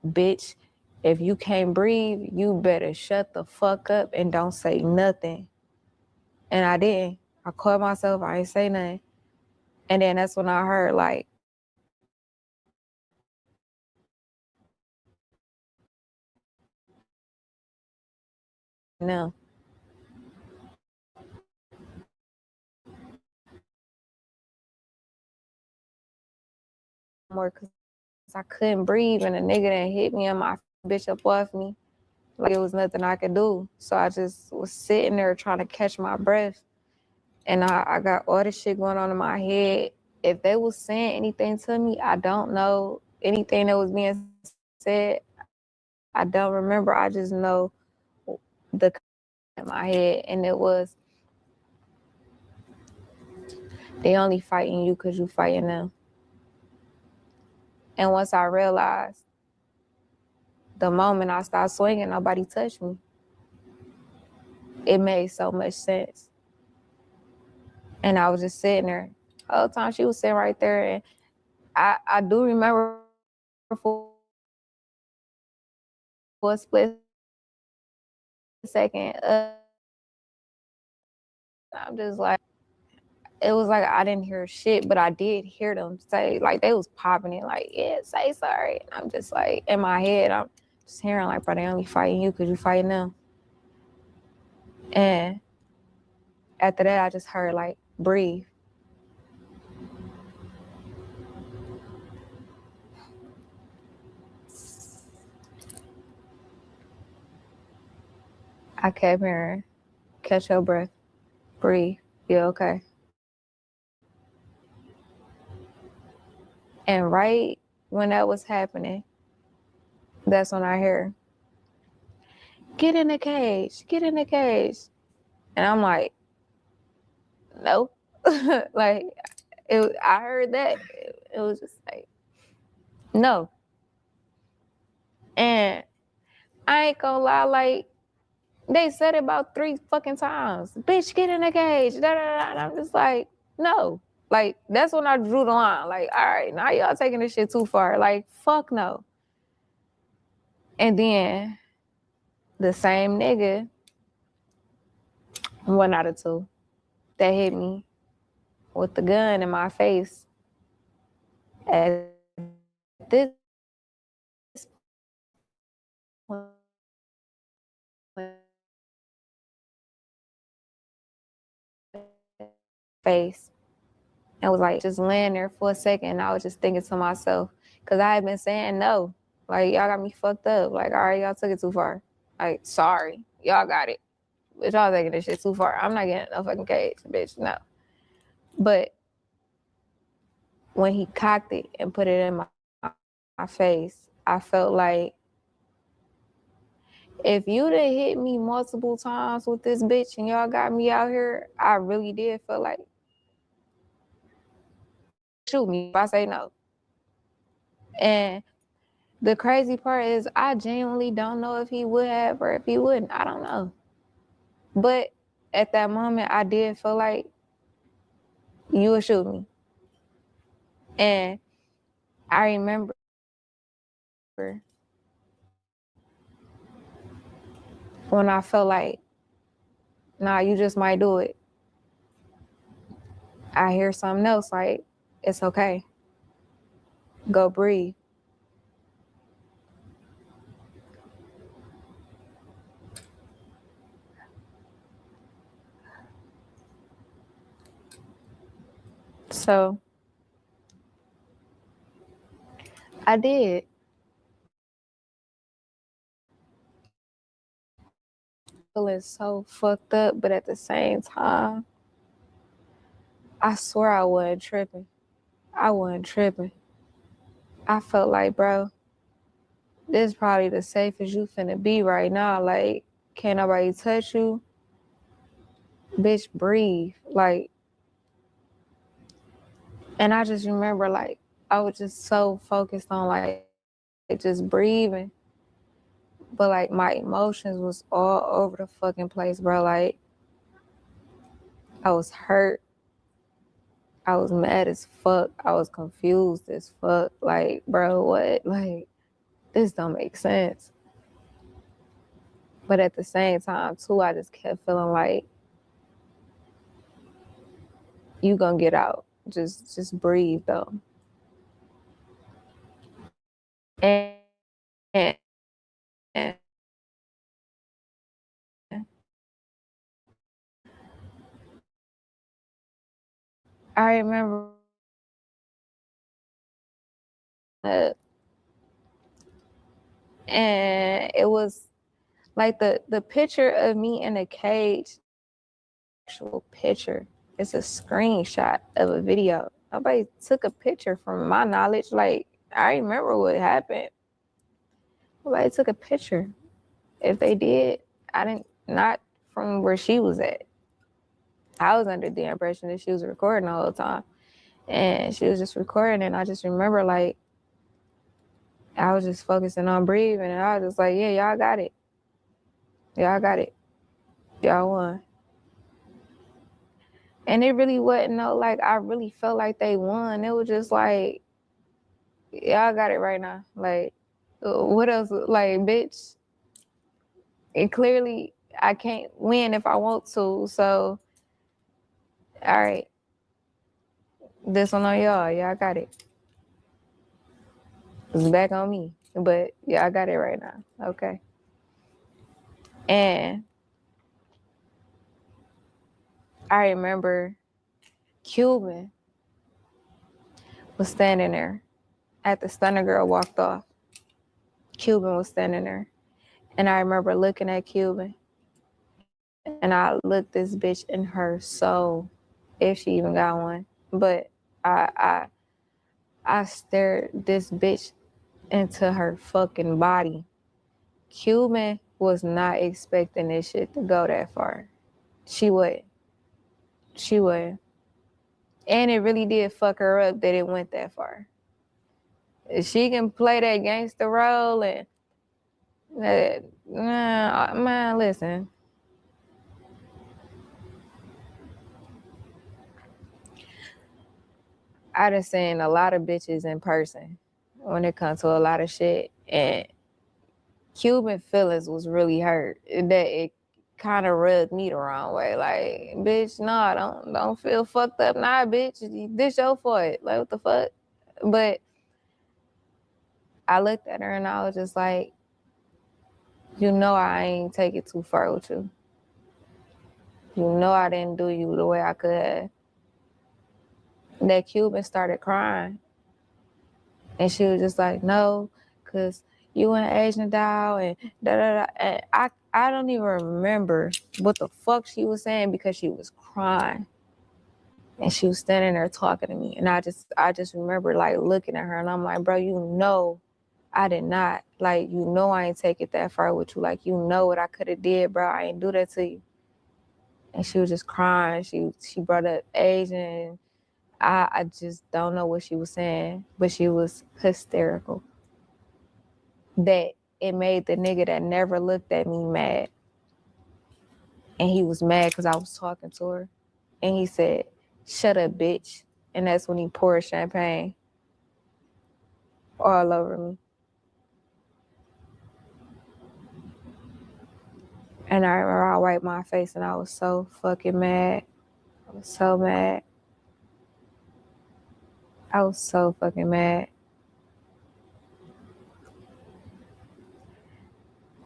bitch, if you can't breathe, you better shut the fuck up and don't say nothing. And I didn't. I caught myself, I ain't say nothing. And then that's when I heard like, no. More, because I couldn't breathe and a nigga that hit me and my bitch up off me. Like it was nothing I could do. So I just was sitting there trying to catch my breath. And I got all this shit going on in my head. If they was saying anything to me, I don't know anything that was being said. I don't remember. I just know the in my head, and it was, they only fighting you because you fighting them. And once I realized, the moment I started swinging, nobody touched me. It made so much sense. And I was just sitting there. The whole time she was sitting right there. And I do remember for a split second, I'm just like, it was like I didn't hear shit, but I did hear them say, like, they was popping it, like, yeah, say sorry. And I'm just like, in my head, I'm just hearing like, bro, they only fighting you because you fighting them. And after that, I just heard like, breathe. I kept hearing, catch your breath, breathe, be okay. And right when that was happening, that's when I hear, get in the cage, get in the cage. And I'm like, no. Like, I heard that. It was just like, no. And I ain't gonna lie, like, they said it about 3 fucking times. Bitch, get in the cage. Da, da, da. And I'm just like, no. Like, that's when I drew the line. Like, all right, now y'all taking this shit too far. Like, fuck no. And then the same nigga, one out of two, that hit me with the gun in my face at this face and was like just laying there for a second. And I was just thinking to myself, because I had been saying no. Like, y'all got me fucked up. Like, all right, y'all took it too far. Like, sorry, y'all got it. But y'all taking this shit too far. I'm not getting no fucking cage, bitch, no. But when he cocked it and put it in my face, I felt like if you'd have hit me multiple times with this bitch and y'all got me out here, I really did feel like shoot me if I say no. And the crazy part is I genuinely don't know if he would have or if he wouldn't. I don't know. But at that moment, I did feel like you would shoot me. And I remember when I felt like, nah, you just might do it. I hear something else like, it's okay. Go breathe. So I did. Feeling so fucked up, but at the same time, I swear I wasn't tripping. I wasn't tripping. I felt like, bro, this is probably the safest you finna be right now. Like, can't nobody touch you. Bitch, breathe. Like, and I just remember, like, I was just so focused on, like, just breathing. But, like, my emotions was all over the fucking place, bro. Like, I was hurt. I was mad as fuck. I was confused as fuck. Like, bro, what? Like, this don't make sense. But at the same time, too, I just kept feeling like you gonna get out. Just breathe, though. And, and I remember and it was like the picture of me in a cage, actual picture. It's a screenshot of a video. Nobody took a picture from my knowledge. Like, I remember what happened. Nobody took a picture. If they did, I didn't, not from where she was at. I was under the impression that she was recording the whole time. And she was just recording, and I just remember, like, I was just focusing on breathing, and I was just like, yeah, y'all got it. Y'all got it. Y'all won. And it really wasn't no, like, I really felt like they won. It was just like, y'all got it right now. Like, what else? Like, bitch, and clearly I can't win if I want to. So, all right, this one on y'all. Y'all got it. It's back on me. But y'all got it right now. Okay. And I remember Cuban was standing there after Stunner Girl walked off. Cuban was standing there. And I remember looking at Cuban. And I looked this bitch in her soul, if she even got one. But I stared this bitch into her fucking body. Cuban was not expecting this shit to go that far. She would. She would. And it really did fuck her up that it went that far. If she can play that gangster role and man, listen. I done seen a lot of bitches in person when it comes to a lot of shit. And Cuban feelings was really hurt. That it kind of rubbed me the wrong way. Like, bitch, nah, don't feel fucked up. Nah, bitch, this your fault. Like, what the fuck? But I looked at her and I was just like, you know I ain't take it too far with you. You know I didn't do you the way I could have. That Cuban started crying. And she was just like, no, because you and Asian doll and da-da-da. And I don't even remember what the fuck she was saying because she was crying. And she was standing there talking to me. And I just remember like looking at her and I'm like, bro, you know I did not. Like, you know I ain't take it that far with you. Like, you know what I could have did, bro. I ain't do that to you. And she was just crying. She brought up Asian. I just don't know what she was saying, but she was hysterical. That it made the nigga that never looked at me mad. And he was mad because I was talking to her. And he said, shut up, bitch. And that's when he poured champagne all over me. And I remember I wiped my face and I was so fucking mad. I was so mad. I was so fucking mad.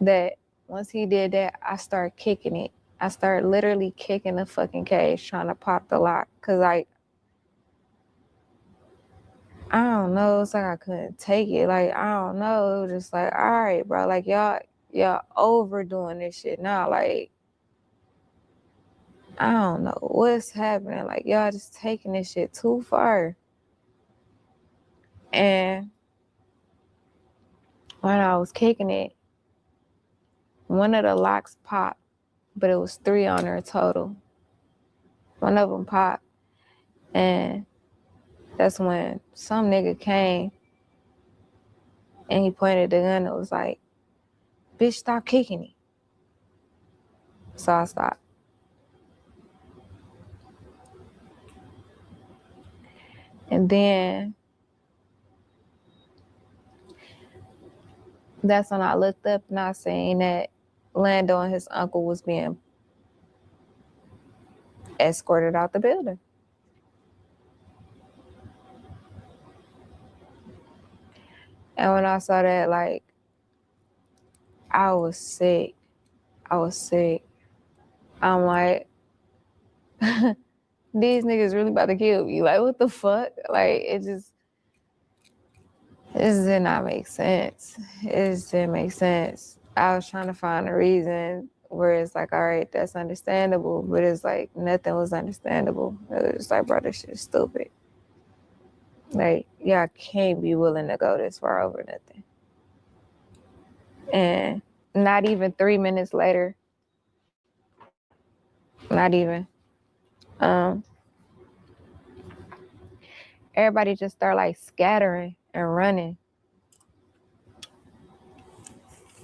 That once he did that, I started kicking it. I started literally kicking the fucking cage, trying to pop the lock. Cause I don't know, it's like I couldn't take it. Like, I don't know. It was just like, all right, bro. Like, y'all overdoing this shit now. Like, I don't know what's happening. Like, y'all just taking this shit too far. And when I was kicking it, one of the locks popped, but it was 3 on there total. One of them popped. And that's when some nigga came and he pointed the gun and was like, bitch, stop kicking it. So I stopped. And then that's when I looked up and I seen that Lando and his uncle was being escorted out the building. And when I saw that, like, I was sick. I was sick. I'm like, these niggas really about to kill me. Like, what the fuck? Like, it just did not make sense. It just didn't make sense. I was trying to find a reason where it's like, all right, that's understandable, but it's like nothing was understandable. It was like, bro, this shit is stupid. Like, y'all can't be willing to go this far over nothing. And not even 3 minutes later, not even, everybody just start like scattering and running.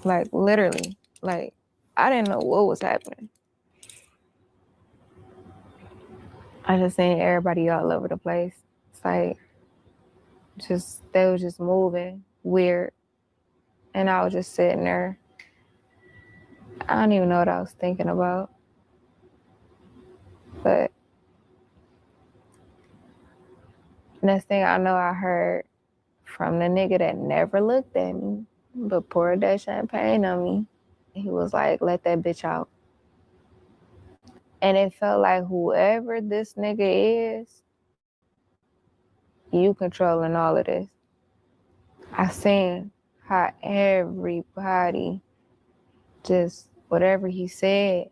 Like, literally. Like, I didn't know what was happening. I just seen everybody all over the place. It's like, they was just moving weird. And I was just sitting there. I don't even know what I was thinking about. But next thing I know, I heard from the nigga that never looked at me, but poured that champagne on me. He was like, let that bitch out. And it felt like whoever this nigga is, you controlling all of this. I seen how everybody just whatever he said.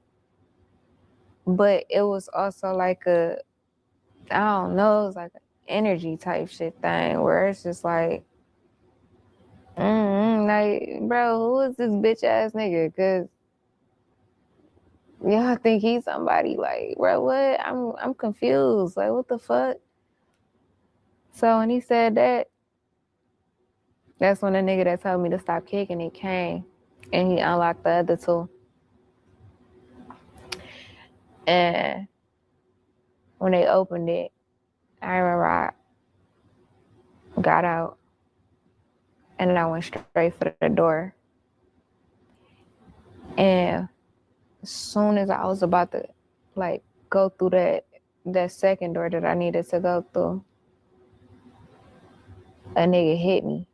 But it was also like I don't know, it was like an energy type shit thing where it's just like, like, bro, who is this bitch ass nigga? Cause y'all think he's somebody. Like, bro, what? I'm confused. Like, what the fuck? So when he said that, that's when the nigga that told me to stop kicking it came and he unlocked the other 2. And when they opened it, I remember I got out and I went straight for the door. And as soon as I was about to like go through that second door that I needed to go through, a nigga hit me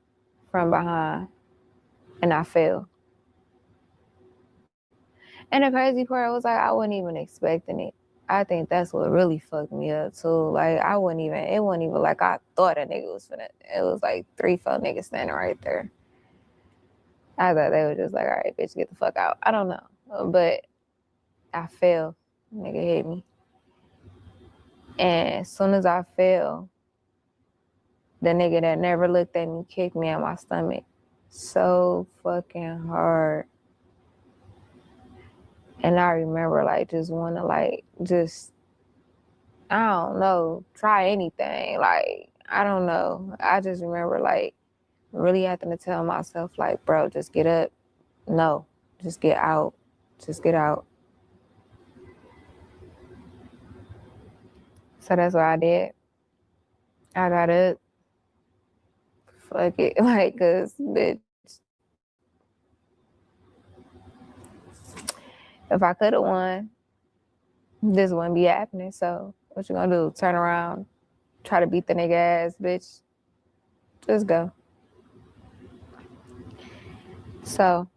from behind and I fell. And the crazy part was like I wasn't even expecting it. I think that's what really fucked me up too. Like it wasn't even like I thought a nigga was finna. It was like 3-4 niggas standing right there. I thought they were just like, all right, bitch, get the fuck out. I don't know. But I fell. Nigga hit me. And as soon as I fell, the nigga that never looked at me kicked me in my stomach so fucking hard. And I remember like just wanna like just, I don't know, try anything. Like, I don't know. I just remember like really having to tell myself like, bro, just get up. No, just get out. Just get out. So that's what I did. I got up. Fuck it. Like, cause bitch, if I could have won, this wouldn't be happening. So what you gonna do? Turn around, try to beat the nigga ass, bitch. Just go. So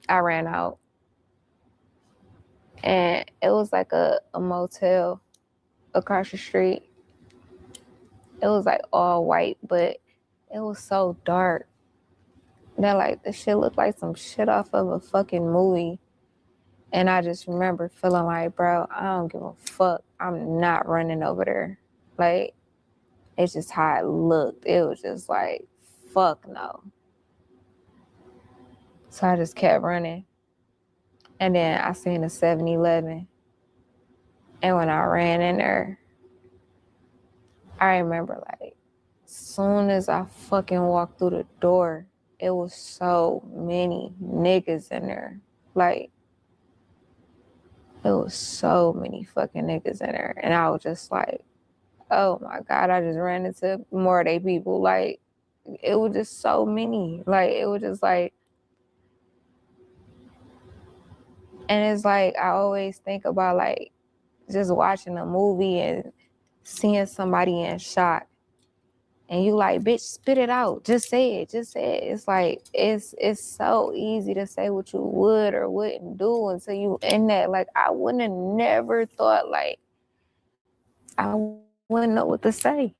I ran out. And it was like a motel across the street. It was like all white, but it was so dark that like the shit looked like some shit off of a fucking movie. And I just remember feeling like, bro, I don't give a fuck. I'm not running over there. Like, it's just how it looked. It was just like, fuck no. So I just kept running. And then I seen a 7-Eleven. And when I ran in there, I remember like, soon as I fucking walked through the door, it was so many niggas in there. Like, it was so many fucking niggas in there. And I was just like, oh my God, I just ran into more of they people. Like, it was just so many. Like, it was just like, and it's like, I always think about like just watching a movie and seeing somebody in shock. And you like, bitch, spit it out. Just say it. Just say it. It's like, it's so easy to say what you would or wouldn't do until you in that. Like, I wouldn't have never thought, like, I wouldn't know what to say.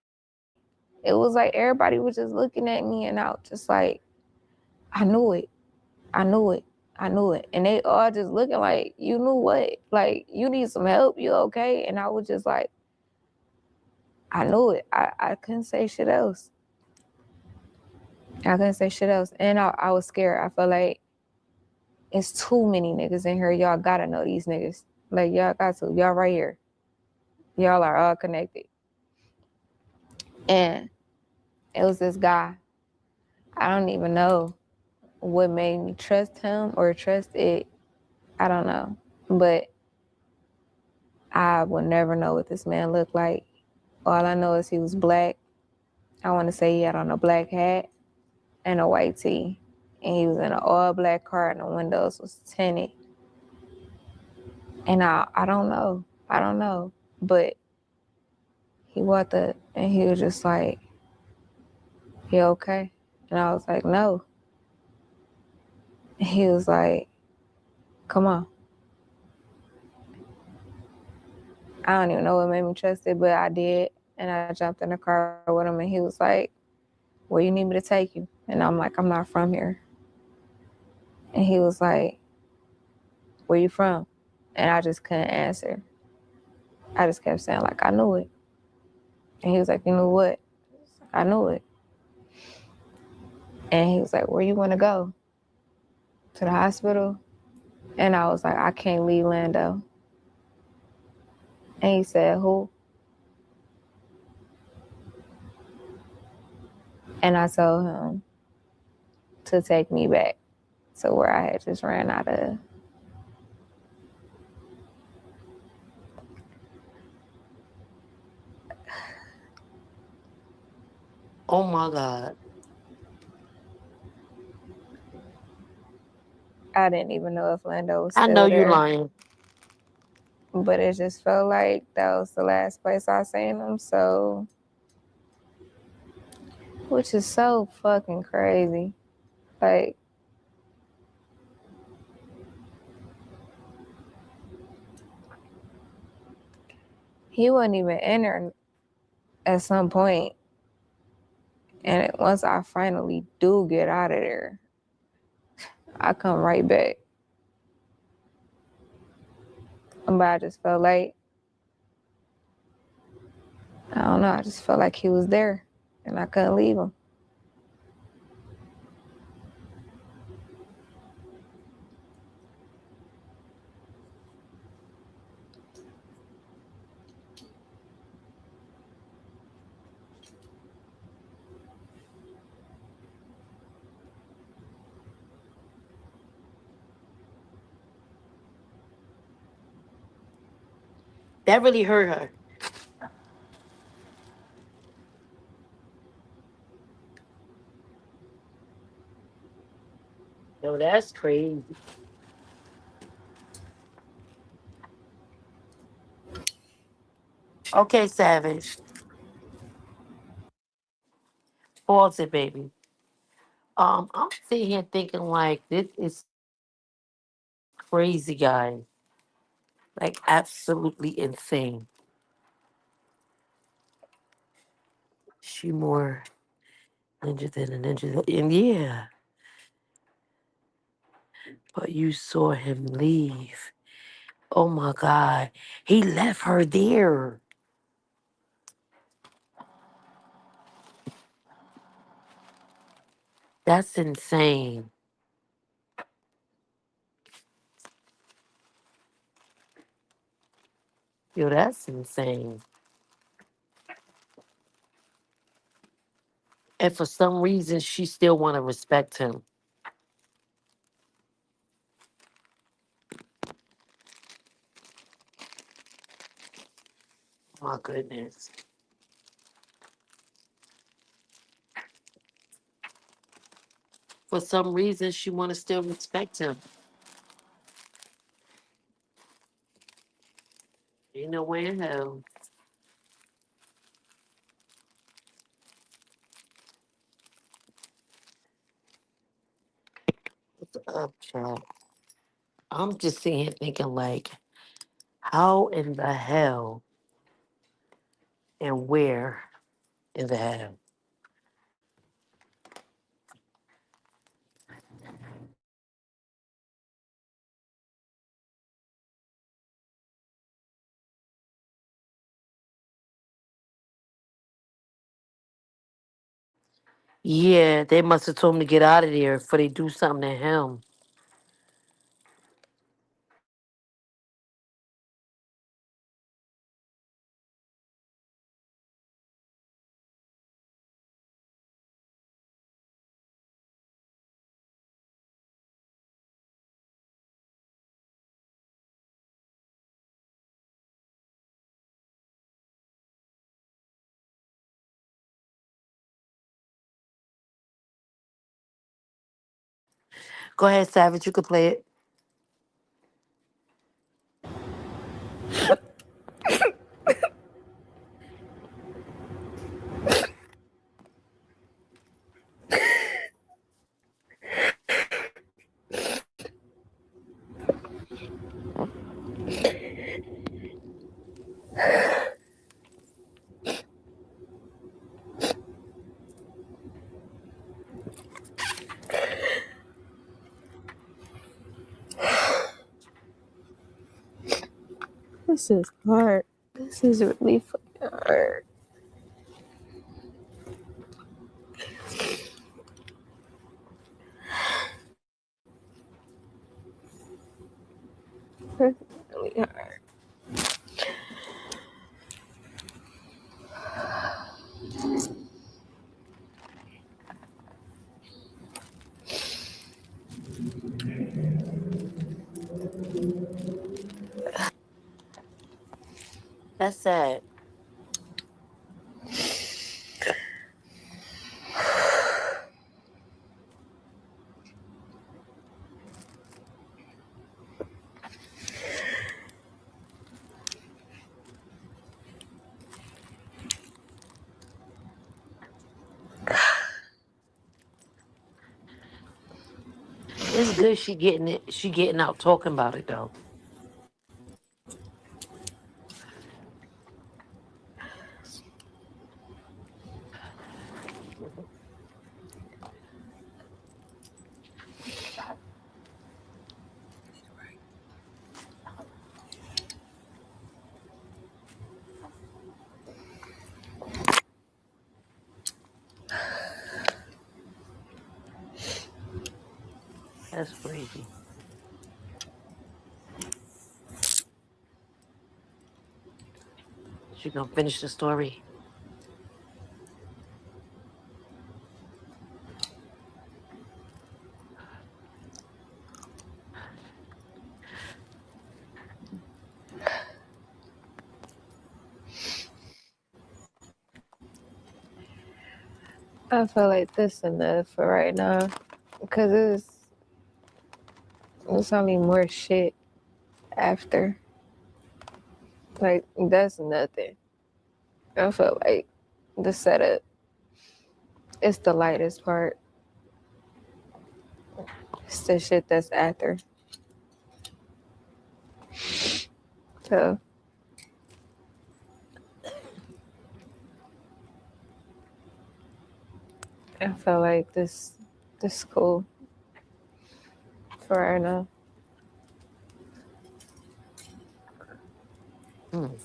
It was like everybody was just looking at me and I was just like, I knew it. I knew it. I knew it. And they all just looking like, you knew what? Like, you need some help? You okay? And I was just like, I knew it. I couldn't say shit else. I couldn't say shit else. And I was scared. I felt like it's too many niggas in here. Y'all gotta know these niggas. Like, y'all got to. Y'all right here. Y'all are all connected. And it was this guy. I don't even know what made me trust him or trust it. I don't know. But I would never know what this man looked like. All I know is he was black. I want to say he had on a black hat and a white tee. And he was in an all black car and the windows was tinted. And I don't know. I don't know. But he walked up and he was just like, you okay? And I was like, no. And he was like, come on. I don't even know what made me trust it, but I did. And I jumped in the car with him and he was like, where you need me to take you? And I'm like, I'm not from here. And he was like, where you from? And I just couldn't answer. I just kept saying like, I knew it. And he was like, you knew what? I knew it. And he was like, where you want to go? To the hospital? And I was like, I can't leave Lando. And he said, who? And I told him to take me back to where I had just ran out of. Oh my God. I didn't even know if Lando was I still know you there. lying. But it just felt like that was the last place I seen him. So, which is so fucking crazy. Like, he wasn't even in there at some point. And once I finally do get out of there, I come right back. But I just felt like, I don't know, I just felt like he was there and I couldn't leave him. That really hurt her. Yo, that's crazy. Okay, Savage. Pause it, baby. I'm sitting here thinking like this is crazy, guys. Like absolutely insane. She more ninja than a ninja. And yeah, but you saw him leave. Oh my God. He left her there. That's insane. Yo, that's insane. And for some reason, she still want to respect him. My goodness. For some reason, she want to still respect him. Ain't no way in hell. What's up, child? I'm just sitting here thinking, like, how in the hell and where in the hell? Yeah, they must have told him to get out of there before they do something to him. Go ahead, Savage. You can play it. This is hard. This is really fucking hard. This is really hard. That's sad. It's good she getting it. She getting out talking about it though. That's crazy. She gonna finish the story. I feel like this enough for right now because it's only more shit after. Like that's nothing. I feel like the setup is the lightest part. It's the shit that's after. So I feel like this cool for right now. Mm.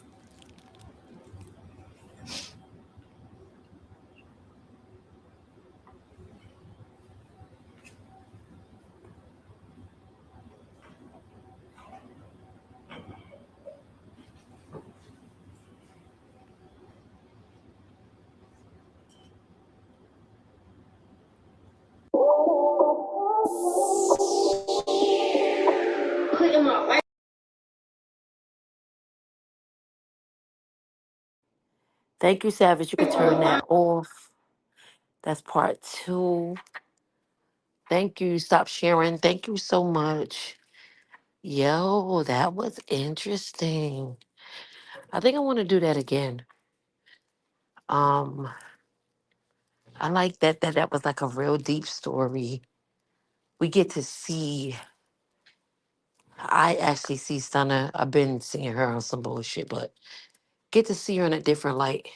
Thank you, Savage. You could turn that off. That's part 2. Thank you. Stop sharing. Thank you so much. Yo, that was interesting. I think I want to do that again. Um, I like that was like a real deep story. We get to see. I actually see Stunner. I've been seeing her on some bullshit, but get to see her in a different light.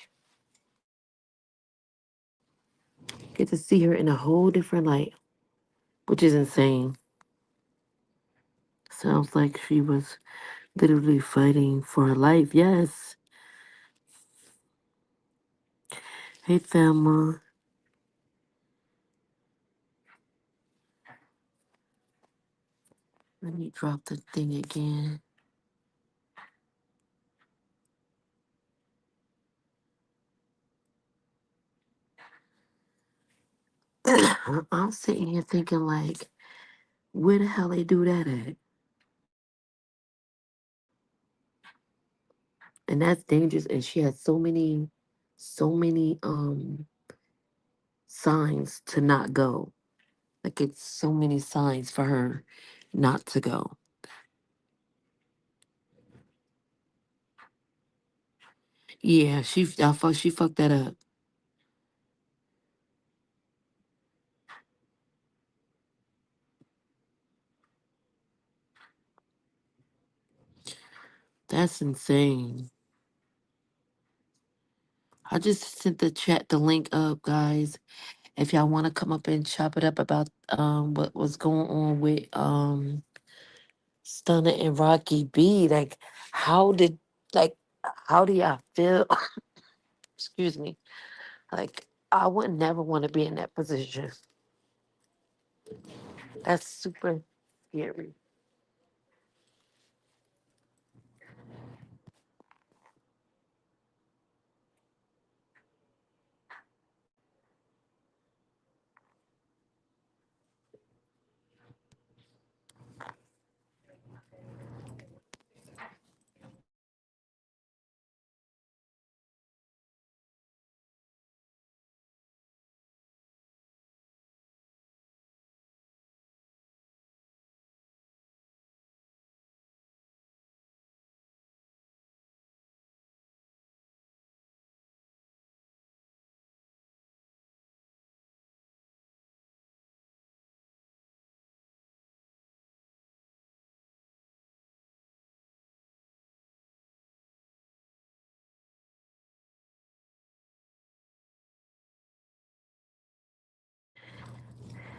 Get to see her in a whole different light, which is insane. Sounds like she was literally fighting for her life. Yes. Hey, Thelma. Let me drop the thing again. I'm sitting here thinking, like, where the hell they do that at? And that's dangerous. And she has so many signs to not go. Like it's so many signs for her not to go. Yeah, she fucked that up. That's insane. I just sent the link up, guys. If y'all want to come up and chop it up about what was going on with Stunner and Rocky B. Like how did like how do y'all feel? Excuse me. Like I would never want to be in that position. That's super scary.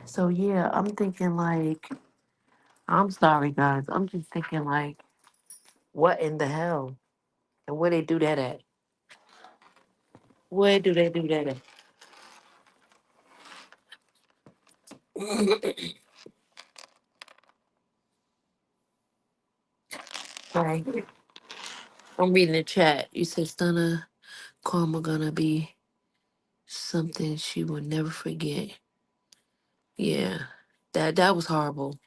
So yeah, I'm thinking like, I'm sorry guys. I'm just thinking like, what in the hell? And where they do that at? Where do they do that at? Right. I'm reading the chat. You said Stunner karma gonna be something she will never forget. Yeah. That was horrible.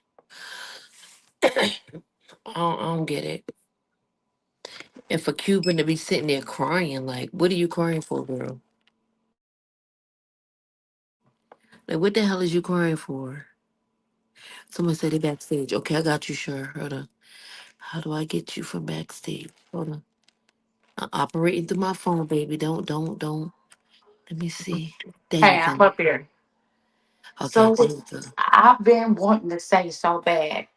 I don't get it. And for Cuban to be sitting there crying, like, what are you crying for, girl? Like, what the hell is you crying for? Someone said it backstage. Okay, I got you, sure. Hold on. How do I get you from backstage? Hold on. I'm operating through my phone, baby. Don't. Let me see. There you Hey, I'm go. up here. Okay, So there you go. I've been wanting to say so bad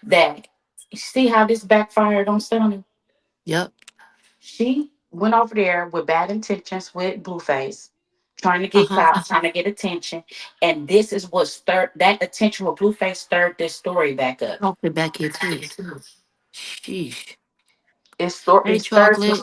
that you see how this backfired on Stunning? Yep. She went over there with bad intentions with Blueface, trying to Uh get huh. clout, trying to get attention. And this is what stirred that attention with Blueface stirred this story back up. Okay, back here too. Sheesh. It, stor- Hey, it stirred chocolate.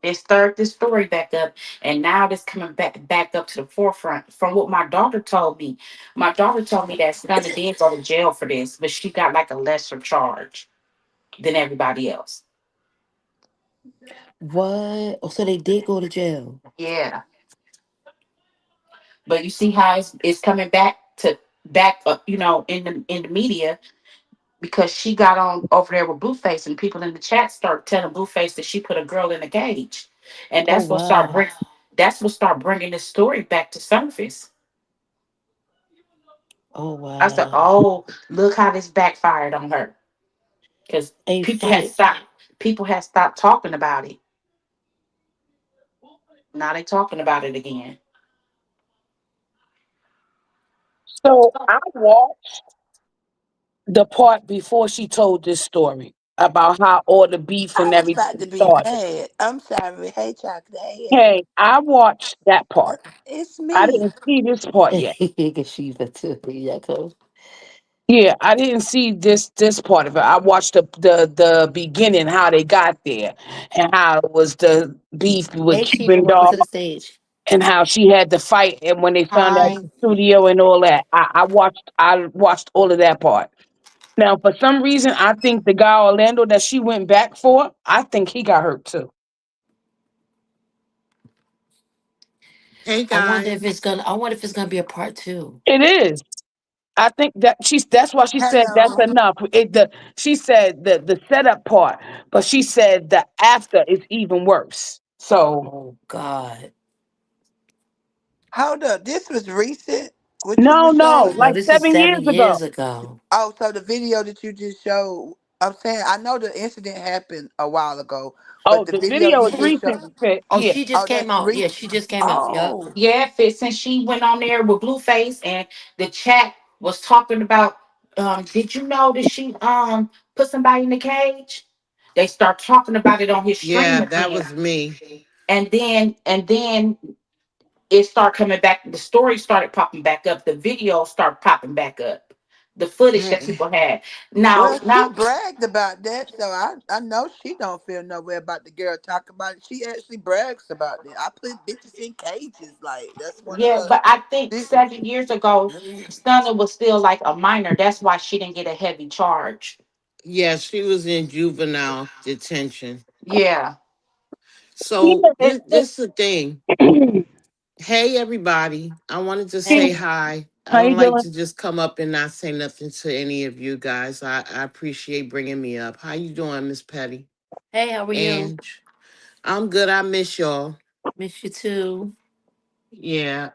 it stirred this story back up, and now it's coming back up to the forefront. From what my daughter told me, that Stunner did go to jail for this, but she got like a lesser charge than everybody else. What? Oh, so they did go to jail. Yeah, but you see how it's coming back up, in the media because she got on over there with Blueface, and people in the chat start telling Blueface that she put a girl in a cage, and Oh wow. that's what start bringing this story back to surface. Oh I said, wow. "Oh, look how this backfired on her," because Hey, people had fit. stopped. People had stopped talking about it. Now they talking about it again. So I watched the part before she told this story about how all the beef I and was about everything to be started. mad. I'm sorry. Hey, chocolate. Hey, Hey, I watched that part. it's I me. didn't see this part yet. Shiva too. Yeah, cool. Yeah, I didn't see this part of it. I watched the beginning, how they got there, and how it was the beef with Hey, Shiva, Cuban welcome Dog, to the stage. and how she had to fight, and when they found out Hi. the studio and all that. I watched all of that part. Now, for some reason, I think the guy Orlando that she went back for, I think he got hurt too. Hey I wonder if it's guys. gonna. I wonder if it's gonna be a part two. It is. I think that's why she said that's Hello. enough. She said the setup part, but she said the after is even worse. So Oh God. Hold up. This was recent. What you no, were no, saying? No, like this is 7 years 7 years ago. ago. Oh, so the video that you just showed. I'm saying I know the incident happened a while ago, but Oh, the the video video you is just showed. recent. Fit. Oh, Yeah. she just Oh, came that's out. Yeah, recent. she just came out. Yep. Oh. Yeah, Fitz, since she went on there with Blueface, and the chat was talking about, did you know that she put somebody in the cage? They start talking about it on his stream Yeah, that again, was me. and then it started coming back. The story started popping back up. The video started popping back up. The footage that Mm. people had. Now, Well, she now, bragged about that, so I know she don't feel no way about the girl talking about it. She actually brags about it. I put bitches in cages, like that's one of yeah, the. but I think She, 7 years ago, Stunner was still like a minor. That's why she didn't get a heavy charge. Yeah, she was in juvenile detention. Yeah. So Yeah, this is the thing. Hey everybody. I wanted to say Hey. hi. I how you don't like doing? to just come up and not say nothing to any of you guys. I appreciate bringing me up. How you doing, Miss Petty? Hey, how are you? And I'm good. I miss y'all. Miss you too. Yeah.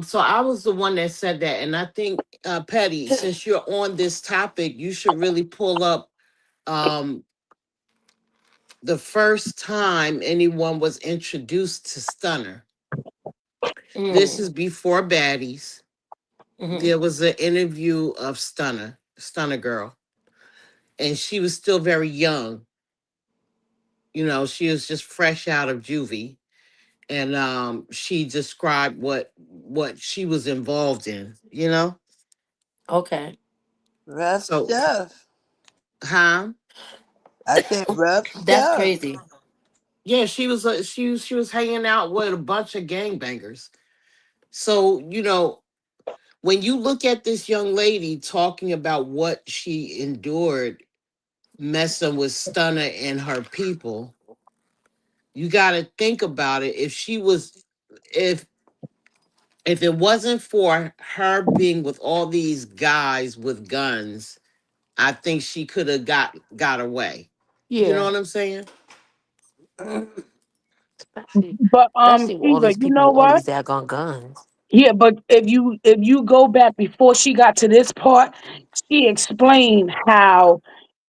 So I was the one that said that. And I think Petty, since you're on this topic, you should really pull up um the first time anyone was introduced to Stunner. This Mm. is before Baddies. Hmm. There was an interview of Stunner Girl, and she was still very young. You know, she was just fresh out of juvie, and she described what she was involved in. You know, Okay. Rough So, stuff. huh? I said rough That's stuff. crazy. Yeah, she was hanging out with a bunch of gangbangers. So, when you look at this young lady talking about what she endured messing with Stunner and her people, you got to think about it. If if it wasn't for her being with all these guys with guns, I think she could have got away. You know Yeah. what I'm saying? Especially, But especially with all Eva, these you people know with all what? these daggone guns. Yeah, but if you go back before she got to this part, she explained how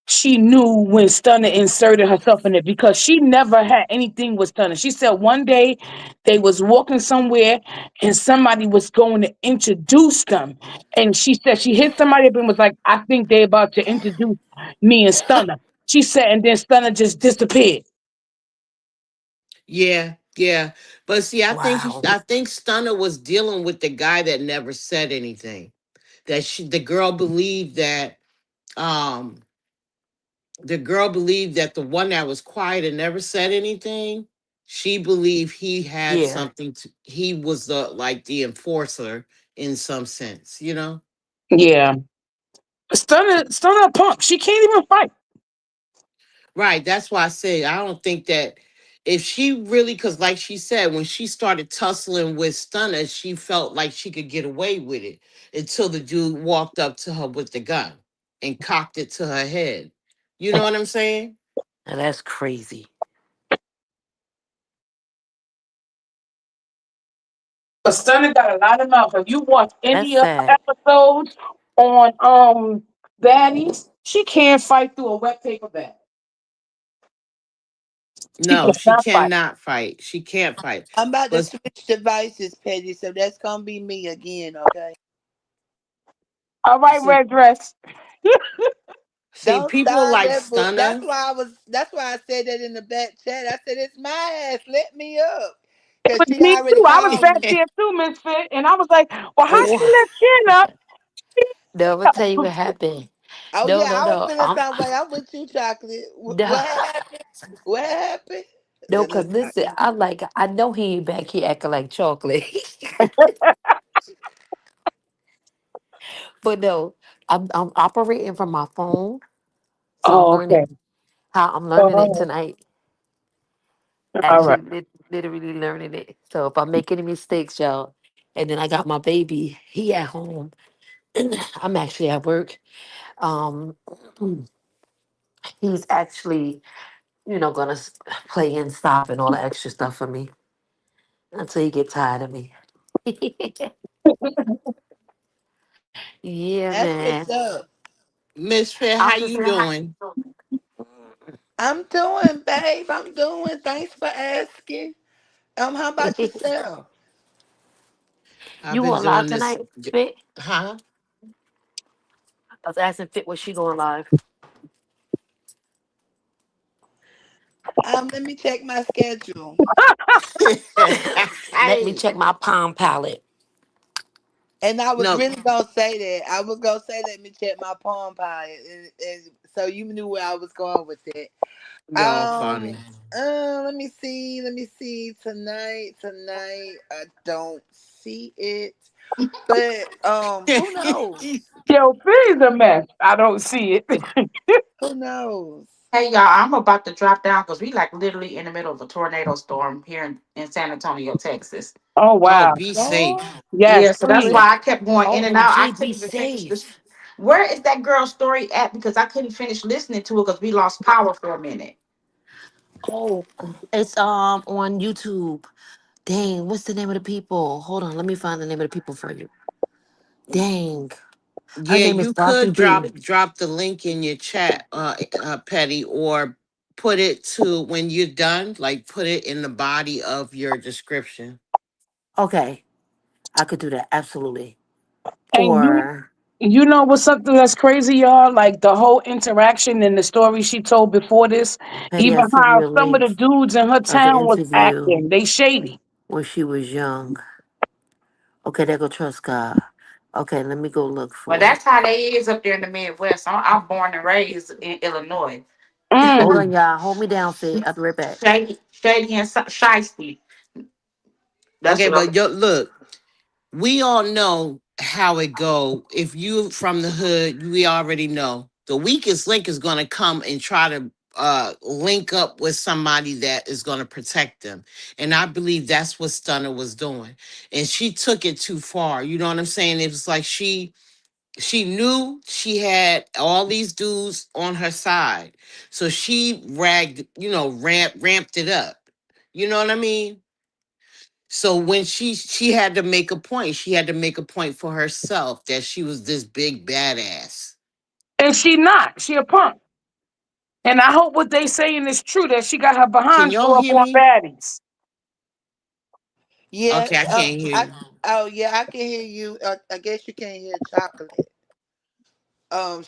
she knew when Stunner inserted herself in it because she never had anything with Stunner. She said one day they was walking somewhere and somebody was going to introduce them. And she said she hit somebody up and was like, I think they about to introduce me and Stunner. She said, and then Stunner just disappeared. Yeah, yeah. But see, Wow. I think Stunner was dealing with the guy that never said anything. That the girl believed that um the one that was quiet and never said anything, she believed he had Yeah. something to he was the enforcer in some sense. Yeah. Stunner a punk. She can't even fight. Right. That's why I say I don't think that if she really, because like she said, when she started tussling with Stunner, she felt like she could get away with it until the dude walked up to her with the gun and cocked it to her head. You know what I'm saying? Now that's crazy. But Stunner got a lot of mouth. If you watch That's any of her sad. episodes on Baddies, she can't fight through a wet paper bag. She No, she cannot fight. cannot fight. She can't fight. I'm about to But switch devices, Petty, so that's gonna be me again, okay? All right, see, red dress. see, Don't people start like that book. Stunner. That's why I said that in the back chat. I said it's my ass. Let me up. Cause But she me already too. I was called back me. there too, Misfit, and I was like, "Well, how she Oh, let Jen up?" no, I'm gonna tell you what happened. Oh No, yeah, no, I was no. feeling some way. I'm with you, chocolate. No, What happened? What happened? no, cause listen, I know he ain't back here acting like chocolate. But no, I'm operating from my phone. So I'm Oh, learning okay. how I'm learning it Oh, tonight. all right. Actually, literally learning it. So if I make any mistakes, y'all, and then I got my baby, he at home. I'm actually at work. Um, he's actually, gonna play and stop and all the extra stuff for me until he get tired of me. Yeah, That's man. what's up. Misfit, I'm how just you saying hi. doing? I'm doing, babe. I'm doing. Thanks for asking. How about yourself? I've You been going live doing this. tonight, Fit? Huh? I was asking Fit was she going live. Let me check my schedule. Let me Hey. check my Palm Palette. And I was No, really gonna say that. I was gonna say let me check my palm pie, and so you knew where I was going with it. y'all funny. Let me see. Let me see. Tonight, I don't see it. But who knows? Yo, Fee's a mess. I don't see it. Who knows? Hey y'all, I'm about to drop down because we like literally in the middle of a tornado storm here in San Antonio, Texas. Oh Oh, wow. be Lord, safe. Yes, Yeah, so that's please. why I kept going in and out. I OMG, be couldn't even finish this. safe. Where is that girl's story at? Because I couldn't finish listening to it because we lost power for a minute. Oh, it's on YouTube. Dang, what's the name of the people? Hold on, let me find the name of the people for you. Dang. Her Yeah, name is you could Dr. B. drop the link in your chat, Petty, or put it to when you're done, like put it in the body of your description. Okay, I could do that, absolutely. And Or you know what's something that's crazy, y'all? Like the whole interaction and the story she told before this, Petty, I even sent how you a some of link the dudes in her of the town was interview acting. They shady. when she was young. Okay, there go Trust God. Okay, let me go look Well, for it. that's how they is up there in the Midwest. I'm born and raised in Illinois. Hold Mm. on, y'all. Hold me down, Sid. I'll be right back. Shady and Shiesty. That's Okay, what but I'm. look, we all know how it go. If you from the hood, we already know the weakest link is going to come and try to link up with somebody that is going to protect them. And I believe that's what Stunner was doing. And she took it too far. You know what I'm saying? It was like she knew she had all these dudes on her side. So she ramped it up. You know what I mean? So when she had to make a point, she had to make a point for herself that she was this big badass. And she not. She a punk. And I hope what they saying is true, that she got her Can behind y'all throw up hear on me? baddies. Yeah. Okay, I can't hear you. Oh yeah, I can hear you. I guess you can't hear Chocolate.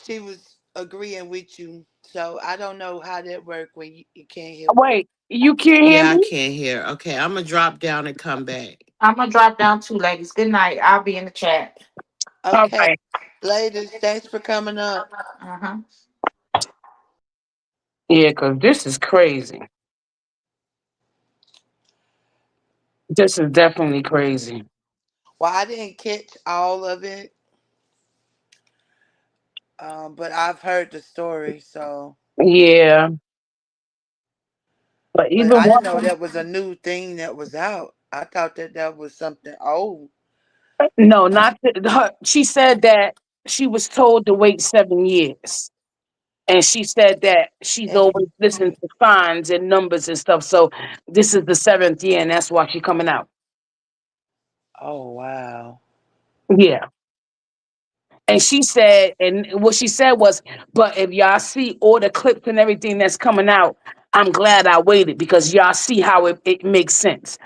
She was agreeing with you, so I don't know how that worked when you can't hear. Wait, you can't hear Yeah, I me? can't hear. Okay, I'm gonna drop down and come back. I'm gonna drop down too, ladies. Good night. I'll be in the chat. Okay, Okay. ladies, thanks for coming up. Uh-huh. Yeah, because this is crazy. This is definitely crazy. Well, I didn't catch all of it, but I've heard the story. So, Yeah. But but even I didn't one know that was a new thing that was out. I thought that was something old. no, not her, she said that she was told to wait 7 years. And she said that she's And always listened to signs and numbers and stuff. So this is the 7th year, and that's why she's coming out. oh wow. Yeah. And she said, and what she said was, but if y'all see all the clips and everything that's coming out, I'm glad I waited because y'all see how it makes sense.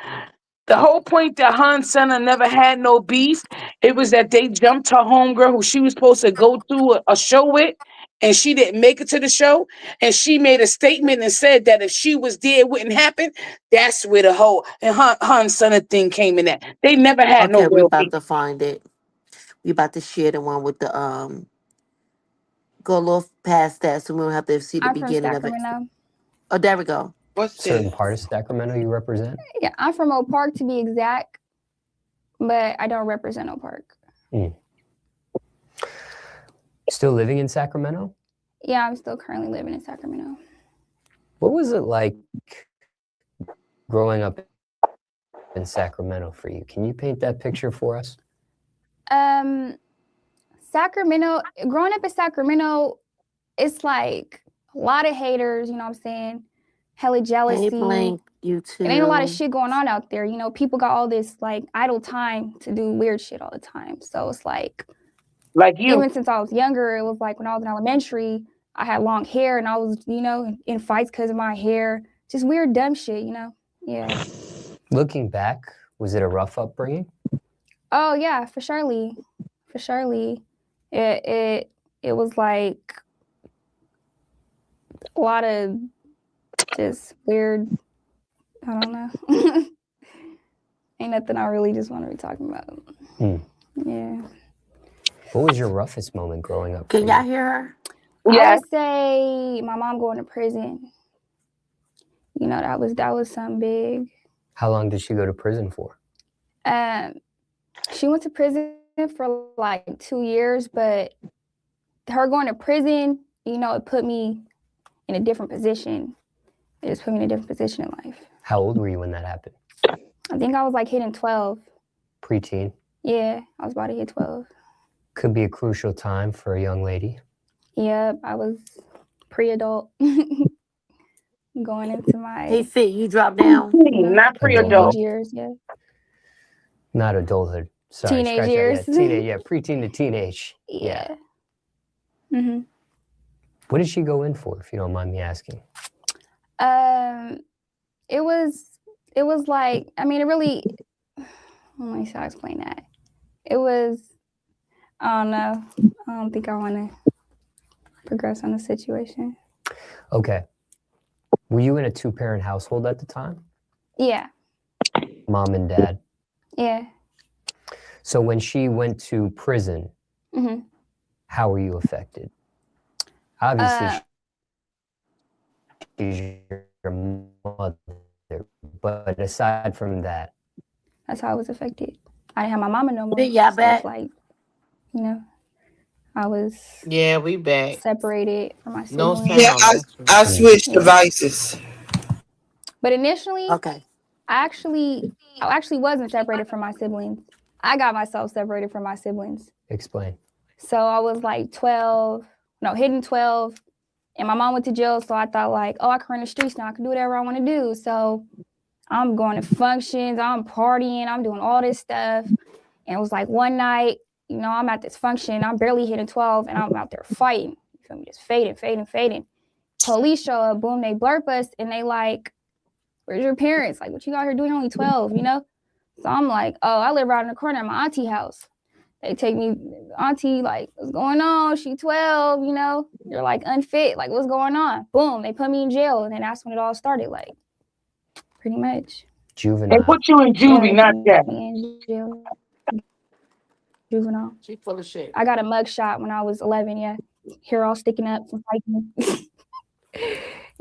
The whole point that Han Senna never had no beef, it was that they jumped her homegirl who she was supposed to go to a show with, and she didn't make it to the show. And she made a statement and said that if she was there, it wouldn't happen. That's where the whole and Han Senna thing came in at. They never had no Okay, we real beef. about to find it. We about to share the one with the go a little past that so we don't have to see the I'm from beginning of it. Sacramento. Oh, there we go. What's Certain this? part of Sacramento you represent? Yeah, I'm from Oak Park to be exact, but I don't represent Oak Park. Still living in Sacramento? Yeah, I'm still currently living in Sacramento. What was it like growing up in Sacramento for you? Can you paint that picture for us? Sacramento, growing up in Sacramento, it's like a lot of haters, you know what I'm saying? Hella Hey, jealousy. Blank, you too. It ain't a lot of shit going on out there. You know, people got all this like idle time to do weird shit all the time. So it's like you. Even since I was younger, it was like when I was in elementary, I had long hair and I was, in fights because of my hair. Just weird, dumb shit, Yeah. Looking back, was it a rough upbringing? Oh yeah, for surely. For surely. It was like a lot of just weird, I don't know. Ain't nothing I really just want to be talking about. Yeah. What was your roughest moment growing up? Can y'all hear her? I would say my mom going to prison. That was something big. How long did she go to prison for? She went to prison for like 2 years, but her going to prison, it put me in a different position. It just put me in a different position in life. How old were you when that happened? I think I was like hitting 12. Preteen? Yeah, I was about to hit 12. Could be a crucial time for a young lady. Yep, I was pre-adult. Going into my... Hey, Fit, you drop down? Not pre-adult. Teenage years, yeah. Not adulthood. Sorry, Teenage years. Yeah, teenage, yeah, preteen to teenage. Yeah. What did she go in for, if you don't mind me asking? It was like, I mean, it really... Let me see how to explain that. It was... I don't know. I don't think I want to progress on the situation. Okay. Were you in a 2-parent household at the time? Yeah. Mom and dad? Yeah. So when she went to prison, how were you affected? Obviously, she's your mother, but aside from that, that's how I was affected. I didn't have my mama no more. Yeah, so back. it's like, you know, I was we back. separated from my No siblings. Yeah, sound. I switched devices. But initially, Okay. I actually wasn't separated from my siblings. I got myself separated from my siblings. explain. So I was like 12, hitting 12, and my mom went to jail. So I thought like, oh, I can run the streets now. I can do whatever I want to do. So I'm going to functions, I'm partying, I'm doing all this stuff. And it was like one night, I'm at this function, I'm barely hitting 12, and I'm out there fighting. You feel me? Just fading. Police show up, boom, they blurp us, and they like, where's your parents? Like, what you out here doing? You're only 12, So I'm like, oh, I live right in the corner at my auntie house. They take me, auntie, like, what's going on? She 12, You're like unfit. Like, what's going on? Boom, they put me in jail. And then that's when it all started, like, pretty much. Juvenile. They put you in juvie, not jail. In jail. Juvenile. She full of shit. I got a mug shot when I was 11, yeah. Hair all sticking up from fighting.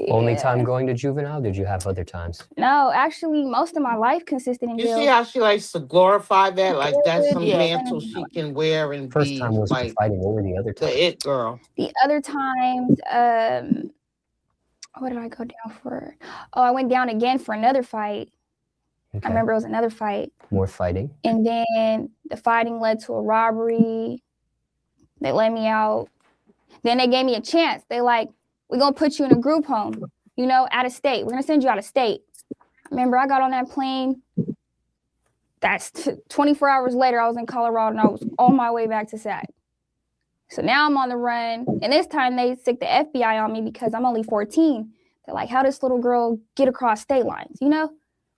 Only time going to juvenile? Did you have other times? No, actually, most of my life consisted in You jail. see how she likes to glorify that? Like that's some mantle she can wear and First be time was like for fighting. What were the other times? the it girl. The other times, what did I go down for? Oh, I went down again for another fight. Okay. I remember it was another fight. More fighting. And then the fighting led to a robbery. They let me out. Then they gave me a chance. They like, we're going to put you in a group home, out of state. We're going to send you out of state. Remember, I got on that plane. That's 24 hours later, I was in Colorado, and I was on my way back to SAC. So now I'm on the run. And this time they stick the FBI on me because I'm only 14. They're like, how does this little girl get across state lines,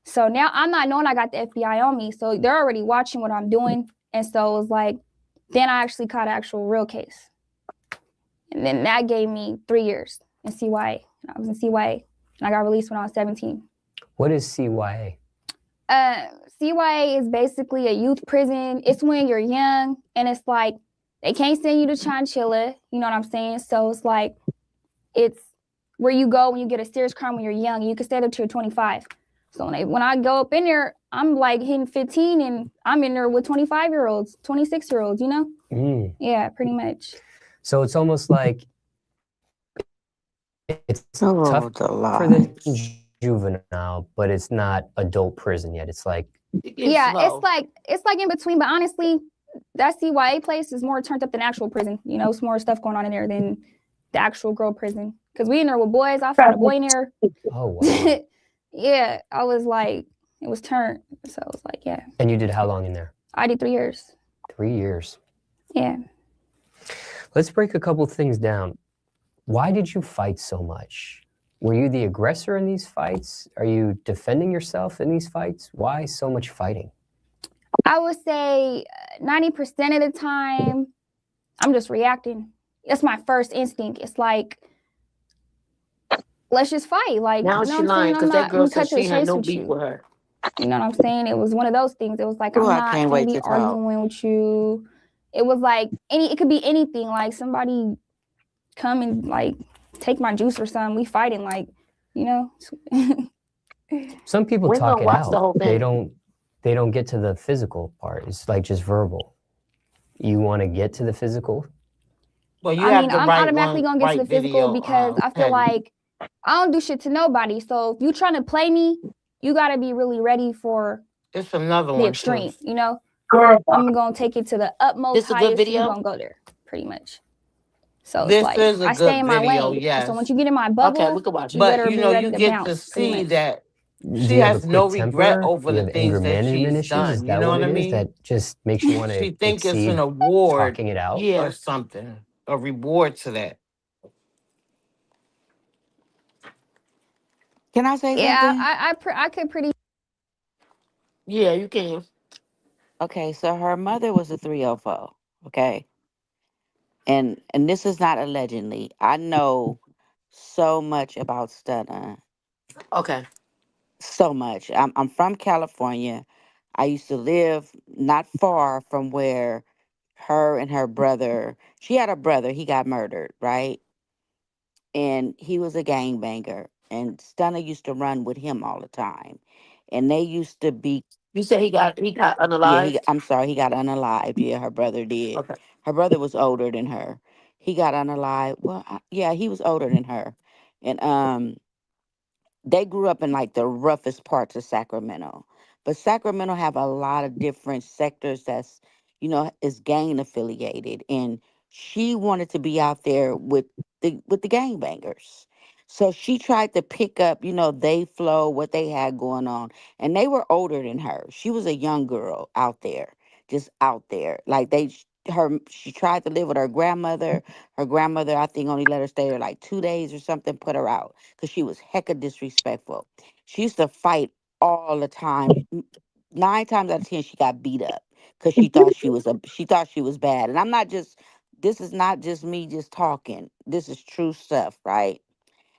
So now I'm not knowing I got the FBI on me. So they're already watching what I'm doing. And so it was like, then I actually caught an actual real case. And then that gave me 3 years in CYA. I was in CYA, and I got released when I was 17. What is CYA? CYA is basically a youth prison. It's when you're young, and it's like they can't send you to Chinchilla. You know what I'm saying? So it's like it's where you go when you get a serious crime when you're young. You can stay there till you're 25. So when I go up in there, I'm like hitting 15, and I'm in there with 25-year-olds, 26-year-olds. Yeah, pretty much. So it's almost like it's tough for the juvenile, but it's not adult prison yet. It's like it's like in between. But honestly, that CYA place is more turned up than actual prison. It's more stuff going on in there than the actual girl prison. Because we in there with boys. I found a boy in there. Oh wow. Yeah, I was like, it was turned. So I was like, yeah. And you did how long in there? I did 3 years. 3 years. Yeah. Let's break a couple things down. Why did you fight so much? Were you the aggressor in these fights? Are you defending yourself in these fights? Why so much fighting? I would say 90% of the time, I'm just reacting. That's my first instinct. It's like, let's just fight. Like, now she lying because that girl said she had no beef with her. You know what I'm saying? It was one of those things. It was like, I'm not going to be arguing with you. It was like, it could be anything. Like, somebody come and, like, take my juice or something. We fighting, like, Some people talk it out. They don't get to the physical part. It's like just verbal. You want to get to the physical? Well, I'm automatically going to get to the physical because I feel like I don't do shit to nobody. So if you trying to play me, you got to be really ready for it's another the one extreme, too. Girl, I'm going to take it to the utmost this a good highest. video? You're going to go there, pretty much. So this it's like, is a I stay in my video, lane. yes. So once you get in my bubble, okay, we can watch it. But you get to see that she has no regret over the things that she's done. Is You that know what I it is? mean? That just makes you want to She think it's an award talking it out or something, a reward to that. Can I say something? Yeah, I could pretty. Yeah, you can. Okay, so her mother was a 304. Okay, and this is not allegedly. I know so much about Stunner. Okay. So much. I'm from California. I used to live not far from where her and her brother, she had a brother, he got murdered, right? And he was a gangbanger. And Stunner used to run with him all the time. And they used to be, You said he got yeah, unalived. I'm sorry, he got unalived. Yeah, her brother did. Okay. Her brother was older than her. He got unalived. Well, yeah, he was older than her. And they grew up in like the roughest parts of Sacramento. But Sacramento have a lot of different sectors that's, is gang affiliated. And she wanted to be out there with the gangbangers. So she tried to pick up, they flow, what they had going on. And they were older than her. She was a young girl out there, just out there. Like she tried to live with her grandmother. Her grandmother, I think, only let her stay there like 2 days or something, put her out because she was hecka disrespectful. She used to fight all the time. 9 times out of 10, she got beat up because she thought she was bad. And I'm not just. This is not just me just talking. This is true stuff, right?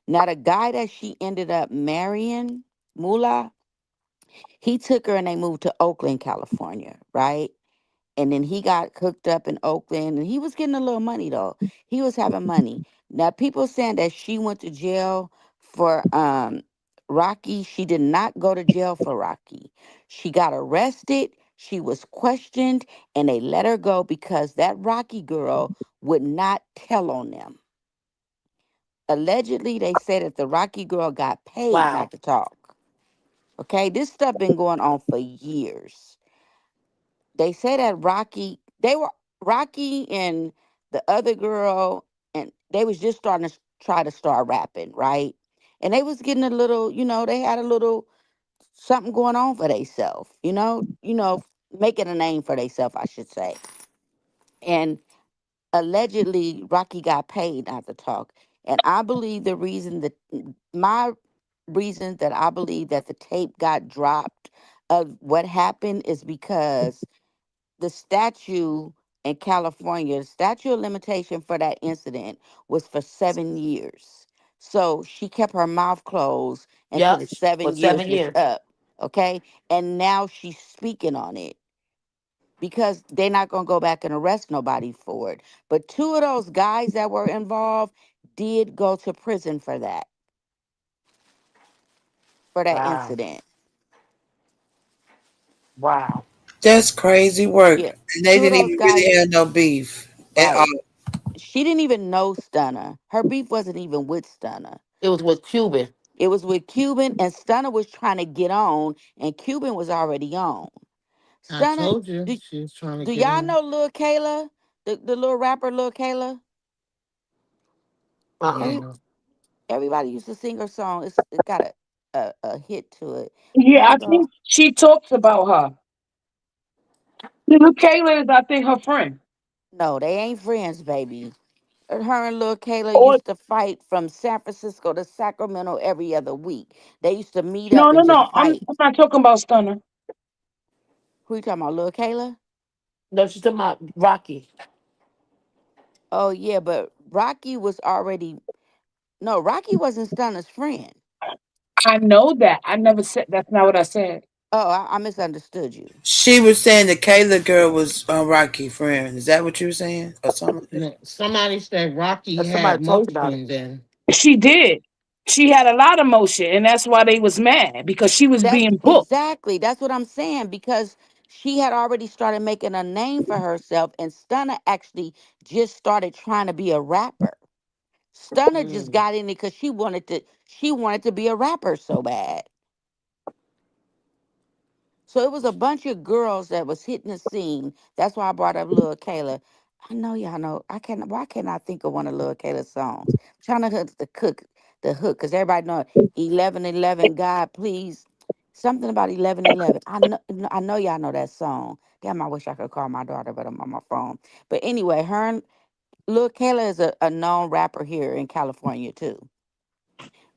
Now the guy that she ended up marrying, Mullah, he took her and they moved to Oakland, California, right? And then he got hooked up in Oakland and he was getting a little money though. He was having money. Now people saying that she went to jail for Rocky. She did not go to jail for Rocky. She got arrested, she was questioned, and they let her go because that Rocky girl would not tell on them. Allegedly, they said that the Rocky girl got paid Wow. not to talk. Okay, this stuff been going on for years. They say that Rocky and the other girl, and they was just starting to try to start rapping, right? And they was getting a little, they had a little something going on for themselves, making a name for themselves, I should say. And allegedly, Rocky got paid not to talk. And I believe my reason that I believe that the tape got dropped of what happened is because the statute in California, the statute of limitation for that incident was for 7 years. So she kept her mouth closed until Yep. the For 7 years 7 years. was up. Okay. And now she's speaking on it because they're not going to go back and arrest nobody for it. But two of those guys that were involved did go to prison for that Wow. incident. Wow. That's crazy work. Yeah. And they Two of didn't those even really guys, have no beef at all. right. She didn't even know Stunner. Her beef wasn't even with Stunner. It was with Cuban. It was with Cuban, and Stunner was trying to get on, and Cuban was already on. I Stunner, told you do, she was trying to do get y'all on. know Lil Kayla? The little rapper Lil Kayla? Uh-uh. Any Yeah. Everybody used to sing her song. It got a hit to it. Yeah, I Remember? think she talks about her. Little Kayla is, I think, her friend. No, they ain't friends, baby. Her and Lil Kayla Or used to fight from San Francisco to Sacramento every other week. They used to meet no, up no, and just no. I'm, fight. I'm not talking about Stunner. Who you talking about, Lil Kayla? No, she's talking about Rocky. Oh yeah, but Rocky was already no, Rocky wasn't Stunner's friend. I know that. I never said that's not what I said. Oh, I misunderstood you. She was saying the Kayla girl was Rocky friend. Is that what you were saying? Or something like that? No, somebody said Rocky Somebody had talked about it. motion then. She did. She had a lot of motion, and that's why they was mad because she was That's being booked. exactly that's what I'm saying because she had already started making a name for herself, and Stunner actually just started trying to be a rapper. Stunner just Mm. got in it because she wanted to be a rapper so bad. So it was a bunch of girls that was hitting the scene. That's why I brought up Lil Kayla. I know y'all know. Why can't I think of one of Lil Kayla's songs? I'm trying to hook the hook, because everybody know 1111. God, please, something about 1111. I know y'all know that song. Damn, I wish I could call my daughter, but I'm on my phone. But anyway, Lil Kayla is a known rapper here in California too.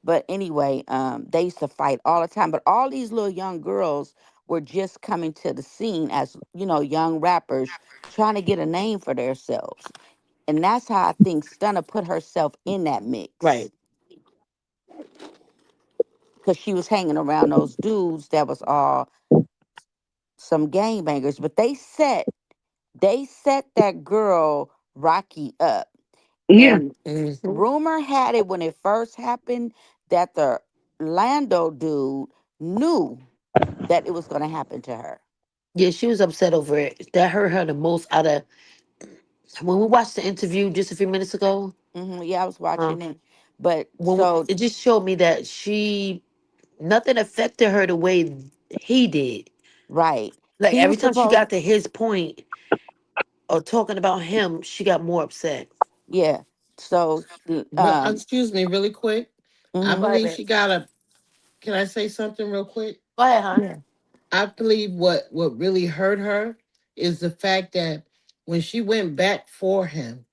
But anyway, they used to fight all the time. But all these little young girls were just coming to the scene as, young rappers trying to get a name for themselves. And that's how I think Stunner put herself in that mix. Right. Because she was hanging around those dudes that was all some gangbangers, but they set that girl Rocky up. Yeah. And Mhm. rumor had it when it first happened that the Lando dude knew that it was going to happen to her. Yeah, she was upset over it. That hurt her the most out of when we watched the interview just a few minutes ago. Yeah, I was watching Um, it. But when so, it just showed me that she nothing affected her the way he did. right. Like He every was time she supposed, got to his point or talking about him, she got more upset. yeah. So, Excuse me, really quick. I mhm, Go ahead, believe man. she got a. Can I say something real quick? Go ahead, hon. yeah, I believe what really hurt her is the fact that when she went back for him,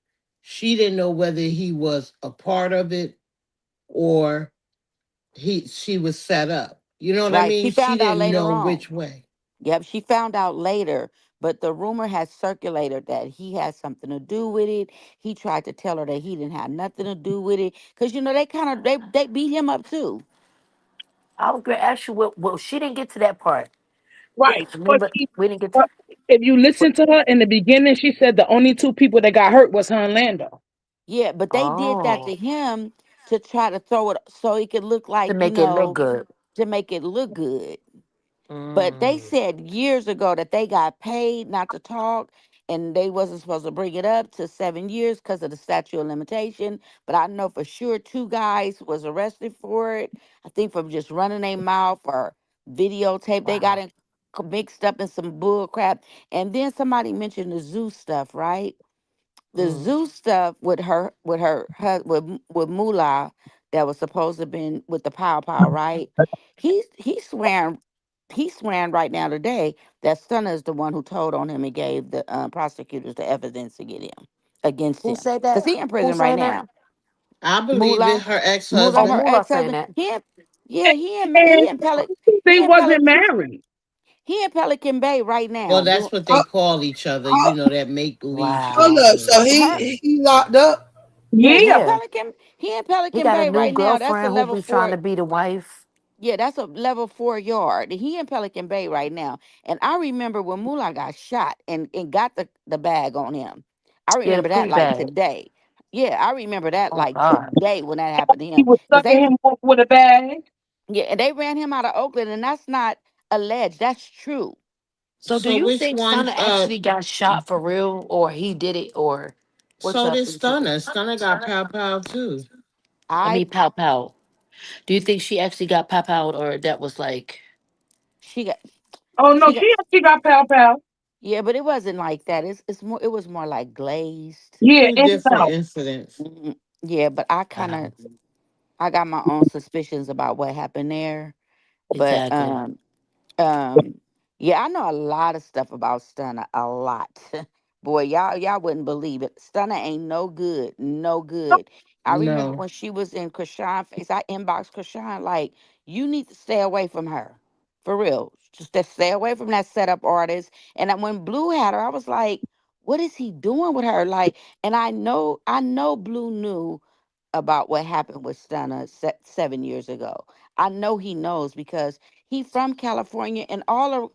she didn't know whether he was a part of it or she was set up. You know what I right. She mean? She found out didn't later know on. which way. Yep, she found out later, but the rumor has circulated that he had something to do with it. He tried to tell her that he didn't have nothing to do with it because they kind of they beat him up too. I would agree. Actually, well, she didn't get to that part. Right. Remember, we didn't get to. But if you But, listen to her in the beginning, she said the only two people that got hurt was her and Lando. Yeah, but they did that oh, to him to try to throw it so he could look to like, make it look good. to make it look good. But they Mm. said years ago that they got paid not to talk and they wasn't supposed to bring it up to 7 years because of the statute of limitation. But I know for sure two guys was arrested for it. I think from just running their mouth or videotape. They got Wow. mixed up in some bull crap. And then somebody mentioned the zoo stuff, right? The Mm. zoo stuff with Moolah that was supposed to been with the Pow Pow, right? He's swearing right now today that Stunner is the one who told on him and gave the prosecutors the evidence to get him against Who him said because that? he in Who prison right saying that? now. I believe it. Moolah, Her ex Moolah, Oh, her husband. Moolah ex saying husband. that. Yeah, he in And he in Pelic they he in wasn't Pelic married. he in Pelican Bay right Well, now doing that's what Oh, they call each other. oh, That make believe hold Wow. shit. up. Yeah. So her. he locked up. Yeah, Yeah. he in He Pelican got a Bay new right now. That's a girlfriend who level be trying four. to be the wife. Yeah, that's a level 4 yard. He in Pelican Bay right now. And I remember when Moolah got shot and got the bag on him. I Yeah, the remember that pre like bag. today. Yeah, I remember that Oh like God. today when that happened to He him. was Because sucking him off with a bag. and they ran him out of Oakland, and that's not alleged. That's true. So do So you which think one? Stunner actually got shot for real, or he did it, or what So y'all did think? She did? Stunner. Stunner got pow pow too. I I mean, pow pow. Do you think she actually got pow pow, or that was like? she got Oh no, she got she got pal pal. yeah, but it wasn't like that. It's more. It was more like glazed. Yeah, Two in and different out. incidents. Mhm. Yeah, but Wow. I got my own suspicions about what happened there. But Exactly. um yeah, I know a lot of stuff about Stunner. A lot. Boy, y'all wouldn't believe it. Stunner ain't no good. No good. I remember No. when she was in Krishan face, I inboxed Krishan like, you need to stay away from her. For real. Just to stay away from that setup artist. And when Blue had her, I was like, what is he doing with her? Like, and I know Blue knew about what happened with Stunner 7 years ago. I know he knows because he from California, and all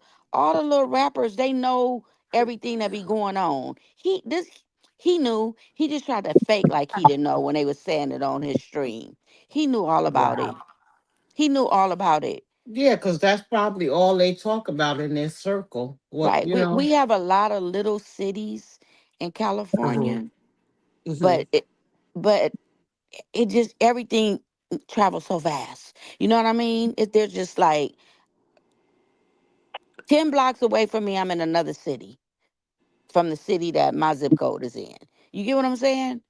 the little rappers they know everything that be going on. He knew. He just tried to fake like he didn't know when they was saying it on his stream. He knew all about Wow. it. He knew all about it. Yeah, because that's probably all they talk about in their circle. What Right. you We know? have a lot of little cities in Hmm. California, Hmm. but it just everything travels so fast. You know what I mean? They're just like 10 blocks away from me, I'm in another city from the city that my zip code is in. You get what I'm saying?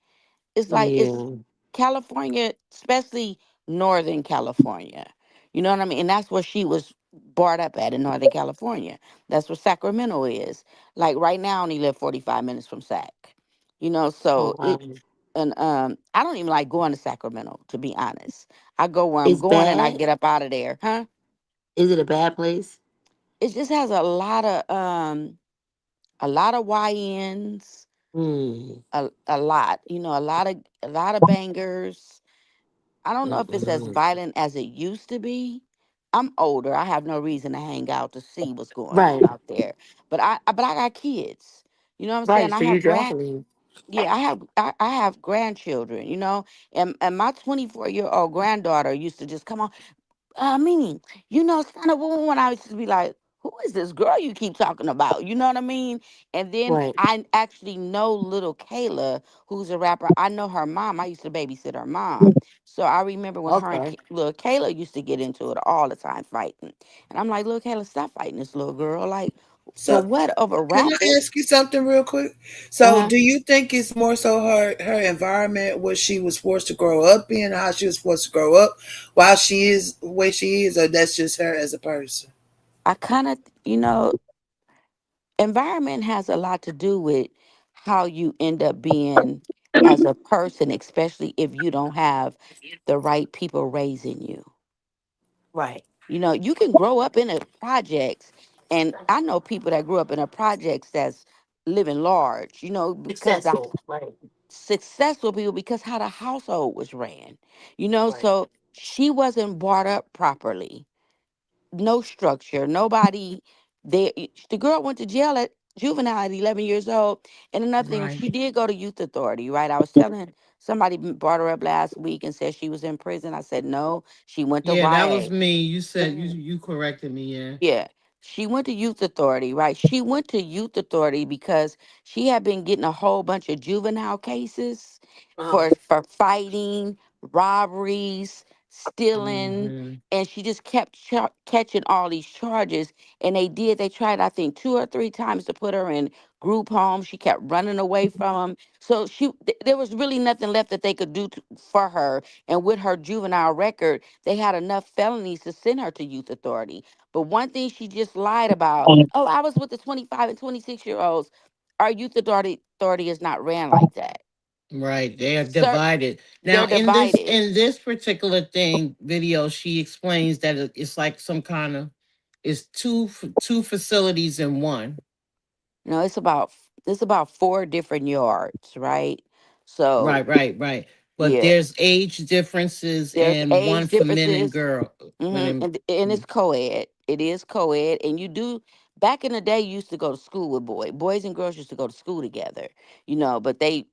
It's like it's Yeah. California, especially Northern California. You know what I mean? And that's where she was brought up at in Northern California. That's where Sacramento is. Like right now, I only live 45 minutes from Sac. Oh So wow. and I don't even like going to Sacramento, to be honest. I go where I'm It's going and I bad. get up out of there. Huh? Is it a bad place? It just has a lot of YNs, Hmm. a lot, a lot of bangers. I don't know if it's as Mm-mm. violent as it used to be, I'm older. I have no reason to hang out to see what's going on Right. out there. But I got kids. You know what I'm saying? Right. I So you have definitely yeah, I have grandchildren, and my 24-year-old granddaughter used to just come on. Meaning, it's kind of when I used to be like, who is this girl you keep talking about? You know what I mean? And then right. I actually know little Kayla, who's a rapper. I know her mom. I used to babysit her mom. So I remember when her and Okay. little Kayla used to get into it all the time fighting. And I'm like, little Kayla, stop fighting this little girl. Like, for So what? Over can I rapping? ask you something real quick? So Uh-huh. do you think it's more so her environment, what she was forced to grow up in, how she was forced to grow up while she is the way she is, or that's just her as a person? I kind of, you know, environment has a lot to do with how you end up being as a person, especially if you don't have the right people raising you. Right. You can grow up in a projects, and I know people that grew up in a projects that's living large, because the Successful. Right. successful people, because how the household was ran, Right. so she wasn't brought up properly, no structure, nobody there. The girl went to jail at juvenile at 11 years old. And another thing, Right. she did go to youth authority, right? I was telling somebody brought her up last week and said she was in prison. I said, no, she went to Yeah, that was YA. me. You said you Mhm. you corrected me. Yeah. Yeah. She went to youth authority, right? She went to youth authority because she had been getting a whole bunch of juvenile cases Uh-huh. for fighting, robberies, stealing, Hmm. and she just kept catching all these charges. And they tried, I think, 2 or 3 times to put her in group home. She kept running away from them. So there was really nothing left that they could do for her. And with her juvenile record, they had enough felonies to send her to youth authority. But one thing she just lied about, oh, I was with the 25 and 26-year-olds. Our youth authority is not ran like that. Right. They are Sir, divided. they're Now in this divided. in this particular thing video, she explains that it's like some kind of it's two facilities in one. It's about 4 different yards, right? So Right. But yeah, there's age differences there's and one age for men and differences. girl. When And it's co-ed. It is co-ed, and you do. Back in the day, you used to go to school with boys and girls used to go to school together. But they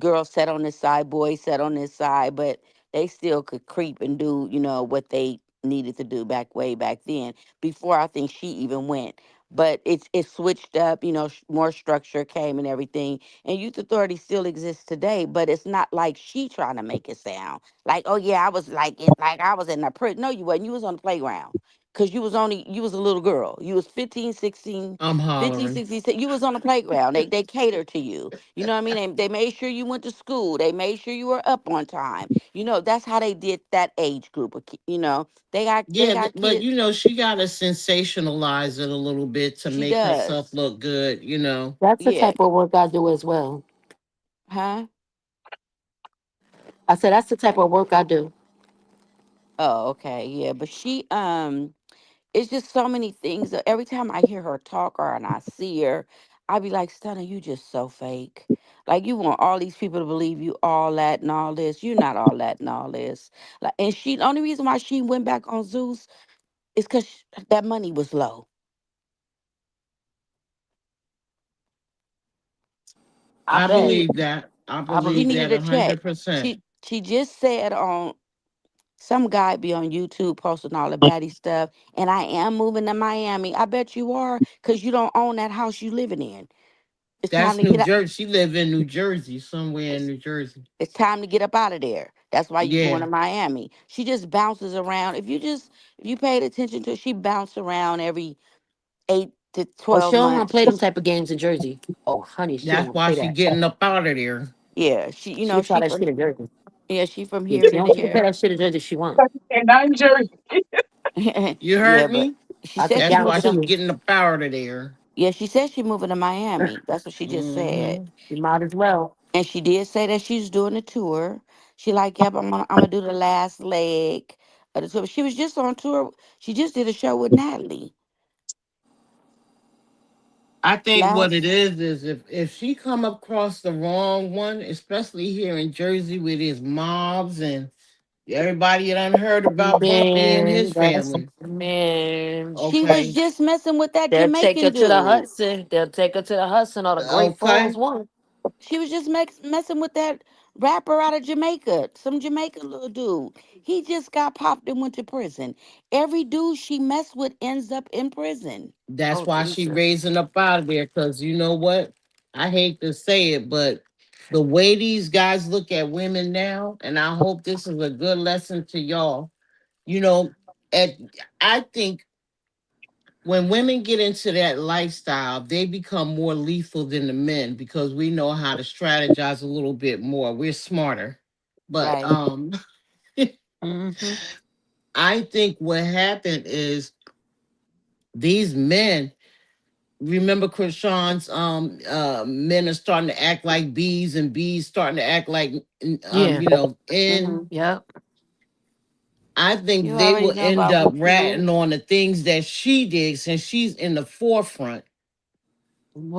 girls sat on this side, boys sat on this side, but they still could creep and do, what they needed to do way back then, before I think she even went. But it switched up, more structure came and everything. And youth authority still exists today, but it's not like she trying to make it sound like, oh yeah, I was like I was in the prison. No, you wasn't. You was on the playground. Cause you was a little girl. You was 15, 16, I'm 15, hollering. 16. You was on the playground. They catered to you. You know what I mean? They made sure you went to school. They made sure you were up on time. That's how they did that age group of they Yeah, got but kids. she got to sensationalize it a little bit to She make herself does. look good. That's the Yeah. type of work I do as well. Huh? I said that's the type of work I do. Oh, okay. Yeah. But it's just so many things. Every time I hear her talk or and I see her, I be like, Stunner, you just so fake. Like you want all these people to believe you all that and all this. You're not all that and all this. Like, and the only reason why she went back on Zeus is because that money was low. I I bet. She believe that. I I she believe believe needed that it. a a check. hundred percent. She just said on some guy be on YouTube posting all the baddie stuff, and I am moving to Miami. I bet you are, because you don't own that house you living in. It's time That's to New get up. Jersey. She live in New Jersey, somewhere in It's, New Jersey. it's time to get up out of there. That's why you going Yeah, to Miami. She just bounces around. If you paid attention to her, she bounced around every eight to Oh, she 12 don't want to months. play them type of games in Jersey. Oh, honey, she don't that's want to why play she that. getting up out of there. Yeah, She try she that from shit in Jersey. from Yeah, here she to don't play there. that shit in Jersey. She want. And I'm Jersey. You Yeah, heard but me? she I said said she That's down why moving. to she you. getting up out of there. Yeah, she said she moving to Miami. That's what she just said. Hmm. You might as well. And she did say that she's doing a tour. She like, yep, I'm gonna do the last leg of the tour. She was just on tour. She just did a show with Natalie I think what it last. is if she come across the wrong one, especially here in Jersey with his mobs and Everybody done heard about Bumpy and his Man, that's family. man. She was Okay. just messing with that They'll take her Jamaican to the dude. Hudson. They'll take her to the Hudson or the Great Falls Okay. one. She was just messing with that rapper out of Jamaica, some Jamaican little dude. He just got popped and went to prison. Every dude she messed with ends up in prison. That's Oh why she Jesus. raising up out of there. Cause you know what? I hate to say it, but the way these guys look at women now, and I hope this is a good lesson to y'all. You know, at I think when women get into that lifestyle, they become more lethal than the men because we know how to strategize a little bit more. We're smarter. But Right. Mm-hmm. I think what happened is these men, remember Krishan's men are starting to act like bees and bees starting to act like Yeah. Hmm. and Yep. I You think they already will know end about up what ratting you. on the things that she did since she's in the forefront.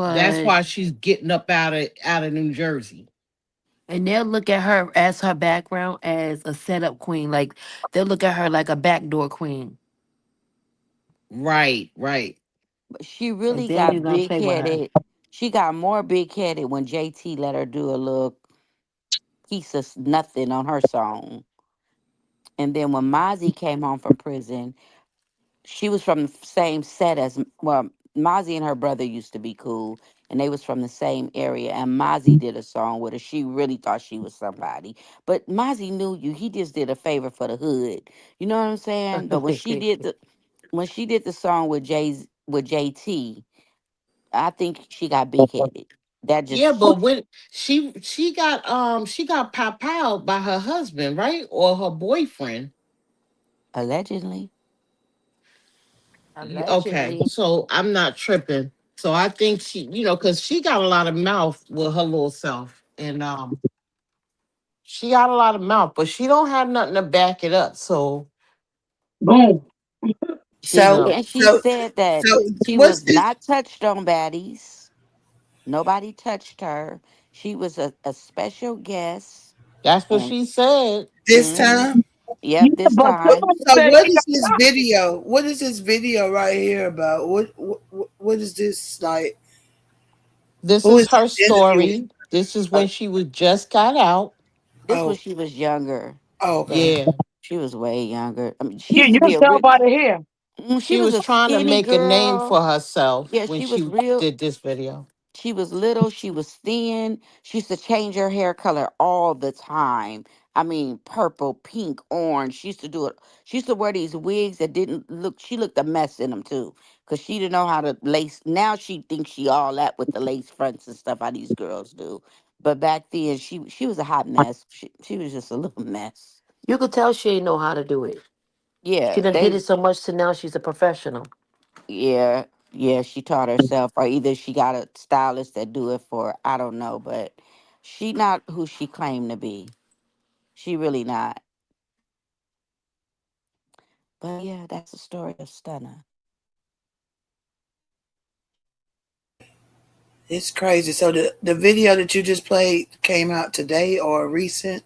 That's What? why she's getting up out of New Jersey. And they'll look at her as her background as a setup queen. Like they'll look at her like a backdoor queen. Right, right. But she And really then you're got gonna big play with her. headed. She got more big headed when JT let her do a little piece of nothing on her song. And then when Mozzie came home from prison, she was from the same set as well. Mozzie and her brother used to be cool, and they was from the same area. And Mozzie did a song with her. She really thought she was somebody, but Mozzie knew you. He just did a favor for the hood. You know what I'm saying? But when she did the song with JT, I think she got big headed. That Yeah, just but when she got pop out by her husband, right? Or her boyfriend. allegedly. Okay, Allegedly. so I'm not tripping. So I think because she got a lot of mouth with her little self, and she got a lot of mouth, but she don't have nothing to back it up. So Boom. She So, no, and she so, said that so, she what's was this? not touched on baddies. Nobody touched her. She was a special guest. that's what And she said. This hmm time? Yeah, yep, this but So, time. somebody so said what she is got this shot. video? What is this video right here about? What is this like? This Who is is her this interviewing? story. This is Uh, when she was just got out. This was oh, she was younger. oh, okay. Yeah, She was way younger. I mean, she Yeah, used you to can be a tell real. by the hair. She she was was a trying to skinny make a name for girl. herself Yeah, when she was she real. did this video. She was little, she was thin. She used to change her hair color all the time. I mean, purple, pink, orange. She used to do it. She used to wear these wigs that didn't look, she looked a mess in them too. Because she didn't know how to lace. Now she thinks she all that with the lace fronts and stuff, how these girls do. But back then, she was a hot mess. She was just a little mess. You could tell she ain't know how to do it. She Yeah, done did it so much to now she's a professional. yeah, she taught herself, or either she got a stylist that do it for her. I don't know, but she not who she claimed to be. She really not. But yeah, that's the story of Stunner. It's crazy. So the video that you just played came out today or recent?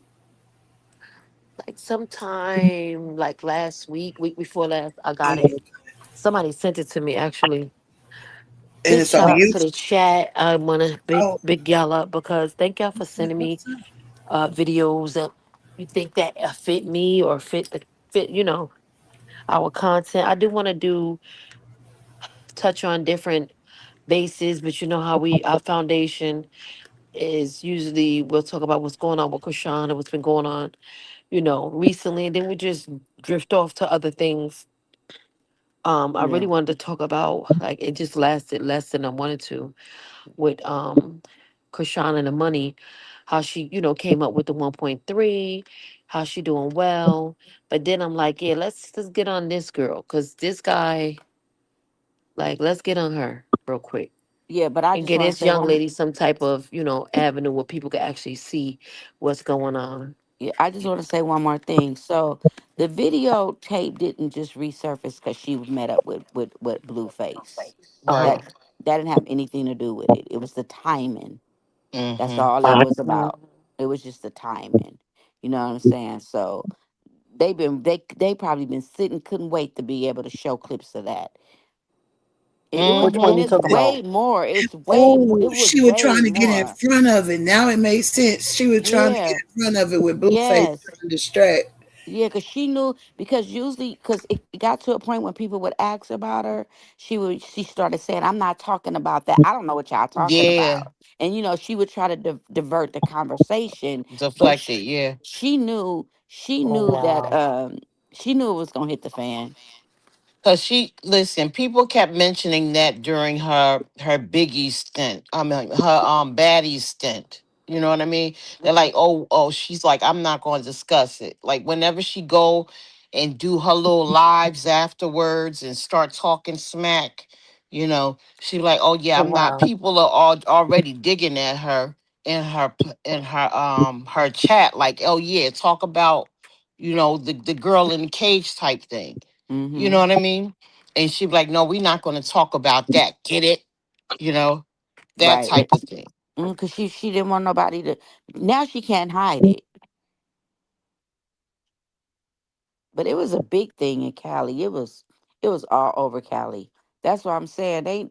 Like sometime like last week, week before last, I got Oh, it. Somebody sent it to me actually. and Big it's on shout out YouTube. to the chat. I wanna Oh, big y'all up because thank y'all for sending me videos that you think that fit me or fit, our content. I do want to do touch on different bases, but you know how our foundation is usually we'll talk about what's going on with Krishan and what's been going on, recently, and then we just drift off to other things. I really Yeah. wanted to talk about like it just lasted less than I wanted to with Krishan and the money, how she, came up with the 1.3, how she doing well. But then I'm like, yeah, let's get on this girl. Cause this guy, like, let's get on her real quick. Yeah, but I And just get want to this say young one. lady some type of, avenue where people can actually see what's going on. Yeah, I just want to say one more thing. So the videotape didn't just resurface because she met up with Blueface. Uh-huh. That Right. that didn't have anything to do with it. It was the timing. That's Mm-hmm. all that was Mhm. about. It was just the timing. You know what I'm saying? So They probably been sitting, couldn't wait to be able to show clips of that. It was, Which one and you it's talking about? way more. It's way more. Oh, It was she was way trying to get in more. front of it. Now it made sense. She was trying to get Yeah. in front of it with Blueface Yes. trying to distract. Yeah, because she knew, because usually, because it got to a point when people would ask about her, she started saying, "I'm not talking about that. I don't know what y'all talking Yeah, about." And she would try to divert the conversation, but deflected. Yeah. she Oh knew that wow. she knew it was gonna hit the fan. Cause she listen, people kept mentioning that during her Biggie stint. I mean her baddie stint. You know what I mean? They're like, oh, she's like, I'm not going to discuss it. Like whenever she go and do her little lives afterwards and start talking smack, she like, oh yeah, Oh I'm not. wow. People are all already digging at her in her chat. Like, oh yeah, talk about the girl in the cage type thing. You Mm-hmm. know what I mean? And she'd be like, no, we're not going to talk about that. Get it? You know, that Right. type of thing. Because she didn't want nobody to. Now she can't hide it. But it was a big thing in Cali. It was all over Cali. That's what I'm saying. They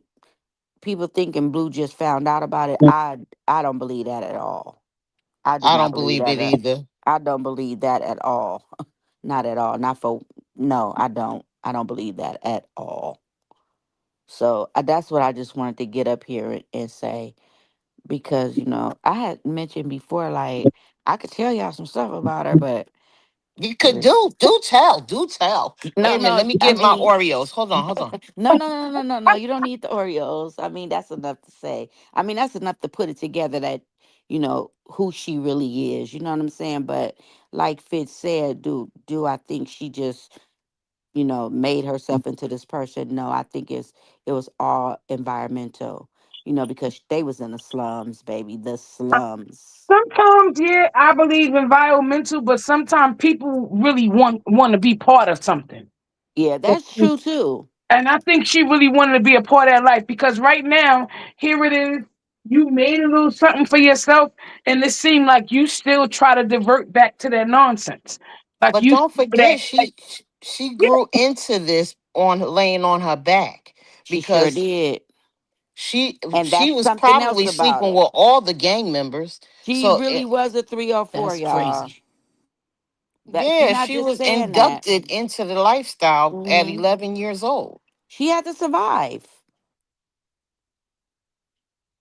people thinking Blue just found out about it. I don't believe that at all. I do I not don't believe believe that. it either. I don't believe that at all. Not at all. Not for no. I don't. I don't believe that at all. So that's what I just wanted to get up here and say, because I had mentioned before, like I could tell y'all some stuff about her, but You could do tell, do tell. Wait no, a minute, no. let me I get my mean, Oreos. Hold on. no, no, no, no, no, no. You don't need the Oreos. I mean, that's enough to say. I mean, that's enough to put it together that who she really is. You know what I'm saying? But like Fitz said, do I think she just made herself into this person? No, I think it was all environmental. Because they was in the slums, baby, the slums. Sometimes, yeah, I believe environmental, but sometimes people really want to be part of something. Yeah, that's true too. And I think she really wanted to be a part of that life because right now, here it is. You made a little something for yourself, and it seemed like you still try to divert back to that nonsense. Like But you don't that, forget, like, she yeah, grew into this on laying on her back She sure because did. she And she that's was something else probably about sleeping her. with all the gang members. She So really was a 304, that's y'all. crazy. That she Yeah, not she just was saying that. inducted into the lifestyle at Hmm. 11 years old. She had to survive.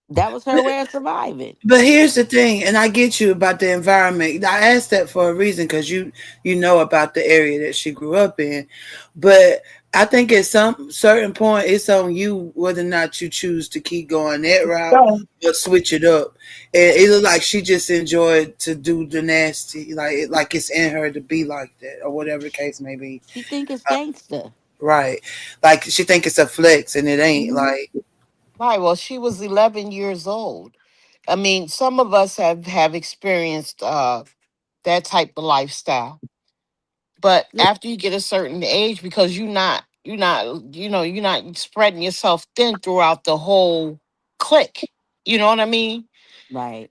That was her way of surviving. But here's the thing, and I get you about the environment. I asked that for a reason because you know about the area that she grew up in. But I think at some certain point, it's on you whether or not you choose to keep going that route or switch it up. And it looked like she just enjoyed to do the nasty, like it's in her to be like that or whatever the case may be. She think it's gangster. Right? Like she think it's a flex, and it ain't. Like Right. Well, she was 11 years old. I mean, some of us have experienced that type of lifestyle, but after you get a certain age, because you're not spreading yourself thin throughout the whole clique. You know what I mean? Right.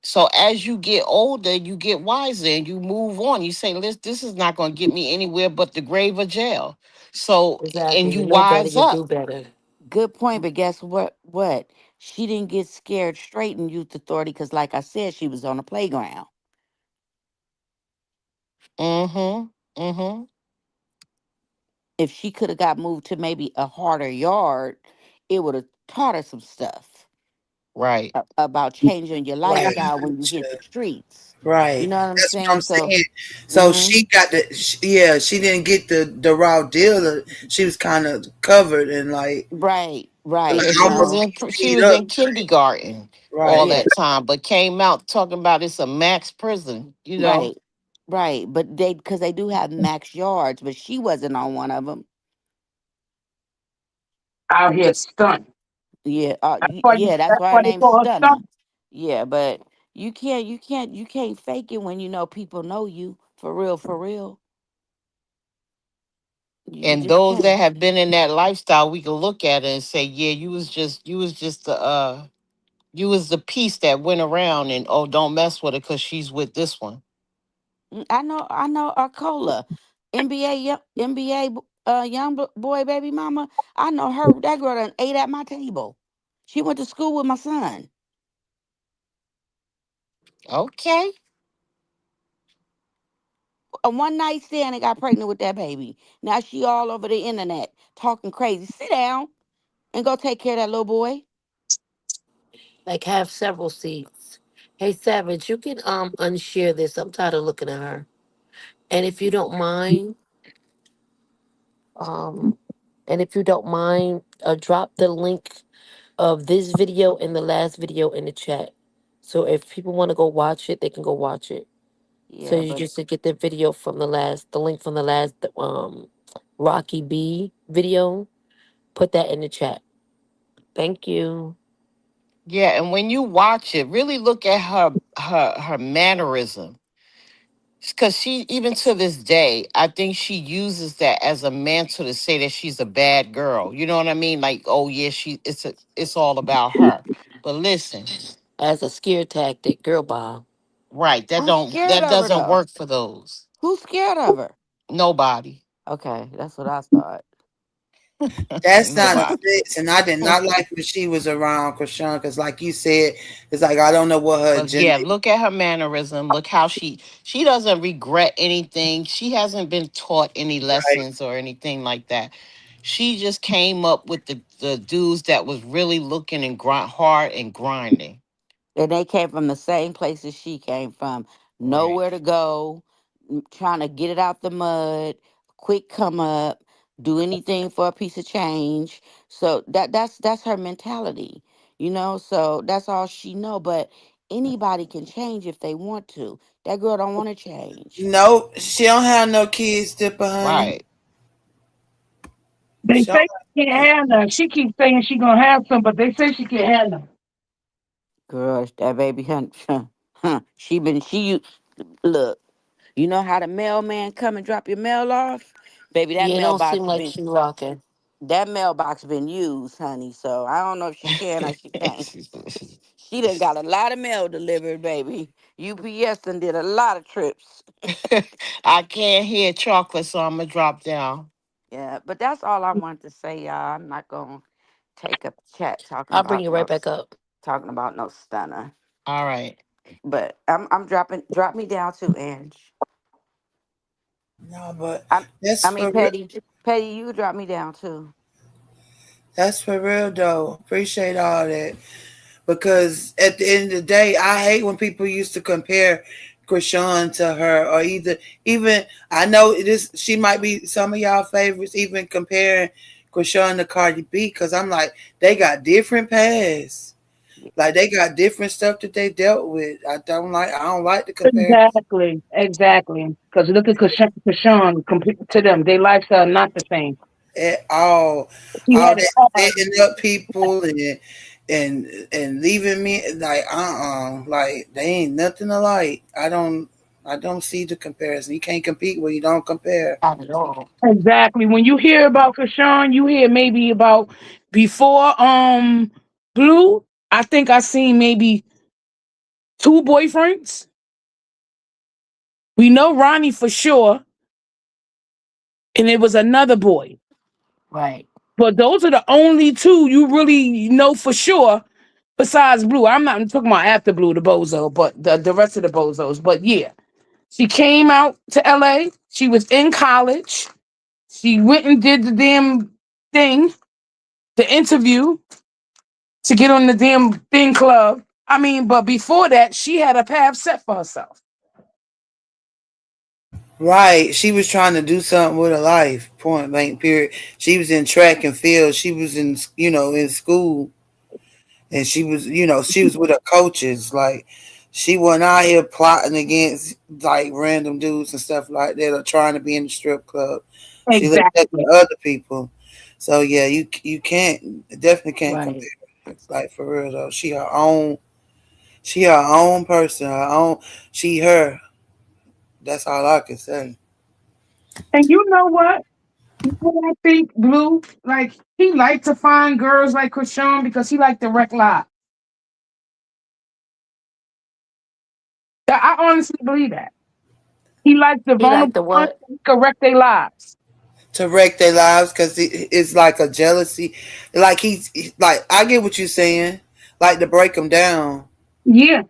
So as you get older, you get wiser and you move on. You say, this is not going to get me anywhere but the grave or jail. So, Exactly. and You you know better, wise you up. do better. Good point, but guess what? She didn't get scared straight in youth authority because, like I said, she was on the playground. Mm-hmm. Mm-hmm. If she could have got moved to maybe a harder yard, it would have taught her some stuff Right. about changing your yeah, lifestyle when you hit the streets. You right. know what I'm That's what I'm saying? So, saying. So hmm she got yeah, she didn't get the raw deal. She was kind of covered and right, like right. Yeah, she was almost in she beat was up. in kindergarten all Right. Yeah, that time, but came out talking about it's a max prison. right, right. But because they do have max yards, but she wasn't on one of them. out here stunned. Yeah, that's That's why her why they name's call her Stunner. stunned. Yeah, but you can't fake it when people know you for real, for real. You And just those can't. that have been in that lifestyle, we can look at it and say, yeah, you was just the you was the piece that went around and oh, don't mess with her because she's with this one. I know Arcola, NBA young boy baby mama. I know her. That girl done ate at my table. She went to school with my son. Okay. A one night stand and got pregnant with that baby. Now she all over the internet talking crazy. Sit down and go take care of that little boy. Like have several seats. Hey Savage, you can unshare this. I'm tired of looking at her. And if you don't mind, um, and if you don't mind, drop the link of this video and the last video in the chat. So if people want to go watch it, they can go watch it. So Yeah, you but just to get the video from the link from the last Rocky B video, put that in the chat. Thank you. Yeah, and when you watch it, really look at her mannerism. Because she, even to this day, I think she uses that as a mantle to say that she's a bad girl. You know what I mean? Like, oh yeah, it's all about her. But listen, As a scare tactic, girl Bob. right? I'm scared That of her doesn't though. work for those. Who's scared of her? Nobody. Okay, that's what I thought. That's not Nobody. fits, and I did not like when she was around Chrisean because, like you said, it's like I don't know what her But agenda yeah, is. look at her mannerism. Look how she doesn't regret anything. She hasn't been taught any Right? lessons or anything like that. She just came up with the dudes that was really looking and hard and grinding. And they came from the same places she came from. Right. Nowhere to go, trying to get it out the mud, quick come up, do anything for a piece of change. So that's her mentality, you know. So that's all she know. But anybody can change if they want to. That girl don't want to change. No, she don't have no kids, Dipper, honey. Right. They She don't say she can't have none. She keeps saying she gonna have some, but they say she can't have none. Girl, that baby, she look. You know how the mailman come and drop your mail off, baby. Yeah, it don't seem like she rocking. That mailbox been used, honey. So I don't know if she can or she can't. She done got a lot of mail delivered, baby. UPS done did a lot of trips. I can't hear chocolate, so I'm gonna drop down. Yeah, but that's all I wanted to say, y'all. I'm not gonna take up chat I'll bring you right back up. talking about no stunner. All right. But I'm dropping drop me down too, Ange. No, but I that's I mean for real. Petty, you drop me down too. That's for real though. Appreciate all that. Because at the end of the day, I hate when people used to compare Krishan to her, or even I know this she might be some of y'all favorites, even comparing Krishan to Cardi B, because I'm like, they got different paths. Like they got different stuff that they dealt with. I don't like the comparison Exactly. Because look at Kashawn compared to them. Their lifestyle not the same. at all. He All had it that hard. setting up people and leaving me like like they ain't nothing alike. I don't see the comparison. You can't compete where you don't compare. Not at all. Exactly. When you hear about Kashawn, you hear maybe about before Blue. I think I seen maybe two boyfriends. We know Ronnie for sure, and it was another boy. Right. But those are the only two you really know for sure besides Blue. I'm not talking about after Blue, the bozo, but the rest of the bozos. But yeah, she came out to LA. She was in college. She went and did the damn thing, the interview to get on the damn thing club. I mean, but before that, she had a path set for herself. Right. She was trying to do something with her life. Point blank. Period. She was in track and field. She was in in school, and she was with her coaches. Like she wasn't out here plotting against like random dudes and stuff like that, or trying to be in the strip club. She looked at Exactly. the other people. So yeah, you can't definitely can't compare. Right. Like for real though, she her own person, her own she her. That's all I can say. And you know what? You know what I think, Blue? Like, he liked to find girls like Krishan because he liked to wreck lives. I honestly believe that. He likes the He like vulnerable the ones what? to correct their lives. To wreck their lives because it's like a jealousy. Like like I get what you're saying. Like to break them down. Yeah.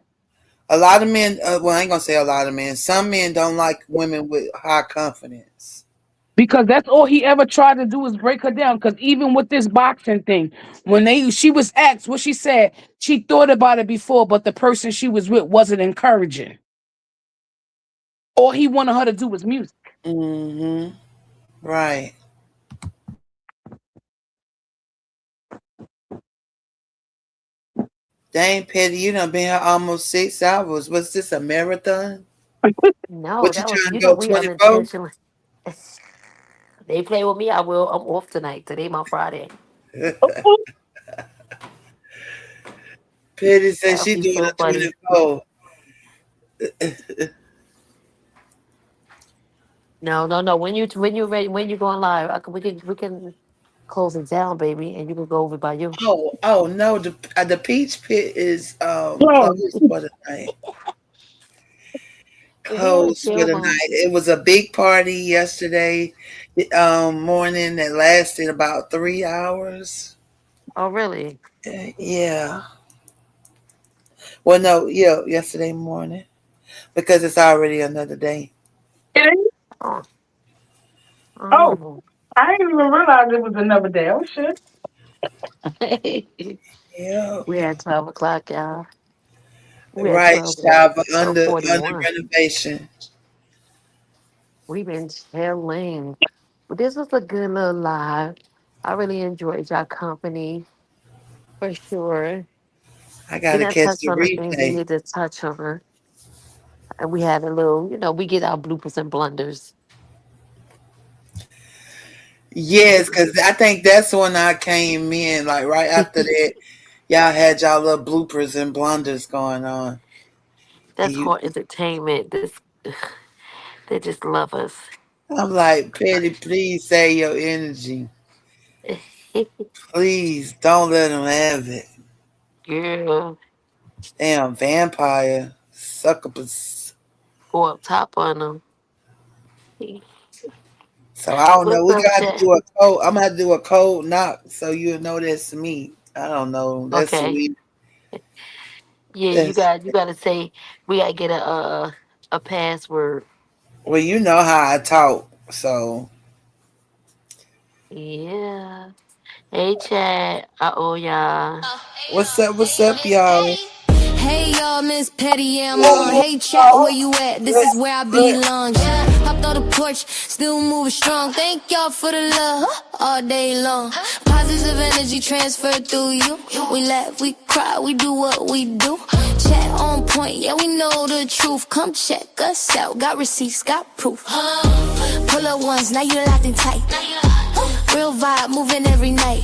A lot of men. Well, I ain't gonna say a lot of men. Some men don't like women with high confidence. Because that's all he ever tried to do is break her down. Because even with this boxing thing, when she was asked what she said, she thought about it before, but the person she was with wasn't encouraging. All he wanted her to do was music. Mm-hmm. Right. Dang, Petty, you done been here almost 6 hours. Was this a marathon? No, What you that was trying to you know go we 24? unintentionally. They play with me. I will. I'm off tonight. Today my Friday. Petty said That'll she be doing so a funny. 24. No. When you ready, when you going live, we can close it down, baby, and you can go over by you. Oh no, the Peach Pit is Oh, closed for the night. We on a Closed for chill the mode. night. It was a big party yesterday morning that lasted about 3 hours. Oh really? Yeah. Well, no, yeah, yesterday morning because it's already another day. it ain't? Oh, Oh, oh. I didn't even realize it was another day. Oh shit. Yeah. We at 12 o'clock, y'all. We at Right, 12, Shava, under 41. renovation. We been chilling. But this was a good little live. I really enjoyed y'all company for sure. I We gotta done catch touched the on the things we replay. need to touch on. And we had a little, we get our bloopers and blunders. Yes, because I think that's when I came in. Like right after that, y'all had y'all little bloopers and blunders going on. And That's called entertainment. They just love us. I'm like, Petty, please save your energy. Please don't let them have it. Girl, Damn vampire succubus. go up top on them. So I don't know. What's We up, got to chat? do a code. I'm gonna have to do a code knock so you'll know that's me. I don't know. That's Okay. sweet. Yeah, you That's got you got to say we got to get a password. well, you know how I talk. So Yeah. Hey, chat. I owe y'all. what's up? What's up, y'all? Hey y'all, Miss Petty, yeah, I'm on. Hey chat, where you at? This is where I belong. Yeah, hopped on the porch, still moving strong. Thank y'all for the love all day long. Positive energy transferred through you. We laugh, we cry, we do what we do. Chat on point, yeah, we know the truth. Come check us out, got receipts, got proof. Pull up once, now you locked in tight. Real vibe, moving every night.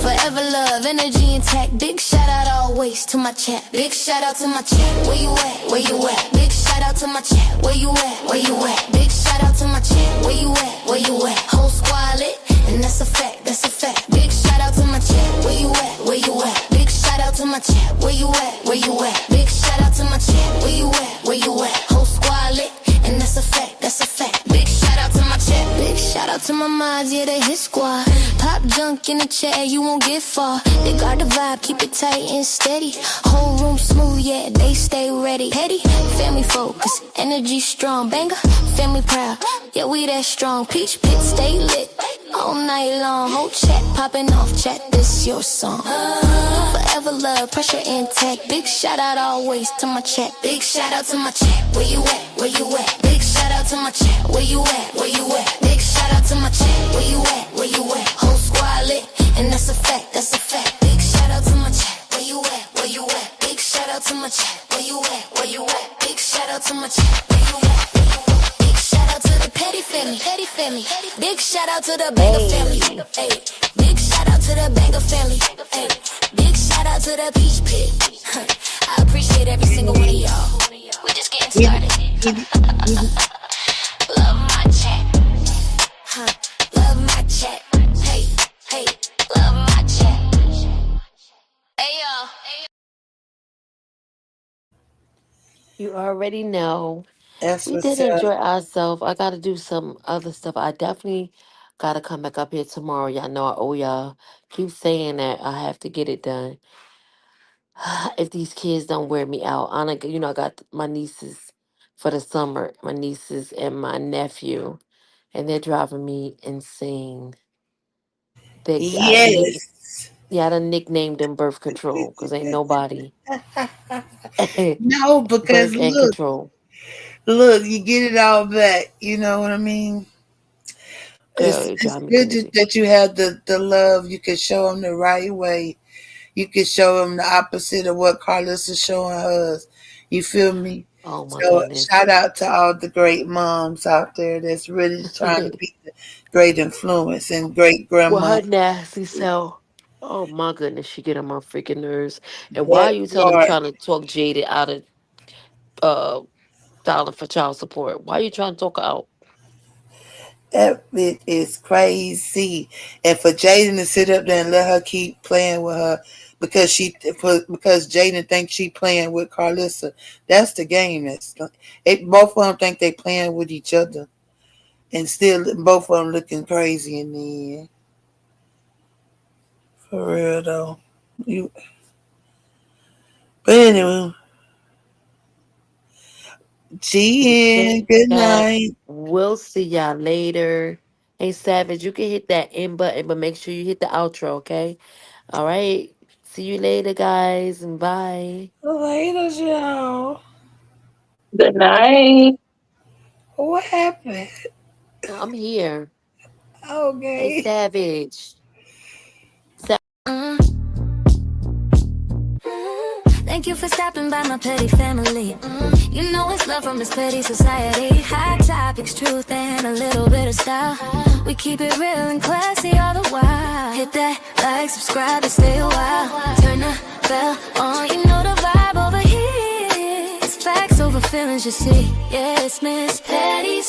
Forever love, energy intact. Big shout out always to my chat. Big shout out to my chat. Where you at? Where you at? Big shout out to my chat. Where you at? Where you at? Big shout out to my chat. Where you at? Where you at? Whole squad lit, and that's a fact. That's a fact. Big shout out to my chat. Where you at? Where you at? Big shout out to my chat. Where you at? Where you at? Big shout out to my chat. Where you at? Where you at? Whole squad lit, and that's a fact. That's a fact. Big shout out to my chat. Big shout out to my mods, yeah, they hit squad. Pop junk in the chair, you won't get far. They got the vibe, keep it tight and steady. Whole room smooth, yeah, they stay ready. Petty, family focus, energy strong. Banger, family proud, yeah, we that strong. Peach pit, stay lit, all night long. Whole chat popping off, chat, this your song. Forever love, pressure intact. Big shout out always to my chat. Big shout out to my chat, where you at, where you at? Big shout out to my chat, where you at, where you at? Big shout out to my chat, where you at, where you at? Whole squad lit, and that's a fact, that's a fact. Big shout out to my chat, where you at, where you at? Big shout out to my chat, where you at, where you at? Big shout out to my chat, where you at, where you at? Big shout out to the petty family, petty family. Big shout out to the banger family, hey. Big shout out to the banger family, hey. Big shout out to the peach pit. I appreciate every single one of y'all. We just getting started. Love my chat. Love my chat. Hey, love my chat. Hey, y'all. You already know. That's We what's did up. enjoy ourselves. I got to do some other stuff. I definitely got to come back up here tomorrow. Y'all know I owe y'all. Keep saying that I have to get it done. If these kids don't wear me out, I got my nieces for the summer, my nieces and my nephew, and they're driving me insane. Yes. Yeah, I done nicknamed them birth control because ain't nobody No, because birth and look, control. look, you get it all back. You know what I mean? Yeah, It's they it's drive me good crazy. that you have the love. You can show them the right way. You can show them the opposite of what Carlos is showing us. You feel me? Oh my So goodness. shout out to all the great moms out there that's really trying to be the great influence and great Well, grandma. her nasty self. Oh my goodness, she get on my freaking nerves. And why That are you part. trying to talk Jaded out of uh filing for child support? Why are you trying to talk her out? That bit is crazy. And for Jaden to sit up there and let her keep playing with her because Jaden thinks she playing with Carlissa. That's the game. Both of them think they playing with each other. And still both of them looking crazy in the end. For real though. You but anyway. Okay, GN, good guys. night. We'll see y'all later. Hey Savage, you can hit that end button, but make sure you hit the outro, okay? All right. See you later, guys, and bye. Later, y'all. Good night. What happened? I'm here. Hey Okay. Savage. Thank you for stopping by my petty family. You know it's love from this petty society. Hot topics, truth, and a little bit of style. We keep it real and classy all the while. Hit that like, subscribe, and stay a while. Turn the bell on, you know the vibe over here. It's facts over feelings, you see. Yeah, it's Miss Petty